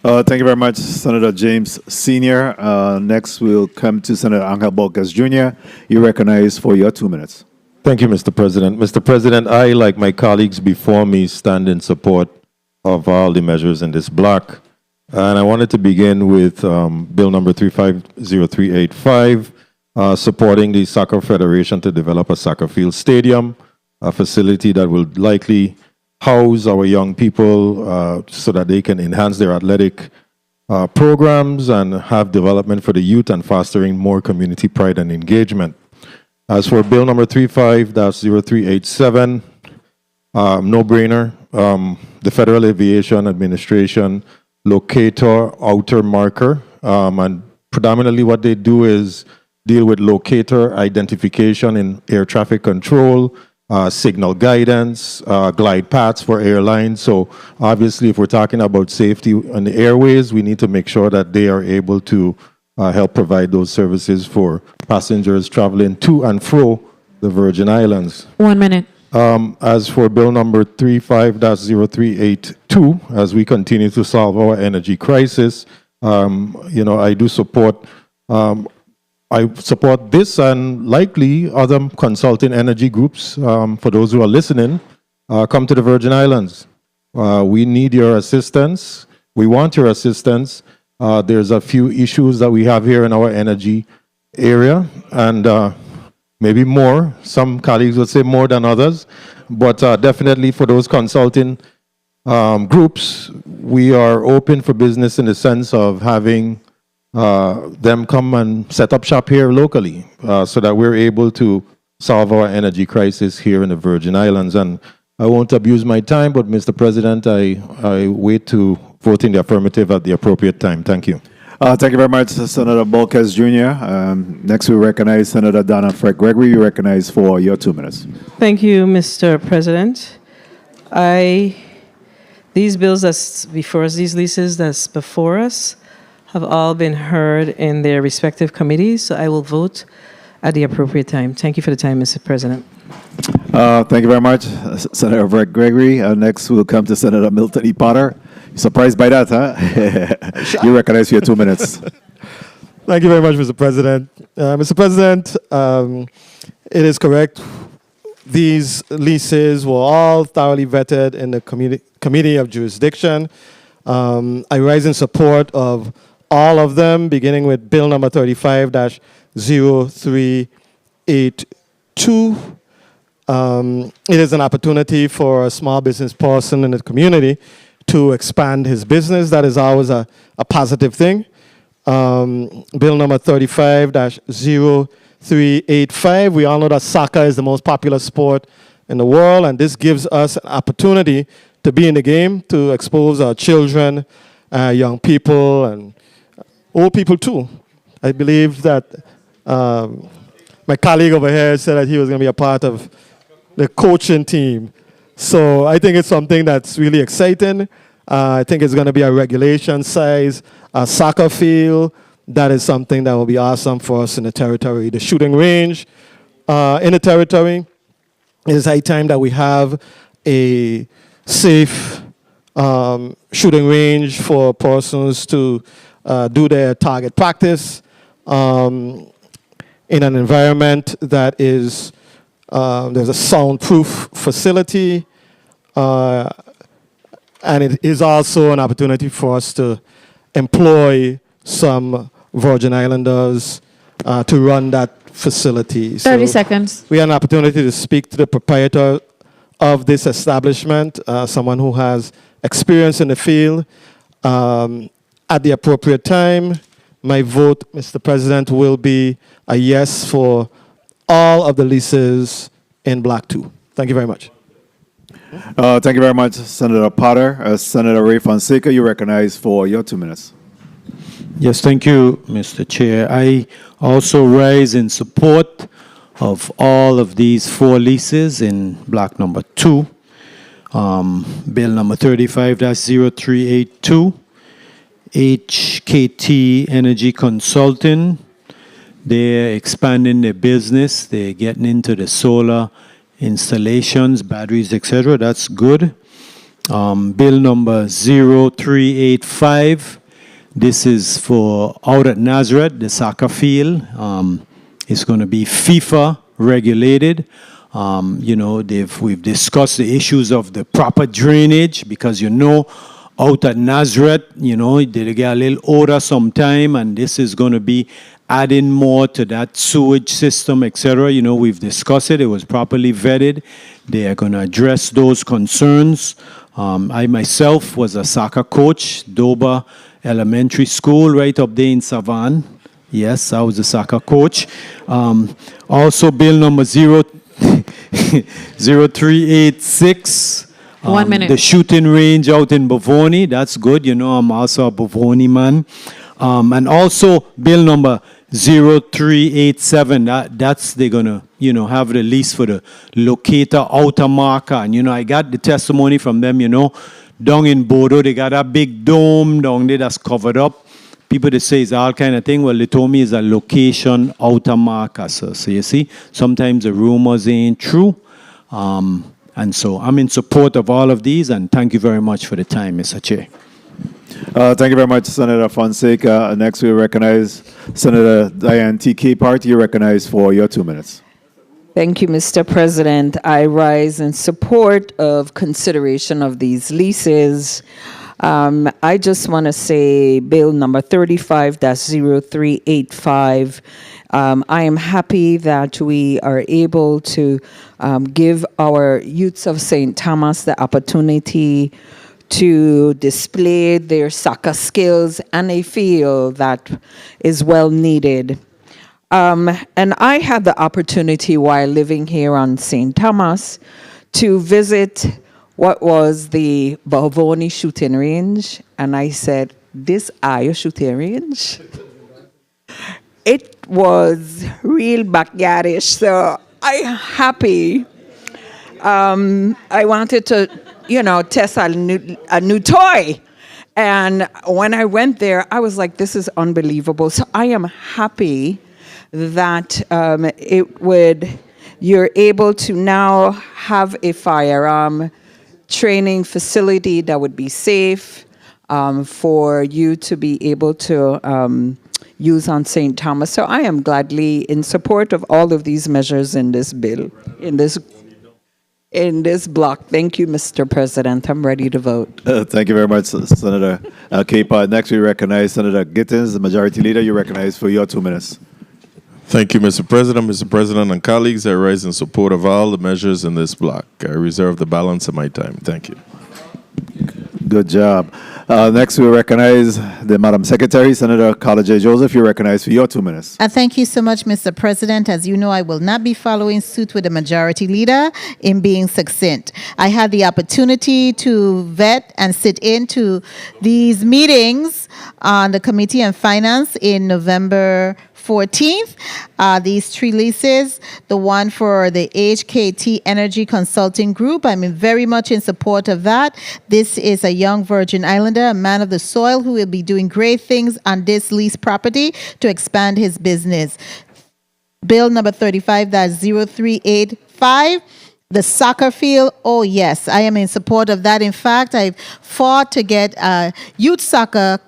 Thank you very much, Senator James Sr. Next, we'll come to Senator Angel Bolkes Jr. You recognize for your 2 minutes. Thank you, Mr. President. Mr. President, I, like my colleagues before me, stand in support of all the measures in this block. And I wanted to begin with Bill number 350385, supporting the Soccer Federation to develop a soccer field stadium, a facility that will likely house our young people so that they can enhance their athletic programs and have development for the youth and fostering more community pride and engagement. As for Bill number 35-0387, no-brainer. The Federal Aviation Administration locator outer marker, and predominantly what they do is deal with locator identification in air traffic control, signal guidance, glide paths for airlines. So obviously, if we're talking about safety on the airways, we need to make sure that they are able to help provide those services for passengers traveling to and fro the Virgin Islands. 1 minute. As for Bill number 35-0382, as we continue to solve our energy crisis, I do support. I support this and likely other consulting energy groups. For those who are listening, come to the Virgin Islands. We need your assistance. We want your assistance. There's a few issues that we have here in our energy area, and maybe more. Some colleagues would say more than others, but definitely for those consulting groups, we are open for business in the sense of having them come and set up shop here locally so that we're able to solve our energy crisis here in the Virgin Islands. And I won't abuse my time, but Mr. President, I wait to vote in the affirmative at the appropriate time. Thank you. Thank you very much, Senator Bolkes Jr. Next, we recognize Senator Donna Fred Gregory. You recognize for your 2 minutes. Thank you, Mr. President. These bills that's before us, these leases that's before us, have all been heard in their respective committees, so I will vote at the appropriate time. Thank you for the time, Mr. President. Thank you very much, Senator Fred Gregory. Next, we'll come to Senator Milton E. Potter. Surprised by that, huh? You recognize your 2 minutes. Thank you very much, Mr. President. Mr. President, it is correct. These leases were all thoroughly vetted in the Committee of Jurisdiction. I rise in support of all of them, beginning with Bill number 35-0382. It is an opportunity for a small business person in the community to expand his business. That is always a positive thing. Bill number 35-0385. We all know that soccer is the most popular sport in the world, and this gives us an opportunity to be in the game, to expose our children, young people, and old people too. I believe that my colleague over here said that he was going to be a part of the coaching team. So I think it's something that's really exciting. I think it's going to be a regulation size soccer field. That is something that will be awesome for us in the territory. The shooting range in the territory, it is high time that we have a safe shooting range for persons to do their target practice in an environment that is, there's a soundproof facility, and it is also an opportunity for us to employ some Virgin Islanders to run that facility. 30 seconds. We had an opportunity to speak to the proprietor of this establishment, someone who has experience in the field. At the appropriate time, my vote, Mr. President, will be a yes for all of the leases in Block 2. Thank you very much. Thank you very much, Senator Potter. Senator Ray Fonseca, you recognize for your 2 minutes. Yes, thank you, Mr. Chair. I also rise in support of all of these 4 leases in block number 2. Bill number 35-0382, HKT Energy Consulting. They're expanding their business. They're getting into the solar installations, batteries, etc. That's good. Bill number 0385. This is for out at Nazareth, the soccer field. It's going to be FIFA regulated. We've discussed the issues of the proper drainage because out at Nazareth, they get a little odor sometime, and this is going to be adding more to that sewage system, etc. We've discussed it. It was properly vetted. They are going to address those concerns. I myself was a soccer coach, Doba Elementary School, right up there in Savan. Yes, I was a soccer coach. Also, bill number 0386. 1 minute. The shooting range out in Bavoni. That's good. I'm also a Bavoni man. And also, bill number 0387. That's they're going to, have the lease for the locator outer marker. And, I got the testimony from them, down in Bodo, they got a big dome down there that's covered up. People that say it's all kind of thing. Well, they told me it's a location outer marker. So you see, sometimes the rumors ain't true. And so I'm in support of all of these, and thank you very much for the time, Mr. Chair. Thank you very much, Senator Fonseca. Next, we recognize Senator Diane T.K. Party. You're recognized for your 2 minutes. Thank you, Mr. President. I rise in support of consideration of these leases. I just want to say bill number 35-0385. I am happy that we are able to give our youths of St. Thomas the opportunity to display their soccer skills, and I feel that is well needed. And I had the opportunity while living here on St. Thomas to visit what was the Bavoni shooting range, and I said, "This are your shooting range?" It was real backyardish, so I'm happy. I wanted to, test a new toy. And when I went there, I was like, this is unbelievable. So I am happy that you're able to now have a firearm training facility that would be safe for you to be able to use on St. Thomas. So I am gladly in support of all of these measures in this bill, in this block. Thank you, Mr. President. I'm ready to vote. Thank you very much, Senator K-Pod. Next, we recognize Senator Gittins, the Majority Leader. You're recognized for your 2 minutes. Thank you, Mr. President. Mr. President and colleagues, I rise in support of all the measures in this block. I reserve the balance of my time. Thank you. Good job. Next, we recognize the Madam Secretary, Senator Carla J. Joseph. You're recognized for your 2 minutes. Thank you so much, Mr. President. As you know, I will not be following suit with the Majority Leader in being succinct. I had the opportunity to vet and sit into these meetings on the Committee on Finance in November 14th. These three leases, the one for the HKT Energy Consulting Group, I'm very much in support of that. This is a young Virgin Islander, a man of the soil who will be doing great things on this lease property to expand his business. Bill number 35-0385. The soccer field, oh yes, I am in support of that. In fact, I've fought to get a youth soccer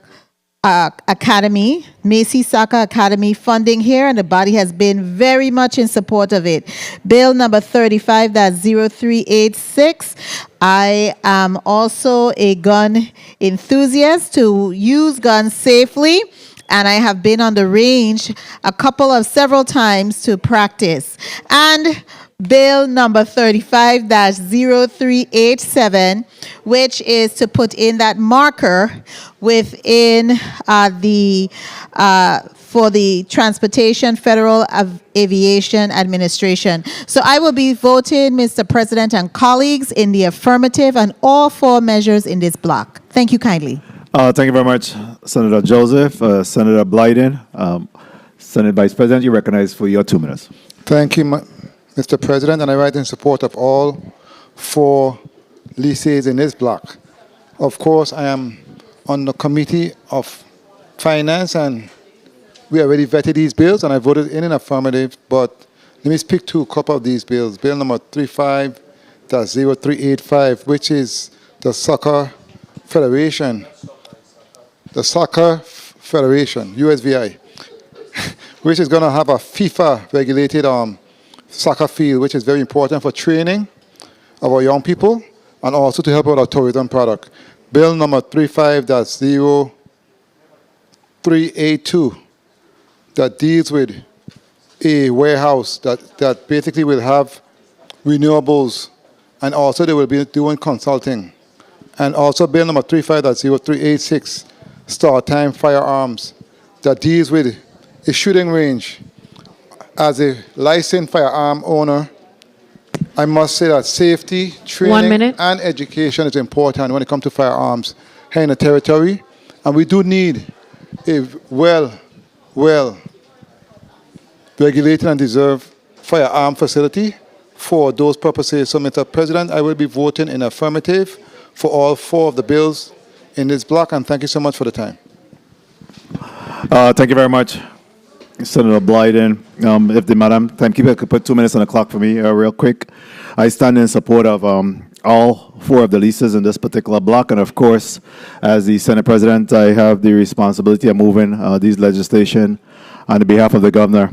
Academy, Macy Soccer Academy funding here, and the body has been very much in support of it. Bill number 35-0386. I am also a gun enthusiast to use guns safely, and I have been on the range several times to practice. And Bill number 35-0387, which is to put in that marker within for the Transportation Federal Aviation Administration. So I will be voting, Mr. President and colleagues, in the affirmative on all four measures in this block. Thank you kindly. Thank you very much, Senator Joseph. Senator Blyden, Senate Vice President, you're recognized for your 2 minutes. Thank you, Mr. President, and I write in support of all four leases in this block. Of course, I am on the Committee of Finance, and we already vetted these bills, and I voted in an affirmative, but let me speak to a couple of these bills. Bill number 35-0385, which is the Soccer Federation, USVI, which is going to have a FIFA-regulated soccer field, which is very important for training of our young people and also to help with our tourism product. Bill number 35-0382 that deals with a warehouse that basically will have renewables, and also they will be doing consulting. And also Bill number 35-0386, Start Time Firearms, that deals with a shooting range. As a licensed firearm owner, I must say that safety, training, and education is important when it comes to firearms here in the territory. And we do need a well regulated and deserved firearm facility for those purposes. So, Mr. President, I will be voting in affirmative for all 4 of the bills in this block, and thank you so much for the time. Thank you very much, Senator Blyden. If the Madam Timekeeper could put 2 minutes on the clock for me real quick. I stand in support of all 4 of the leases in this particular block, and of course, as the Senate President, I have the responsibility of moving these legislation on behalf of the governor.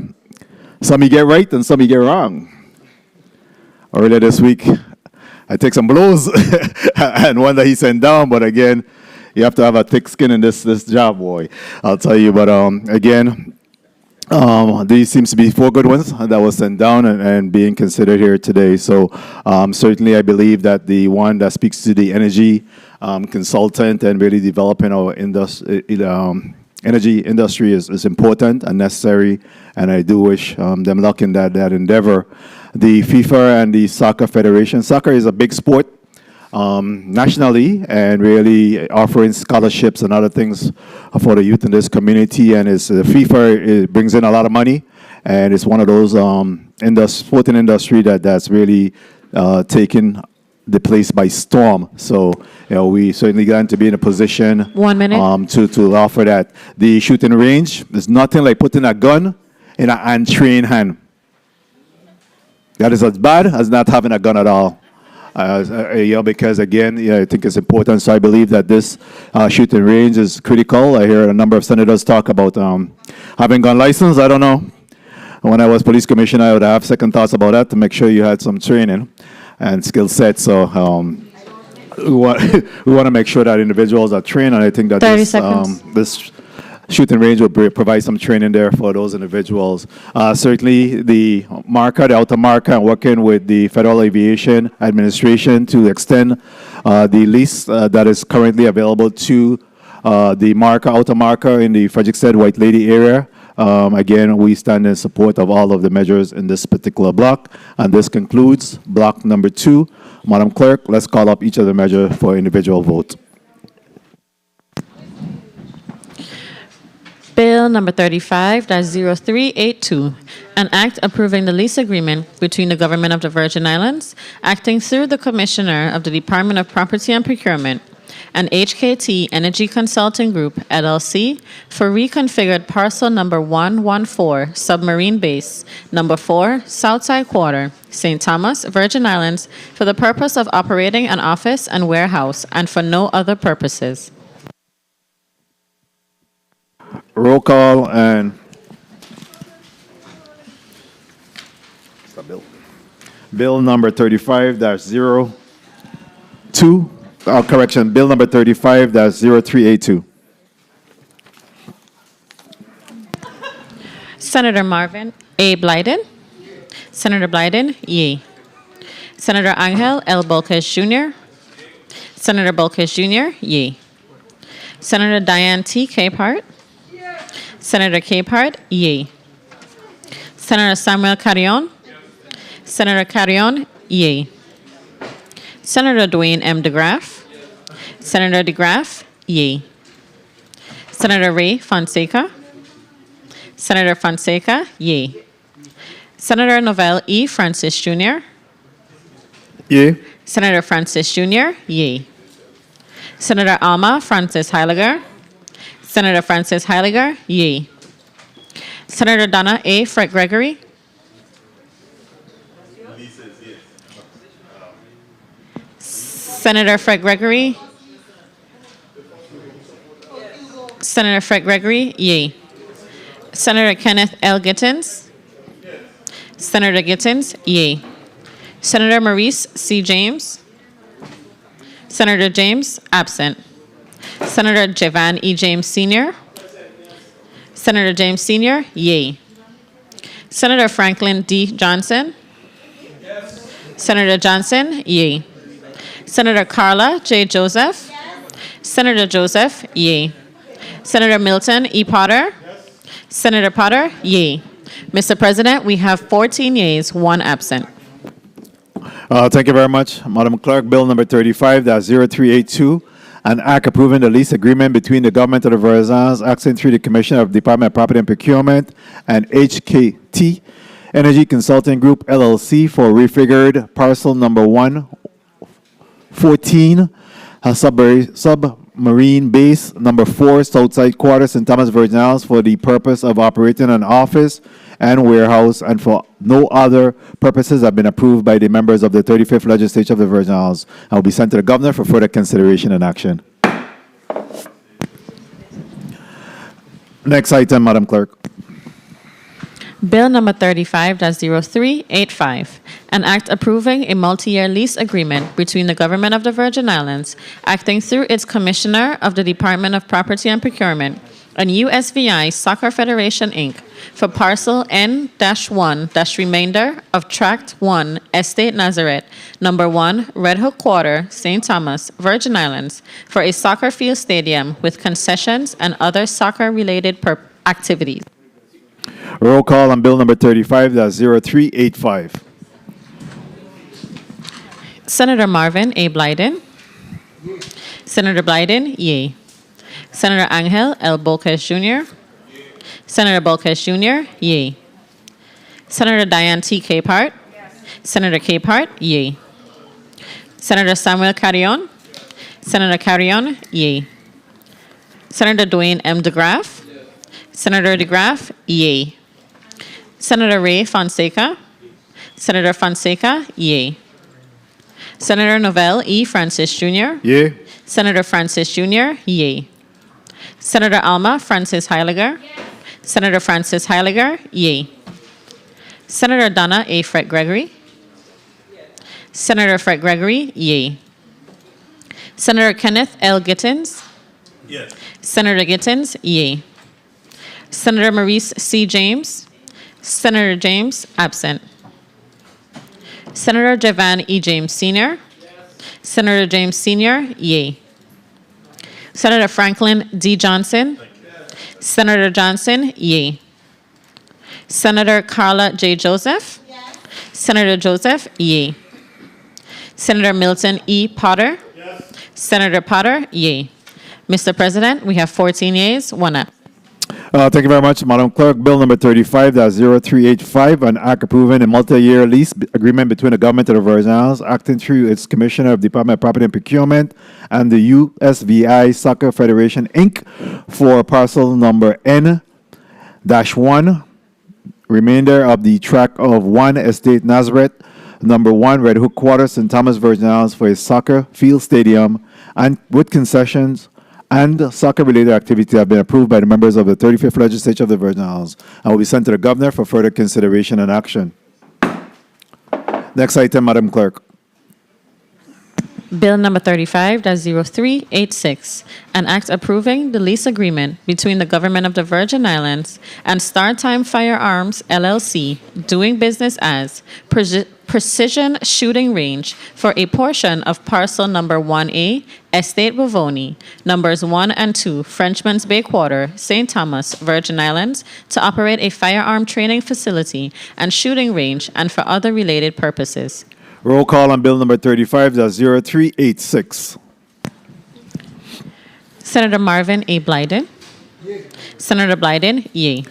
Some you get right and some you get wrong. Earlier this week, I take some blows and one that he sent down, but again, you have to have a thick skin in this job, boy. I'll tell you, but again, these seems to be 4 good ones that was sent down and being considered here today. So certainly I believe that the one that speaks to the energy consultant and really developing our energy industry is important and necessary, and I do wish them luck in that endeavor. The FIFA and the Soccer Federation. Soccer is a big sport nationally and really offering scholarships and other things for the youth in this community. And the FIFA brings in a lot of money, and it's one of those in the sporting industry that's really taken the place by storm. So we certainly got to be in a position 1 minute to offer that. The shooting range is nothing like putting a gun in an untrained hand. That is as bad as not having a gun at all. Because again, I think it's important. So I believe that this shooting range is critical. I hear a number of senators talk about having gun license. I don't know. When I was police commissioner, I would have second thoughts about that to make sure you had some training and skill set. So we want to make sure that individuals are trained, and I think that this shooting range will provide some training there for those individuals. Certainly, the outer marker, and working with the Federal Aviation Administration to extend the lease that is currently available to the outer marker in the Frederiksted White Lady area. Again, we stand in support of all of the measures in this particular block, and this concludes block number 2. Madam Clerk, let's call up each of the measures for individual vote. Bill number 35-0382, an act approving the lease agreement between the Government of the Virgin Islands, acting through the Commissioner of the Department of Property and Procurement, and HKT Energy Consulting Group, LLC, for reconfigured parcel number 114, Submarine Base, number 4, Southside Quarter, St. Thomas, Virgin Islands, for the purpose of operating an office and warehouse, and for no other purposes. Roll call and bill number 35-02. Correction, bill number 35-0382. Senator Marvin A. Blyden. Senator Blyden, yea. Senator Angel L. Bolkes Jr. Senator Bolkes Jr., yea. Senator Diane T. Capehart. Senator Capehart, yea. Senator Samuel Carrion. Senator Carrion, yea. Senator Dwayne M. DeGraff. Senator DeGraff, yea. Senator Ray Fonseca. Senator Fonseca, yea. Senator Novell E. Francis Jr. Yea. Senator Francis Jr., yea. Senator Alma Francis Heiliger. Senator Francis Heiliger, yea. Senator Donna A. Fred Gregory. Senator Fred Gregory. Senator Fred Gregory, yay. Senator Kenneth L. Gittins. Senator Gittins, yay. Senator Maurice C. James. Senator James, absent. Senator Javan E. James Sr. Senator James Sr., yay. Senator Franklin D. Johnson. Senator Johnson, yay. Senator Carla J. Joseph. Senator Joseph, yay. Senator Milton E. Potter. Senator Potter, yay. Mr. President, we have 14 yeas, 1 absent. Thank you very much. Madam Clerk, Bill number 35-0382, an act approving the lease agreement between the government of the Virgin Islands, acting through the Commissioner of Department of Property and Procurement, and HKT Energy Consulting Group, LLC, for refigured parcel number 114, submarine base number 4, Southside Quarter, St. Thomas, Virgin Islands, for the purpose of operating an office and warehouse, and for no other purposes have been approved by the members of the 35th Legislature of the Virgin Islands and will be sent to the Governor for further consideration and action. Next item, Madam Clerk. Bill number 35-0385, an act approving a multi-year lease agreement between the Government of the Virgin Islands, acting through its Commissioner of the Department of Property and Procurement, and USVI Soccer Federation, Inc., for parcel N-1-remainder of Tract 1, Estate Nazareth, number 1, Red Hook Quarter, St. Thomas, Virgin Islands, for a soccer field stadium with concessions and other soccer-related activities. Roll call on Bill number 35-0385. Senator Marvin A. Blyden. Senator Blyden, yay. Senator Angel L. Bolquez Jr. Senator Bolquez Jr., yay. Senator Diane T. Capehart. Senator Capehart, yay. Senator Samuel Carrion. Senator Carrion, yay. Senator Dwayne M. DeGraff. Senator DeGraff, yay. Senator Ray Fonseca. Senator Fonseca, yay. Senator Novell E. Francis Jr. Yay. Senator Francis Jr., yay. Senator Alma Francis Heiliger. Senator Francis Heiliger, yay. Senator Donna A. Fred Gregory. Senator Fred Gregory, yay. Senator Kenneth L. Gittins. Yes. Senator Gittins, yay. Senator Maurice C. James. Senator James, absent. Senator Javan E. James Sr. Senator James Sr., yay. Senator Franklin D. Johnson. Senator Johnson, yay. Senator Carla J. Joseph. Senator Joseph, yay. Senator Milton E. Potter. Senator Potter, yay. Mr. President, we have 14 yeas, 1 absent. Thank you very much, Madam Clerk. Bill number 35-0385, an act approving a multi-year lease agreement between the Government of the Virgin Islands, acting through its Commissioner of Department of Property and Procurement, and the USVI Soccer Federation, Inc., for parcel number N-1, remainder of the tract of 1 Estate Nazareth, number 1, Red Hook Quarter, St. Thomas, Virgin Islands, for a soccer field stadium, and with concessions and soccer-related activity have been approved by the members of the 35th Legislature of the Virgin Islands and will be sent to the Governor for further consideration and action. Next item, Madam Clerk. Bill number 35-0386, an act approving the lease agreement between the Government of the Virgin Islands and StarTime Firearms, LLC, doing business as Precision Shooting Range for a portion of parcel number 1A, Estate Bovoni, numbers 1 and 2, Frenchman's Bay Quarter, St. Thomas, Virgin Islands, to operate a firearm training facility and shooting range and for other related purposes. Roll call on Bill number 35-0386. Senator Marvin A. Blyden. Senator Blyden, yay.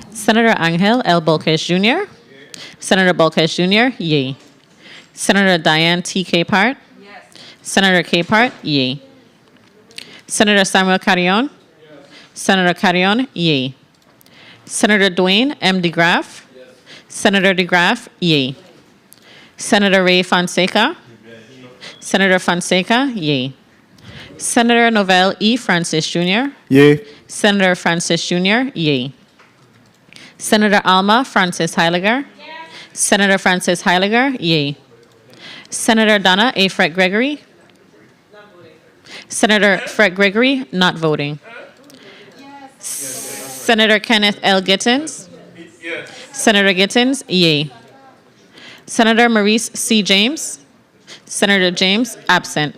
Senator Angel L. Bolquez Jr. Senator Bolquez Jr., yay. Senator Diane T. Capehart. Senator Capehart, yay. Senator Samuel Carrion. Senator Carrion, yay. Senator Dwayne M. DeGraff. Senator DeGraff, yay. Senator Ray Fonseca. Senator Fonseca, yay. Senator Novell E. Francis Jr., Yay. Senator Francis Jr., yay. Senator Alma Francis Heiliger, Senator Francis Heiliger, yay. Senator Donna A. Fred Gregory, Senator Fred Gregory, not voting. Senator Kenneth L. Gittins, Senator Gittins, yay. Senator Maurice C. James, Senator James, absent.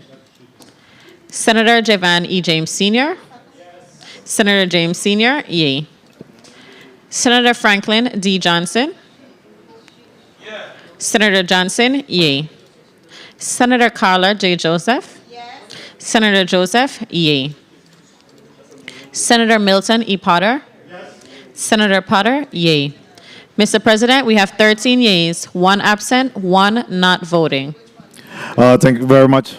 Senator Javan E. James Sr., Senator James Sr., yay. Senator Franklin D. Johnson, Senator Johnson, yay. Senator Carla J. Joseph, Senator Joseph, yay. Senator Milton E. Potter, Senator Potter, yay. Mr. President, we have 13 yeas, 1 absent, 1 not voting. Thank you very much.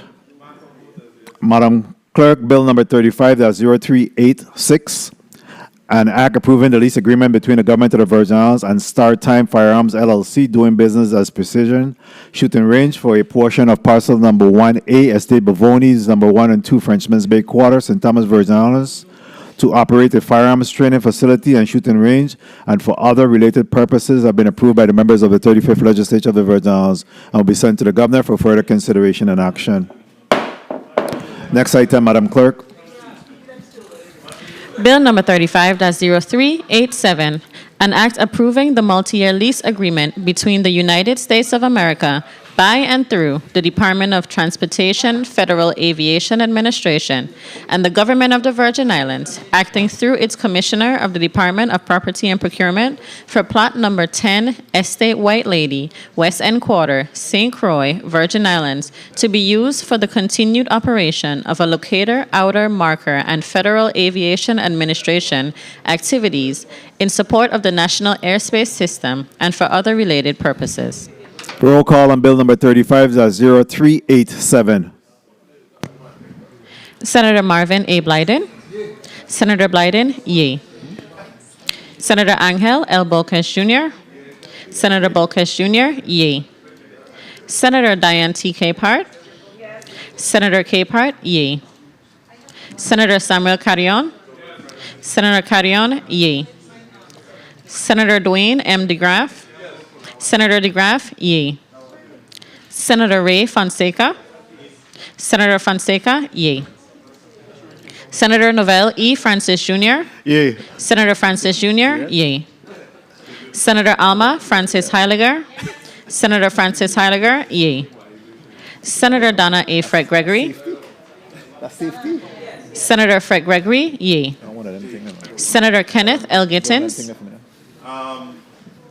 Madam Clerk, Bill number 35-0386, an act approving the lease agreement between the government of the Virgin Islands and Star Time Firearms LLC doing business as Precision Shooting Range for a portion of parcel number 1A, Estate Bavonis, number 1 and 2, Frenchman's Bay Quarter, St. Thomas, Virgin Islands, to operate a firearms training facility and shooting range, and for other related purposes have been approved by the members of the 35th Legislature of the Virgin Islands and will be sent to the Governor for further consideration and action. Next item, Madam Clerk. Bill number 35-0387, an act approving the multi-year lease agreement between the United States of America by and through the Department of Transportation, Federal Aviation Administration, and the Government of the Virgin Islands, acting through its Commissioner of the Department of Property and Procurement for plot number 10, Estate White Lady, West End Quarter, St. Croix, Virgin Islands, to be used for the continued operation of a locator, outer marker, and Federal Aviation Administration activities in support of the National Airspace System and for other related purposes. Roll call on Bill number 35-0387. Senator Marvin A. Blyden. Senator Blyden, yay. Senator Angel L. Bolkes Jr. Senator Bolkes Jr., yay. Senator Diane T. Capehart. Senator Capehart, yay. Senator Samuel Carrion. Senator Carrion, yay. Senator Dwayne M. DeGraff. Senator DeGraff, yay. Senator Ray Fonseca. Senator Fonseca, yay. Senator Novell E. Francis Jr. Yay. Senator Francis Jr., yay. Senator Alma Francis Heiliger. Senator Francis Heiliger, yay. Senator Donna A. Fred Gregory. Senator Fred Gregory, yay. Senator Kenneth L. Gittins.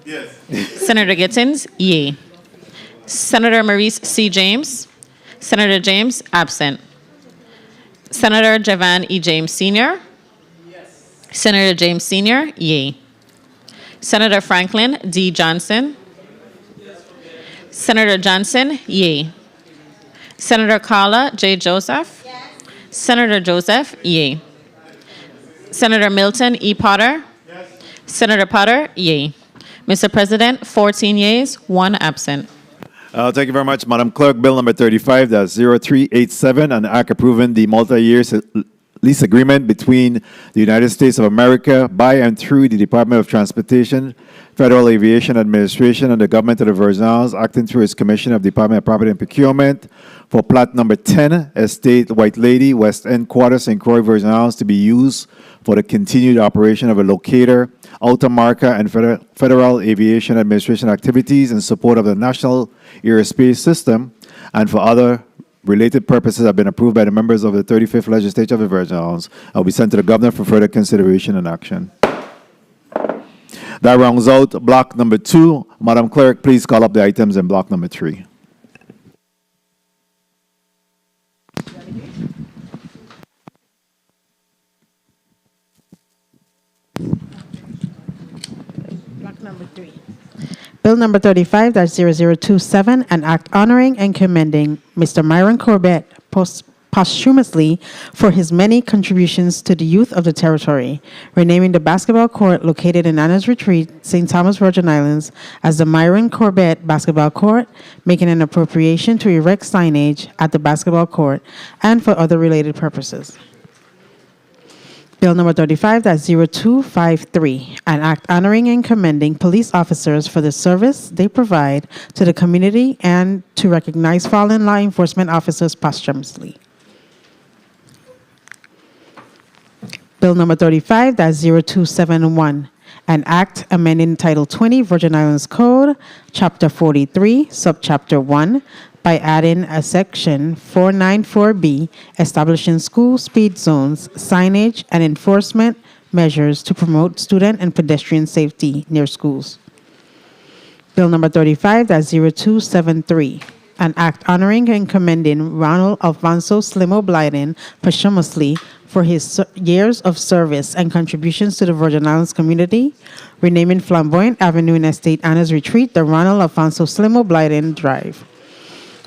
Yes. Senator Gittins, yay. Senator Maurice C. James. Senator James, absent. Senator Javan E. James Sr. Senator James Sr., yay. Senator Franklin D. Johnson. Senator Johnson, yay. Senator Carla J. Joseph. Senator Joseph, yay. Senator Milton E. Potter. Senator Potter, yay. Mr. President, 14 yeas, 1 absent. Thank you very much, Madam Clerk. Bill number 35-0387, an act approving the multi-year lease agreement between the United States of America by and through the Department of Transportation, Federal Aviation Administration, and the Government of the Virgin Islands, acting through its Commission of Department of Property and Procurement for plot number 10, Estate White Lady, West End Quarter, St. Croix, Virgin Islands, to be used for the continued operation of a locator, outer marker, and Federal Aviation Administration activities in support of the National Airspace System and for other related purposes have been approved by the members of the 35th Legislature of the Virgin Islands. I will be sent to the Governor for further consideration and action. That rounds out block number 2. Madam Clerk, please call up the items in block number 3. Bill number 35-0027, an act honoring and commending Mr. Myron Corbett, posthumously for his many contributions to the youth of the territory, renaming the basketball court located in Anna's Retreat, St. Thomas, Virgin Islands, as the Myron Corbett Basketball Court, making an appropriation to erect signage at the basketball court and for other related purposes. Bill number 35-0253, an act honoring and commending police officers for the service they provide to the community and to recognize fallen law enforcement officers posthumously. Bill number 35-0271, an act amending Title 20 Virgin Islands Code, Chapter 43, Subchapter 1, by adding a section 494B establishing school speed zones, signage, and enforcement measures to promote student and pedestrian safety near schools. Bill number 35-0273, an act honoring and commending Ronald Alfonso Slimo Blyden posthumously for his years of service and contributions to the Virgin Islands community, renaming Flamboyant Avenue in Estate Anna's Retreat the Ronald Alfonso Slimo Blyden Drive,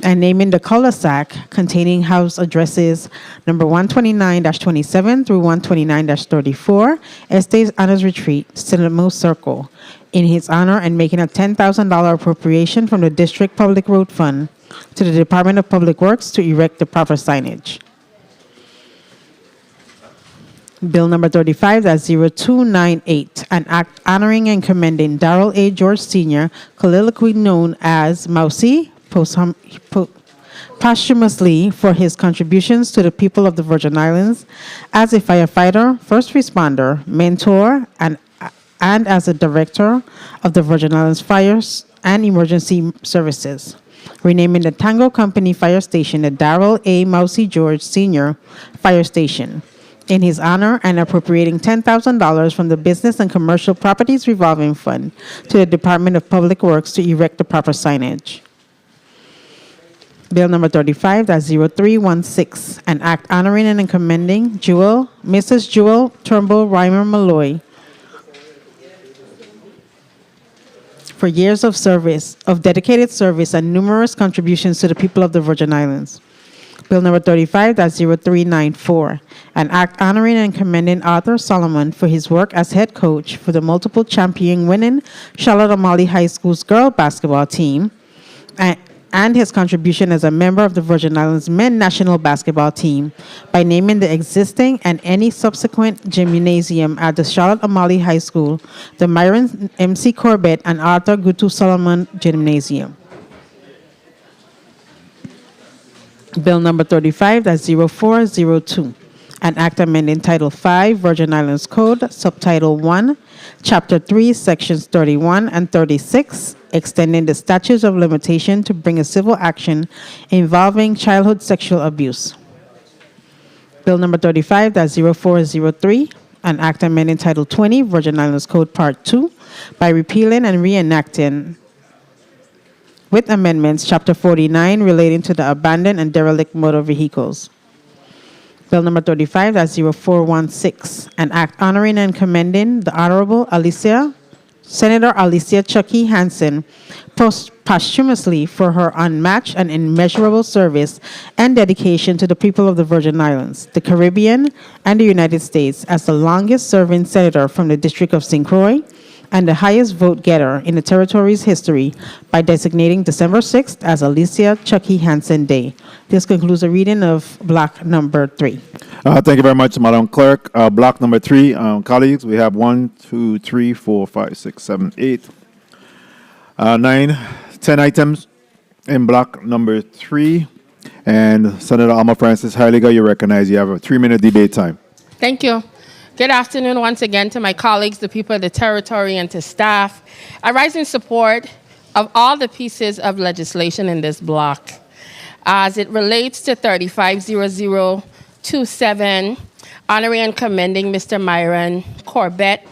and naming the cul-de-sac containing house addresses number 129-27 through 129-34, Estate Anna's Retreat, Slimo Circle, in his honor, and making a $10,000 appropriation from the District Public Road Fund to the Department of Public Works to erect the proper signage. Bill number 35-0298, an act honoring and commending Darrell A. George Sr., colloquially known as Mousy, posthumously for his contributions to the people of the Virgin Islands as a firefighter, first responder, mentor, and as a director of the Virgin Islands Fires and Emergency Services, renaming the Tango Company Fire Station the Darrell A. Mousy George Sr. Fire Station in his honor, and appropriating $10,000 from the Business and Commercial Properties Revolving Fund to the Department of Public Works to erect the proper signage. Bill number 35-0316, an act honoring and commending Mrs. Jewel Turnbull Reimer Malloy for years of service, of dedicated service and numerous contributions to the people of the Virgin Islands. Bill number 35-0394, an act honoring and commending Arthur Solomon for his work as head coach for the multiple champion winning Charlotte O'Malley High School's girls basketball team and his contribution as a member of the Virgin Islands men's national basketball team by naming the existing and any subsequent gymnasium at the Charlotte O'Malley High School the Myron M.C. Corbett and Arthur Gutu Solomon Gymnasium. Bill number 35-0402, an act amending Title 5 Virgin Islands Code, Subtitle 1, Chapter 3, Sections 31 and 36, extending the statutes of limitation to bring a civil action involving childhood sexual abuse. Bill number 35-0403, an act amending Title 20 Virgin Islands Code Part 2 by repealing and reenacting with amendments, Chapter 49 relating to the abandoned and derelict motor vehicles. Bill number 35-0416, an act honoring and commending the Honorable Senator Alicia Chucky Hansen posthumously for her unmatched and immeasurable service and dedication to the people of the Virgin Islands, the Caribbean, and the United States as the longest-serving senator from the District of St. Croix and the highest vote getter in the territory's history by designating December 6th as Alicia Chucky Hansen Day. This concludes the reading of block number 3. Thank you very much, Madam Clerk. Block number 3, colleagues, we have 1, 2, 3, 4, 5, 6, 7, 8, 9, 10 items in block number 3. And Senator Alma Francis Heiliger, you recognize you have a 3-minute debate time. Thank you. Good afternoon once again to my colleagues, the people of the territory, and to staff. I rise in support of all the pieces of legislation in this block. As it relates to 35-0027, honoring and commending Mr. Myron Corbett,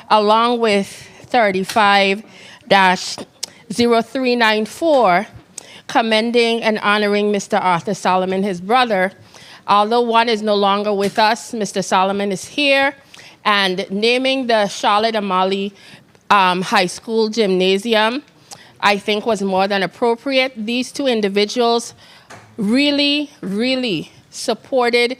along with 35-0394, commending and honoring Mr. Arthur Solomon, his brother. Although one is no longer with us, Mr. Solomon is here, and naming the Charlotte O'Malley High School Gymnasium, I think, was more than appropriate. These two individuals really supported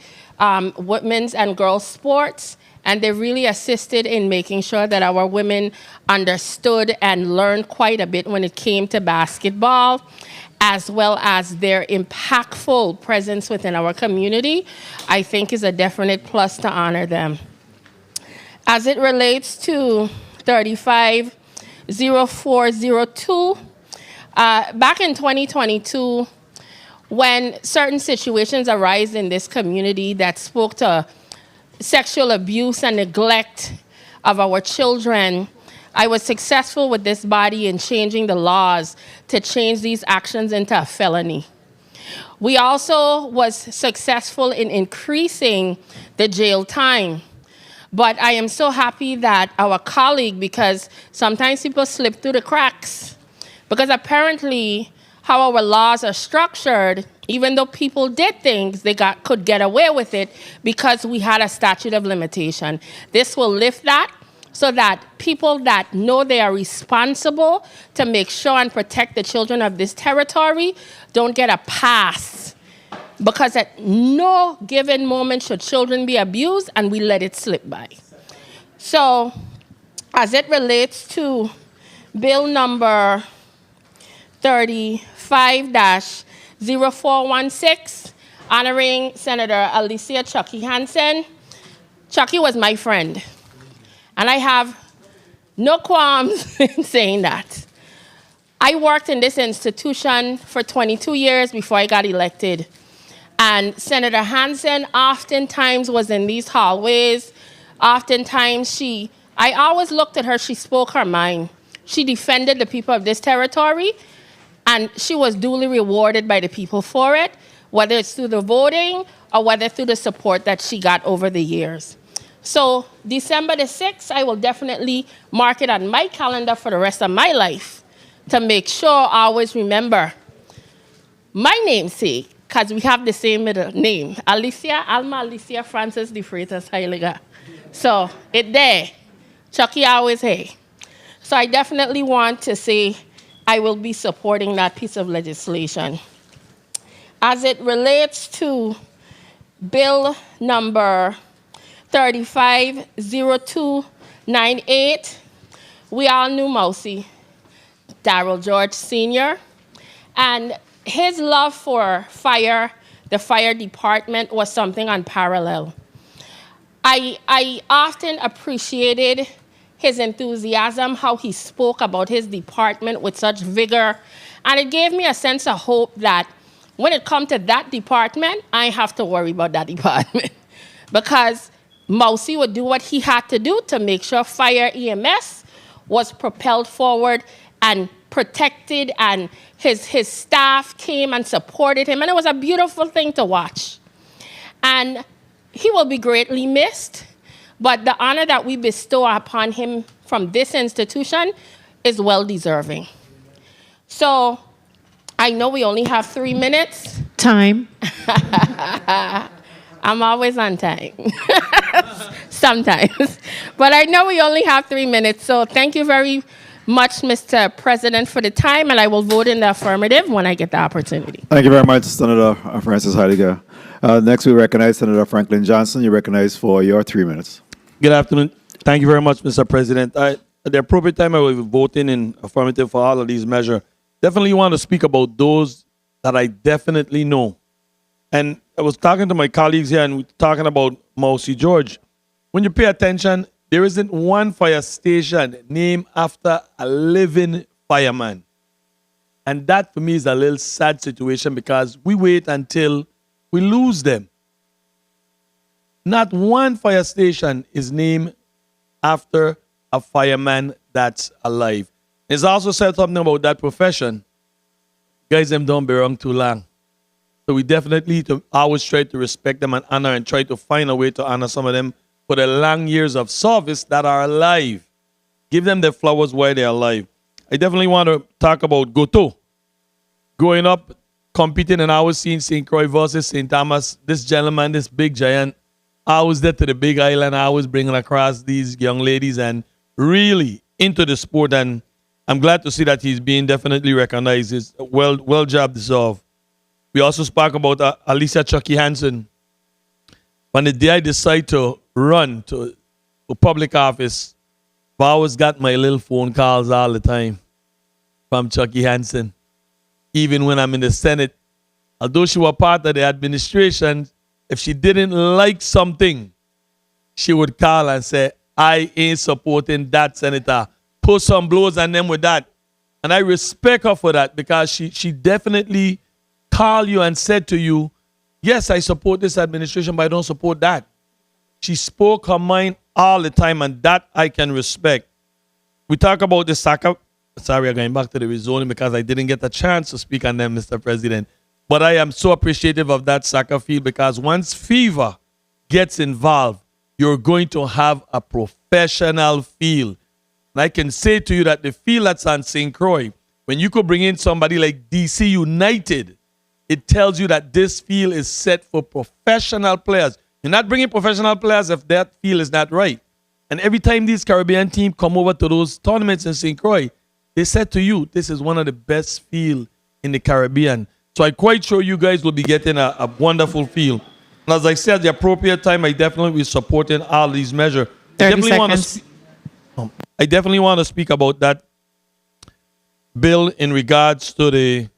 women's and girls' sports, and they really assisted in making sure that our women understood and learned quite a bit when it came to basketball, as well as their impactful presence within our community, I think is a definite plus to honor them. As it relates to 350402, back in 2022, when certain situations arise in this community that spoke to sexual abuse and neglect of our children, I was successful with this body in changing the laws to change these actions into a felony. We also was successful in increasing the jail time. But I am so happy that our colleague, because sometimes people slip through the cracks, because apparently how our laws are structured, even though people did things, they could get away with it because we had a statute of limitation. This will lift that so that people that know they are responsible to make sure and protect the children of this territory don't get a pass. Because at no given moment should children be abused, and we let it slip by. So, as it relates to bill number 35-0416, honoring Senator Alicia Chucky Hansen. Chucky was my friend, and I have no qualms in saying that. I worked in this institution for 22 years before I got elected. And Senator Hansen oftentimes was in these hallways. Oftentimes I always looked at her, she spoke her mind. She defended the people of this territory, and she was duly rewarded by the people for it, whether it's through the voting or whether through the support that she got over the years. So December the 6th, I will definitely mark it on my calendar for the rest of my life to make sure I always remember my namesake, because we have the same middle name, Alma Alicia Francis de Freitas Heiliger. So it there, Chucky always hey. So I definitely want to say I will be supporting that piece of legislation. As it relates to bill number 350298, we all knew Mousy, Darrell George Sr., and his love for fire, the fire department, was something unparalleled. I often appreciated his enthusiasm, how he spoke about his department with such vigor, and it gave me a sense of hope that when it comes to that department, I ain't have to worry about that department. Because Mousy would do what he had to do to make sure fire EMS was propelled forward and protected, and his staff came and supported him, and it was a beautiful thing to watch. And he will be greatly missed, but the honor that we bestow upon him from this institution is well-deserving. So I know we only have 3 minutes. Time. I'm always on time. Sometimes. But I know we only have 3 minutes, so thank you very much, Mr. President, for the time, and I will vote in the affirmative when I get the opportunity. Thank you very much, Senator Francis Heidegger. Next, we recognize Senator Franklin Johnson. You're recognized for your 3 minutes. Good afternoon. Thank you very much, Mr. President. At the appropriate time, I will be voting in affirmative for all of these measures. Definitely want to speak about those that I definitely know. And I was talking to my colleagues here, and we're talking about Mousy George. When you pay attention, there isn't one fire station named after a living fireman. And that, for me, is a little sad situation because we wait until we lose them. Not one fire station is named after a fireman that's alive. It's also said something about that profession. Guys, them don't be wrong too long. So we definitely always try to respect them and honor, and try to find a way to honor some of them for the long years of service that are alive. Give them their flowers while they're alive. I definitely want to talk about Goto. Growing up, competing, and I was seeing St. Croix versus St. Thomas. This gentleman, this big giant, I was there to the big island. I was bringing across these young ladies and really into the sport. And I'm glad to see that he's being definitely recognized. It's well job deserved. We also spoke about Alicia Chucky Hansen. On the day I decided to run to public office, I always got my little phone calls all the time from Chucky Hansen. Even when I'm in the Senate, although she was part of the administration, if she didn't like something, she would call and say, I ain't supporting that senator. Put some blows on them with that. And I respect her for that because she definitely called you and said to you, yes, I support this administration, but I don't support that. She spoke her mind all the time, and that I can respect. We talk about the SACA. Sorry, I'm going back to the rezoning because I didn't get a chance to speak on them, Mr. President. But I am so appreciative of that soccer field because once FIFA gets involved, you're going to have a professional field. And I can say to you that the field that's on St. Croix, when you could bring in somebody like DC United, it tells you that this field is set for professional players. You're not bringing professional players if that field is not right. And every time these Caribbean teams come over to those tournaments in St. Croix, they said to you, this is one of the best fields in the Caribbean. So I'm quite sure you guys will be getting a wonderful field. And as I said, at the appropriate time, I definitely will be supporting all these measures. 30 seconds. I definitely want to speak about that bill in regards to the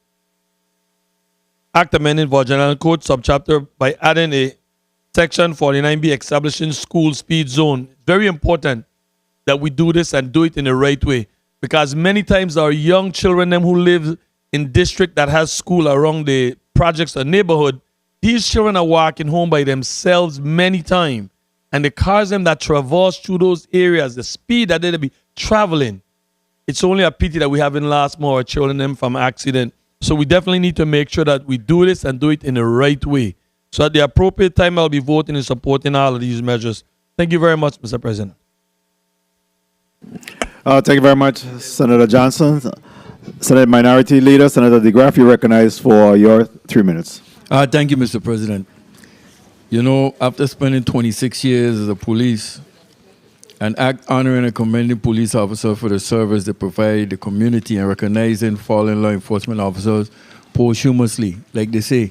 Act amending Virginia Code subchapter by adding a Section 49B establishing school speed zone. It's very important that we do this and do it in the right way because many times our young children, them who live in district that has school around the projects or neighborhood, these children are walking home by themselves many times. And the cars them that traverse through those areas, the speed that they'll be traveling, it's only a pity that we haven't lost more children them from accident. So we definitely need to make sure that we do this and do it in the right way. So at the appropriate time, I'll be voting and supporting all of these measures. Thank you very much, Mr. President. Thank you very much, Senator Johnson. Senate Minority Leader, Senator DeGraff, you recognized for your 3 minutes. Thank you, Mr. President. You know, after spending 26 years as a police, an act honoring and commending police officers for the service they provide the community and recognizing fallen law enforcement officers posthumously, like they say.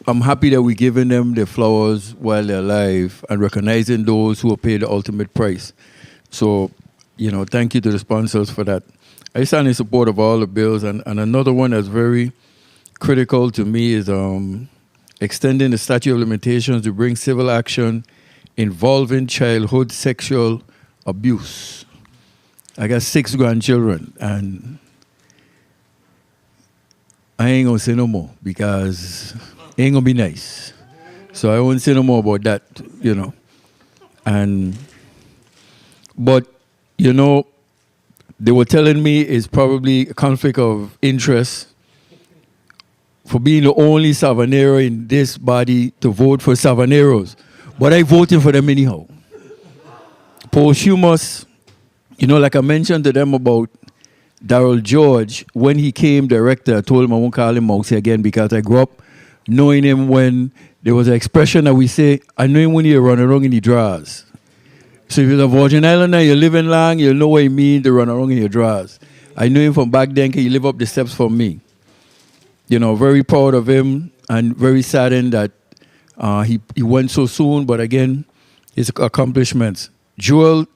I'm happy that we're giving them their flowers while they're alive and recognizing those who have paid the ultimate price. So, you know, thank you to the sponsors for that. I stand in support of all the bills, and another one that's very critical to me is extending the statute of limitations to bring civil action involving childhood sexual abuse. I got 6 grandchildren, and I ain't gonna say no more because it ain't gonna be nice. So I won't say no more about that, you know. But, you know, they were telling me it's probably a conflict of interest for being the only Savanero in this body to vote for Savaneros. But I voted for them anyhow. Posthumous, you know, like I mentioned to them about Darrell George, when he came director, I told him I won't call him Mousy again because I grew up knowing him when there was an expression that we say, I know him when you run around in the drawers. So if you're a Virgin Islander, you're living long, you'll know what it means to run around in your drawers. I knew him from back then because he lived up the steps from me. You know, very proud of him and very saddened that he went so soon, but again, his accomplishments. Joel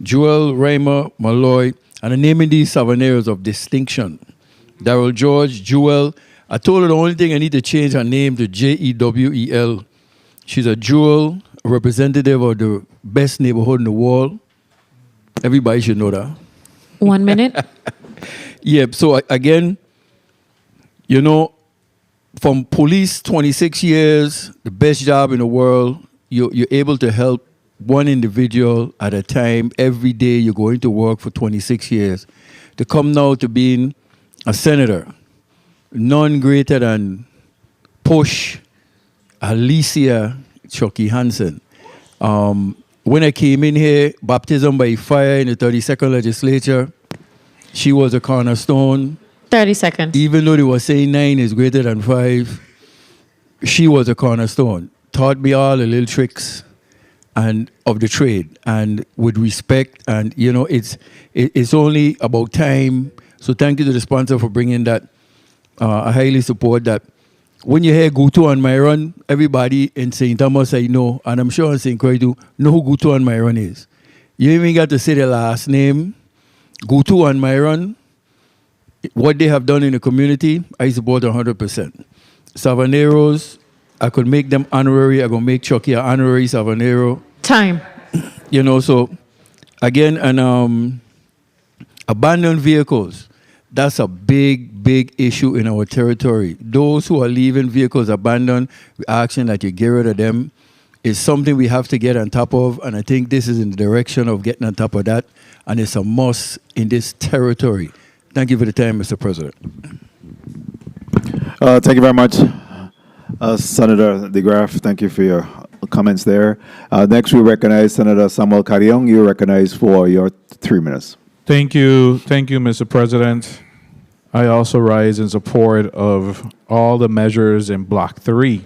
Raymer Malloy, and I'm naming these Savaneros of distinction. Darrell George, Jewel. I told her the only thing I need to change her name to Jewel. She's a Jewel, a representative of the best neighborhood in the world. Everybody should know that. 1 minute. Yeah, so again, you know, from police 26 years, the best job in the world, you're able to help one individual at a time. Every day you're going to work for 26 years. To come now to being a senator, none greater than Push Alicia Chucky Hansen. When I came in here, baptism by fire in the 32nd legislature, she was a cornerstone. 30 seconds. Even though they were saying 9 is greater than 5, she was a cornerstone. Taught me all the little tricks and of the trade, and with respect. And you know, it's only about time. So thank you to the sponsor for bringing that I highly support that. When you hear Guto and Myron, everybody in St. Thomas I know, and I'm sure in St. Croix do, know who Guto and Myron is. You even got to say the last name. Guto and Myron, what they have done in the community, I support 100%. Savaneros, I could make them honorary. I'm going to make Chucky an honorary Savanero. Time. You know, so again, and abandoned vehicles, that's a big, big issue in our territory. Those who are leaving vehicles abandoned, we're asking that you get rid of them. It's something we have to get on top of, and I think this is in the direction of getting on top of that, and it's a must in this territory. Thank you for the time, Mr. President. Thank you very much, Senator DeGraff. Thank you for your comments there. Next, we recognize Senator Samuel Carrion. You're recognized for your 3 minutes. Thank you, Mr. President. I also rise in support of all the measures in Block 3.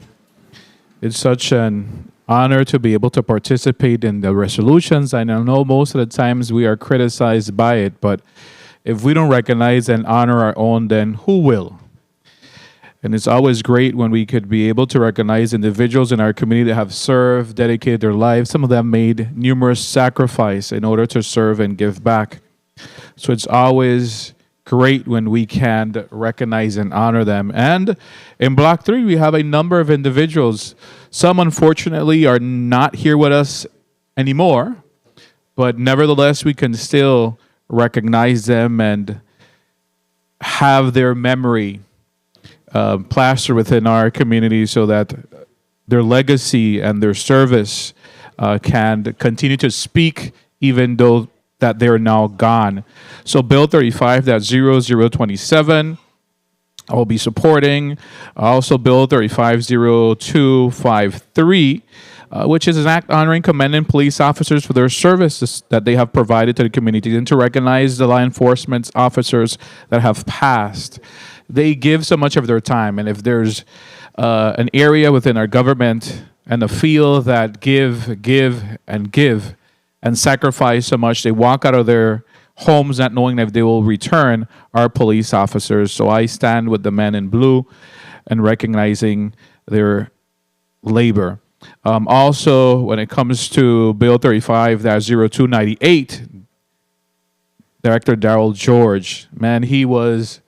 It's such an honor to be able to participate in the resolutions. I know most of the times we are criticized by it, but if we don't recognize and honor our own, then who will? And it's always great when we could be able to recognize individuals in our community that have served, dedicated their lives. Some of them made numerous sacrifices in order to serve and give back. So it's always great when we can recognize and honor them. And in Block 3, we have a number of individuals. Some, unfortunately, are not here with us anymore, but nevertheless, we can still recognize them and have their memory plastered within our community so that their legacy and their service can continue to speak even though that they're now gone. So Bill 35.0027, I will be supporting. Also Bill 350253, which is an act honoring, commending police officers for their services that they have provided to the community and to recognize the law enforcement officers that have passed. They give so much of their time, and if there's an area within our government and a field that give and sacrifice so much, they walk out of their homes not knowing if they will return, are police officers. So I stand with the men in blue and recognizing their labor. Also, when it comes to Bill 35-0298, Director Darrell George, man, he was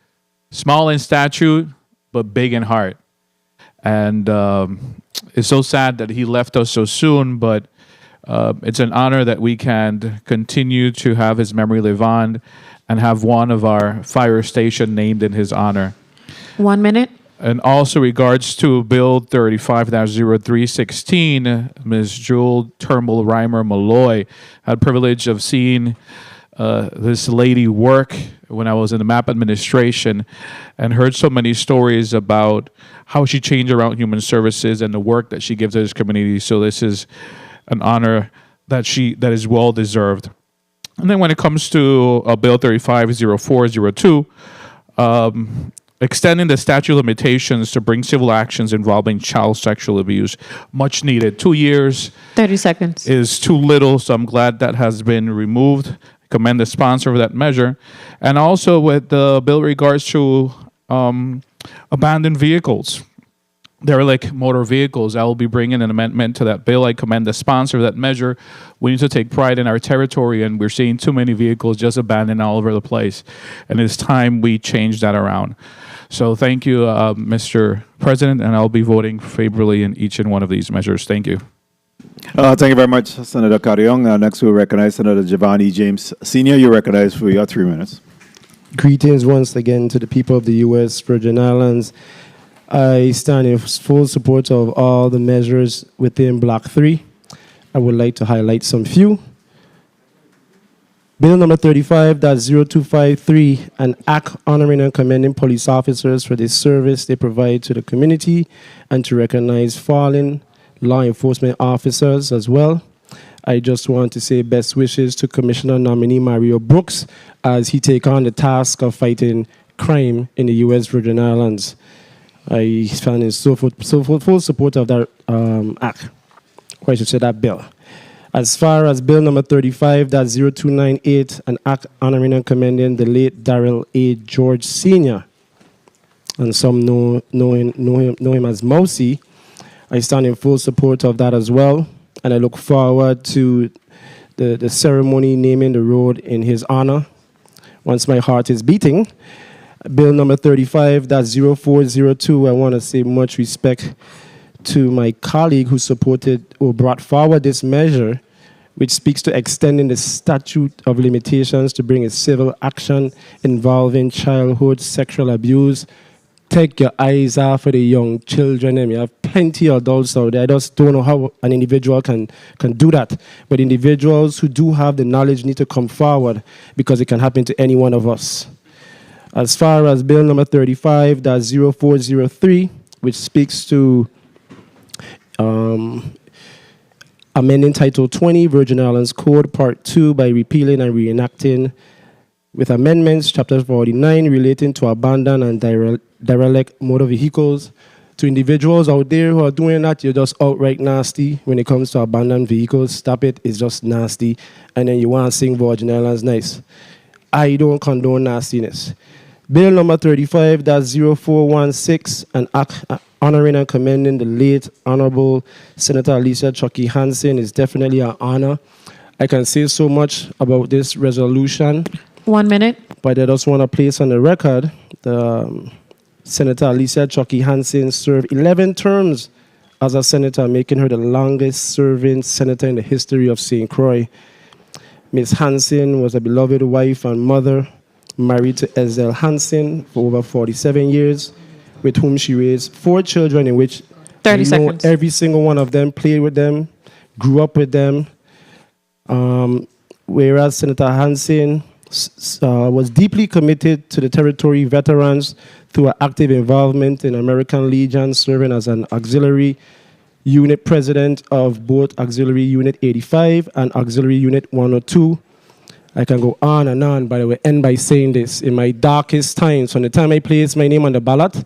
small in stature, but big in heart. And it's so sad that he left us so soon, but it's an honor that we can continue to have his memory live on and have one of our fire station named in his honor. 1 minute. And also regards to Bill 35-0316, Ms. Jewel Turnbull Reimer Malloy, had privilege of seeing this lady work when I was in the MAP administration and heard so many stories about how she changed around human services and the work that she gives to this community. So this is an honor that is well deserved. And then when it comes to Bill 35-0402, extending the statute of limitations to bring civil actions involving child sexual abuse, much needed. 2 years 30 seconds is too little, so I'm glad that has been removed. I commend the sponsor of that measure. And also with the bill regards to abandoned vehicles, derelict motor vehicles, I will be bringing an amendment to that bill. I commend the sponsor of that measure. We need to take pride in our territory, and we're seeing too many vehicles just abandoned all over the place. And it's time we change that around. So thank you, Mr. President, and I'll be voting favorably in each and one of these measures. Thank you. Thank you very much, Senator Carrion. Next, we'll recognize Senator Giovanni James Sr. You're recognized for your 3 minutes. Greetings once again to the people of the U.S. Virgin Islands. I stand in full support of all the measures within Block 3. I would like to highlight some few. Bill number 35.0253, an act honoring and commending police officers for the service they provide to the community and to recognize fallen law enforcement officers as well. I just want to say best wishes to Commissioner nominee Mario Brooks as he take on the task of fighting crime in the U.S. Virgin Islands. I stand in full support of that act, or I should say that bill. As far as Bill number 35.0298, an act honoring and commending the late Darrell A. George Sr., and some know him as Mousy. I stand in full support of that as well, and I look forward to the ceremony naming the road in his honor once my heart is beating. Bill number 35-0402, I want to say much respect to my colleague who supported or brought forward this measure, which speaks to extending the statute of limitations to bring a civil action involving childhood sexual abuse. Take your eyes off of the young children. And you have plenty of adults out there. I just don't know how an individual can do that. But individuals who do have the knowledge need to come forward, because it can happen to any one of us. As far as Bill number 35-0403, which speaks to amending Title 20, Virgin Islands Code, Part 2, by repealing and reenacting with amendments, Chapter 49, relating to abandoned and derelict motor vehicles. To individuals out there who are doing that, you're just outright nasty when it comes to abandoned vehicles. Stop it. It's just nasty. And then you want to sing Virgin Islands nice. I don't condone nastiness. Bill number 35-0416, an act honoring and commending the late Honorable Senator Alicia Chucky Hansen, is definitely an honor. I can say so much about this resolution. 1 minute. But I just want to place on the record, Senator Alicia Chucky Hansen served 11 terms as a senator, making her the longest serving senator in the history of St. Croix. Ms. Hansen was a beloved wife and mother, married to Esdel Hansen for over 47 years, with whom she raised 4 children, in which 30 seconds. Every single one of them played with them, grew up with them. Whereas Senator Hansen was deeply committed to the territory veterans through her active involvement in American Legion, serving as an auxiliary unit president of both Auxiliary Unit 85 and Auxiliary Unit 102. I can go on and on, by the way, end by saying this. In my darkest times, from the time I placed my name on the ballot,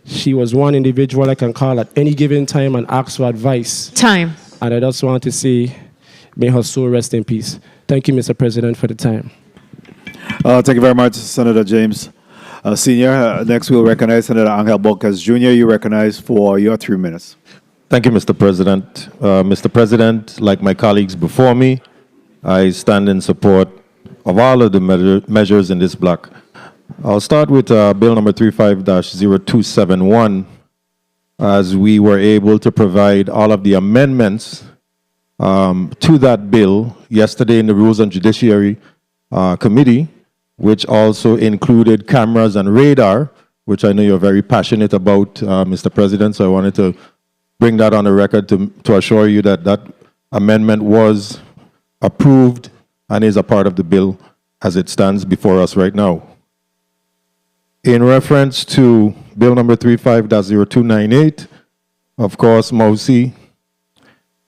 she was one individual I can call at any given time and ask for advice. Time. And I just want to say, may her soul rest in peace. Thank you, Mr. President, for the time. Thank you very much, Senator James Sr. Next, we'll recognize Senator Angel Bocas Jr. You recognize for your 3 minutes. Thank you, Mr. President. Mr. President, like my colleagues before me, I stand in support of all of the measures in this block. I'll start with Bill number 35-0271, as we were able to provide all of the amendments to that bill yesterday in the Rules and Judiciary Committee, which also included cameras and radar, which I know you're very passionate about, Mr. President, so I wanted to bring that on the record to assure you that that amendment was approved and is a part of the bill as it stands before us right now. In reference to Bill number 35-0298, of course, Mousy,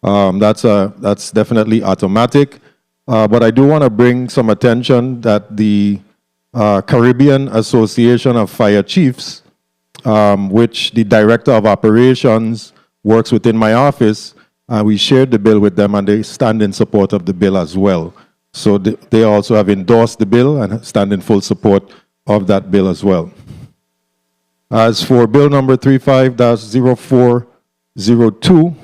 that's definitely automatic. But I do want to bring some attention that the Caribbean Association of Fire Chiefs, which the Director of Operations works within my office, we shared the bill with them, and they stand in support of the bill as well. So they also have endorsed the bill and stand in full support of that bill as well. As for Bill number 35-0402,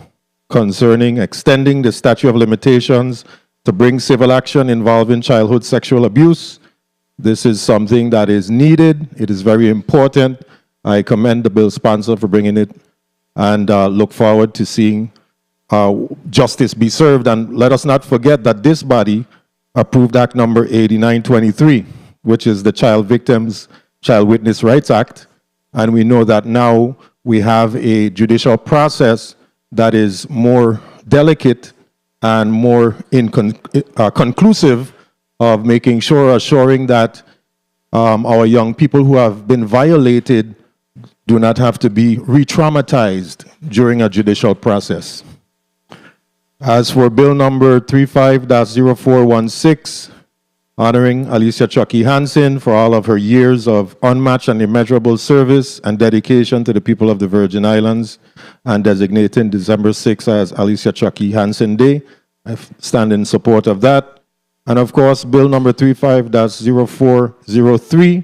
concerning extending the statute of limitations to bring civil action involving childhood sexual abuse, this is something that is needed. It is very important. I commend the bill sponsor for bringing it, and look forward to seeing justice be served. And let us not forget that this body approved Act number 8923, which is the Child Witness Rights Act. And we know that now we have a judicial process that is more delicate and more conclusive of making sure, assuring that our young people who have been violated do not have to be re-traumatized during a judicial process. As for Bill number 35-0416, honoring Alicia Chucky Hansen for all of her years of unmatched and immeasurable service and dedication to the people of the Virgin Islands, and designating December 6th as Alicia Chucky Hansen Day, I stand in support of that. And of course, Bill number 35-0403,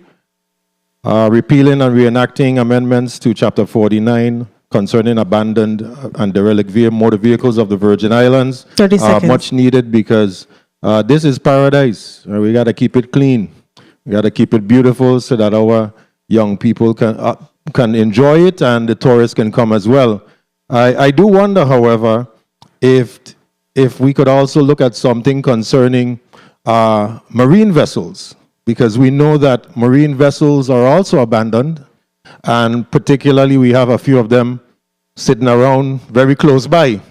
repealing and reenacting amendments to Chapter 49 concerning abandoned and derelict motor vehicles of the Virgin Islands. 30 seconds. Much needed because this is paradise. We got to keep it clean. We got to keep it beautiful so that our young people can enjoy it and the tourists can come as well. I do wonder, however, if we could also look at something concerning marine vessels, because we know that marine vessels are also abandoned, and particularly we have a few of them sitting around very close by.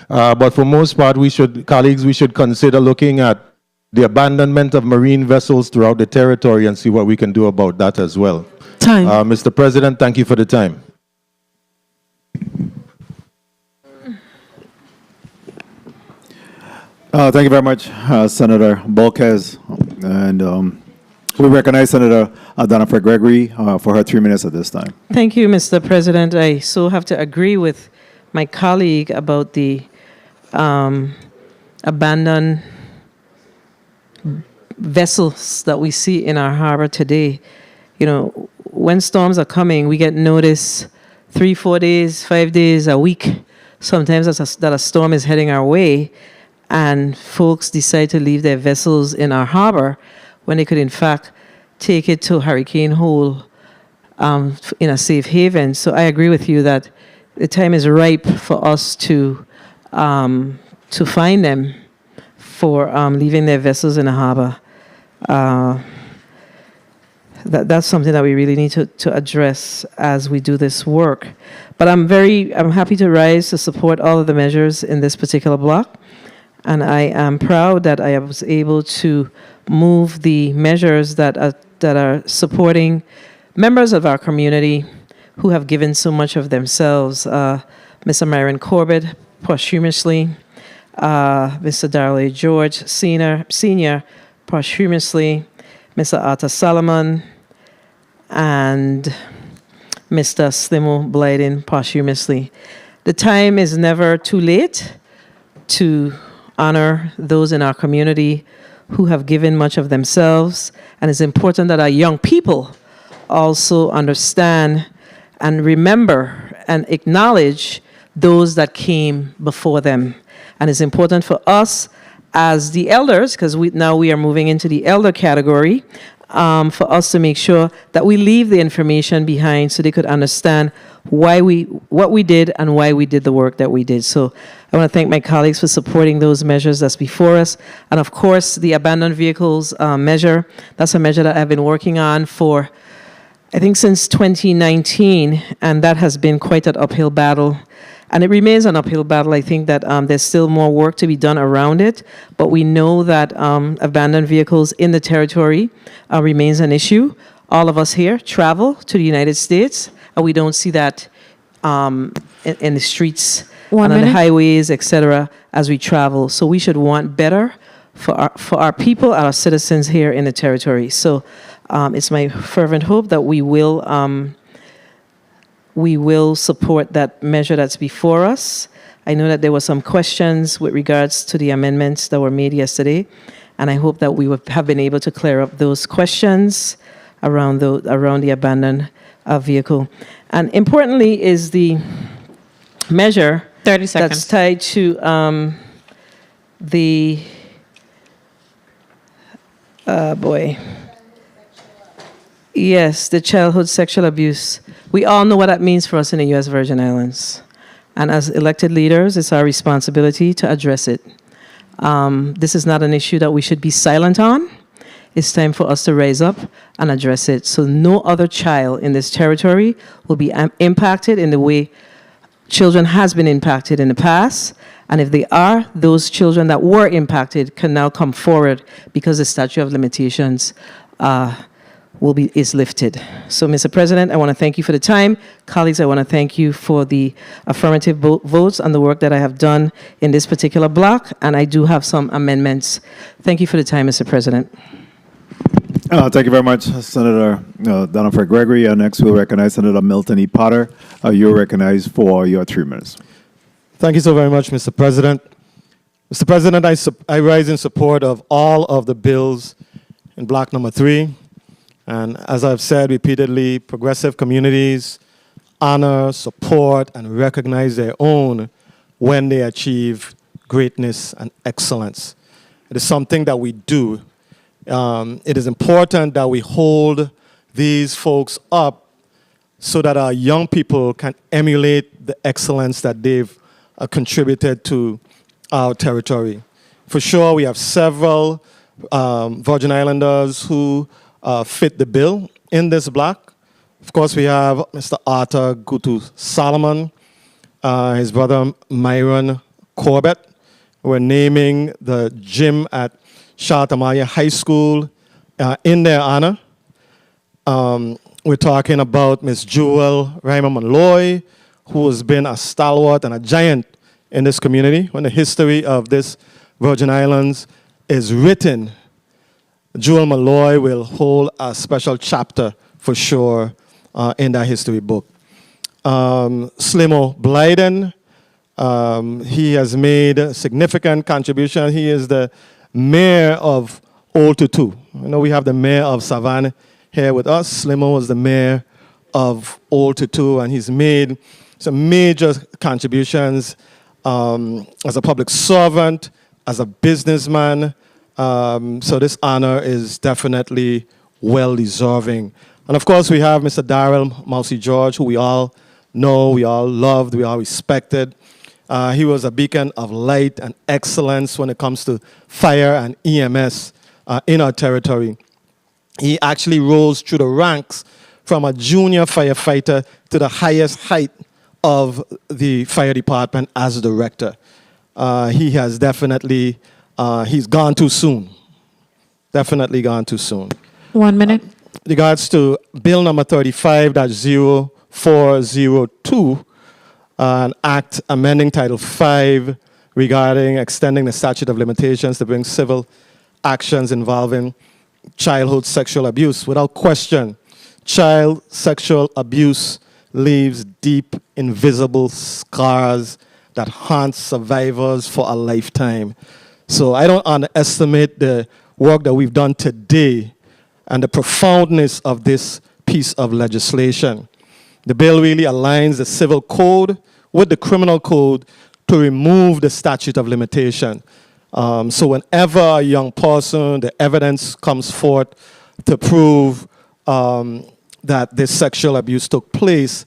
But for most part, we should consider looking at the abandonment of marine vessels throughout the territory and see what we can do about that as well. Time. Mr. President, thank you for the time. Thank you very much, Senator Bolquez. And we recognize Senator Donifer Gregory for her 3 minutes at this time. Thank you, Mr. President. I so have to agree with my colleague about the abandoned vessels that we see in our harbor today. You know, when storms are coming, we get notice 3, 4 days, 5 days, a week, sometimes that a storm is heading our way, and folks decide to leave their vessels in our harbor when they could, in fact, take it to Hurricane Hole in a safe haven. So I agree with you that the time is ripe for us to find them for leaving their vessels in the harbor. That's something that we really need to address as we do this work. But I'm happy to rise to support all of the measures in this particular block. And I am proud that I was able to move the measures that are supporting members of our community who have given so much of themselves. Mr. Myron Corbett, posthumously, Mr. Darley George, Senior, posthumously, Mr. Arthur Solomon, and Mr. Slimo Blyden, posthumously. The time is never too late to honor those in our community who have given much of themselves, and it's important that our young people also understand and remember and acknowledge those that came before them. And it's important for us as the elders, because now we are moving into the elder category, for us to make sure that we leave the information behind so they could understand what we did and why we did the work that we did. So I want to thank my colleagues for supporting those measures that's before us. And of course, the abandoned vehicles measure, that's a measure that I've been working on for, I think, since 2019, and that has been quite an uphill battle. And it remains an uphill battle. I think that there's still more work to be done around it, but we know that abandoned vehicles in the territory remains an issue. All of us here travel to the United States, and we don't see that in the streets, and on the highways, etc., as we travel. So we should want better for our people, our citizens here in the territory. So it's my fervent hope that we will support that measure that's before us. I know that there were some questions with regards to the amendments that were made yesterday, and I hope that we would have been able to clear up those questions around the abandoned vehicle. And importantly is the measure 30 seconds. That's tied to the Yes, the childhood sexual abuse. We all know what that means for us in the U.S. Virgin Islands. And as elected leaders, it's our responsibility to address it. This is not an issue that we should be silent on. It's time for us to raise up and address it. So no other child in this territory will be impacted in the way children has been impacted in the past. And if they are, those children that were impacted can now come forward because the statute of limitations is lifted. So, Mr. President, I want to thank you for the time. Colleagues, I want to thank you for the affirmative votes on the work that I have done in this particular block, and I do have some amendments. Thank you for the time, Mr. President. Thank you very much, Senator Donifer Gregory. Next, we'll recognize Senator Milton E. Potter. You're recognized for your 3 minutes. Thank you so very much, Mr. President. Mr. President, I rise in support of all of the bills in block number 3. And as I've said repeatedly, progressive communities honor, support, and recognize their own when they achieve greatness and excellence. It is something that we do. It is important that we hold these folks up so that our young people can emulate the excellence that they've contributed to our territory. For sure, we have several Virgin Islanders who fit the bill in this block. Of course, we have Mr. Arthur Gutu Solomon, his brother Myron Corbett. We're naming the gym at Charlton High School in their honor. We're talking about Miss Jewel Reimer Malloy, who has been a stalwart and a giant in this community. When the history of this Virgin Islands is written, Jewel Malloy will hold a special chapter for sure in that history book. Slimo Blyden, he has made a significant contribution. He is the mayor of Old Tutu. I know we have the mayor of Savannah here with us. Slimo was the mayor of Old Tutu, and he's made some major contributions as a public servant, as a businessman. So this honor is definitely well-deserving. And of course, we have Mr. Darrell Mousy George, who we all know, we all loved, we all respected. He was a beacon of light and excellence when it comes to fire and EMS in our territory. He actually rose through the ranks from a junior firefighter to the highest height of the fire department as director. He has definitely, he's gone too soon. Definitely gone too soon. 1 minute. Regards to Bill number 35-0402, an act amending Title V regarding extending the statute of limitations to bring civil actions involving childhood sexual abuse. Without question, child sexual abuse leaves deep, invisible scars that haunt survivors for a lifetime. So I don't underestimate the work that we've done today and the profoundness of this piece of legislation. The bill really aligns the civil code with the criminal code to remove the statute of limitation. So whenever a young person, the evidence comes forth to prove that this sexual abuse took place,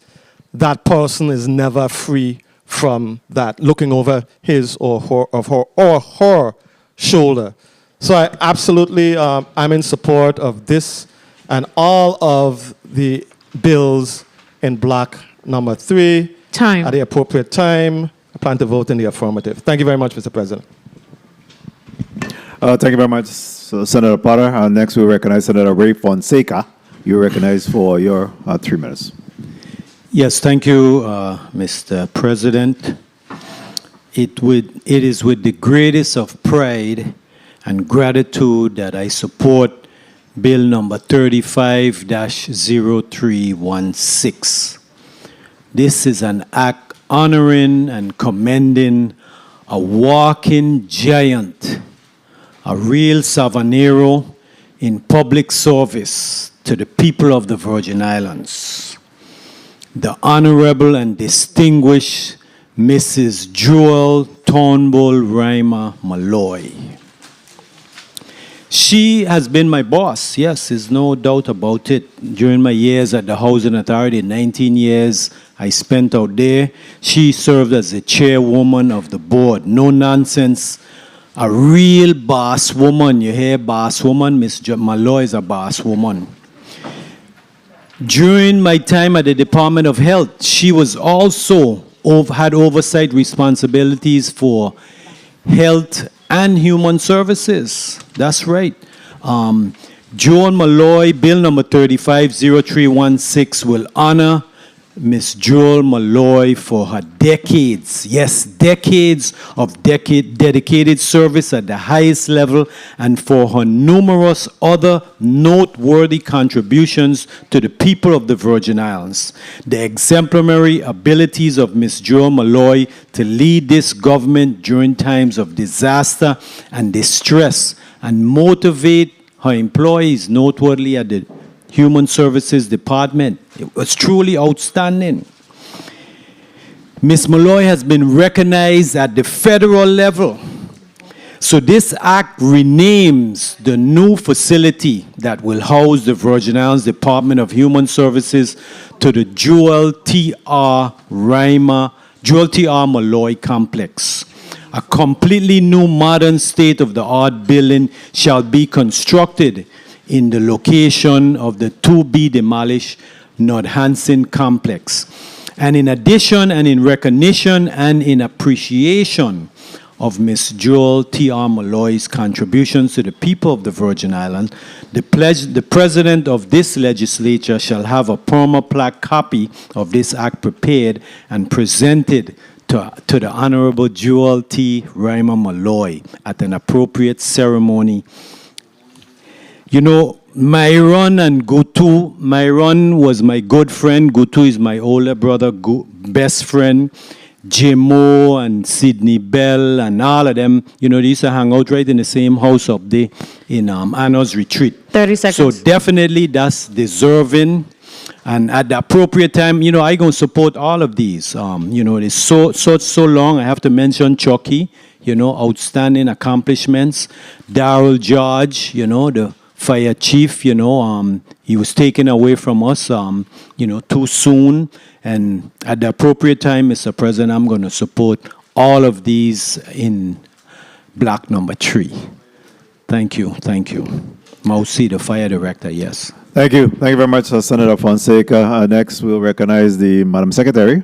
that person is never free from that, looking over his or her shoulder. So I absolutely, I'm in support of this and all of the bills in block number 3. Time. At the appropriate time. I plan to vote in the affirmative. Thank you very much, Mr. President. Thank you very much, Senator Potter. Next, we recognize Senator Ray Fonseca. You're recognized for your 3 minutes. Yes, thank you, Mr. President. It is with the greatest of pride and gratitude that I support Bill number 35-0316. This is an act honoring and commending a walking giant, a real Savanero in public service to the people of the Virgin Islands. The Honorable and Distinguished Mrs. Jewel Turnbull Reimer Malloy. She has been my boss, yes, there's no doubt about it. During my years at the Housing Authority, 19 years I spent out there, she served as the chairwoman of the board. No nonsense, a real boss woman. You hear boss woman? Miss Malloy is a boss woman. During my time at the Department of Health, she was also had oversight responsibilities for health and human services. That's right. Joan Malloy, Bill number 35-0316 will honor Miss Jewel Malloy for her decades, yes, decades of dedicated service at the highest level and for her numerous other noteworthy contributions to the people of the Virgin Islands. The exemplary abilities of Miss Jewel Malloy to lead this government during times of disaster and distress and motivate her employees, noteworthy at the Human Services Department. It was truly outstanding. Ms. Malloy has been recognized at the federal level. So this act renames the new facility that will house the Virgin Islands Department of Human Services to the Jewel T.R. Malloy Complex. A completely new modern state-of-the-art building shall be constructed in the location of the to-be-demolished Northampton Complex. And in addition and in recognition and in appreciation of Ms. Jewel T.R. Malloy's contributions to the people of the Virgin Islands, the President of this legislature shall have a perma-plaque copy of this act prepared and presented to the Honorable Jewel T. Reimer Malloy at an appropriate ceremony. You know, Myron and Gutu. Myron was my good friend. Gutu is my older brother, best friend. Jimo and Sidney Bell and all of them, you know, they used to hang out right in the same house up there in Anna's Retreat. 30 seconds. So definitely that's deserving. And at the appropriate time, you know, I going to support all of these. You know, it's so long. I have to mention Chucky, you know, outstanding accomplishments. Darrell George, you know, the fire chief, you know, he was taken away from us, you know, too soon. And at the appropriate time, Mr. President, I'm going to support all of these in block number 3. Thank you. Thank you. Mausi, the fire director, yes. Thank you. Thank you very much, Senator Fonseca. Next, we'll recognize the Madam Secretary.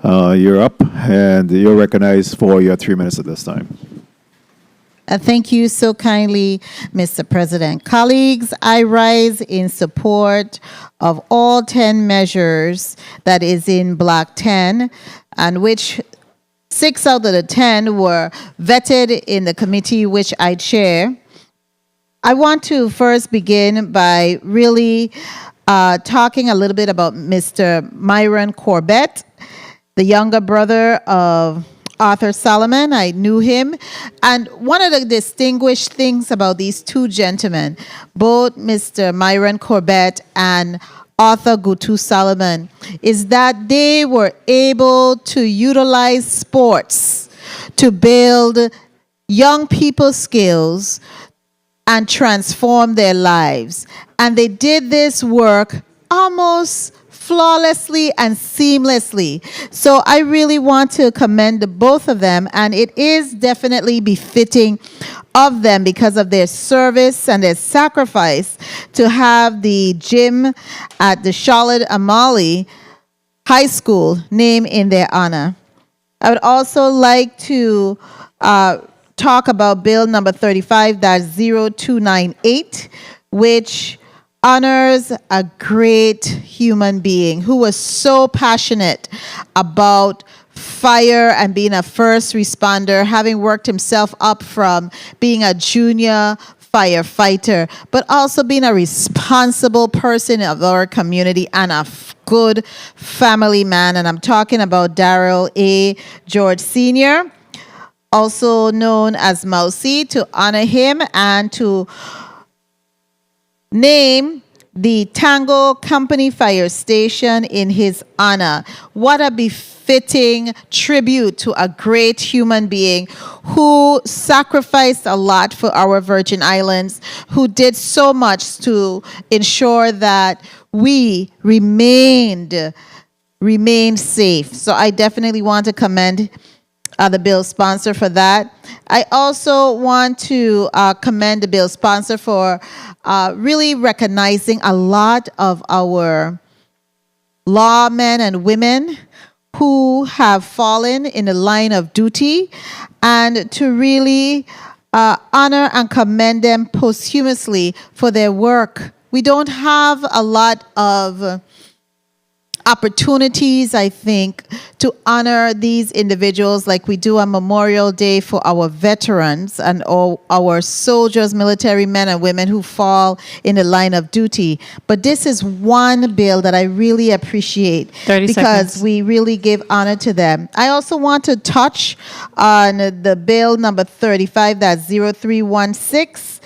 You're up, and you're recognized for your 3 minutes at this time. Thank you so kindly, Mr. President. Colleagues, I rise in support of all 10 measures that is in Block 10, and which 6 out of the 10 were vetted in the committee which I chair. I want to first begin by really talking a little bit about Mr. Myron Corbett, the younger brother of Arthur Solomon. I knew him. And one of the distinguished things about these two gentlemen, both Mr. Myron Corbett and Arthur Gutu Solomon, is that they were able to utilize sports to build young people's skills and transform their lives. And they did this work almost flawlessly and seamlessly. So I really want to commend both of them, and it is definitely befitting of them because of their service and their sacrifice to have the gym at the Charlotte Amalie High School named in their honor. I would also like to talk about Bill number 35-0298, which honors a great human being who was so passionate about fire and being a first responder, having worked himself up from being a junior firefighter, but also being a responsible person of our community and a good family man. And I'm talking about Darrell A. George Sr., also known as Mausi, to honor him and to name the Tango Company Fire Station in his honor. What a befitting tribute to a great human being who sacrificed a lot for our Virgin Islands, who did so much to ensure that we remained safe. So I definitely want to commend the bill sponsor for that. I also want to commend the bill sponsor for really recognizing a lot of our lawmen and women who have fallen in the line of duty, and to really honor and commend them posthumously for their work. We don't have a lot of opportunities, I think, to honor these individuals like we do on Memorial Day for our veterans and all our soldiers, military men and women who fall in the line of duty. But this is one bill that I really appreciate because we really give honor to them. I also want to touch on the bill number 35-0316,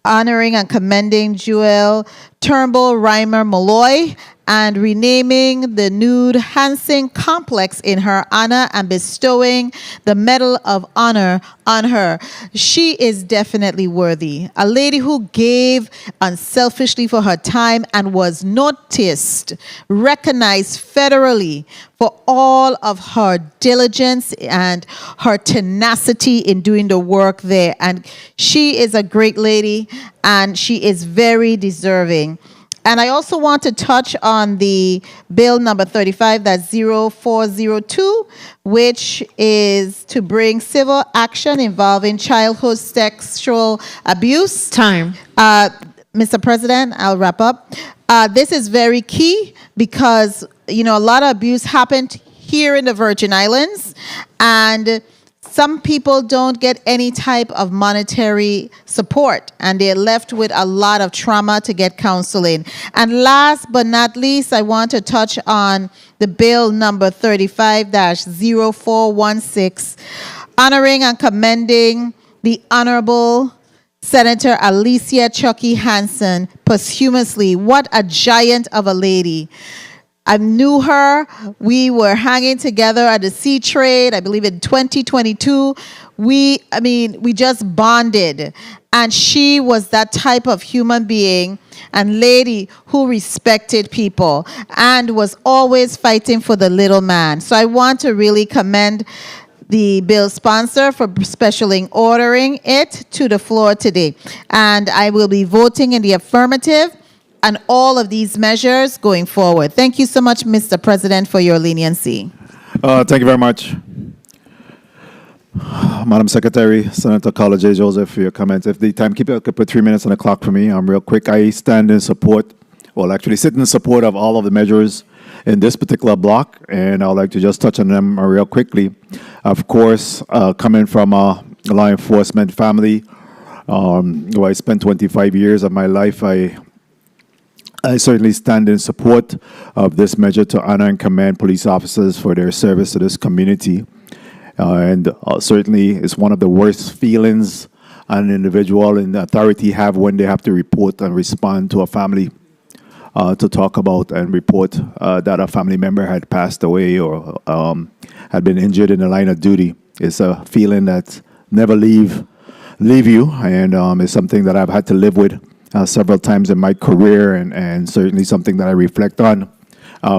honoring and commending Jewel Turnbull Reimer Malloy and renaming the Nude Hansen Complex in her honor and bestowing the Medal of Honor on her. She is definitely worthy. A lady who gave unselfishly for her time and was noticed, recognized federally for all of her diligence and her tenacity in doing the work there. And she is a great lady and she is very deserving. And I also want to touch on the bill number 35, that's 0402, which is to bring civil action involving childhood sexual abuse. Time. Mr. President, I'll wrap up. This is very key because, a lot of abuse happened here in the Virgin Islands, and some people don't get any type of monetary support, and they're left with a lot of trauma to get counseling. And last but not least, I want to touch on the bill number 35-0416, honoring and commending the Honorable Senator Alicia Chucky Hansen posthumously. What a giant of a lady. I knew her. We were hanging together at the Sea Trade, I believe in 2022. We just bonded. And she was that type of human being and lady who respected people and was always fighting for the little man. So I want to really commend the bill sponsor for specially ordering it to the floor today. And I will be voting in the affirmative on all of these measures going forward. Thank you so much, Mr. President, for your leniency. Thank you very much. Madam Secretary, Senator Carla J. Joseph, for your comments. If the timekeeper could put 3 minutes on the clock for me, real quick. I stand in support, sit in support of all of the measures in this particular block, and I'd like to just touch on them real quickly. Of course, coming from a law enforcement family, where I spent 25 years of my life, I certainly stand in support of this measure to honor and commend police officers for their service to this community. And certainly it's one of the worst feelings an individual in the authority have when they have to report and respond to a family, to talk about and report that a family member had passed away or had been injured in the line of duty. It's a feeling that never leave you, and it's something that I've had to live with several times in my career, and certainly something that I reflect on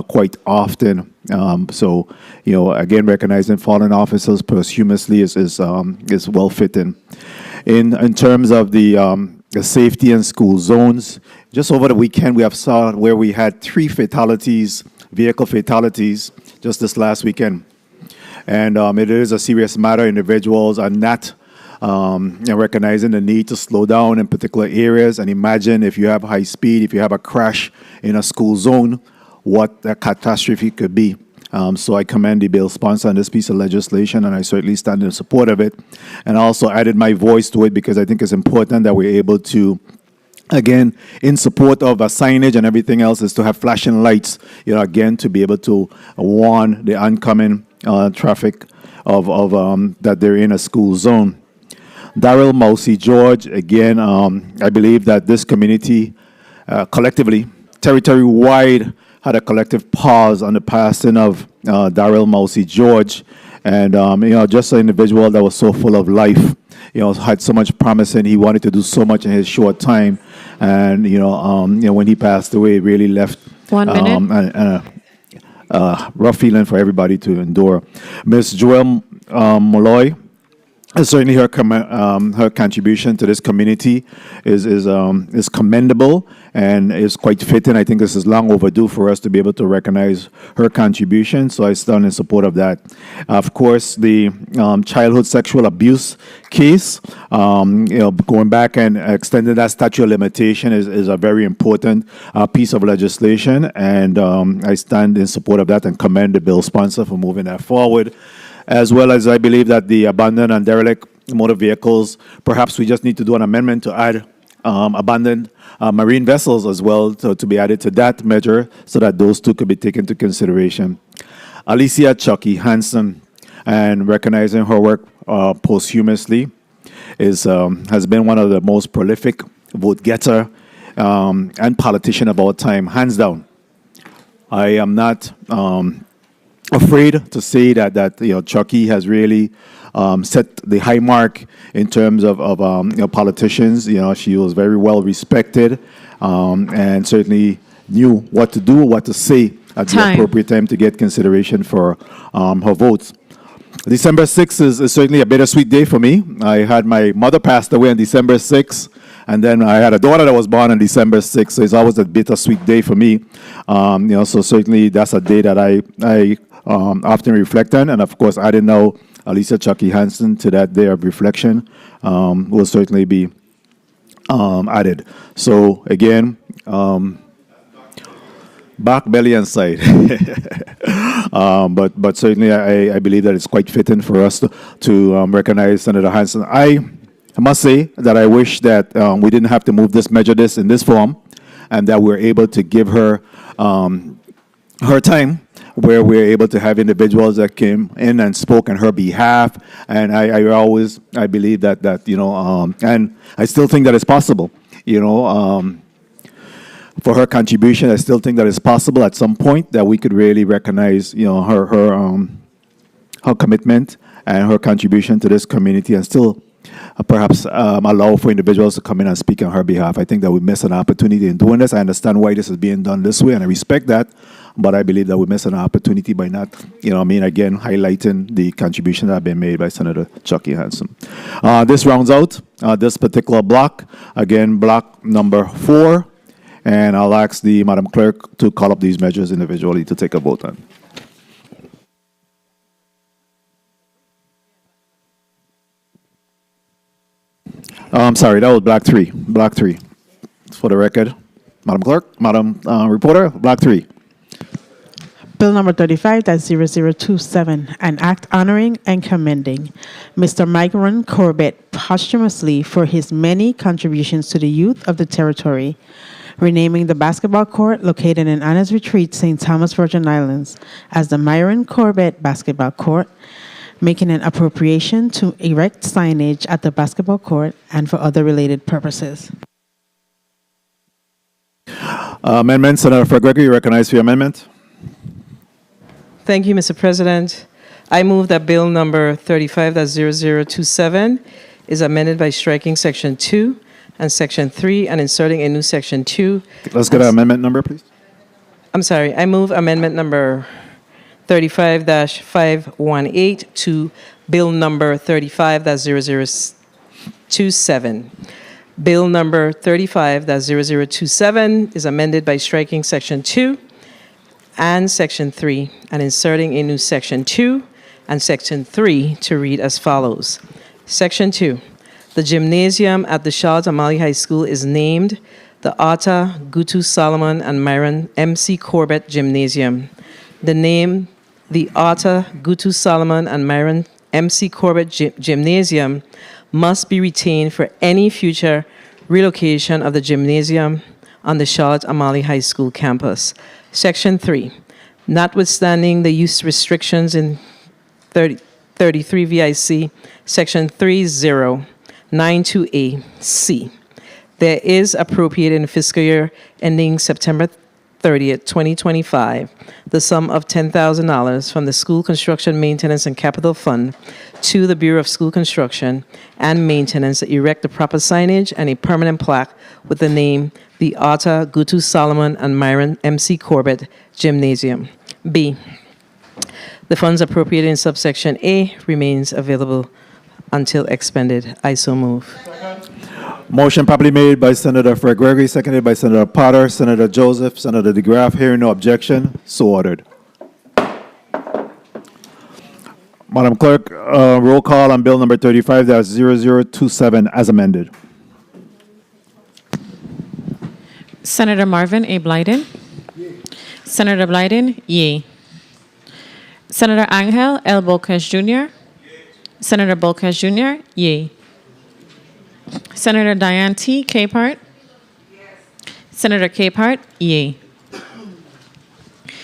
quite often. Again, recognizing fallen officers posthumously is well fitting. In terms of the safety and school zones, just over the weekend we have saw where we had 3 fatalities, vehicle fatalities, just this last weekend. And it is a serious matter. Individuals are not recognizing the need to slow down in particular areas. And imagine if you have high speed, if you have a crash in a school zone, what a catastrophe could be. So I commend the bill sponsor on this piece of legislation, and I certainly stand in support of it. And also added my voice to it because I think it's important that we're able to, again, in support of signage and everything else, is to have flashing lights, again, to be able to warn the oncoming traffic of that they're in a school zone. Darrell Mousy George, again, I believe that this community collectively, territory-wide, had a collective pause on the passing of Darrell Mousy George. And, just an individual that was so full of life, had so much promise, and he wanted to do so much in his short time. And, when he passed away, it really left 1 minute. Rough feeling for everybody to endure. Ms. Joelle Molloy, certainly her contribution to this community is commendable and is quite fitting. I think this is long overdue for us to be able to recognize her contribution, so I stand in support of that. Of course, the childhood sexual abuse case, going back and extending that statute of limitation is a very important piece of legislation, and I stand in support of that and commend the bill sponsor for moving that forward. As well as I believe that the abandoned and derelict motor vehicles, perhaps we just need to do an amendment to add abandoned marine vessels as well to be added to that measure so that those two could be taken into consideration. Alicia Chucky Hansen, and recognizing her work posthumously, has been one of the most prolific vote getter, and politician of our time, hands down. I am not afraid to say that Chucky has really set the high mark in terms of politicians. She was very well respected, and certainly knew what to do, what to say at the appropriate time to get consideration for her votes. December 6th is certainly a bittersweet day for me. I had my mother passed away on December 6th, and then I had a daughter that was born on December 6th, so it's always a bittersweet day for me. So certainly that's a day that I often reflect on, and of course, adding now Alicia Chucky Hansen to that day of reflection will certainly be added. So again, back, belly, and side. But certainly, I believe that it's quite fitting for us to recognize Senator Hansen. I must say that I wish that we didn't have to move this in this form, and that we're able to give her her time, where we're able to have individuals that came in and spoke on her behalf. And I believe that and I still think that it's possible. For her contribution, I still think that it's possible at some point that we could really recognize, her commitment and her contribution to this community, and still perhaps allow for individuals to come in and speak on her behalf. I think that we miss an opportunity in doing this. I understand why this is being done this way, and I respect that. But I believe that we miss an opportunity by not, again, highlighting the contribution that have been made by Senator Chucky Hansen. This rounds out this particular block. Again, block number 4. And I'll ask the Madam Clerk to call up these measures individually to take a vote on. I'm sorry, that was block 3. Block 3. For the record, Madam Clerk, Madam Reporter, block 3. Bill number 35-0027, an act honoring and commending Mr. Myron Corbett posthumously for his many contributions to the youth of the territory, renaming the basketball court located in Anna's Retreat, St. Thomas, Virgin Islands, as the Myron Corbett Basketball Court, making an appropriation to erect signage at the basketball court and for other related purposes. Amendment, Senator Fred Gregory, you recognize for your amendment. Thank you, Mr. President. I move that Bill number 35-0027 is amended by striking Section 2 and Section 3 and inserting a new Section 2. Let's get an amendment number, please. I'm sorry. I move amendment number 35-518 to Bill number 35-0027. Bill number 35-0027 is amended by striking Section 2 and Section 3 and inserting a new Section 2 and Section 3 to read as follows. Section 2. The gymnasium at the Charlotte Amalie High School is named the Atta Gutu Solomon and Myron M.C. Corbett Gymnasium. The name, the Atta Gutu Solomon and Myron M.C. Corbett Gymnasium, must be retained for any future relocation of the gymnasium on the Charlotte Amalie High School campus. Section 3. Notwithstanding the use restrictions in 33 VIC, Section 3092A, there is appropriated in fiscal year ending September 30th, 2025, the sum of $10,000 from the School Construction Maintenance and Capital Fund to the Bureau of School Construction and Maintenance to erect the proper signage and a permanent plaque with the name the Atta Gutu Solomon and Myron M.C. Corbett Gymnasium. B. The funds appropriated in subsection A remains available until expended. I so move. Motion properly made by Senator Fred Gregory, seconded by Senator Potter, Senator Joseph, Senator DeGraff. Hearing no objection, so ordered. Madam Clerk, roll call on Bill number 35-0027 as amended. Senator Marvin A. Blyden. Senator Blyden, yea. Senator Angel L. Bolkes Jr. Senator Bolkes Jr., yea. Senator Diane T. Capehart. Senator Capehart, yea.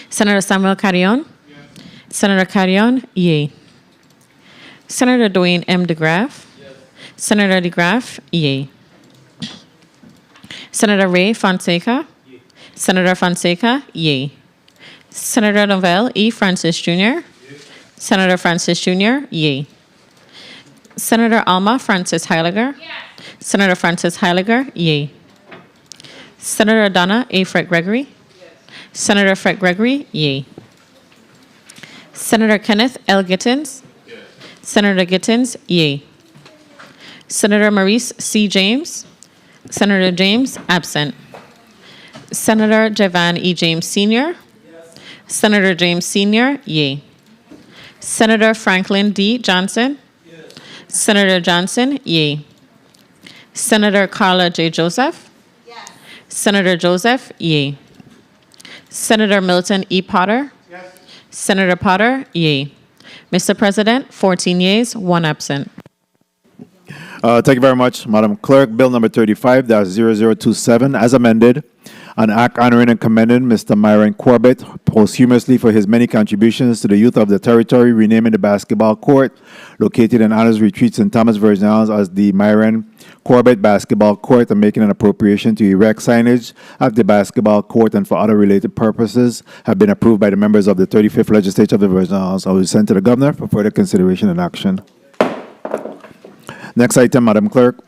Senator Samuel Carrion. Senator Carrion, yea. Senator Dwayne M. DeGraff. Senator DeGraff, yea. Senator Ray Fonseca. Senator Fonseca, yay. Senator Novell E. Francis Jr. Senator Francis Jr., yay. Senator Alma Francis Heiliger. Senator Francis Heiliger, yay. Senator Donna A. Fred Gregory. Senator Fred Gregory, yay. Senator Kenneth L. Gittins. Senator Gittins, yay. Senator Maurice C. James. Senator James, absent. Senator Javan E. James Sr. Senator James Sr., yay. Senator Franklin D. Johnson. Senator Johnson, yay. Senator Carla J. Joseph. Senator Joseph, yay. Senator Milton E. Potter. Senator Potter, yay. Mr. President, 14 yeas, 1 absent. Thank you very much, Madam Clerk. Bill number 35-0027, as amended, an act honoring and commending Mr. Myron Corbett posthumously for his many contributions to the youth of the territory, renaming the basketball court located in Honors Retreat, St. Thomas, Virgin Islands as the Myron Corbett Basketball Court, and making an appropriation to erect signage at the basketball court and for other related purposes have been approved by the members of the 35th Legislature of the Virgin Islands. I will send to the Governor for further consideration and action. Next item, Madam Clerk.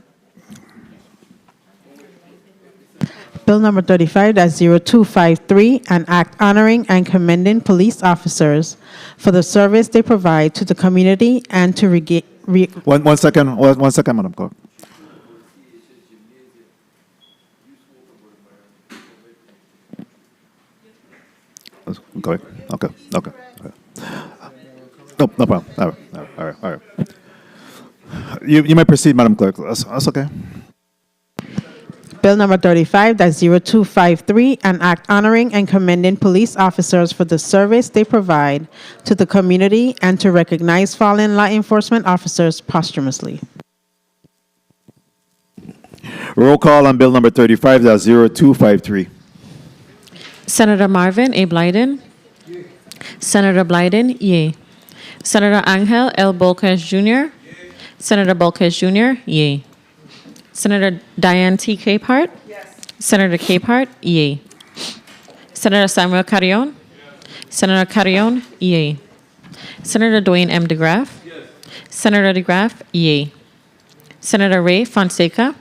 Bill number 35-0253, an act honoring and commending police officers for the service they provide to the community and to One second, Madam Clerk. Okay. No problem. All right. You may proceed, Madam Clerk. That's okay. Bill number 35-0253, an act honoring and commending police officers for the service they provide to the community and to recognize fallen law enforcement officers posthumously. Roll call on Bill number 35-0253. Senator Marvin A. Blyden. Senator Blyden, yay. Senator Angel L. Bolquez Jr. Senator Bolquez Jr., yay. Senator Diane T. Capehart. Senator Capehart, yay. Senator Samuel Carrion. Senator Carrion, yay. Senator Dwayne M. DeGraff. Senator DeGraff, yay. Senator Ray Fonseca.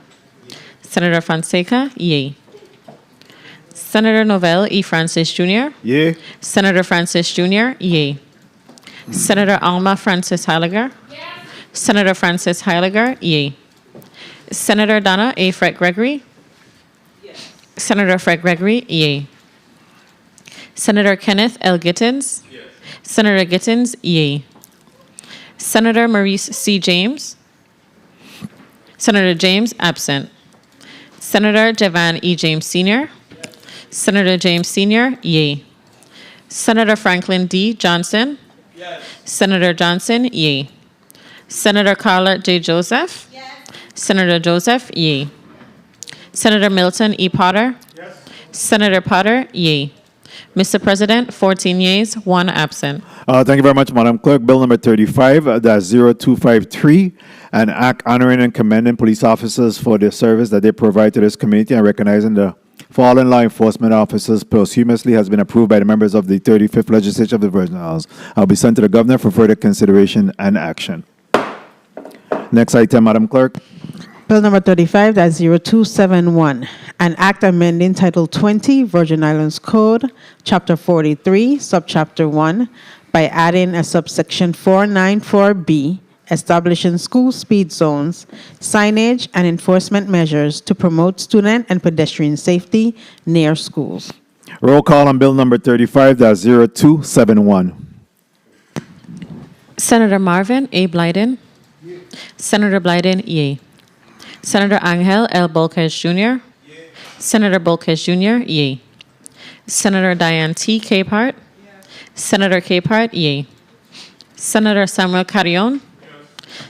Senator Fonseca, yay. Senator Novell E. Francis Jr. Yay. Senator Francis Jr., yay. Senator Alma Francis Heiliger. Senator Francis Heiliger, yay. Senator Donna A. Fred Gregory. Senator Fred Gregory, yay. Senator Kenneth L. Gittins. Senator Gittins, yay. Senator Maurice C. James. Senator James, absent. Senator Javan E. James Sr. Senator James Sr., yay. Senator Franklin D. Johnson. Senator Johnson, yay. Senator Carla J. Joseph. Senator Joseph, yay. Senator Milton E. Potter. Senator Potter, yay. Mr. President, 14 yeas, 1 absent. Thank you very much, Madam Clerk. Bill number 35-0253, an act honoring and commending police officers for the service that they provide to this community and recognizing the fallen law enforcement officers posthumously has been approved by the members of the 35th Legislature of the Virgin Islands. I'll be sent to the Governor for further consideration and action. Next item, Madam Clerk. Bill number 35-0271, an act amending Title 20, Virgin Islands Code, Chapter 43, Subchapter 1, by adding a subsection 494B, establishing school speed zones, signage, and enforcement measures to promote student and pedestrian safety near schools. Roll call on Bill number 35-0271. Senator Marvin A. Blyden. Senator Blyden, yay. Senator Angel L. Bolquez Jr. Senator Bolquez Jr., yay. Senator Diane T. Capehart. Senator Capehart, yay. Senator Samuel Carrion.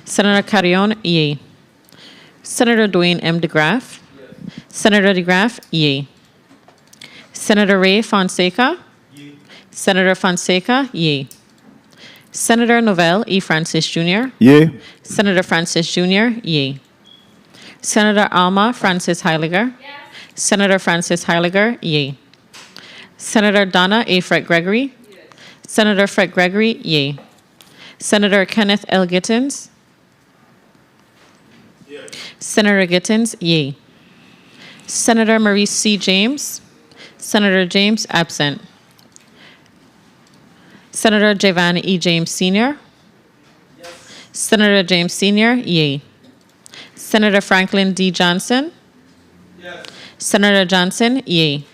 Senator Carrion, yay. Senator Dwayne M. DeGraff. Senator DeGraff, yay. Senator Ray Fonseca. Senator Fonseca, yay. Senator Novell E. Francis Jr. Yay. Senator Francis Jr., yay. Senator Alma Francis Heiliger. Senator Francis Heiliger, yay. Senator Donna A. Fred Gregory. Senator Fred Gregory, yay. Senator Kenneth L. Gittins. Senator Gittins, yay. Senator Maurice C. James. Senator James, absent. Senator Javan E. James Sr. Senator James Sr., yay. Senator Franklin D. Johnson. Senator Johnson, yay.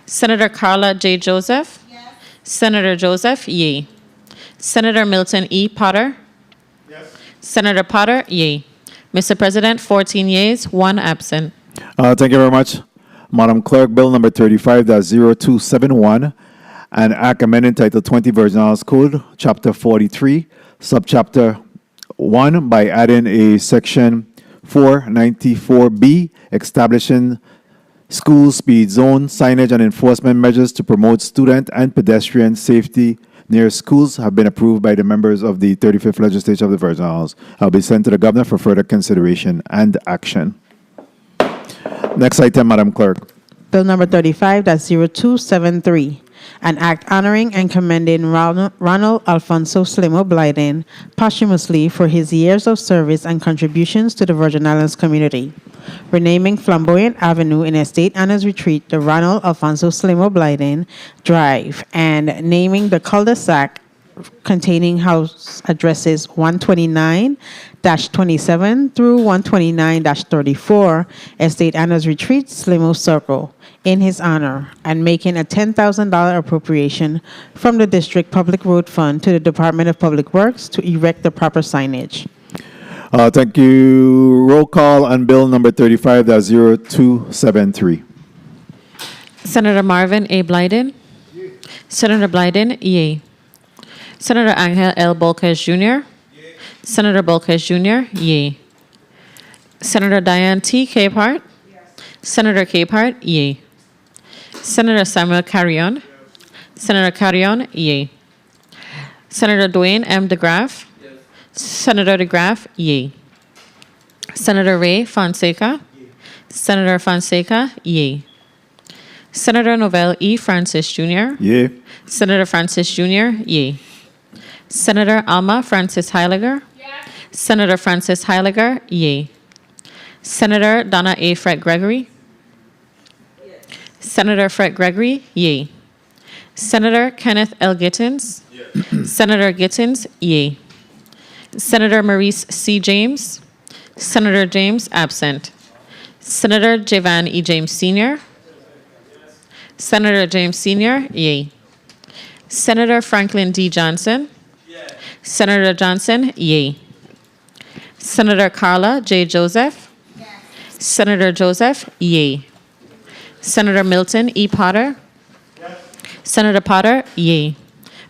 Senator Carla J. Joseph. Senator Joseph, yay. Senator Milton E. Potter. Senator Potter, yay. Mr. President, 14 yeas, 1 absent. Thank you very much. Madam Clerk, Bill number 35-0271, an act amending Title 20 Virgin Islands Code, Chapter 43, Subchapter 1, by adding a Section 494B, establishing school speed zone signage and enforcement measures to promote student and pedestrian safety near schools, have been approved by the members of the 35th Legislature of the Virgin Islands. I'll be sent to the Governor for further consideration and action. Next item, Madam Clerk. Bill number 35-0273, an act honoring and commending Ronald Alfonso Slimo Blyden posthumously for his years of service and contributions to the Virgin Islands community, renaming Flamboyant Avenue in Estate Anna's Retreat the Ronald Alfonso Slimo Blyden Drive, and naming the cul-de-sac containing house addresses 129-27 through 129-34 Estate Anna's Retreat Slimo Circle in his honor, and making a $10,000 appropriation from the District Public Road Fund to the Department of Public Works to erect the proper signage. Thank you. Roll call on Bill number 35-0273. Senator Marvin A. Blyden. Senator Blyden, yay. Senator Angel L. Bolquez Jr. Senator Bolquez Jr., yay. Senator Diane T. Capehart. Senator Capehart, yay. Senator Samuel Carrion. Senator Carrion, yay. Senator Dwayne M. DeGraff. Senator DeGraff, yay. Senator Ray Fonseca. Senator Fonseca, yay. Senator Novell E. Francis Jr. Yay. Senator Francis Jr., yay. Senator Alma Francis Heiliger. Senator Francis Heiliger, yay. Senator Donna A. Fred Gregory. Senator Fred Gregory, yay. Senator Kenneth L. Gittins. Senator Gittins, yay. Senator Maurice C. James. Senator James, absent. Senator Javan E. James Sr. Senator James Sr., yay. Senator Franklin D. Johnson. Senator Johnson, yay. Senator Carla J. Joseph. Senator Joseph, yay. Senator Milton E. Potter. Senator Potter, yay.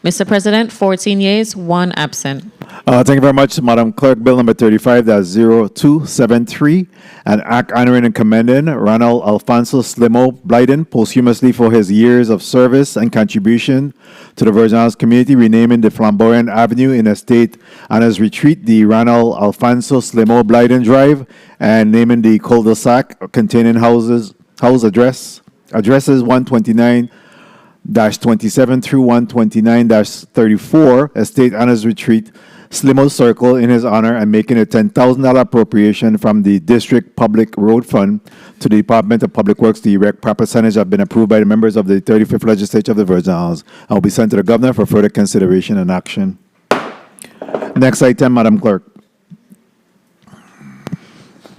Mr. President, 14 yeas, 1 absent. Thank you very much, Madam Clerk. Bill number 35-0273, an act honoring and commending Ronald Alfonso Slimo Blyden posthumously for his years of service and contribution to the Virgin Islands community, renaming the Flamboyant Avenue in Estate Anna's Retreat the Ronald Alfonso Slimo Blyden Drive, and naming the cul-de-sac containing house addresses 129-27 through 129-34 Estate Anna's Retreat Slimo Circle in his honor, and making a $10,000 appropriation from the District Public Road Fund to the Department of Public Works to erect proper signage have been approved by the members of the 35th Legislature of the Virgin Islands and will be sent to the Governor for further consideration and action. Next item, Madam Clerk.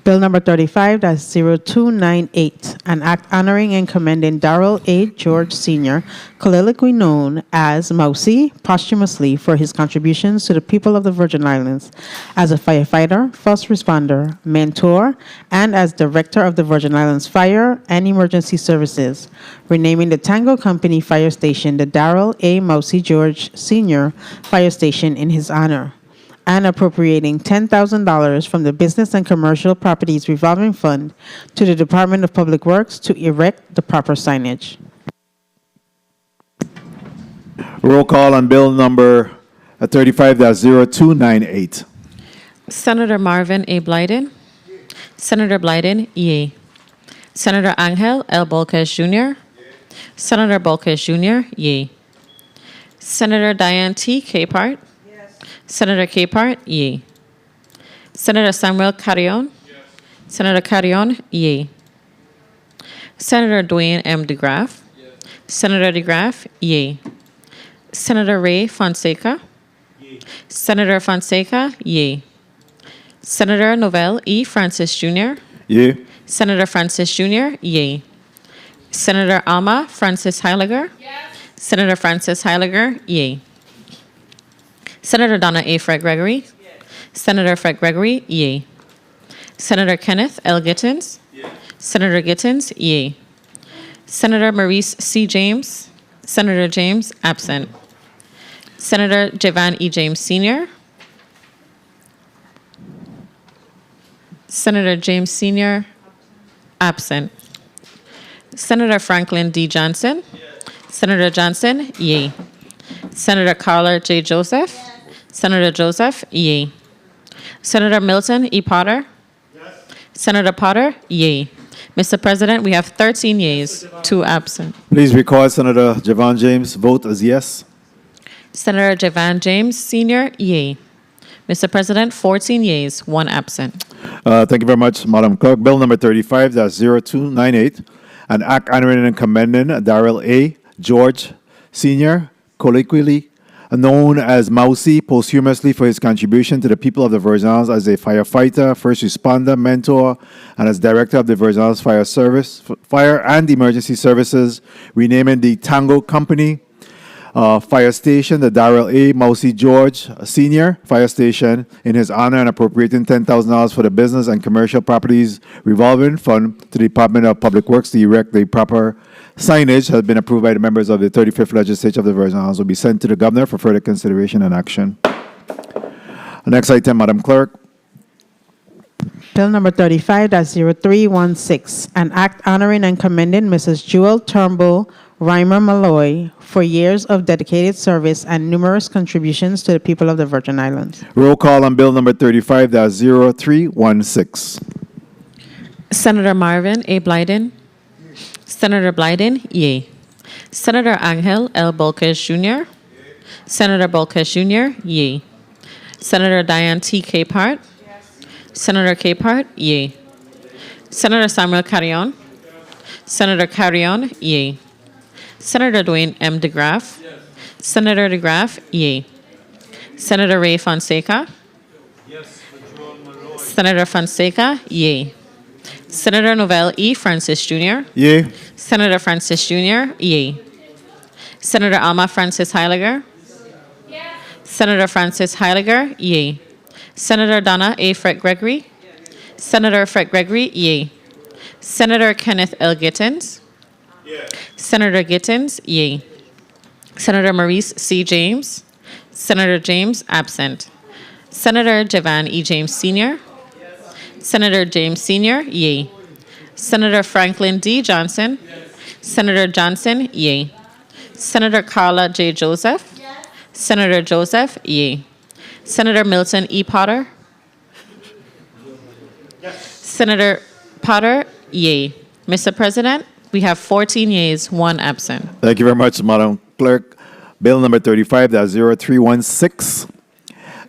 Bill number 35-0298, an act honoring and commending Darrell A. George Sr., colloquially known as Mousy, posthumously for his contributions to the people of the Virgin Islands as a firefighter, first responder, mentor, and as director of the Virgin Islands Fire and Emergency Services, renaming the Tango Company Fire Station the Darrell A. Mousy George Sr. Fire Station in his honor, and appropriating $10,000 from the Business and Commercial Properties Revolving Fund to the Department of Public Works to erect the proper signage. Roll call on Bill number 35-0298. Senator Marvin A. Blyden. Senator Blyden, yay. Senator Angel L. Bolquez Jr. Senator Bolquez Jr., yay. Senator Diane T. Capehart. Senator Capehart, yay. Senator Samuel Carrion. Senator Carrion, yay. Senator Dwayne M. DeGraff. Senator DeGraff, yay. Senator Ray Fonseca. Senator Fonseca, yay. Senator Novell E. Francis Jr. Yay. Senator Francis Jr., yay. Senator Alma Francis Heiliger. Senator Francis Heiliger, yay. Senator Donna A. Fred Gregory. Senator Fred Gregory, yay. Senator Kenneth L. Gittins. Senator Gittins, yay. Senator Maurice C. James. Senator James, absent. Senator Javan E. James Sr. Senator James Sr., absent. Senator Franklin D. Johnson. Senator Johnson, yay. Senator Carla J. Joseph. Senator Joseph, yay. Senator Milton E. Potter. Senator Potter, yay. Mr. President, we have 13 yeas, 2 absent. Please record Senator Javon James' vote as yes. Senator Javan James Sr., yay. Mr. President, 14 yeas, 1 absent. Thank you very much, Madam Clerk. Bill number 35-0298, an act honoring and commending Darrell A. George Sr., colloquially known as Mousy, posthumously for his contribution to the people of the Virgin Islands as a firefighter, first responder, mentor, and as director of the Virgin Islands Fire and Emergency Services, renaming the Tango Company Fire Station, the Darrell A. Mousy George Sr. Fire Station, in his honor, and appropriating $10,000 for the business and commercial properties revolving fund to the Department of Public Works to erect the proper signage, has been approved by the members of the 35th Legislature of the Virgin Islands. Will be sent to the Governor for further consideration and action. Next item, Madam Clerk. Bill number 35-0316, an act honoring and commending Mrs. Jewel Turnbull Reimer Malloy for years of dedicated service and numerous contributions to the people of the Virgin Islands. Roll call on Bill number 35-0316. Senator Marvin A. Blyden. Senator Blyden, yay. Senator Angel L. Bolquez Jr. Senator Bolquez Jr., yay. Senator Diane T. Capehart. Senator Capehart, yay. Senator Samuel Carrion. Senator Carrion, yay. Senator Dwayne M. DeGraff. Senator DeGraff, yay. Senator Ray Fonseca. Senator Fonseca, yay. Senator Novell E. Francis Jr. Yay. Senator Francis Jr., yay. Senator Alma Francis Heiliger. Senator Francis Heiliger, yay. Senator Donna A. Fred Gregory. Senator Fred Gregory, yay. Senator Kenneth L. Gittins. Senator Gittins, yay. Senator Maurice C. James. Senator James, absent. Senator Javan E. James Sr. Senator James Sr., yay. Senator Franklin D. Johnson. Senator Johnson, yay. Senator Carla J. Joseph. Senator Joseph, yay. Senator Milton E. Potter. Senator Potter, yay. Mr. President, we have 14 yeas, 1 absent. Thank you very much, Madam Clerk. Bill number 35-0316,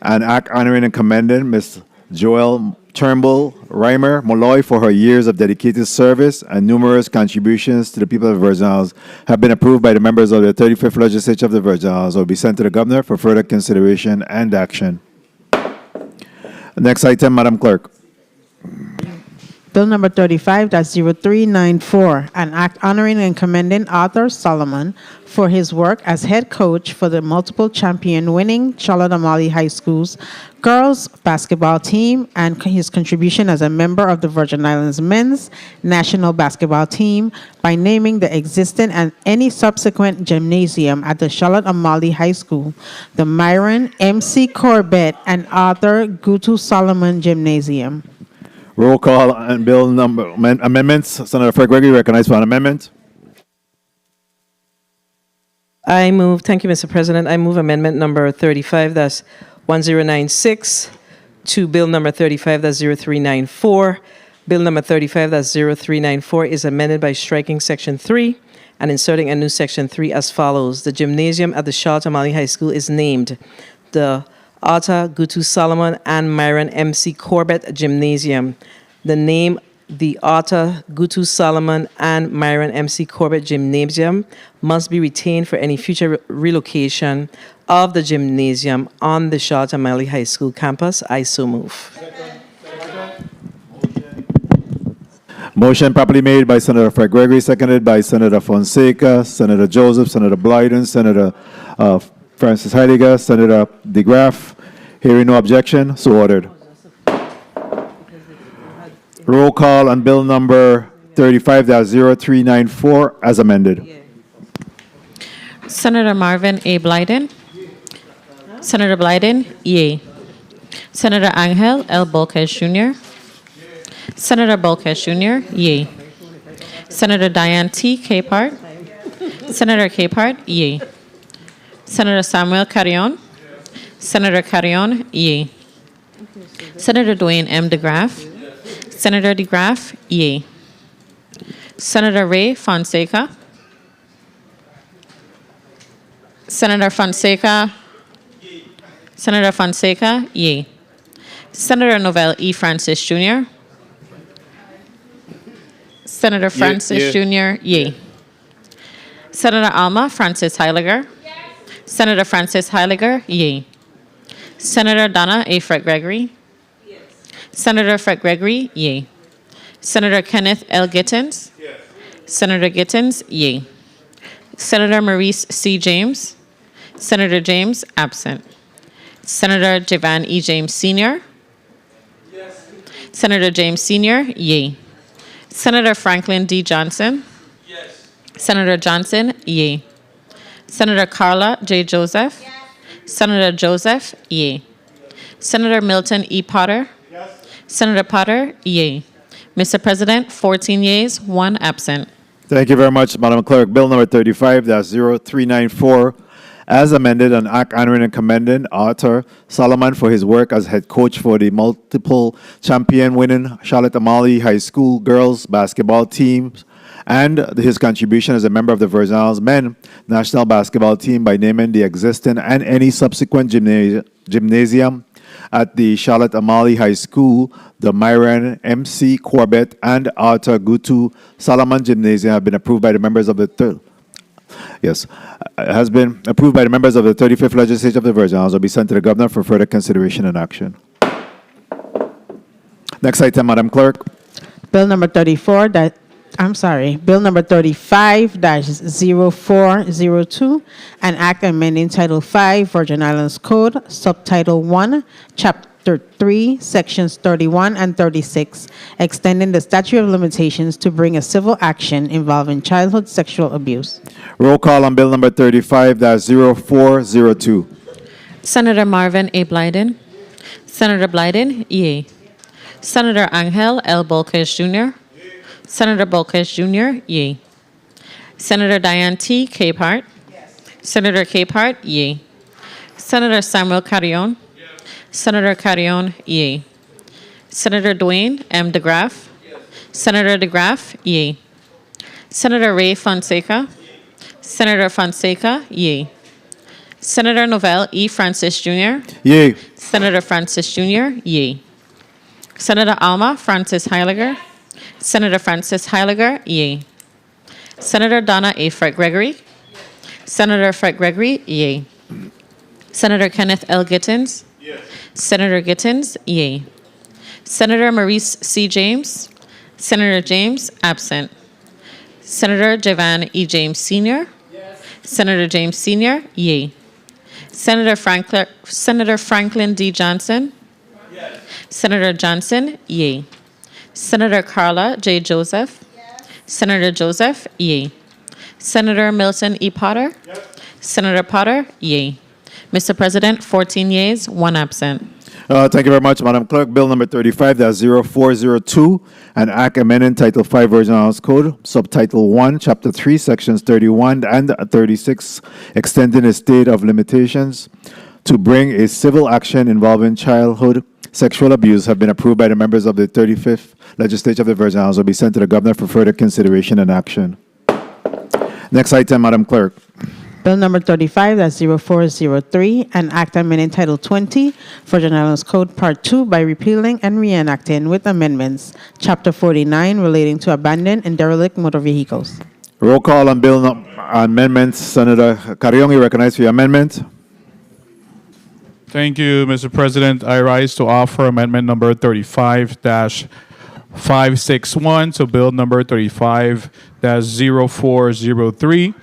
an act honoring and commending Ms. Joelle Turnbull Reimer Molloy for her years of dedicated service and numerous contributions to the people of the Virgin Islands, have been approved by the members of the 35th Legislature of the Virgin Islands. Will be sent to the Governor for further consideration and action. Next item, Madam Clerk. Bill number 35-0394, an act honoring and commending Arthur Solomon for his work as head coach for the multiple champion winning Charlotte Amalie High School's girls basketball team and his contribution as a member of the Virgin Islands men's national basketball team by naming the existing and any subsequent gymnasium at the Charlotte Amalie High School the Myron M.C. Corbett and Arthur Gutu Solomon Gymnasium. Roll call on bill number amendments. Senator Fred Gregory recognized for an amendment. I move, thank you, Mr. President. I move amendment number 35, that's 1096, to bill number 35, that's 0394, Bill number 35-0394 is amended by striking Section 3 and inserting a new Section 3 as follows. The gymnasium at the Charlotte Amalie High School is named the Arthur Gutu Solomon and Myron M.C. Corbett Gymnasium. The name the Arthur Gutu Solomon and Myron M.C. Corbett Gymnasium must be retained for any future relocation of the gymnasium on the Charlotte Amalie High School campus. I so move. Motion properly made by Senator Fred Gregory, seconded by Senator Fonseca, Senator Joseph, Senator Blyden, Senator Francis Heidegger, Senator DeGraff. Hearing no objection, so ordered. Roll call on bill number 35-0394 as amended. Senator Marvin A. Blyden. Senator Blyden, yea. Senator Angel L. Bolquez Jr. Senator Bolquez Jr., yea. Senator Diane T. Capehart. Senator Capehart, yea. Senator Samuel Carrion. Senator Carrion, yea. Senator Dwayne M. DeGraff. Senator DeGraff, yea. Senator Ray Fonseca. Senator Fonseca. Senator Fonseca, yea. Senator Novell E. Francis Jr. Senator Francis Jr., yea. Senator Alma Francis Heiliger. Senator Francis Heiliger, yea. Senator Donna A. Fred Gregory. Senator Fred Gregory, yea. Senator Kenneth L. Gittins. Senator Gittins, yea. Senator Maurice C. James. Senator James, absent. Senator Javan E. James Sr. Senator James Sr., yea. Senator Franklin D. Johnson. Senator Johnson, yea. Senator Carla J. Joseph. Senator Joseph, yea. Senator Milton E. Potter. Senator Potter, yea. Mr. President, 14 yeas, 1 absent. Thank you very much, Madam Clerk. Bill number 35-0394, as amended, an act honoring and commending Arthur Solomon for his work as head coach for the multiple champion winning Charlotte Amalie High School girls basketball team and his contribution as a member of the Virgin Islands men national basketball team by naming the existing and any subsequent gymnasium at the Charlotte Amalie High School, the Myron M.C. Corbett and Arthur Gutu Solomon Gymnasium have been approved by the members of the has been approved by the members of the 35th Legislature of the Virgin Islands. Will be sent to the Governor for further consideration and action. Next item, Madam Clerk. Bill number 35-0402, an act amending Title 5, Virgin Islands Code, Subtitle 1, Chapter 3, Sections 31 and 36, extending the statute of limitations to bring a civil action involving childhood sexual abuse. Roll call on bill number 35-0402. Senator Marvin A. Blyden. Senator Blyden, yea. Senator Angel L. Bolquez Jr. Senator Bolquez Jr., yea. Senator Diane T. Capehart. Senator Capehart, yea. Senator Samuel Carrion. Senator Carrion, yea. Senator Dwayne M. DeGraff. Senator DeGraff, yea. Senator Ray Fonseca. Senator Fonseca, yea. Senator Novell E. Francis Jr. Yea. Senator Francis Jr., yea. Senator Alma Francis Heiliger. Senator Francis Heiliger, yea. Senator Donna A. Fred Gregory. Senator Fred Gregory, yea. Senator Kenneth L. Gittins. Senator Gittins, yea. Senator Maurice C. James. Senator James, absent. Senator Javan E. James Sr. Senator James Sr., yea. Senator Franklin D. Johnson. Senator Johnson, yea. Senator Carla J. Joseph. Senator Joseph, yea. Senator Milton E. Potter. Senator Potter, yea. Mr. President, 14 yeas, 1 absent. Thank you very much, Madam Clerk. Bill number 35-0402, an act amending Title 5 Virgin Islands Code, Subtitle 1, Chapter 3, Sections 31 and 36, extending a state of limitations to bring a civil action involving childhood sexual abuse have been approved by the members of the 35th Legislature of the Virgin Islands will be sent to the Governor for further consideration and action. Next item, Madam Clerk. Bill number 35, that's 0403, an act amending Title 20, Virgin Islands Code Part 2 by repealing and reenacting with amendments, Chapter 49 relating to abandoned and derelict motor vehicles. Roll call on bill amendments. Senator Carrion, you recognized for your amendment. Thank you, Mr. President. I rise to offer amendment number 35-561 to bill number 35-0403.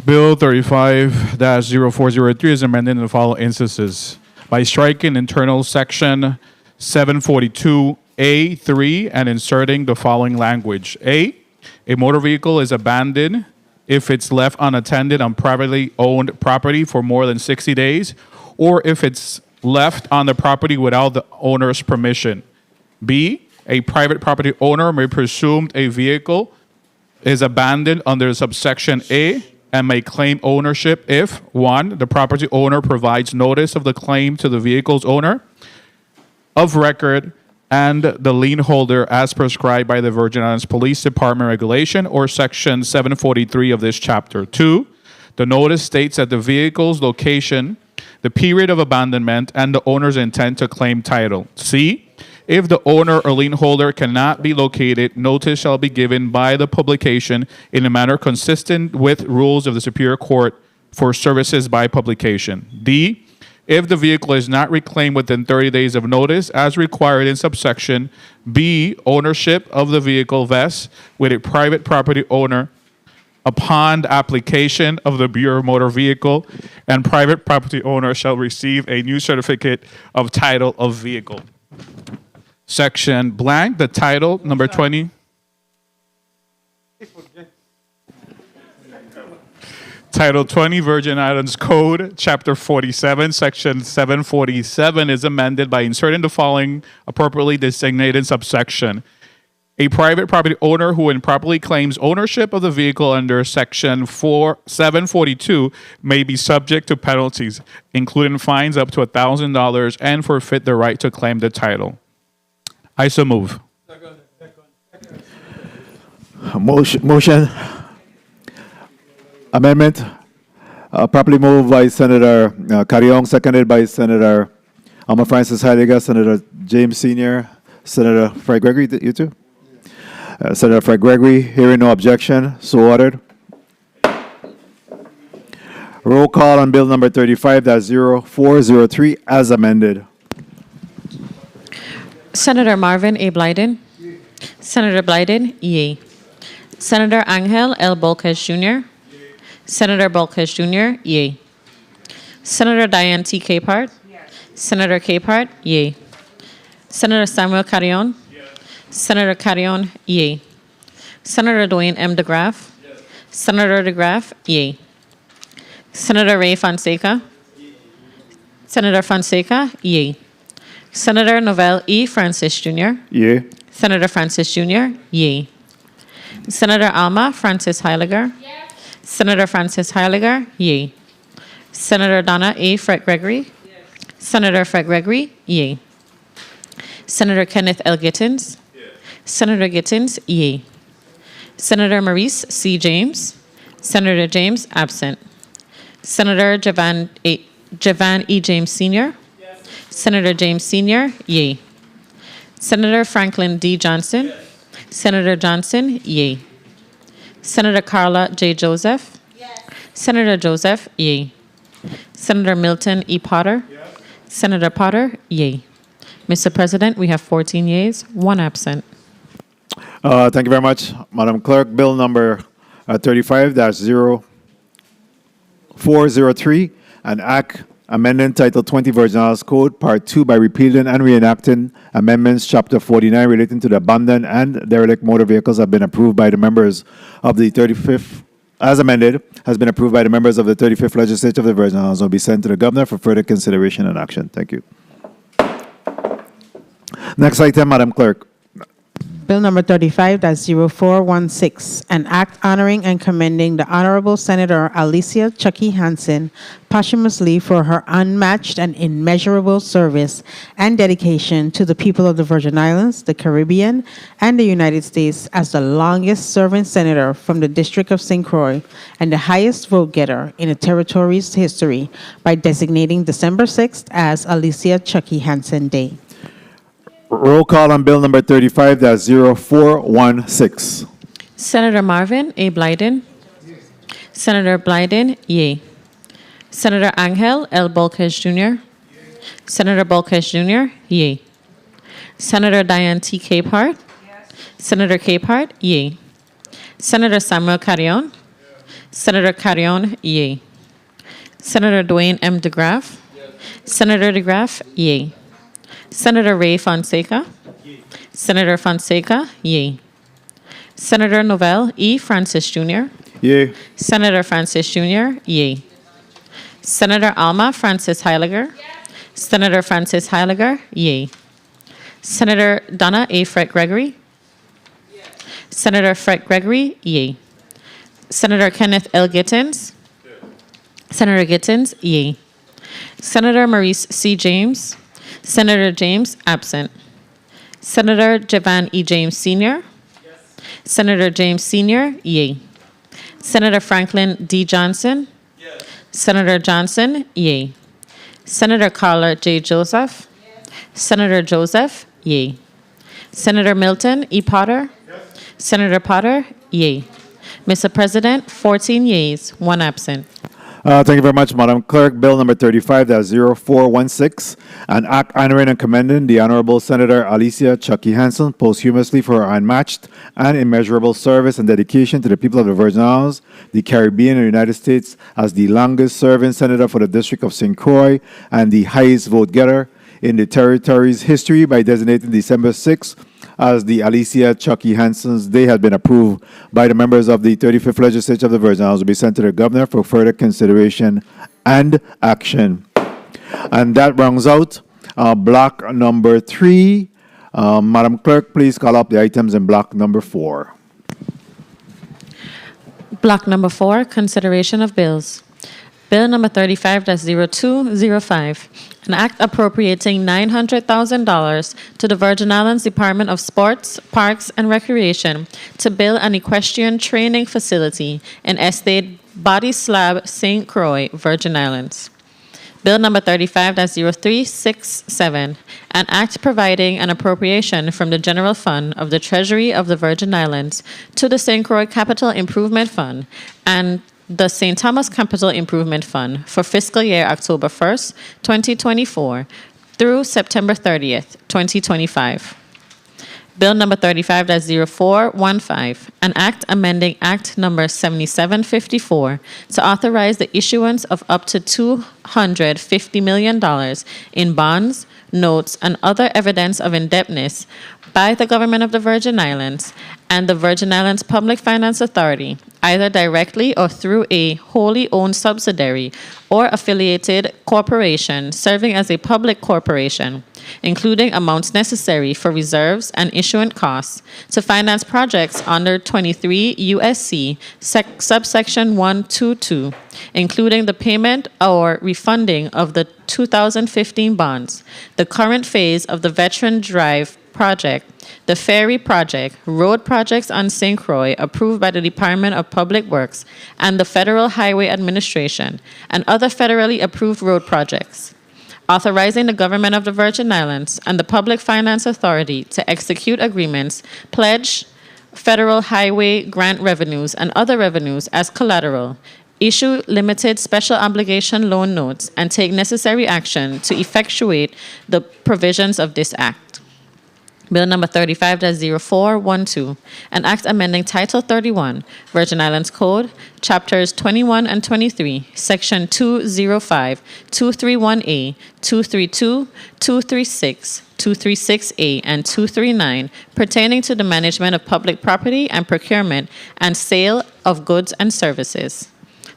Bill 35-0403 is amended in the following instances: by striking internal section 742A3 and inserting the following language. A motor vehicle is abandoned if it's left unattended on privately owned property for more than 60 days, or if it's left on the property without the owner's permission. B, a private property owner may presume a vehicle is abandoned under subsection A and may claim ownership if, 1, the property owner provides notice of the claim to the vehicle's owner of record and the lien holder as prescribed by the Virgin Islands Police Department regulation or section 743 of this chapter. 2, the notice states that the vehicle's location, the period of abandonment, and the owner's intent to claim title. C, if the owner or lien holder cannot be located, notice shall be given by the publication in a manner consistent with rules of the Superior Court for services by publication. D, if the vehicle is not reclaimed within 30 days of notice, as required in subsection B, ownership of the vehicle vests with a private property owner upon application of the Bureau of Motor Vehicle, and private property owner shall receive a new certificate of title of vehicle. Section blank, the title, number 20. Title 20, Virgin Islands Code, Chapter 47, Section 747 is amended by inserting the following appropriately designated subsection. A private property owner who improperly claims ownership of the vehicle under Section 742 may be subject to penalties, including fines up to $1,000, and forfeit the right to claim the title. I so move. Motion. Amendment. Properly moved by Senator Carrion, seconded by Senator Alma Francis Heidegger, Senator James Sr., Senator Fred Gregory, you too? Senator Fred Gregory, hearing no objection, so ordered. Roll call on bill number 35-0403 as amended. Senator Marvin A. Blyden. Senator Blyden, yea. Senator Angel L. Bolquez Jr. Senator Bolquez Jr., yea. Senator Diane T. Capehart. Senator Capehart, yea. Senator Samuel Carrion. Senator Carrion, yea. Senator Dwayne M. DeGraff. Senator DeGraff, yea. Senator Ray Fonseca. Senator Fonseca, yea. Senator Novell E. Francis Jr. Yea. Senator Francis Jr., yea. Senator Alma Francis Heiliger. Senator Francis Heiliger, yea. Senator Donna A. Fred Gregory. Senator Fred Gregory, yea. Senator Kenneth L. Gittins. Senator Gittins, yea. Senator Maurice C. James. Senator James, absent. Senator Javan E. James Sr. Senator James Sr., yea. Senator Franklin D. Johnson. Senator Johnson, yea. Senator Carla J. Joseph. Senator Joseph, yea. Senator Milton E. Potter. Senator Potter, yea. Mr. President, we have 14 yeas, 1 absent. Thank you very much, Madam Clerk. Bill number 35-0403, an act amending Title 20 Virgin Islands Code, Part 2 by repealing and reenacting amendments, Chapter 49 relating to the abandoned and derelict motor vehicles have been approved by the members of the 35th, as amended, has been approved by the members of the 35th Legislature of the Virgin Islands, will be sent to the Governor for further consideration and action. Thank you. Next item, Madam Clerk. Bill number 35-0416, an act honoring and commending the Honorable Senator Alicia Chucky Hansen posthumously for her unmatched and immeasurable service and dedication to the people of the Virgin Islands, the Caribbean, and the United States as the longest serving senator from the District of St. Croix and the highest vote getter in the territory's history by designating December 6th as Alicia Chucky Hansen Day. Roll call on bill number 35-0416. Senator Marvin A. Blyden. Senator Blyden, yea. Senator Angel L. Bolkes Jr. Senator Bolkes Jr., yea. Senator Diane T. Capehart. Senator Capehart, yea. Senator Samuel Carrion. Senator Carrion, yea. Senator Dwayne M. DeGraff. Senator DeGraff, yea. Senator Ray Fonseca. Senator Fonseca, yea. Senator Novell E. Francis Jr. Yea. Senator Francis Jr., yea. Senator Alma Francis Heiliger. Senator Francis Heiliger, yea. Senator Donna A. Fred Gregory. Senator Fred Gregory, yea. Senator Kenneth L. Gittins. Senator Gittins, yea. Senator Maurice C. James. Senator James, absent. Senator Javan E. James Sr. Senator James Sr., yea. Senator Franklin D. Johnson. Senator Johnson, yea. Senator Carla J. Joseph. Senator Joseph, yea. Senator Milton E. Potter. Senator Potter, yea. Mr. President, 14 yeas, 1 absent. Thank you very much, Madam Clerk. Bill number 35-0416, an act honoring and commending the Honorable Senator Alicia Chucky Hansen posthumously for her unmatched and immeasurable service and dedication to the people of the Virgin Islands, the Caribbean, and the United States as the longest-serving senator for the District of St. Croix and the highest vote-getter in the territory's history by designating December 6th as the Alicia Chucky Hansen's Day has been approved by the members of the 35th Legislature of the Virgin Islands, will be sent to the Governor for further consideration and action. And that rounds out block number 3. Madam Clerk, please call up the items in block number 4. Block number 4, consideration of bills. Bill number 35-0205, an act appropriating $900,000 to the Virgin Islands Department of Sports, Parks, and Recreation to build an equestrian training facility in Estate Body Slab, St. Croix, Virgin Islands. Bill number 35-0367, an act providing an appropriation from the General Fund of the Treasury of the Virgin Islands to the St. Croix Capital Improvement Fund and the St. Thomas Capital Improvement Fund for fiscal year October 1st, 2024 through September 30th, 2025. Bill number 35-0415, an act amending Act number 7754 to authorize the issuance of up to $250 million in bonds, notes, and other evidence of indebtedness by the government of the Virgin Islands and the Virgin Islands Public Finance Authority, either directly or through a wholly owned subsidiary or affiliated corporation serving as a public corporation, including amounts necessary for reserves and issuance costs to finance projects under 23 U.S.C. subsection 122, including the payment or refunding of the 2015 bonds, the current phase of the Veteran Drive project, the ferry project, road projects on St. Croix approved by the Department of Public Works and the Federal Highway Administration, and other federally approved road projects. Authorizing the government of the Virgin Islands and the Public Finance Authority to execute agreements, pledge federal highway grant revenues and other revenues as collateral, issue limited special obligation loan notes, and take necessary action to effectuate the provisions of this act. Bill number 35-0412, an act amending Title 31, Virgin Islands Code, Chapters 21 and 23, Section 205, 231A, 232, 236, 236A, and 239, pertaining to the management of public property and procurement and sale of goods and services.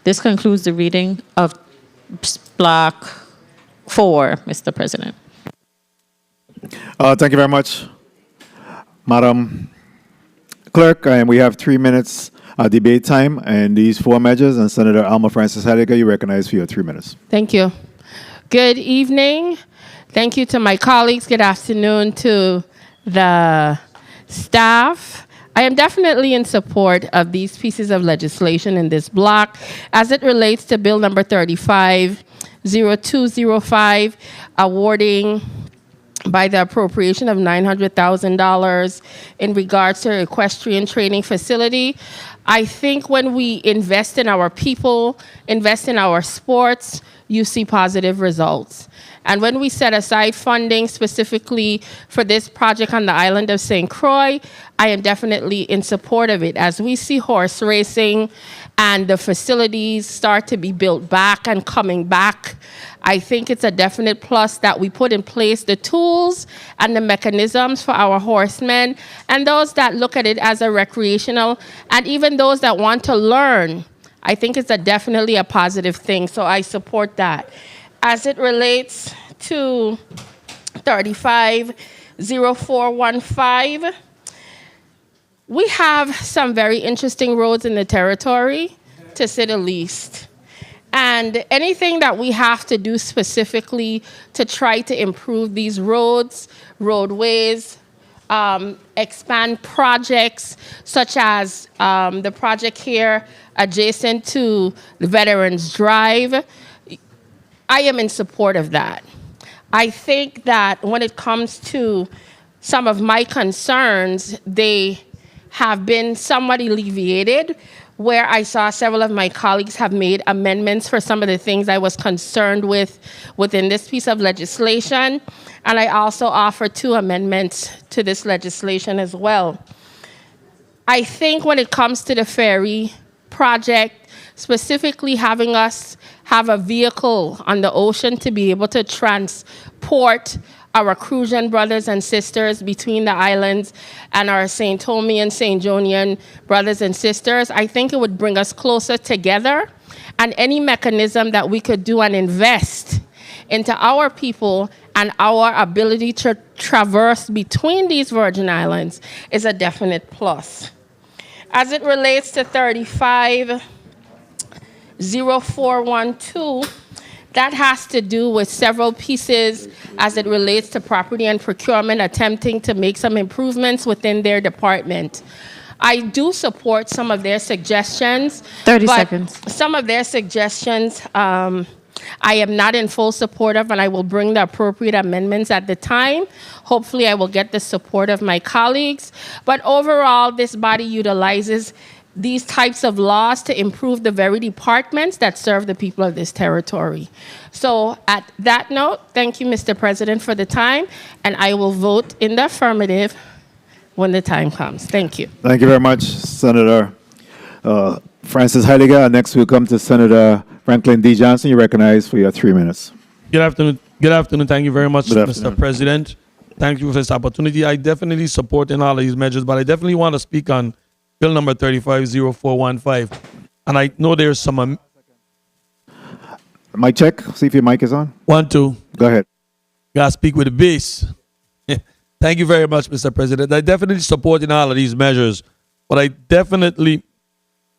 This concludes the reading of Block 4, Mr. President. Thank you very much, Madam Clerk, we have 3 minutes debate time and these four measures. And Senator Alma Francis Heidegger, you recognize for your 3 minutes. Thank you. Good evening. Thank you to my colleagues. Good afternoon to the staff. I am definitely in support of these pieces of legislation in this block as it relates to Bill number 350205, awarding by the appropriation of $900,000 in regards to equestrian training facility. I think when we invest in our people, invest in our sports, you see positive results. And when we set aside funding specifically for this project on the island of St. Croix, I am definitely in support of it. As we see horse racing and the facilities start to be built back and coming back, I think it's a definite plus that we put in place the tools and the mechanisms for our horsemen and those that look at it as a recreational, and even those that want to learn. I think it's definitely a positive thing, so I support that. As it relates to 350415, we have some very interesting roads in the territory, to say the least. And anything that we have to do specifically to try to improve these roads, roadways, expand projects such as the project here adjacent to the Veterans Drive, I am in support of that. I think that when it comes to some of my concerns, they have been somewhat alleviated, where I saw several of my colleagues have made amendments for some of the things I was concerned with within this piece of legislation. And I also offered 2 amendments to this legislation as well. I think when it comes to the ferry project, specifically having us have a vehicle on the ocean to be able to transport our Crucian brothers and sisters between the islands and our St. Thomé and St. Jonian brothers and sisters, I think it would bring us closer together. And any mechanism that we could do and invest into our people and our ability to traverse between these Virgin Islands is a definite plus. As it relates to 350412, that has to do with several pieces as it relates to property and procurement, attempting to make some improvements within their department. I do support some of their suggestions. 30 seconds. Some of their suggestions I am not in full support of, and I will bring the appropriate amendments at the time. Hopefully, I will get the support of my colleagues. But overall, this body utilizes these types of laws to improve the very departments that serve the people of this territory. So at that note, thank you, Mr. President, for the time, and I will vote in the affirmative when the time comes. Thank you. Thank you very much, Senator Francis Heidegger. Next, we'll come to Senator Franklin D. Johnson. You recognize for your 3 minutes. Good afternoon. Good afternoon. Thank you very much, Good Mr. afternoon. President. Thank you for this opportunity. I definitely support in all of these measures, but I definitely want to speak on Bill number 350415. And I know there's some... Mic check. See if your mic is on. 1, 2. Go ahead. Gotta speak with the bass. Thank you very much, Mr. President. I definitely support in all of these measures, but I definitely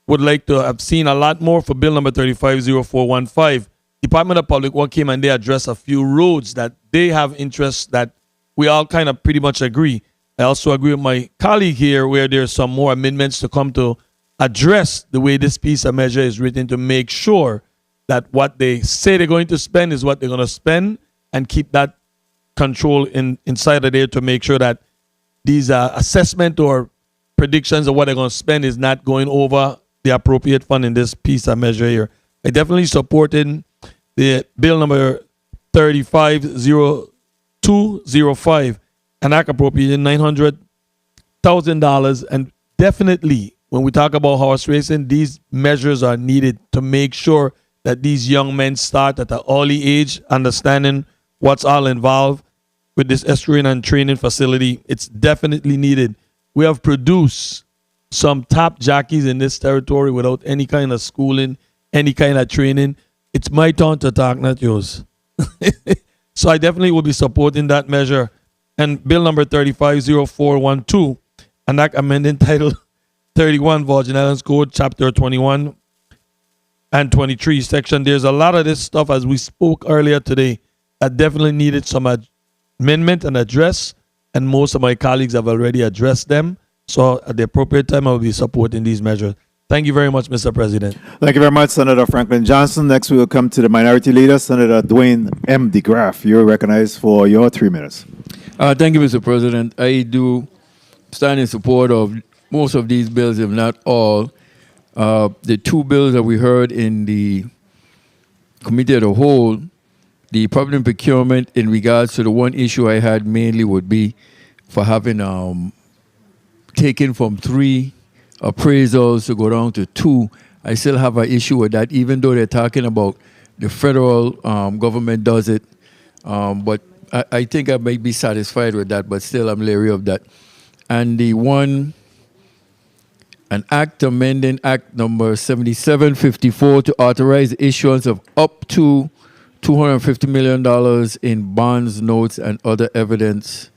would like to have seen a lot more for Bill number 350415. Department of Public Works came and they addressed a few roads that they have interests that we all kind of pretty much agree. I also agree with my colleague here where there's some more amendments to come to address the way this piece of measure is written to make sure that what they say they're going to spend is what they're going to spend, and keep that control inside of there to make sure that these assessment or predictions of what they're going to spend is not going over the appropriate fund in this piece of measure here. I definitely supported the bill number 350205, and act appropriating $900,000. And definitely, when we talk about horse racing, these measures are needed to make sure that these young men start at an early age, understanding what's all involved with this equestrian and training facility. It's definitely needed. We have produced some top jockeys in this territory without any kind of schooling, any kind of training. It's my turn to talk, not yours. So I definitely will be supporting that measure. And bill number 350412, and that amending title 31 Virgin Islands Code, Chapter 21 and 23 section. There's a lot of this stuff, as we spoke earlier today, that definitely needed some amendment and address, and most of my colleagues have already addressed them. So at the appropriate time, I will be supporting these measures. Thank you very much, Mr. President. Thank you very much, Senator Franklin Johnson. Next, we will come to the Minority Leader, Senator Dwayne M. DeGraff. You're recognized for your 3 minutes. Thank you, Mr. President. I do stand in support of most of these bills, if not all. The two bills that we heard in the committee as a whole, the public procurement in regards to the one issue I had mainly would be for having taken from 3 appraisals to go down to 2. I still have an issue with that, even though they're talking about the federal government does it. But I think I might be satisfied with that, but still I'm leery of that. And the one, an act amending Act number 7754 to authorize the issuance of up to $250 million in bonds, notes, and other evidence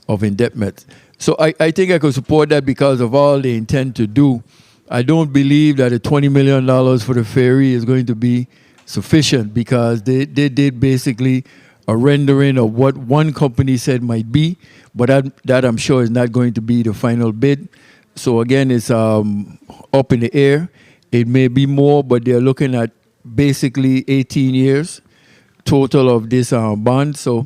of indebtedness. So I think I could support that because of all they intend to do. I don't believe that the $20 million for the ferry is going to be sufficient because they did basically a rendering of what one company said might be, but that I'm sure is not going to be the final bid. So again, it's up in the air. It may be more, but they're looking at basically 18 years total of this bond. So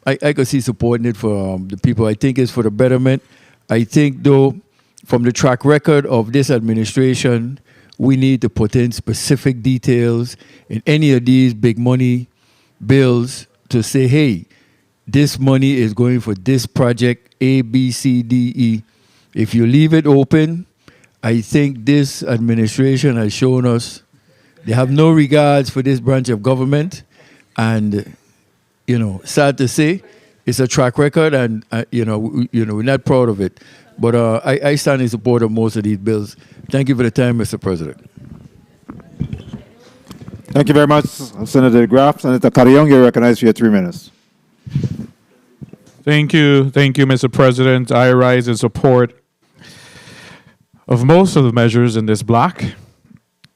I could see supporting it for the people. I think it's for the betterment. I think, though, from the track record of this administration, we need to put in specific details in any of these big money bills to say, hey, this money is going for this project, A, B, C, D, E. If you leave it open, I think this administration has shown us they have no regards for this branch of government. And, sad to say, it's a track record, and, we're not proud of it. But I stand in support of most of these bills. Thank you for the time, Mr. President. Thank you very much, Senator DeGraff. Senator Carrion, you're recognized for your 3 minutes. Thank you, Mr. President. I rise in support of most of the measures in this block.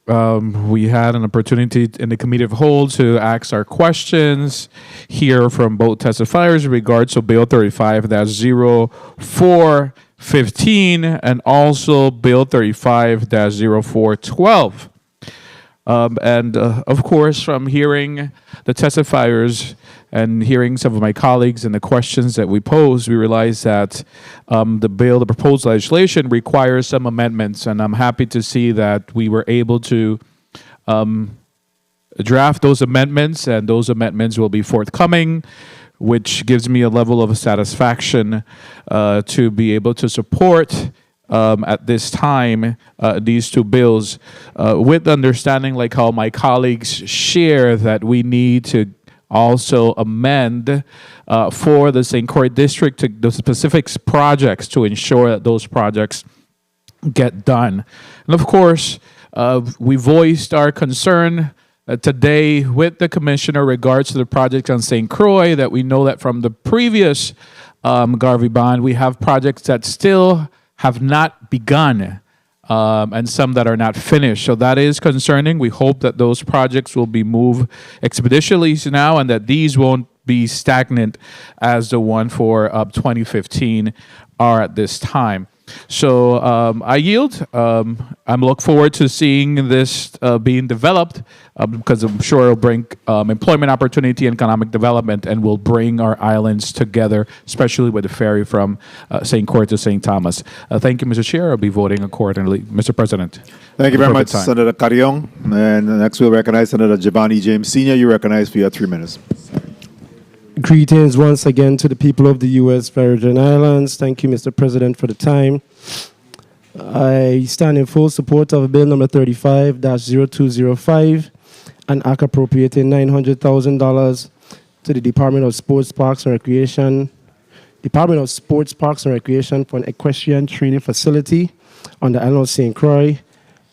We had an opportunity in the Committee of the Whole to ask our questions, hear from both testifiers in regards to Bill 35-0415 and also Bill 35-0412. Of course, from hearing the testifiers and hearing some of my colleagues and the questions that we posed, we realized that the proposed legislation requires some amendments, and I'm happy to see that we were able to draft those amendments, and those amendments will be forthcoming, which gives me a level of satisfaction to be able to support at this time these two bills with understanding, like how my colleagues share, that we need to also amend for the St. Croix District to the specific projects to ensure that those projects get done. And of course, we voiced our concern today with the Commissioner regards to the projects on St. Croix, that we know that from the previous Garvey bond, we have projects that still have not begun, and some that are not finished. So that is concerning. We hope that those projects will be moved expeditiously now, and that these won't be stagnant as the one for 2015 are at this time. So I yield. I'm looking forward to seeing this being developed because I'm sure it'll bring employment opportunity and economic development, and will bring our islands together, especially with the ferry from St. Croix to St. Thomas. Thank you, Mr. Chair. I'll be voting accordingly. Mr. President. Thank you very much, Senator Carrion. And next we'll recognize Senator Giovanni James Sr. You're recognized for your 3 minutes. Greetings once again to the people of the U.S. Virgin Islands. Thank you, Mr. President, for the time. I stand in full support of Bill number 35-0205, an act appropriating $900,000 to the Department of Sports, Parks and Recreation for an equestrian training facility on the island of St. Croix.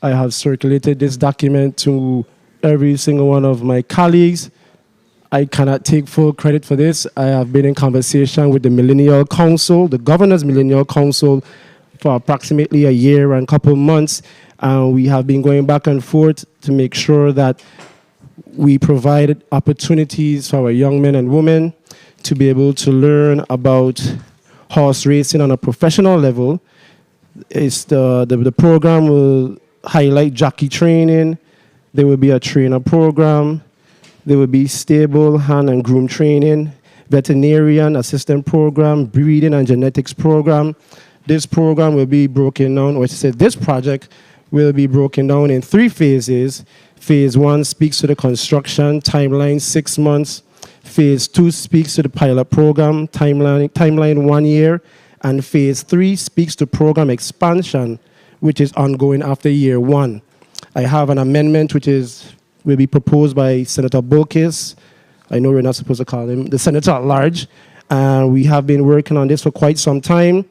I have circulated this document to every single one of my colleagues. I cannot take full credit for this. I have been in conversation with the Millennial Council, the Governor's Millennial Council, for approximately a year and a couple months. We have been going back and forth to make sure that we provide opportunities for our young men and women to be able to learn about horse racing on a professional level. The program will highlight jockey training. There will be a trainer program. There will be stable, hand and groom training, veterinarian assistant program, breeding and genetics program. This program will be broken down, or this project will be broken down in 3 phases. Phase 1 speaks to the construction, timeline 6 months. Phase 2 speaks to the pilot program, timeline 1 year. And phase 3 speaks to program expansion, which is ongoing after year 1. I have an amendment which will be proposed by Senator Bulkis. I know we're not supposed to call him the Senator at large. We have been working on this for quite some time.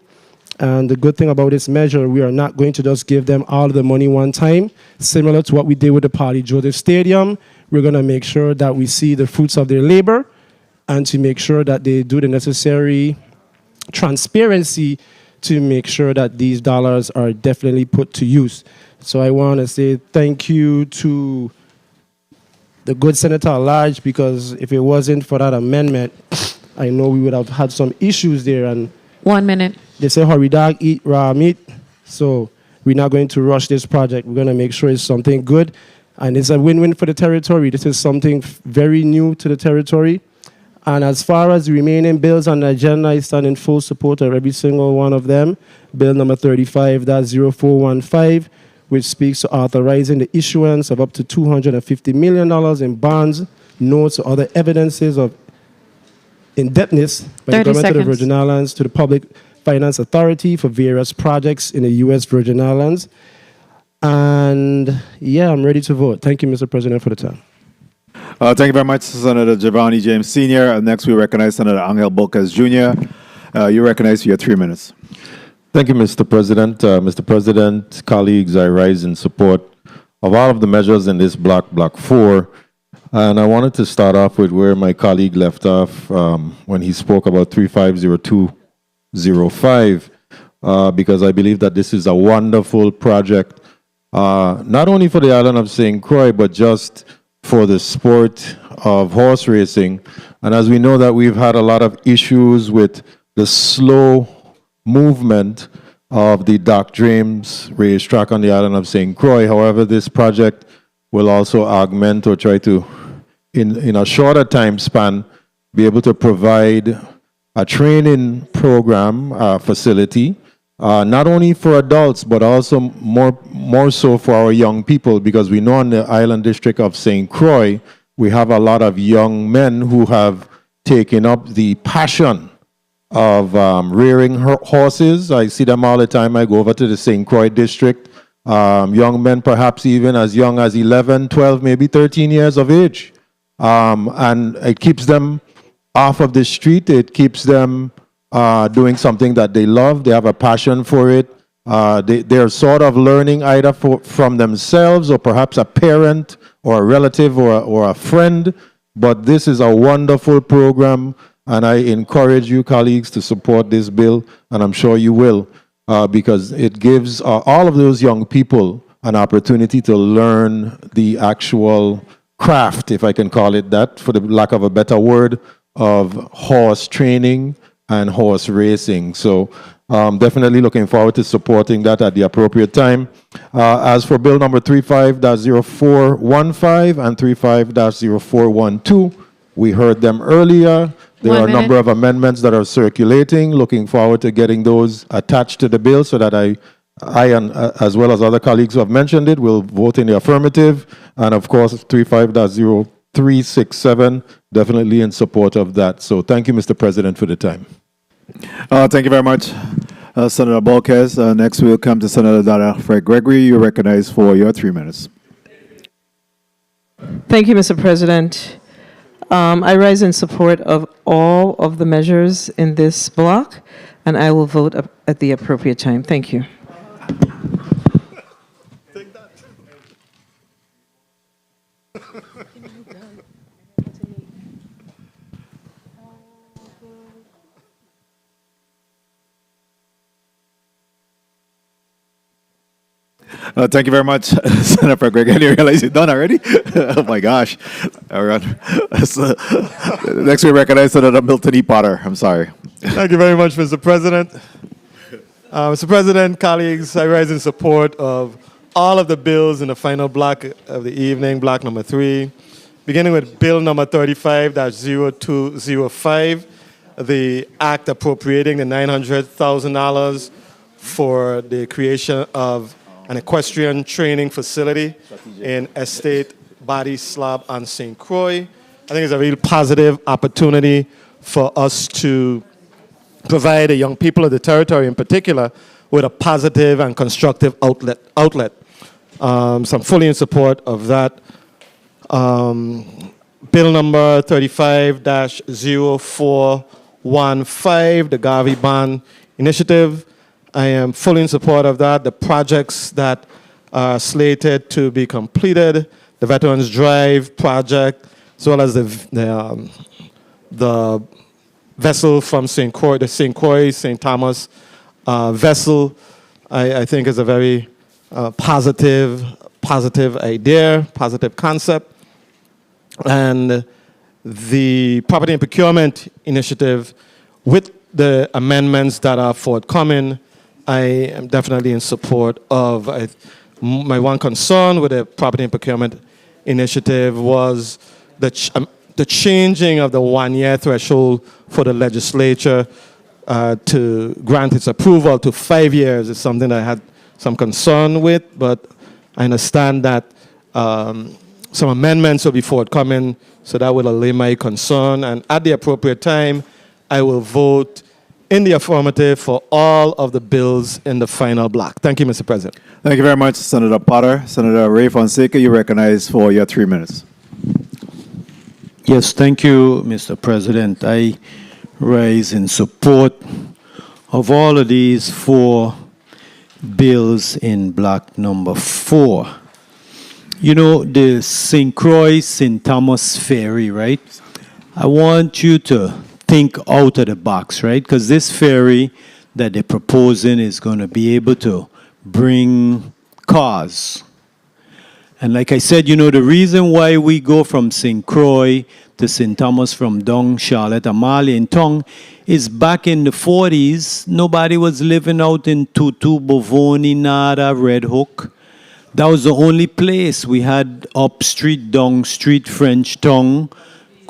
And the good thing about this measure, we are not going to just give them all of the money one time. Similar to what we did with the Party Joseph Stadium, we're going to make sure that we see the fruits of their labor and to make sure that they do the necessary transparency to make sure that these dollars are definitely put to use. So I want to say thank you to the good Senator at large, because if it wasn't for that amendment, I know we would have had some issues there. And 1 minute. They say hurry dog, eat raw meat. So we're not going to rush this project. We're going to make sure it's something good. And it's a win-win for the territory. This is something very new to the territory. And as far as the remaining bills on the agenda, I stand in full support of every single one of them. Bill number 35-0415, which speaks to authorizing the issuance of up to $250 million in bonds, notes, or other evidences of indebtedness by the government of the Virgin Islands to the Public Finance Authority for various projects in the U.S. Virgin Islands. And yeah, I'm ready to vote. Thank you, Mr. President, for the time. Thank you very much, Senator Giovanni James Sr. Next, we recognize Senator Angel Bulkis Jr. You recognize for your 3 minutes. Thank you, Mr. President. Mr. President, colleagues, I rise in support of all of the measures in this Block 4. And I wanted to start off with where my colleague left off when he spoke about 350205, because I believe that this is a wonderful project, not only for the island of St. Croix, but just for the sport of horse racing. And as we know that we've had a lot of issues with the slow movement of the Doc James racetrack on the island of St. Croix. However, this project will also augment or try to, in a shorter time span, be able to provide a training program facility, not only for adults, but also more so for our young people, because we know in the island district of St. Croix, we have a lot of young men who have taken up the passion of rearing horses. I see them all the time. I go over to the St. Croix district. Young men, perhaps even as young as 11, 12, maybe 13 years of age. And it keeps them off of the street. It keeps them doing something that they love. They have a passion for it. They're sort of learning either from themselves or perhaps a parent or a relative or a friend. But this is a wonderful program, and I encourage you, colleagues, to support this bill, and I'm sure you will, because it gives all of those young people an opportunity to learn the actual craft, if I can call it that, for the lack of a better word, of horse training and horse racing. So definitely looking forward to supporting that at the appropriate time. As for bill number 35-0415 and 35-0412, we heard them earlier. There are a number of amendments that are circulating. Looking forward to getting those attached to the bill so that I and as well as other colleagues who have mentioned it, will vote in the affirmative. And of course, 35-0367, definitely in support of that. So thank you, Mr. President, for the time. Thank you very much, Senator Bulkis. Next, we'll come to Senator Donna Fred Gregory. You recognize for your 3 minutes. Thank you, Mr. President. I rise in support of all of the measures in this block, and I will vote at the appropriate time. Thank you. Thank you very much, Senator Greg. I didn't realize you're done already. Oh my gosh. All right. Next we recognize Senator Milton E. Potter. I'm sorry. Thank you very much, Mr. President. Mr. President, colleagues, I rise in support of all of the bills in the final block of the evening, block number 3, beginning with Bill number 35-0205, the act appropriating the $900,000 for the creation of an equestrian training facility in Estate Body Slab on St. Croix. I think it's a real positive opportunity for us to provide the young people of the territory in particular with a positive and constructive outlet. So I'm fully in support of that. Bill number 35-0415, the Garvey Bond Initiative. I am fully in support of that. The projects that are slated to be completed, the Veterans Drive project, as well as the vessel from St. Croix, the St. Croix, St. Thomas vessel, I think is a very positive idea, positive concept. And the Property and Procurement Initiative, with the amendments that are forthcoming, I am definitely in support of. My one concern with the Property and Procurement Initiative was the changing of the 1-year threshold for the legislature to grant its approval to 5 years is something I had some concern with, but I understand that some amendments will be forthcoming, so that will allay my concern, and at the appropriate time, I will vote in the affirmative for all of the bills in the final block. Thank you, Mr. President. Thank you very much, Senator Potter. Senator Ray Fonseca, you recognize for your 3 minutes. Yes, thank you, Mr. President. I rise in support of all of these 4 bills in block number 4. You know, the St. Croix, St. Thomas ferry, right? I want you to think out of the box, right? Because this ferry that they're proposing is going to be able to bring cars. And like I said, you know, the reason why we go from St. Croix to St. Thomas from Dong, Charlotte, Amalie, and Tong is back in the 40s, nobody was living out in Tutu, Bovoni, Nada, Red Hook. That was the only place. We had up street, Dong Street, French Tong,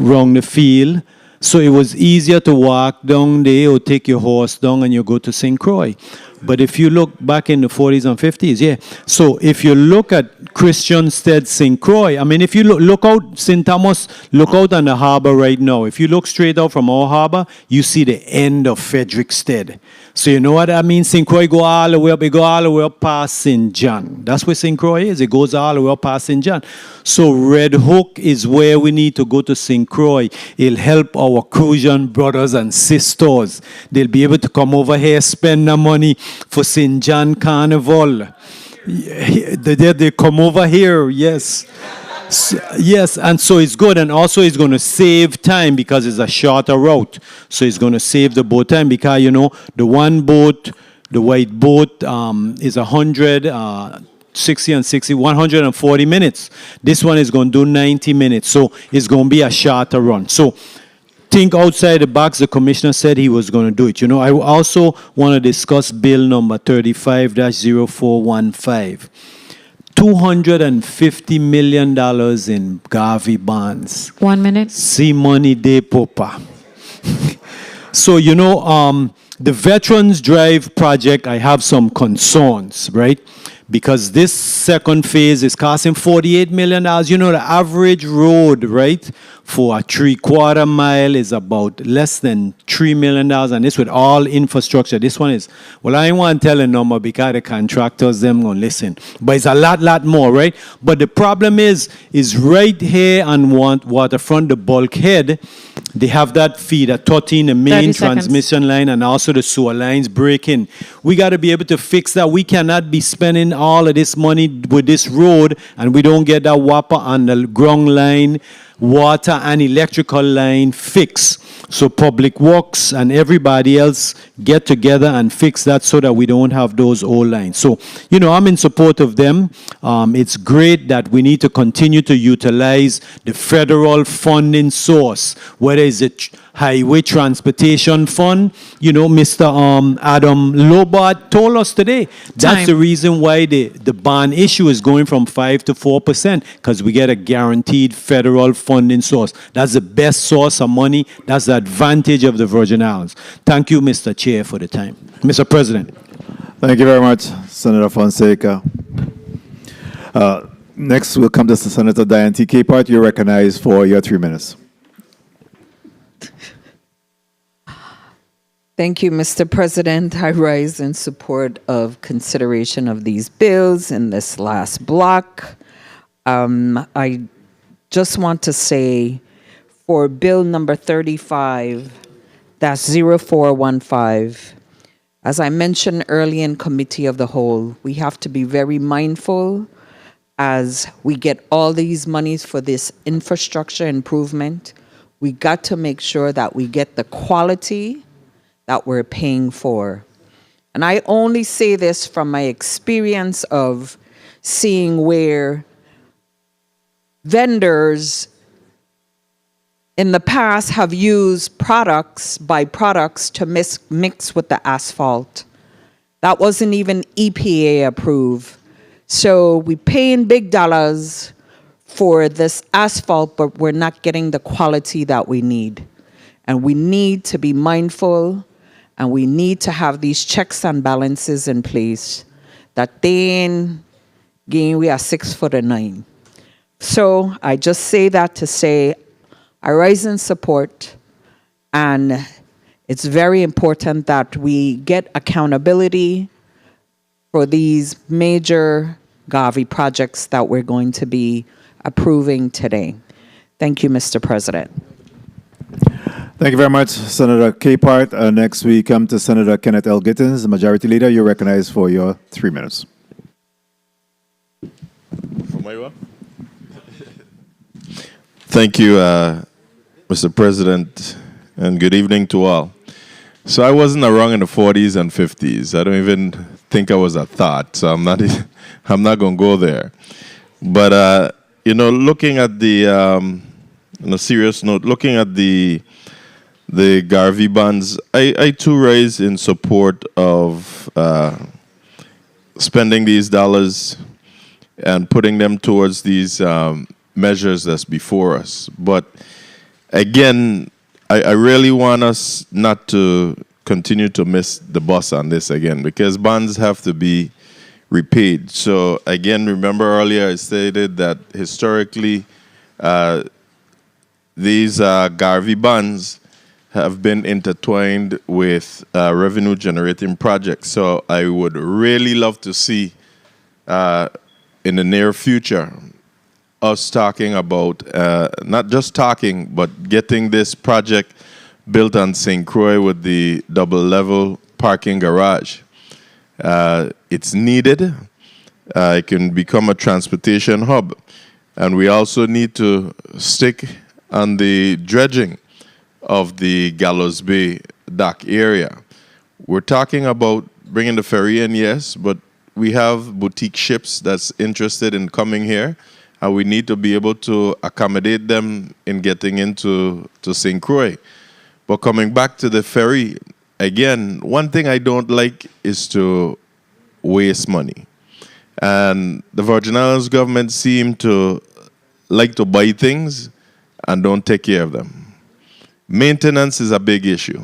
around the field. So it was easier to walk down there or take your horse down and you go to St. Croix. But if you look back in the 40s and 50s, yeah. So if you look at Christianstead, St. Croix, I mean, if you look out St. Thomas, look out on the harbor right now. If you look straight out from our harbor, you see the end of Frederickstead. So you know what I mean? St. Croix go all the way up. It go all the way up past St. John. That's where St. Croix is. It goes all the way up past St. John. So Red Hook is where we need to go to St. Croix. It'll help our Crucian brothers and sisters. They'll be able to come over here, spend the money for St. John Carnival. They come over here, yes. Yes, and so it's good, and also it's going to save time because it's a shorter route. So it's going to save the boat time because, you know, the one boat, the white boat, is 140 minutes. This one is going to do 90 minutes, so it's going to be a shorter run. So think outside the box. The commissioner said he was going to do it. You know, I also want to discuss bill number 35-0415. $250 million in Garvey bonds. 1 minute. See money day, Popa. So, you know, the Veterans Drive project, I have some concerns, right? Because this second phase is costing $48 million. You know, the average road, right, for a 3/4 mile is about less than $3 million. And this with all infrastructure. This one is, well, I ain't want to tell a number because the contractors, them going to listen. But it's a lot more, right? But the problem is right here on waterfront, the bulkhead, they have that feed at 13, the main transmission line, and also the sewer lines breaking. We got to be able to fix that. We cannot be spending all of this money with this road, and we don't get that whopper on the ground line. water and electrical line fixed. So Public Works and everybody else get together and fix that so that we don't have those old lines. So, I'm in support of them. It's great that we need to continue to utilize the federal funding source, whether it's a highway transportation fund. Mr. Adam Lobart told us today that's the reason why the bond issue is going from 5 to 4%, because we get a guaranteed federal funding source. That's the best source of money. That's the advantage of the Virgin Islands. Thank you, Mr. Chair, for the time. Mr. President. Thank you very much, Senator Fonseca. Next, we'll come to Senator Diane T. Capehart. You're recognized for your 3 minutes. Thank you, Mr. President. I rise in support of consideration of these bills in this last block. I just want to say for Bill number 35-0415, as I mentioned early in Committee of the Whole, we have to be very mindful as we get all these monies for this infrastructure improvement. We got to make sure that we get the quality that we're paying for. And I only say this from my experience of seeing where vendors in the past have used byproducts to mix with the asphalt. That wasn't even EPA approved. So we paying big dollars for this asphalt, but we're not getting the quality that we need. And we need to be mindful, and we need to have these checks and balances in place that then gain we are 6'9". So I just say that to say I rise in support, and it's very important that we get accountability for these major Garvey projects that we're going to be approving today. Thank you, Mr. President. Thank you very much, Senator Capehart. Next, we come to Senator Kenneth L. Gittins, the Majority Leader. You're recognized for your 3 minutes. Thank you, Mr. President, and good evening to all. So I wasn't around in the 40s and 50s. I don't even think I was a thought, so I'm not going to go there. But, looking at the, on a serious note, looking at the Garvey bonds, I too rise in support of spending these dollars and putting them towards these measures that's before us. But again, I really want us not to continue to miss the bus on this again, because bonds have to be repaid. So again, remember earlier I stated that historically these Garvey bonds have been intertwined with revenue generating projects. So I would really love to see in the near future us talking about, not just talking, but getting this project built on St. Croix with the double level parking garage. It's needed. It can become a transportation hub. And we also need to stick on the dredging of the Gallows Bay dock area. We're talking about bringing the ferry in, yes, but we have boutique ships that's interested in coming here, and we need to be able to accommodate them in getting into St. Croix. But coming back to the ferry, again, one thing I don't like is to waste money. And the Virgin Islands government seem to like to buy things and don't take care of them. Maintenance is a big issue.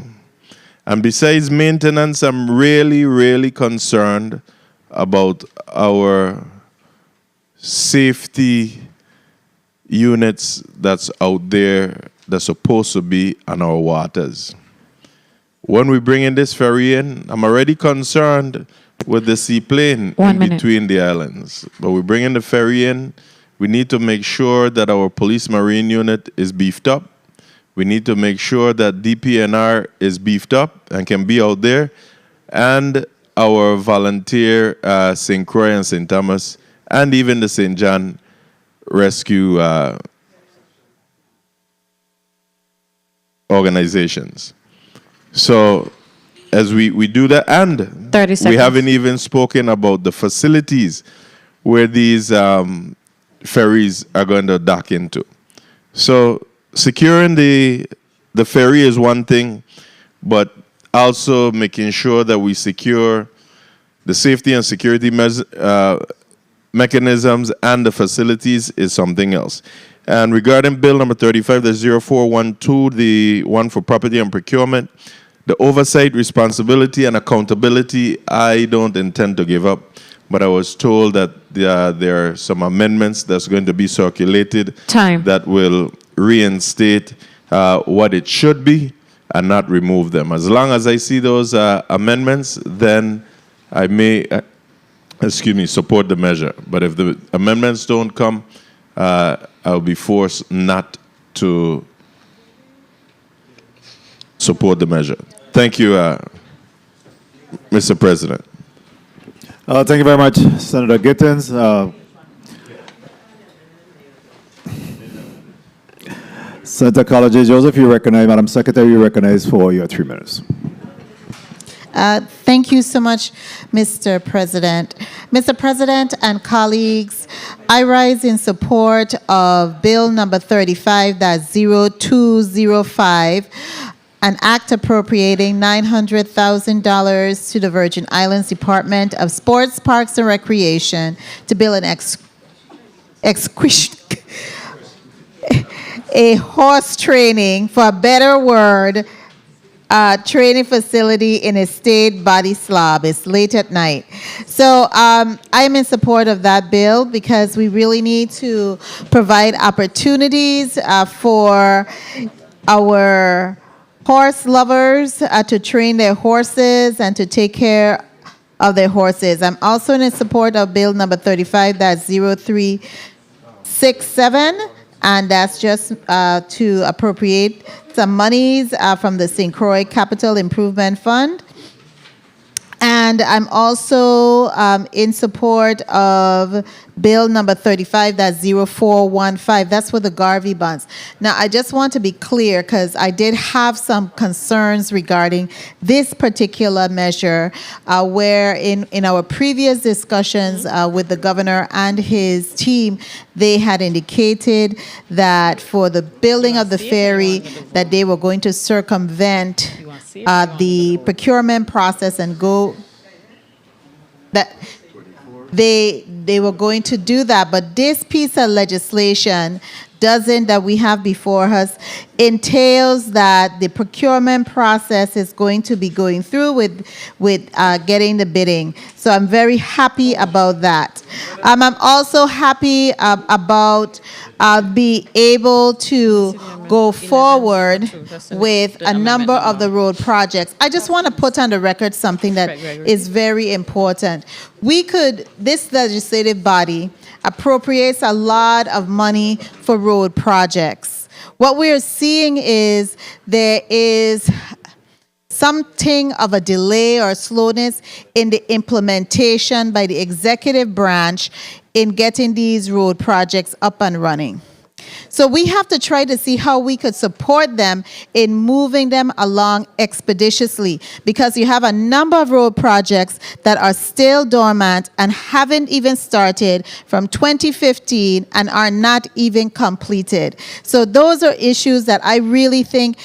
And besides maintenance, I'm really, really concerned about our safety units that's out there that's supposed to be on our waters. When we bring in this ferry in, I'm already concerned with the seaplane in between the islands. But we bring in the ferry in, we need to make sure that our police marine unit is beefed up. We need to make sure that DPNR is beefed up and can be out there. And our volunteer St. Croix and St. Thomas and even the St. John rescue organizations. So as we do that, and 30 we seconds. haven't even spoken about the facilities where these ferries are going to dock into. So securing the ferry is one thing, but also making sure that we secure the safety and security mechanisms and the facilities is something else. And regarding bill number 35, the 0412, the one for property and procurement, the oversight, responsibility, and accountability, I don't intend to give up. But I was told that there are some amendments that's going to be circulated that will reinstate what it should be and not remove them. As long as I see those amendments, then I may, support the measure. But if the amendments don't come, I'll be forced not to support the measure. Thank you, Mr. President. Thank you very much, Senator Gittins. Senator College Joseph, you recognize, Madam Secretary, you recognize for your 3 minutes. Thank you so much, Mr. President. Mr. President and colleagues, I rise in support of Bill number 35-0205, an act appropriating $900,000 to the Virgin Islands Department of Sports, Parks, and Recreation to build an a horse training, for a better word, training facility in a state body slab. It's late at night. So I'm in support of that bill because we really need to provide opportunities for our horse lovers to train their horses and to take care of their horses. I'm also in support of bill number 35-0367, and that's just to appropriate some monies from the St. Croix Capital Improvement Fund. And I'm also in support of bill number 35-0415. That's for the Garvey bonds. Now, I just want to be clear because I did have some concerns regarding this particular measure where in our previous discussions with the governor and his team, they had indicated that for the building of the ferry, that they were going to circumvent the procurement process and go that they were going to do that. But this piece of legislation that we have before us entails that the procurement process is going to be going through with getting the bidding. So I'm very happy about that. I'm also happy about being able to go forward with a number of the road projects. I just want to put on the record something that is very important. This legislative body appropriates a lot of money for road projects. What we're seeing is there is something of a delay or slowness in the implementation by the executive branch in getting these road projects up and running. So we have to try to see how we could support them in moving them along expeditiously, because you have a number of road projects that are still dormant and haven't even started from 2015 and are not even completed. So those are issues that I really think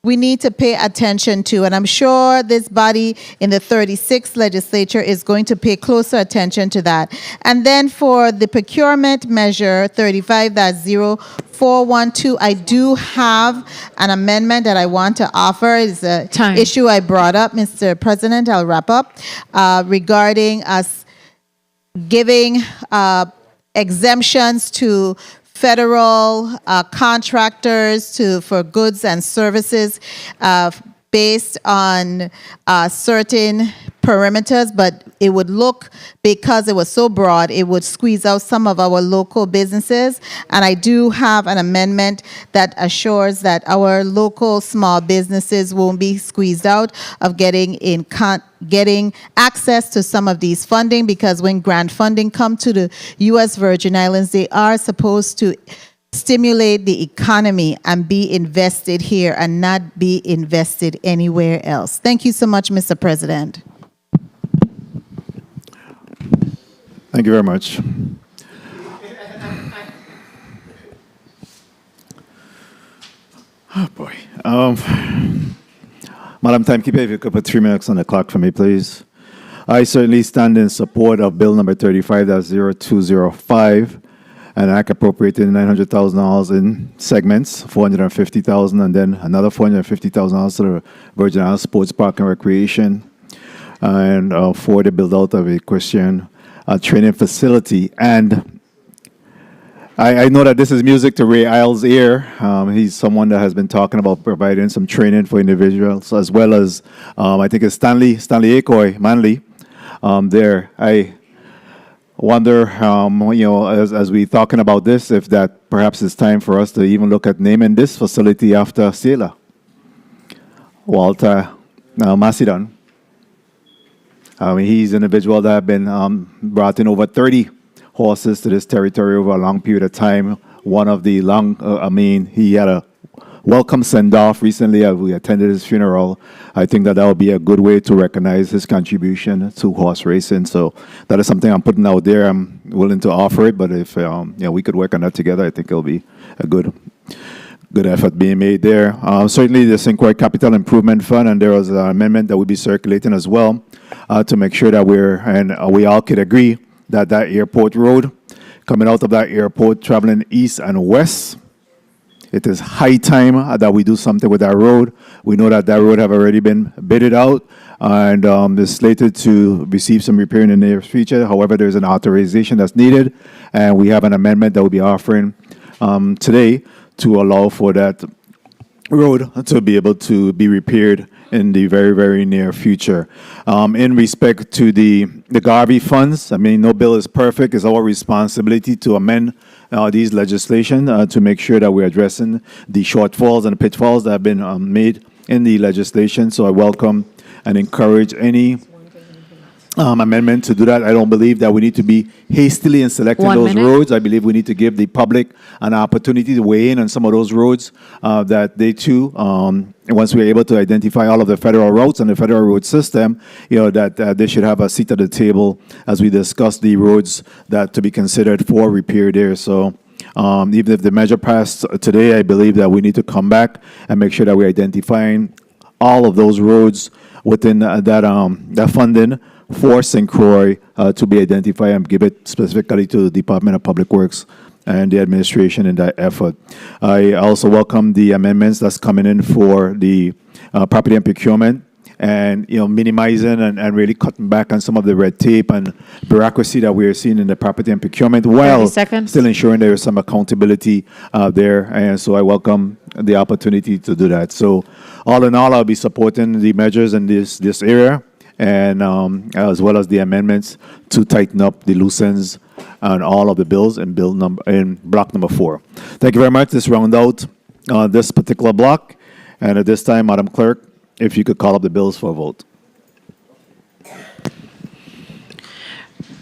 we need to pay attention to. And I'm sure this body in the 36th legislature is going to pay closer attention to that. And then for the procurement measure 35-0412, I do have an amendment that I want to offer. It's an issue I brought up, Mr. President. I'll wrap up regarding us giving exemptions to federal contractors for goods and services based on certain perimeters, but it would look, because it was so broad, it would squeeze out some of our local businesses. And I do have an amendment that assures that our local small businesses won't be squeezed out of getting access to some of these funding, because when grant funding come to the U.S. Virgin Islands, they are supposed to stimulate the economy and be invested here and not be invested anywhere else. Thank you so much, Mr. President. Thank you very much. Oh, boy. Madam Timekeeper, if you could put 3 minutes on the clock for me, please. I certainly stand in support of Bill number 35-0205, an act appropriating $900,000 in segments, $450,000, and then another $450,000 to the Virgin Islands Sports Park and Recreation, and for the build-out of a Christian training facility. And I know that this is music to Ray Isles' ear. He's someone that has been talking about providing some training for individuals, as well as I think it's Stanley Akoy, Manley. There, I wonder, as we talking about this, if that perhaps it's time for us to even look at naming this facility after Sailor, Walter Macedon. He's an individual that have been brought in over 30 horses to this territory over a long period of time. One of the he had a welcome send-off recently. We attended his funeral. I think that would be a good way to recognize his contribution to horse racing. So that is something I'm putting out there. I'm willing to offer it, but if we could work on that together, I think it'll be a good effort being made there. Certainly the St. Croix Capital Improvement Fund, and there was an amendment that will be circulating as well to make sure that we all could agree that airport road, coming out of that airport, traveling east and west, it is high time that we do something with that road. We know that road have already been bidded out and is slated to receive some repair in the near future. However, there's an authorization that's needed, and we have an amendment that we'll be offering today to allow for that road to be able to be repaired in the very, very near future. In respect to the Garvey funds, no bill is perfect. It's our responsibility to amend these legislation to make sure that we're addressing the shortfalls and the pitfalls that have been made in the legislation. So I welcome and encourage any amendment to do that. I don't believe that we need to be hastily in selecting those roads. I believe we need to give the public an opportunity to weigh in on some of those roads that they too, once we're able to identify all of the federal routes and the federal road system, that they should have a seat at the table as we discuss the roads that to be considered for repair there. So even if the measure passed today, I believe that we need to come back and make sure that we're identifying all of those roads within that funding for St. Croix to be identified and give it specifically to the Department of Public Works and the administration in that effort. I also welcome the amendments that's coming in for the property and procurement, and minimizing and really cutting back on some of the red tape and bureaucracy that we are seeing in the property and procurement, while still ensuring there is some accountability there. And so I welcome the opportunity to do that. So all in all, I'll be supporting the measures in this area, and as well as the amendments to tighten up the loose ends on all of the bills in block number 4. Thank you very much. This round out this particular block, and at this time, Madam Clerk, if you could call up the bills for a vote.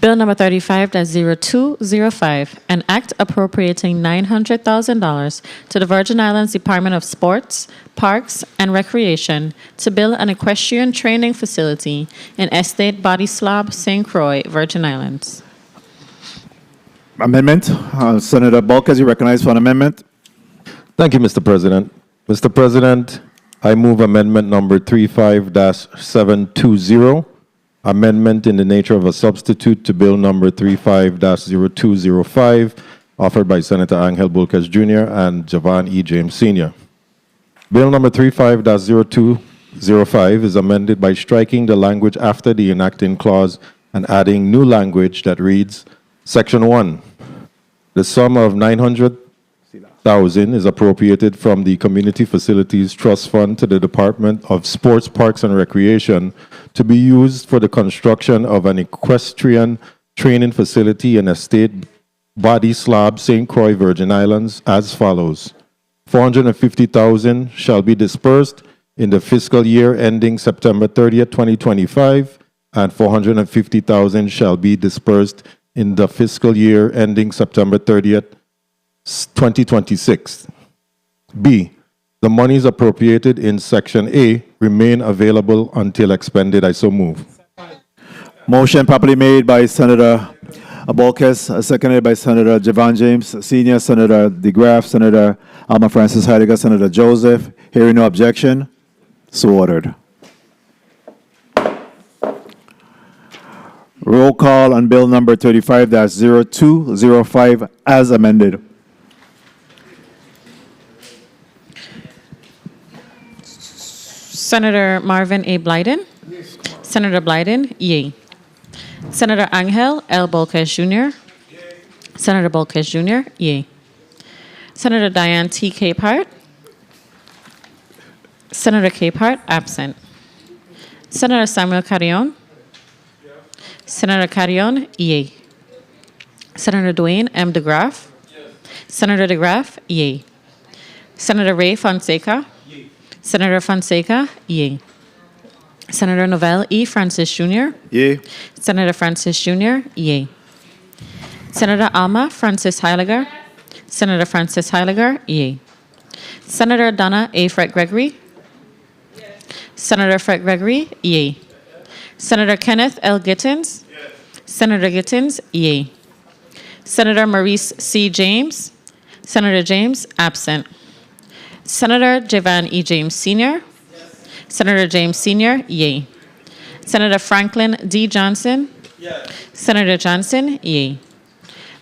Bill number 35-0205, an act appropriating $900,000 to the Virgin Islands Department of Sports, Parks, and Recreation to build an equestrian training facility in Estate Body Slob, St. Croix, Virgin Islands. Amendment. Senator Bulk, as you recognize for an amendment. Thank you, Mr. President. Mr. President, I move amendment number 35-720. Amendment in the nature of a substitute to Bill number 35-0205, offered by Senator Angel Bulkes Jr. and Javan E. James Sr. Bill number 35-0205 is amended by striking the language after the enacting clause and adding new language that reads, Section 1, the sum of $900,000 is appropriated from the Community Facilities Trust Fund to the Department of Sports, Parks, and Recreation to be used for the construction of an equestrian training facility in Estate Body Slob, St. Croix, Virgin Islands, as follows. $450,000 shall be dispersed in the fiscal year ending September 30th, 2025, and $450,000 shall be dispersed in the fiscal year ending September 30th, 2026. B, the monies appropriated in Section A remain available until expended. I so move. Motion properly made by Senator Bolkes, seconded by Senator Javon James Sr., Senator DeGraff, Senator Alma Francis Heidegger, Senator Joseph. Hearing no objection, so ordered. Roll call on bill number 35-0205 as amended. Senator Marvin A. Blyden. Senator Blyden, yea. Senator Angel L. Bolkes Jr. Senator Bolkes Jr., yea. Senator Diane T. Capehart. Senator Capehart, absent. Senator Samuel Carrion. Senator Carrion, yea. Senator Dwayne M. DeGraff. Senator DeGraff, yea. Senator Ray Fonseca. Senator Fonseca, yea. Senator Novell E. Francis Jr. Yea. Senator Francis Jr., yea. Senator Alma Francis Heiliger. Senator Francis Heiliger, yea. Senator Donna A. Fred Gregory. Senator Fred Gregory, yea. Senator Kenneth L. Gittins. Senator Gittins, yea. Senator Maurice C. James. Senator James, absent. Senator Javan E. James Sr. Senator James Sr., yea. Senator Franklin D. Johnson. Senator Johnson, yea.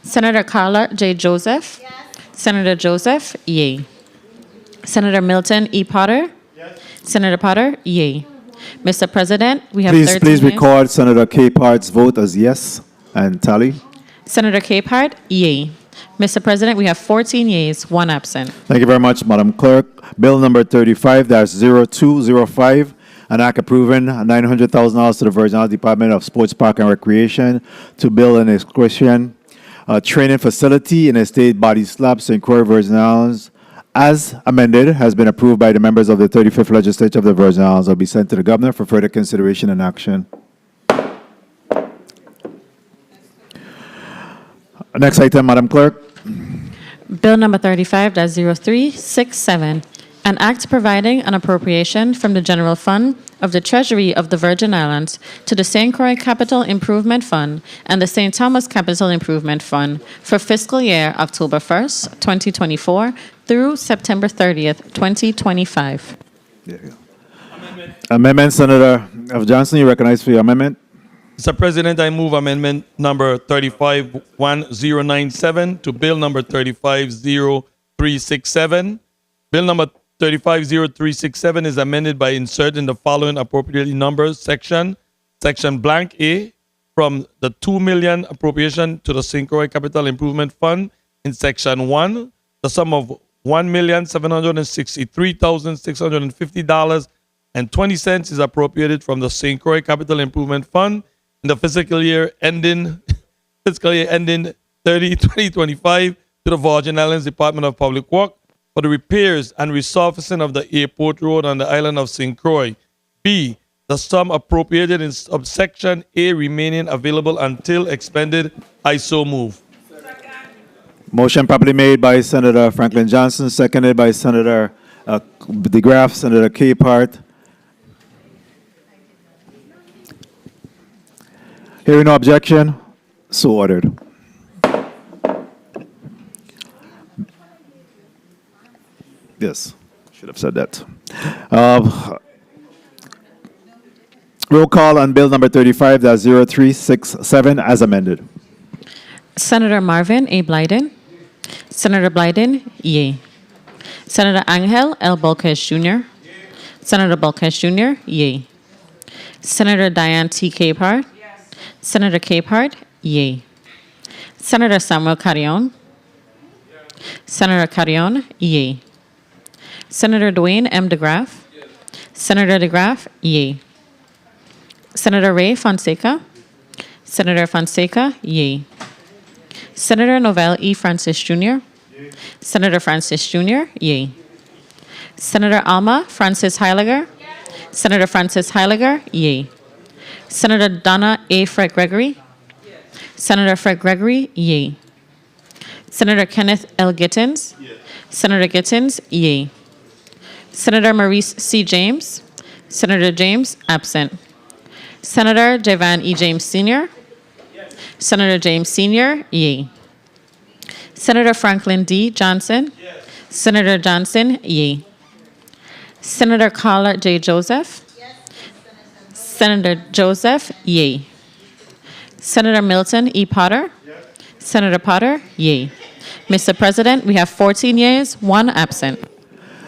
Senator Carla J. Joseph. Senator Joseph, yea. Senator Milton E. Potter. Senator Potter, yea. Mr. President, we have 13 Please yeas. record Senator Capehart's vote as yes and tally. Senator Capehart, yea. Mr. President, we have 14 yeas, 1 absent. Thank you very much, Madam Clerk. Bill number 35-0205, an act approving $900,000 to the Virgin Islands Department of Sports, Park, and Recreation to build an excursion training facility in a state body slab, St. Croix, Virgin Islands, as amended, has been approved by the members of the 35th Legislature of the Virgin Islands. Will be sent to the Governor for further consideration and action. Next item, Madam Clerk. Bill number 35-0367, an act providing an appropriation from the general fund of the Treasury of the Virgin Islands to the St. Croix Capital Improvement Fund and the St. Thomas Capital Improvement Fund for fiscal year October 1st, 2024 through September 30th, 2025. Amendment, Senator of Johnson, you recognize for your amendment. Mr. President, I move amendment number 351097 to bill number 350367. Bill number 350367 is amended by inserting the following appropriately numbered section blank A from the 2 million appropriation to the St. Croix Capital Improvement Fund in section 1, the sum of $1,763,650.20 is appropriated from the St. Croix Capital Improvement Fund in the fiscal year ending 30/2025 to the Virgin Islands Department of Public Works for the repairs and resurfacing of the airport road on the island of St. Croix. B, the sum appropriated in subsection A remaining available until expended. I so move. Motion properly made by Senator Franklin Johnson, seconded by Senator DeGraff, Senator Capehart. Hearing no objection, so ordered. Yes, should have said that. Roll call on bill number 35-0367 as amended. Senator Marvin A. Blyden. Senator Blyden, yea. Senator Angel L. Bolkes Jr. Senator Bolkes Jr., yea. Senator Diane T. Capehart. Senator Capehart, yea. Senator Samuel Carrion. Senator Carrion, yea. Senator Dwayne M. DeGraff. Senator DeGraff, yea. Senator Ray Fonseca. Senator Fonseca, yea. Senator Novell E. Francis Jr. Senator Francis Jr., yea. Senator Alma Francis Heiliger. Senator Francis Heiliger, yea. Senator Donna A. Fred Gregory. Senator Fred Gregory, yea. Senator Kenneth L. Gittins. Senator Gittins, yea. Senator Maurice C. James. Senator James, absent. Senator Javan E. James Sr. Senator James Sr., yea. Senator Franklin D. Johnson. Senator Johnson, yea. Senator Carla J. Joseph. Senator Joseph, yea. Senator Milton E. Potter. Senator Potter, yea. Mr. President, we have 14 yeas, 1 absent.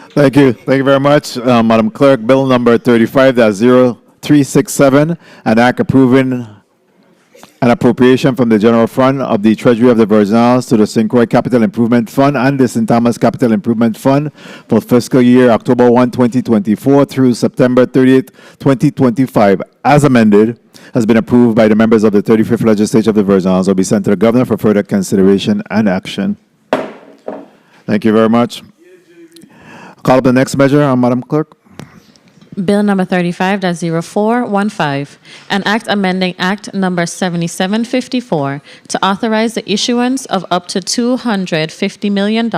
Thank you. Thank you very much, Madam Clerk. Bill number 35-0367, an act approving an appropriation from the general fund of the Treasury of the Virgin Islands to the St. Croix Capital Improvement Fund and the St. Thomas Capital Improvement Fund for fiscal year October 1, 2024 through September 30th, 2025, as amended, has been approved by the members of the 35th Legislature of the Virgin Islands. Will be sent to the Governor for further consideration and action. Thank you very much. Call up the next measure, Madam Clerk. Bill number 35-0415, an act amending Act number 7754 to authorize the issuance of up to $250 million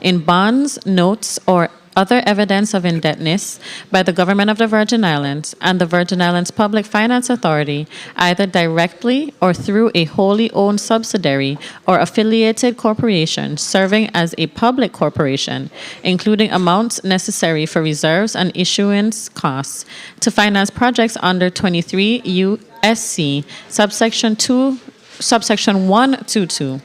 in bonds, notes, or other evidence of indebtedness by the Government of the Virgin Islands and the Virgin Islands Public Finance Authority, either directly or through a wholly owned subsidiary or affiliated corporation serving as a public corporation, including amounts necessary for reserves and issuance costs to finance projects under 23 U.S.C. subsection 122.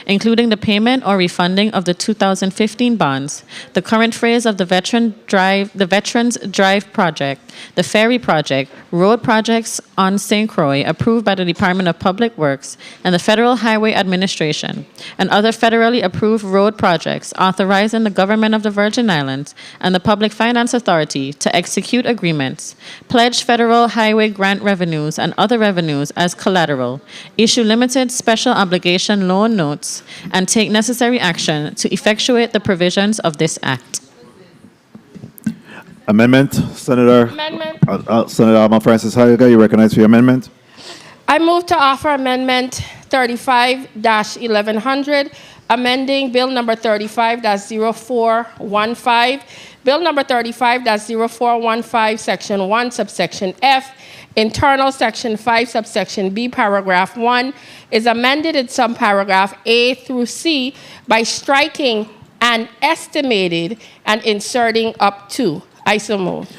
Including the payment or refunding of the 2015 bonds, the current phase of the Veterans Drive project, the ferry project, road projects on St. Croix approved by the Department of Public Works and the Federal Highway Administration, and other federally approved road projects authorizing the Government of the Virgin Islands and the Public Finance Authority to execute agreements, pledge federal highway grant revenues and other revenues as collateral, issue limited special obligation loan notes, and take necessary action to effectuate the provisions of this act. Amendment, Senator. Amendment. Senator Alma Francis Hayaga, you recognize for your amendment. I move to offer Amendment 35-1100, amending Bill number 35-0415, Bill number 35-0415, Section 1, Subsection F, Internal Section 5, Subsection B, Paragraph 1, is amended in subparagraph A through C by striking "and estimated" and inserting "up to." I so move.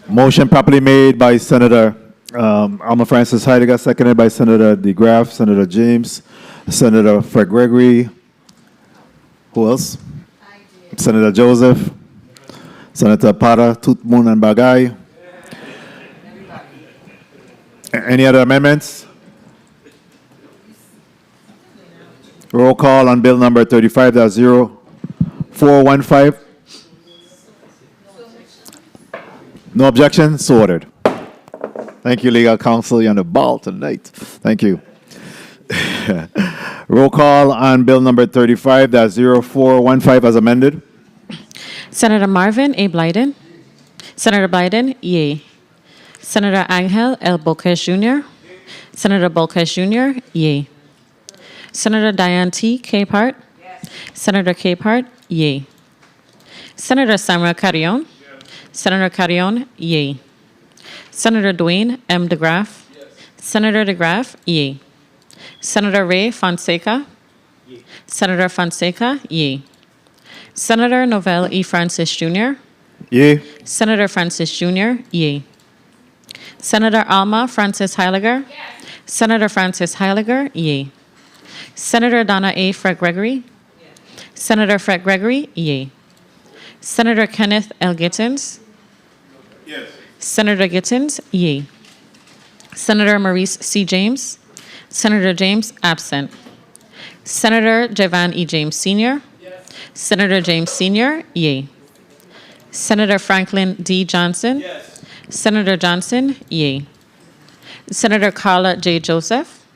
Motion properly made by Senator Alma Francis Heidegger, seconded by Senator DeGraff, Senator James, Senator Fred Gregory. Who else? Senator Joseph, Senator Potter, Tutmoon, and Bagay. Any other amendments? Roll call on bill number 35-0415. No objection, so ordered. Thank you, legal counsel. You're on the ball tonight. Thank you. Roll call on bill number 35-0415 as amended. Senator Marvin A. Blyden. Senator Blyden, yea. Senator Angel L. Boquez Jr. Senator Boquez Jr., yea. Senator Diane T. Capehart. Senator Capehart, yea. Senator Samuel Carrion. Senator Carrion, yea. Senator Dwayne M. DeGraff. Senator DeGraff, yea. Senator Ray Fonseca. Senator Fonseca, yea. Senator Novell E. Francis Jr. Yea. Senator Francis Jr., yea. Senator Alma Francis Heiliger. Senator Francis Heiliger, yea. Senator Donna A. Fred Gregory. Senator Fred Gregory, yea. Senator Kenneth L. Gittins. Senator Gittins, yea. Senator Maurice C. James. Senator James, absent. Senator Javan E. James Sr. Senator James Sr., yea. Senator Franklin D. Johnson. Senator Johnson, yea. Senator Carla J. Joseph.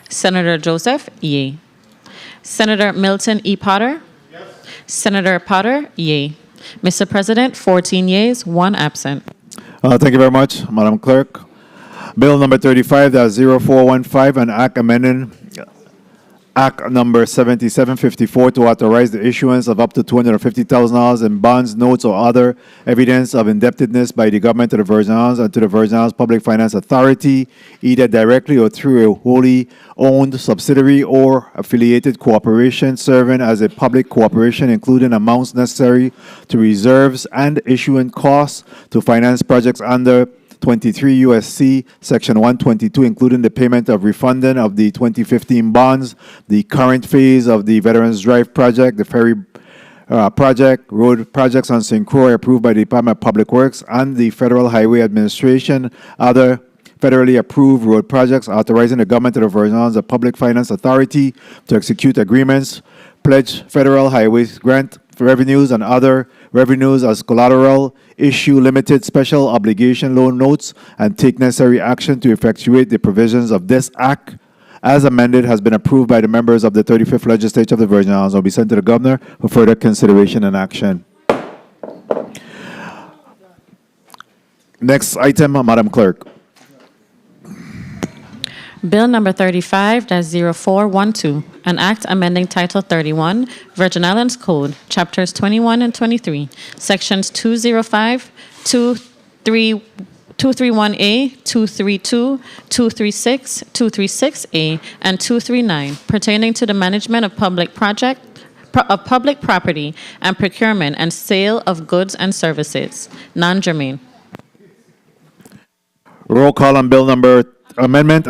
Senator Joseph, yea. Senator Milton E. Potter. Senator Potter, yea. Mr. President, 14 yeas, 1 absent. Thank you very much, Madam Clerk. Bill number 35-0415, an act amending Act number 7754 to authorize the issuance of up to $250,000 in bonds, notes, or other evidence of indebtedness by the government to the Virgin Islands and to the Virgin Islands Public Finance Authority, either directly or through a wholly owned subsidiary or affiliated corporation serving as a public corporation, including amounts necessary to reserves and issuing costs to finance projects under 23 U.S.C. Section 122, including the payment of refunding of the 2015 bonds, the current phase of the Veterans Drive project, the ferry project, road projects on St. Croix approved by the Department of Public Works and the Federal Highway Administration, other federally approved road projects, authorizing the government of the Virgin Islands, the Public Finance Authority, to execute agreements, pledge federal highways, grant revenues and other revenues as collateral, issue limited special obligation loan notes, and take necessary action to effectuate the provisions of this act as amended has been approved by the members of the 35th Legislature of the Virgin Islands and will be sent to the Governor for further consideration and action. Next item, Madam Clerk. Bill number 35-0412, an act amending Title 31, Virgin Islands Code, Chapters 21 and 23, Sections 205, 231A, 232, 236, 236A, and 239, pertaining to the management of public property and procurement and sale of goods and services, non-germane. Roll call on bill number amendment.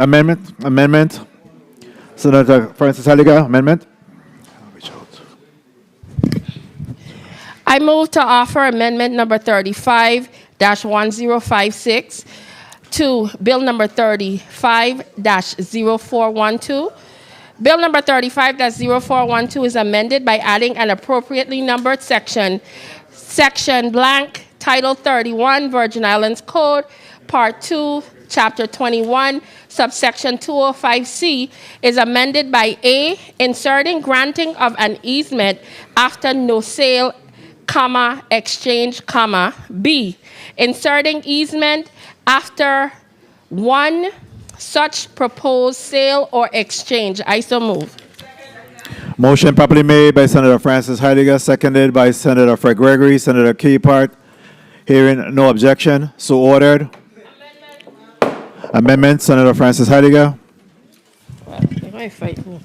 Senator Francis Halliga, amendment. I move to offer amendment number 35-1056 to bill number 35-0412. Bill number 35-0412 is amended by adding an appropriately numbered section blank, Title 31, Virgin Islands Code, Part 2, Chapter 21, subsection 205C is amended by A, inserting granting of an easement after no sale, comma, exchange, comma, B, inserting easement after one such proposed sale or exchange. I so move. Motion properly made by Senator Francis Heidegger, seconded by Senator Fred Gregory, Senator Capehart. Hearing no objection, so ordered. Amendment, Senator Francis Heidegger. You're going to fight me.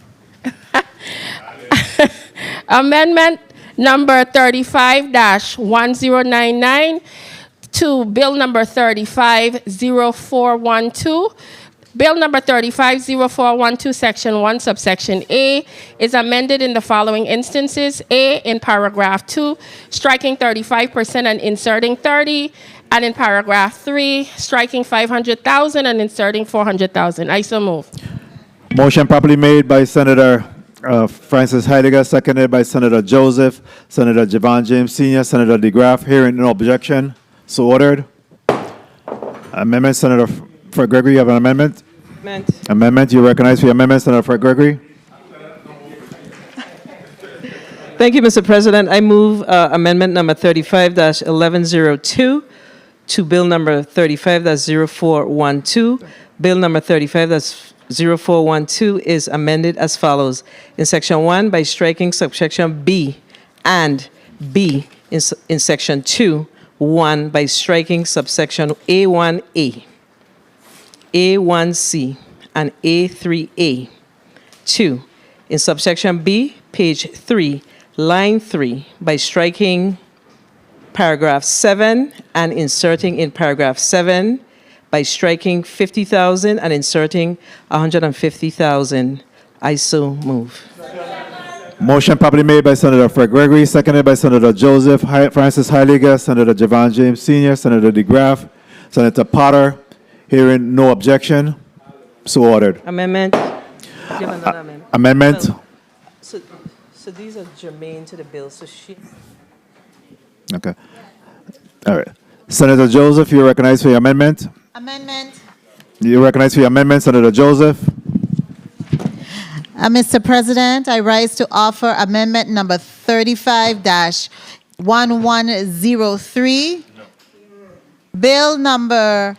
Amendment number 35-1099 to bill number 35-0412. Bill number 35-0412, section 1, subsection A, is amended in the following instances. A, in paragraph 2, striking 35% and inserting 30, and in paragraph 3, striking 500,000 and inserting 400,000. I so move. Motion properly made by Senator Francis Heidegger, seconded by Senator Joseph, Senator Javon James Sr., Senator DeGraff. Hearing no objection, so ordered. Amendment, Senator Fred Gregory, you have an amendment? Amendment, you recognize for your amendment, Senator Fred Gregory. Thank you, Mr. President. I move amendment number 35-1102 to bill number 35-0412. Bill number 35-0412 is amended as follows. In section 1, by striking subsection B and B in section 2, 1 by striking subsection A1A, A1C, and A3A. 2, in subsection B, page 3, line 3, by striking paragraph 7 and inserting in paragraph 7, by striking 50,000 and inserting 150,000. I so move. Motion properly made by Senator Fred Gregory, seconded by Senator Joseph Francis Heidegger, Senator Javon James Sr., Senator DeGraff, Senator Potter. Hearing no objection, so ordered. Amendment. Amendment. So these are germane to the bill. So she. Okay. All right. Senator Joseph, you recognize for your amendment? Amendment. You recognize for your amendment, Senator Joseph? Mr. President, I rise to offer amendment number 35-1103. Bill number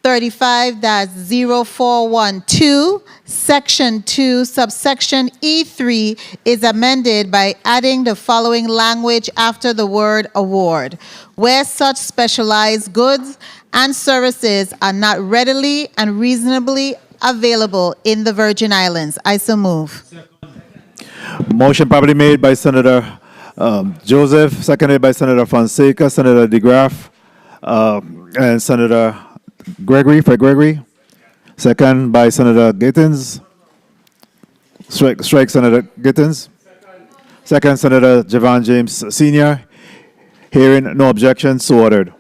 35-0412, Section 2, subsection E3 is amended by adding the following language after the word award, where such specialized goods and services are not readily and reasonably available in the Virgin Islands. I so move. Motion properly made by Senator Joseph, seconded by Senator Fonseca, Senator DeGraff, and Senator Gregory, Fred Gregory. Second by Senator Gittins. Strike Senator Gittins. Second, Senator Javon James Sr. Hearing no objection, so ordered.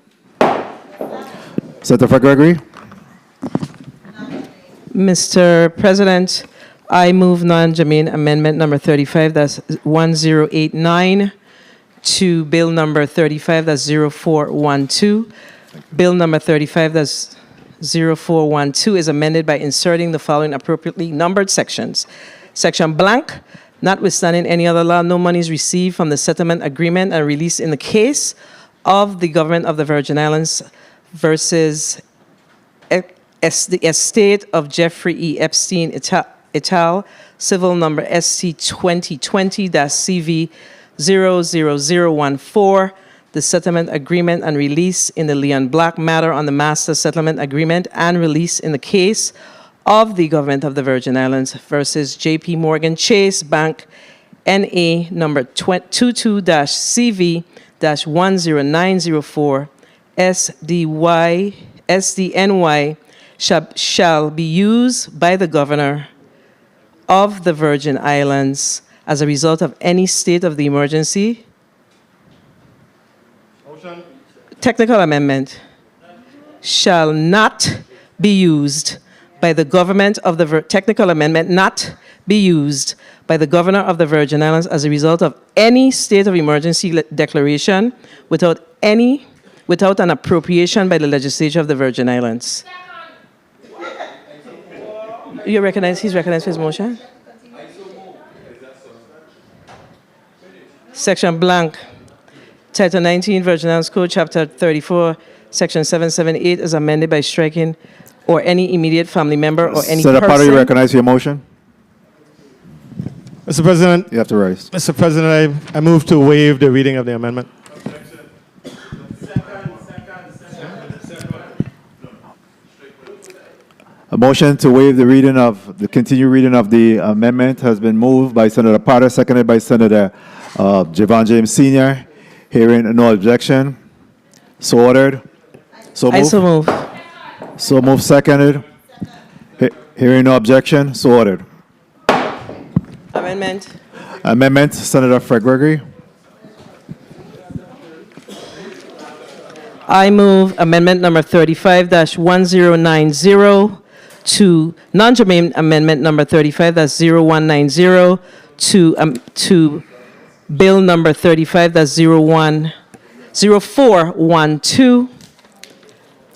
Senator Fred Gregory. Mr. President, I move non-germane amendment number 35, that's 1089, to bill number 35, that's 0412. Bill number 35, that's 0412, is amended by inserting the following appropriately numbered sections. Section blank, notwithstanding any other law, no monies received from the settlement agreement and released in the case of the government of the Virgin Islands versus the estate of Jeffrey E. Epstein et al., civil number SC 2020-CV 00014, the settlement agreement and release in the Leon Black matter on the master settlement agreement and release in the case of the government of the Virgin Islands versus JP Morgan Chase Bank NA number 22-CV-10904 SDNY shall be used by the governor of the Virgin Islands as a result of any state of the emergency. Motion. Technical amendment. Shall not be used by the government of the technical amendment not be used by the governor of the Virgin Islands as a result of any state of emergency declaration without an appropriation by the legislature of the Virgin Islands. You recognize, he's recognized for his motion? Section blank, Title 19, Virgin Islands Code, Chapter 34, Section 778 is amended by striking or any immediate family member or any Senator Potter, you person. recognize your motion? Mr. President. You have to rise. Mr. President, I move to waive the reading of the amendment. A motion to waive the continued reading of the amendment has been moved by Senator Potter, seconded by Senator Javon James Sr. Hearing no objection. So ordered. So I moved. so move. So moved, seconded. Hearing no objection. So ordered. Amendment. Amendment, Senator Fred Gregory. I move amendment number 35-1090 to non-germane amendment number 35-0190 to bill number 35-0412.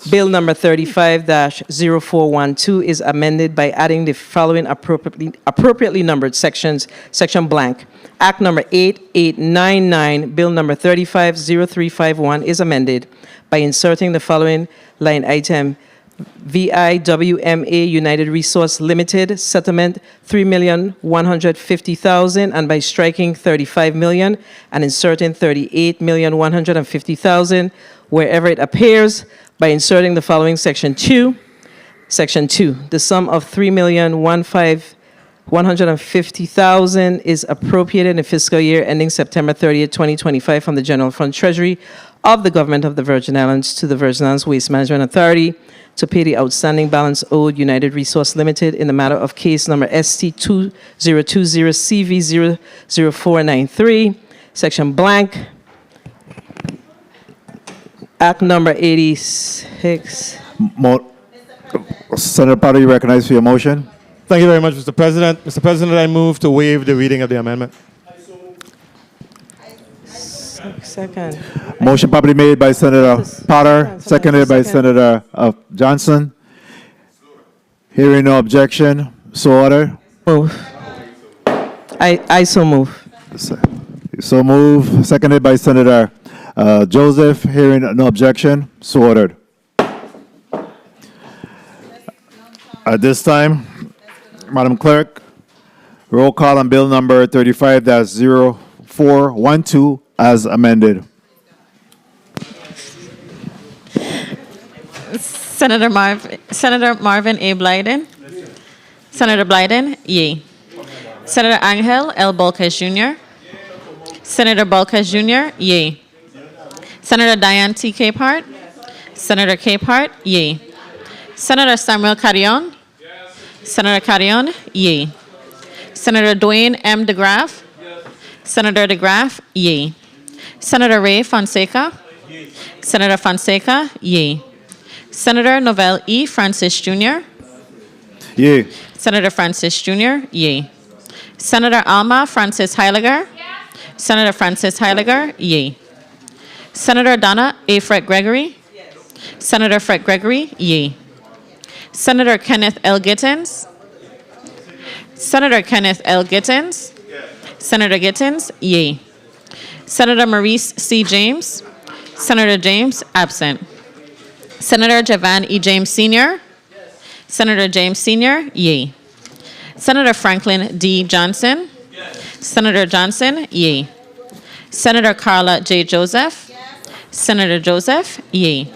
Bill number 35-0412 is amended by adding the following appropriately numbered sections. Section blank. Act number 8899, Bill number 35-0351 is amended by inserting the following line item. VIWMA United Resource Limited settlement $3,150,000 and by striking $35 million and inserting $38,150,000 wherever it appears by inserting the following section 2. Section 2, the sum of $3,150,000 is appropriated in the fiscal year ending September 30th, 2025 from the General Fund Treasury of the Government of the Virgin Islands to the Virgin Islands Waste Management Authority to pay the outstanding balance owed United Resource Limited in the matter of case number ST2020CV00493, section blank, Act number 86. Senator Potter, you recognize for your motion? Thank you very much, Mr. President. Mr. President, I move to waive the reading of the amendment. Second. Motion properly made by Senator Potter, seconded by Senator Johnson. Hearing no objection, so ordered. Move. I so move. So move, seconded by Senator Joseph. Hearing no objection, so ordered. At this time, Madam Clerk, roll call on bill number 35-0412 as amended. Senator Marvin A. Blyden. Senator Blyden, yea. Senator Angel L. Bolquez Jr. Senator Bolquez Jr., yea. Senator Diane T. Capehart. Senator Capehart, yea. Senator Samuel Carrion. Senator Carrion, yea. Senator Dwayne M. DeGraff. Senator DeGraff, yea. Senator Ray Fonseca. Senator Fonseca, yea. Senator Novell E. Francis Jr. Yea. Senator Francis Jr., yea. Senator Alma Francis Heiliger. Senator Francis Heiliger, yea. Senator Donna A. Fred Gregory. Senator Fred Gregory, yea. Senator Kenneth L. Gittins. Senator Kenneth L. Gittins. Senator Gittins, yea. Senator Maurice C. James. Senator James, absent. Senator Javan E. James Sr. Senator James Sr., yea. Senator Franklin D. Johnson. Senator Johnson, yea. Senator Carla J. Joseph. Senator Joseph, yea.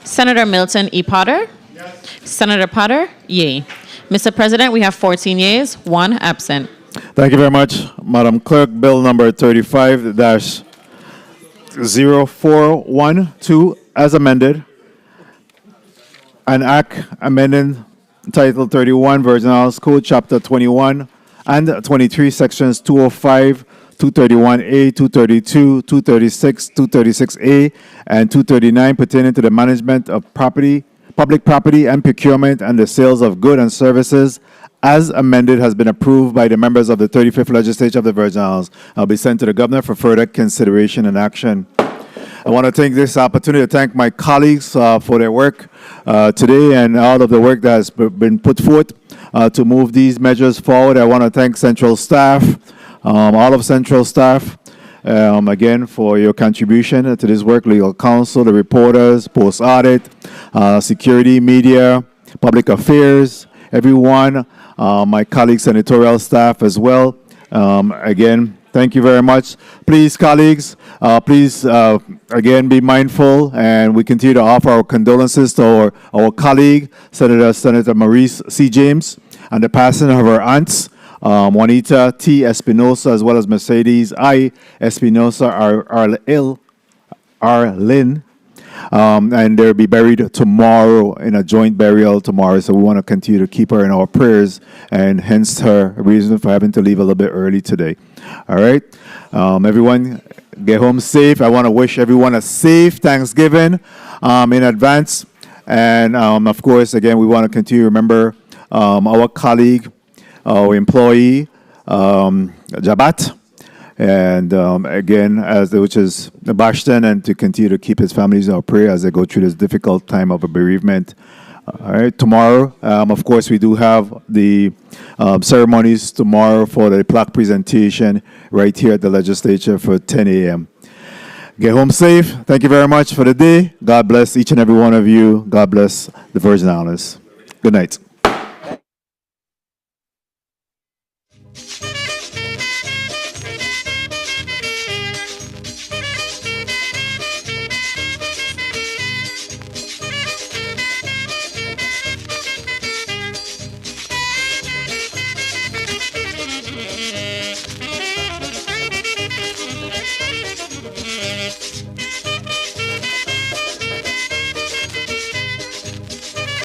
Senator Milton E. Potter. Senator Potter, yea. Mr. President, we have 14 yeas, 1 absent. Thank you very much, Madam Clerk. Bill number 35-0412 as amended. An act amending Title 31, Virgin Islands Code, Chapter 21 and 23, Sections 205, 231A, 232, 236, 236A, and 239 pertaining to the management of property, public property and procurement and the sales of goods and services as amended has been approved by the members of the 35th Legislature of the Virgin Islands. I'll be sent to the Governor for further consideration and action. I want to take this opportunity to thank my colleagues for their work today and all of the work that has been put forth to move these measures forward. I want to thank Central staff, all of Central staff, again, for your contribution to this work, legal counsel, the reporters, post-audit, security, media, public affairs, everyone, my colleagues, senatorial staff as well. Again, thank you very much. Please, colleagues, again, be mindful, and we continue to offer our condolences to our colleague, Senator Maurice C. James, and the passing of her aunts, Juanita T. Espinosa, as well as Mercedes I. Espinosa, Arlin, and they'll be buried tomorrow in a joint burial tomorrow. So we want to continue to keep her in our prayers, and hence her reason for having to leave a little bit early today. All right, everyone, get home safe. I want to wish everyone a safe Thanksgiving in advance, and of course, again, we want to continue to remember our colleague, our employee, Jabat. And again, which is Bashton, and to continue to keep his families in our prayer as they go through this difficult time of a bereavement. All right, tomorrow, of course, we do have the ceremonies tomorrow for the plaque presentation right here at the legislature for 10 a.m. Get home safe. Thank you very much for the day. God bless each and every one of you. God bless the Virgin Islands. Good night.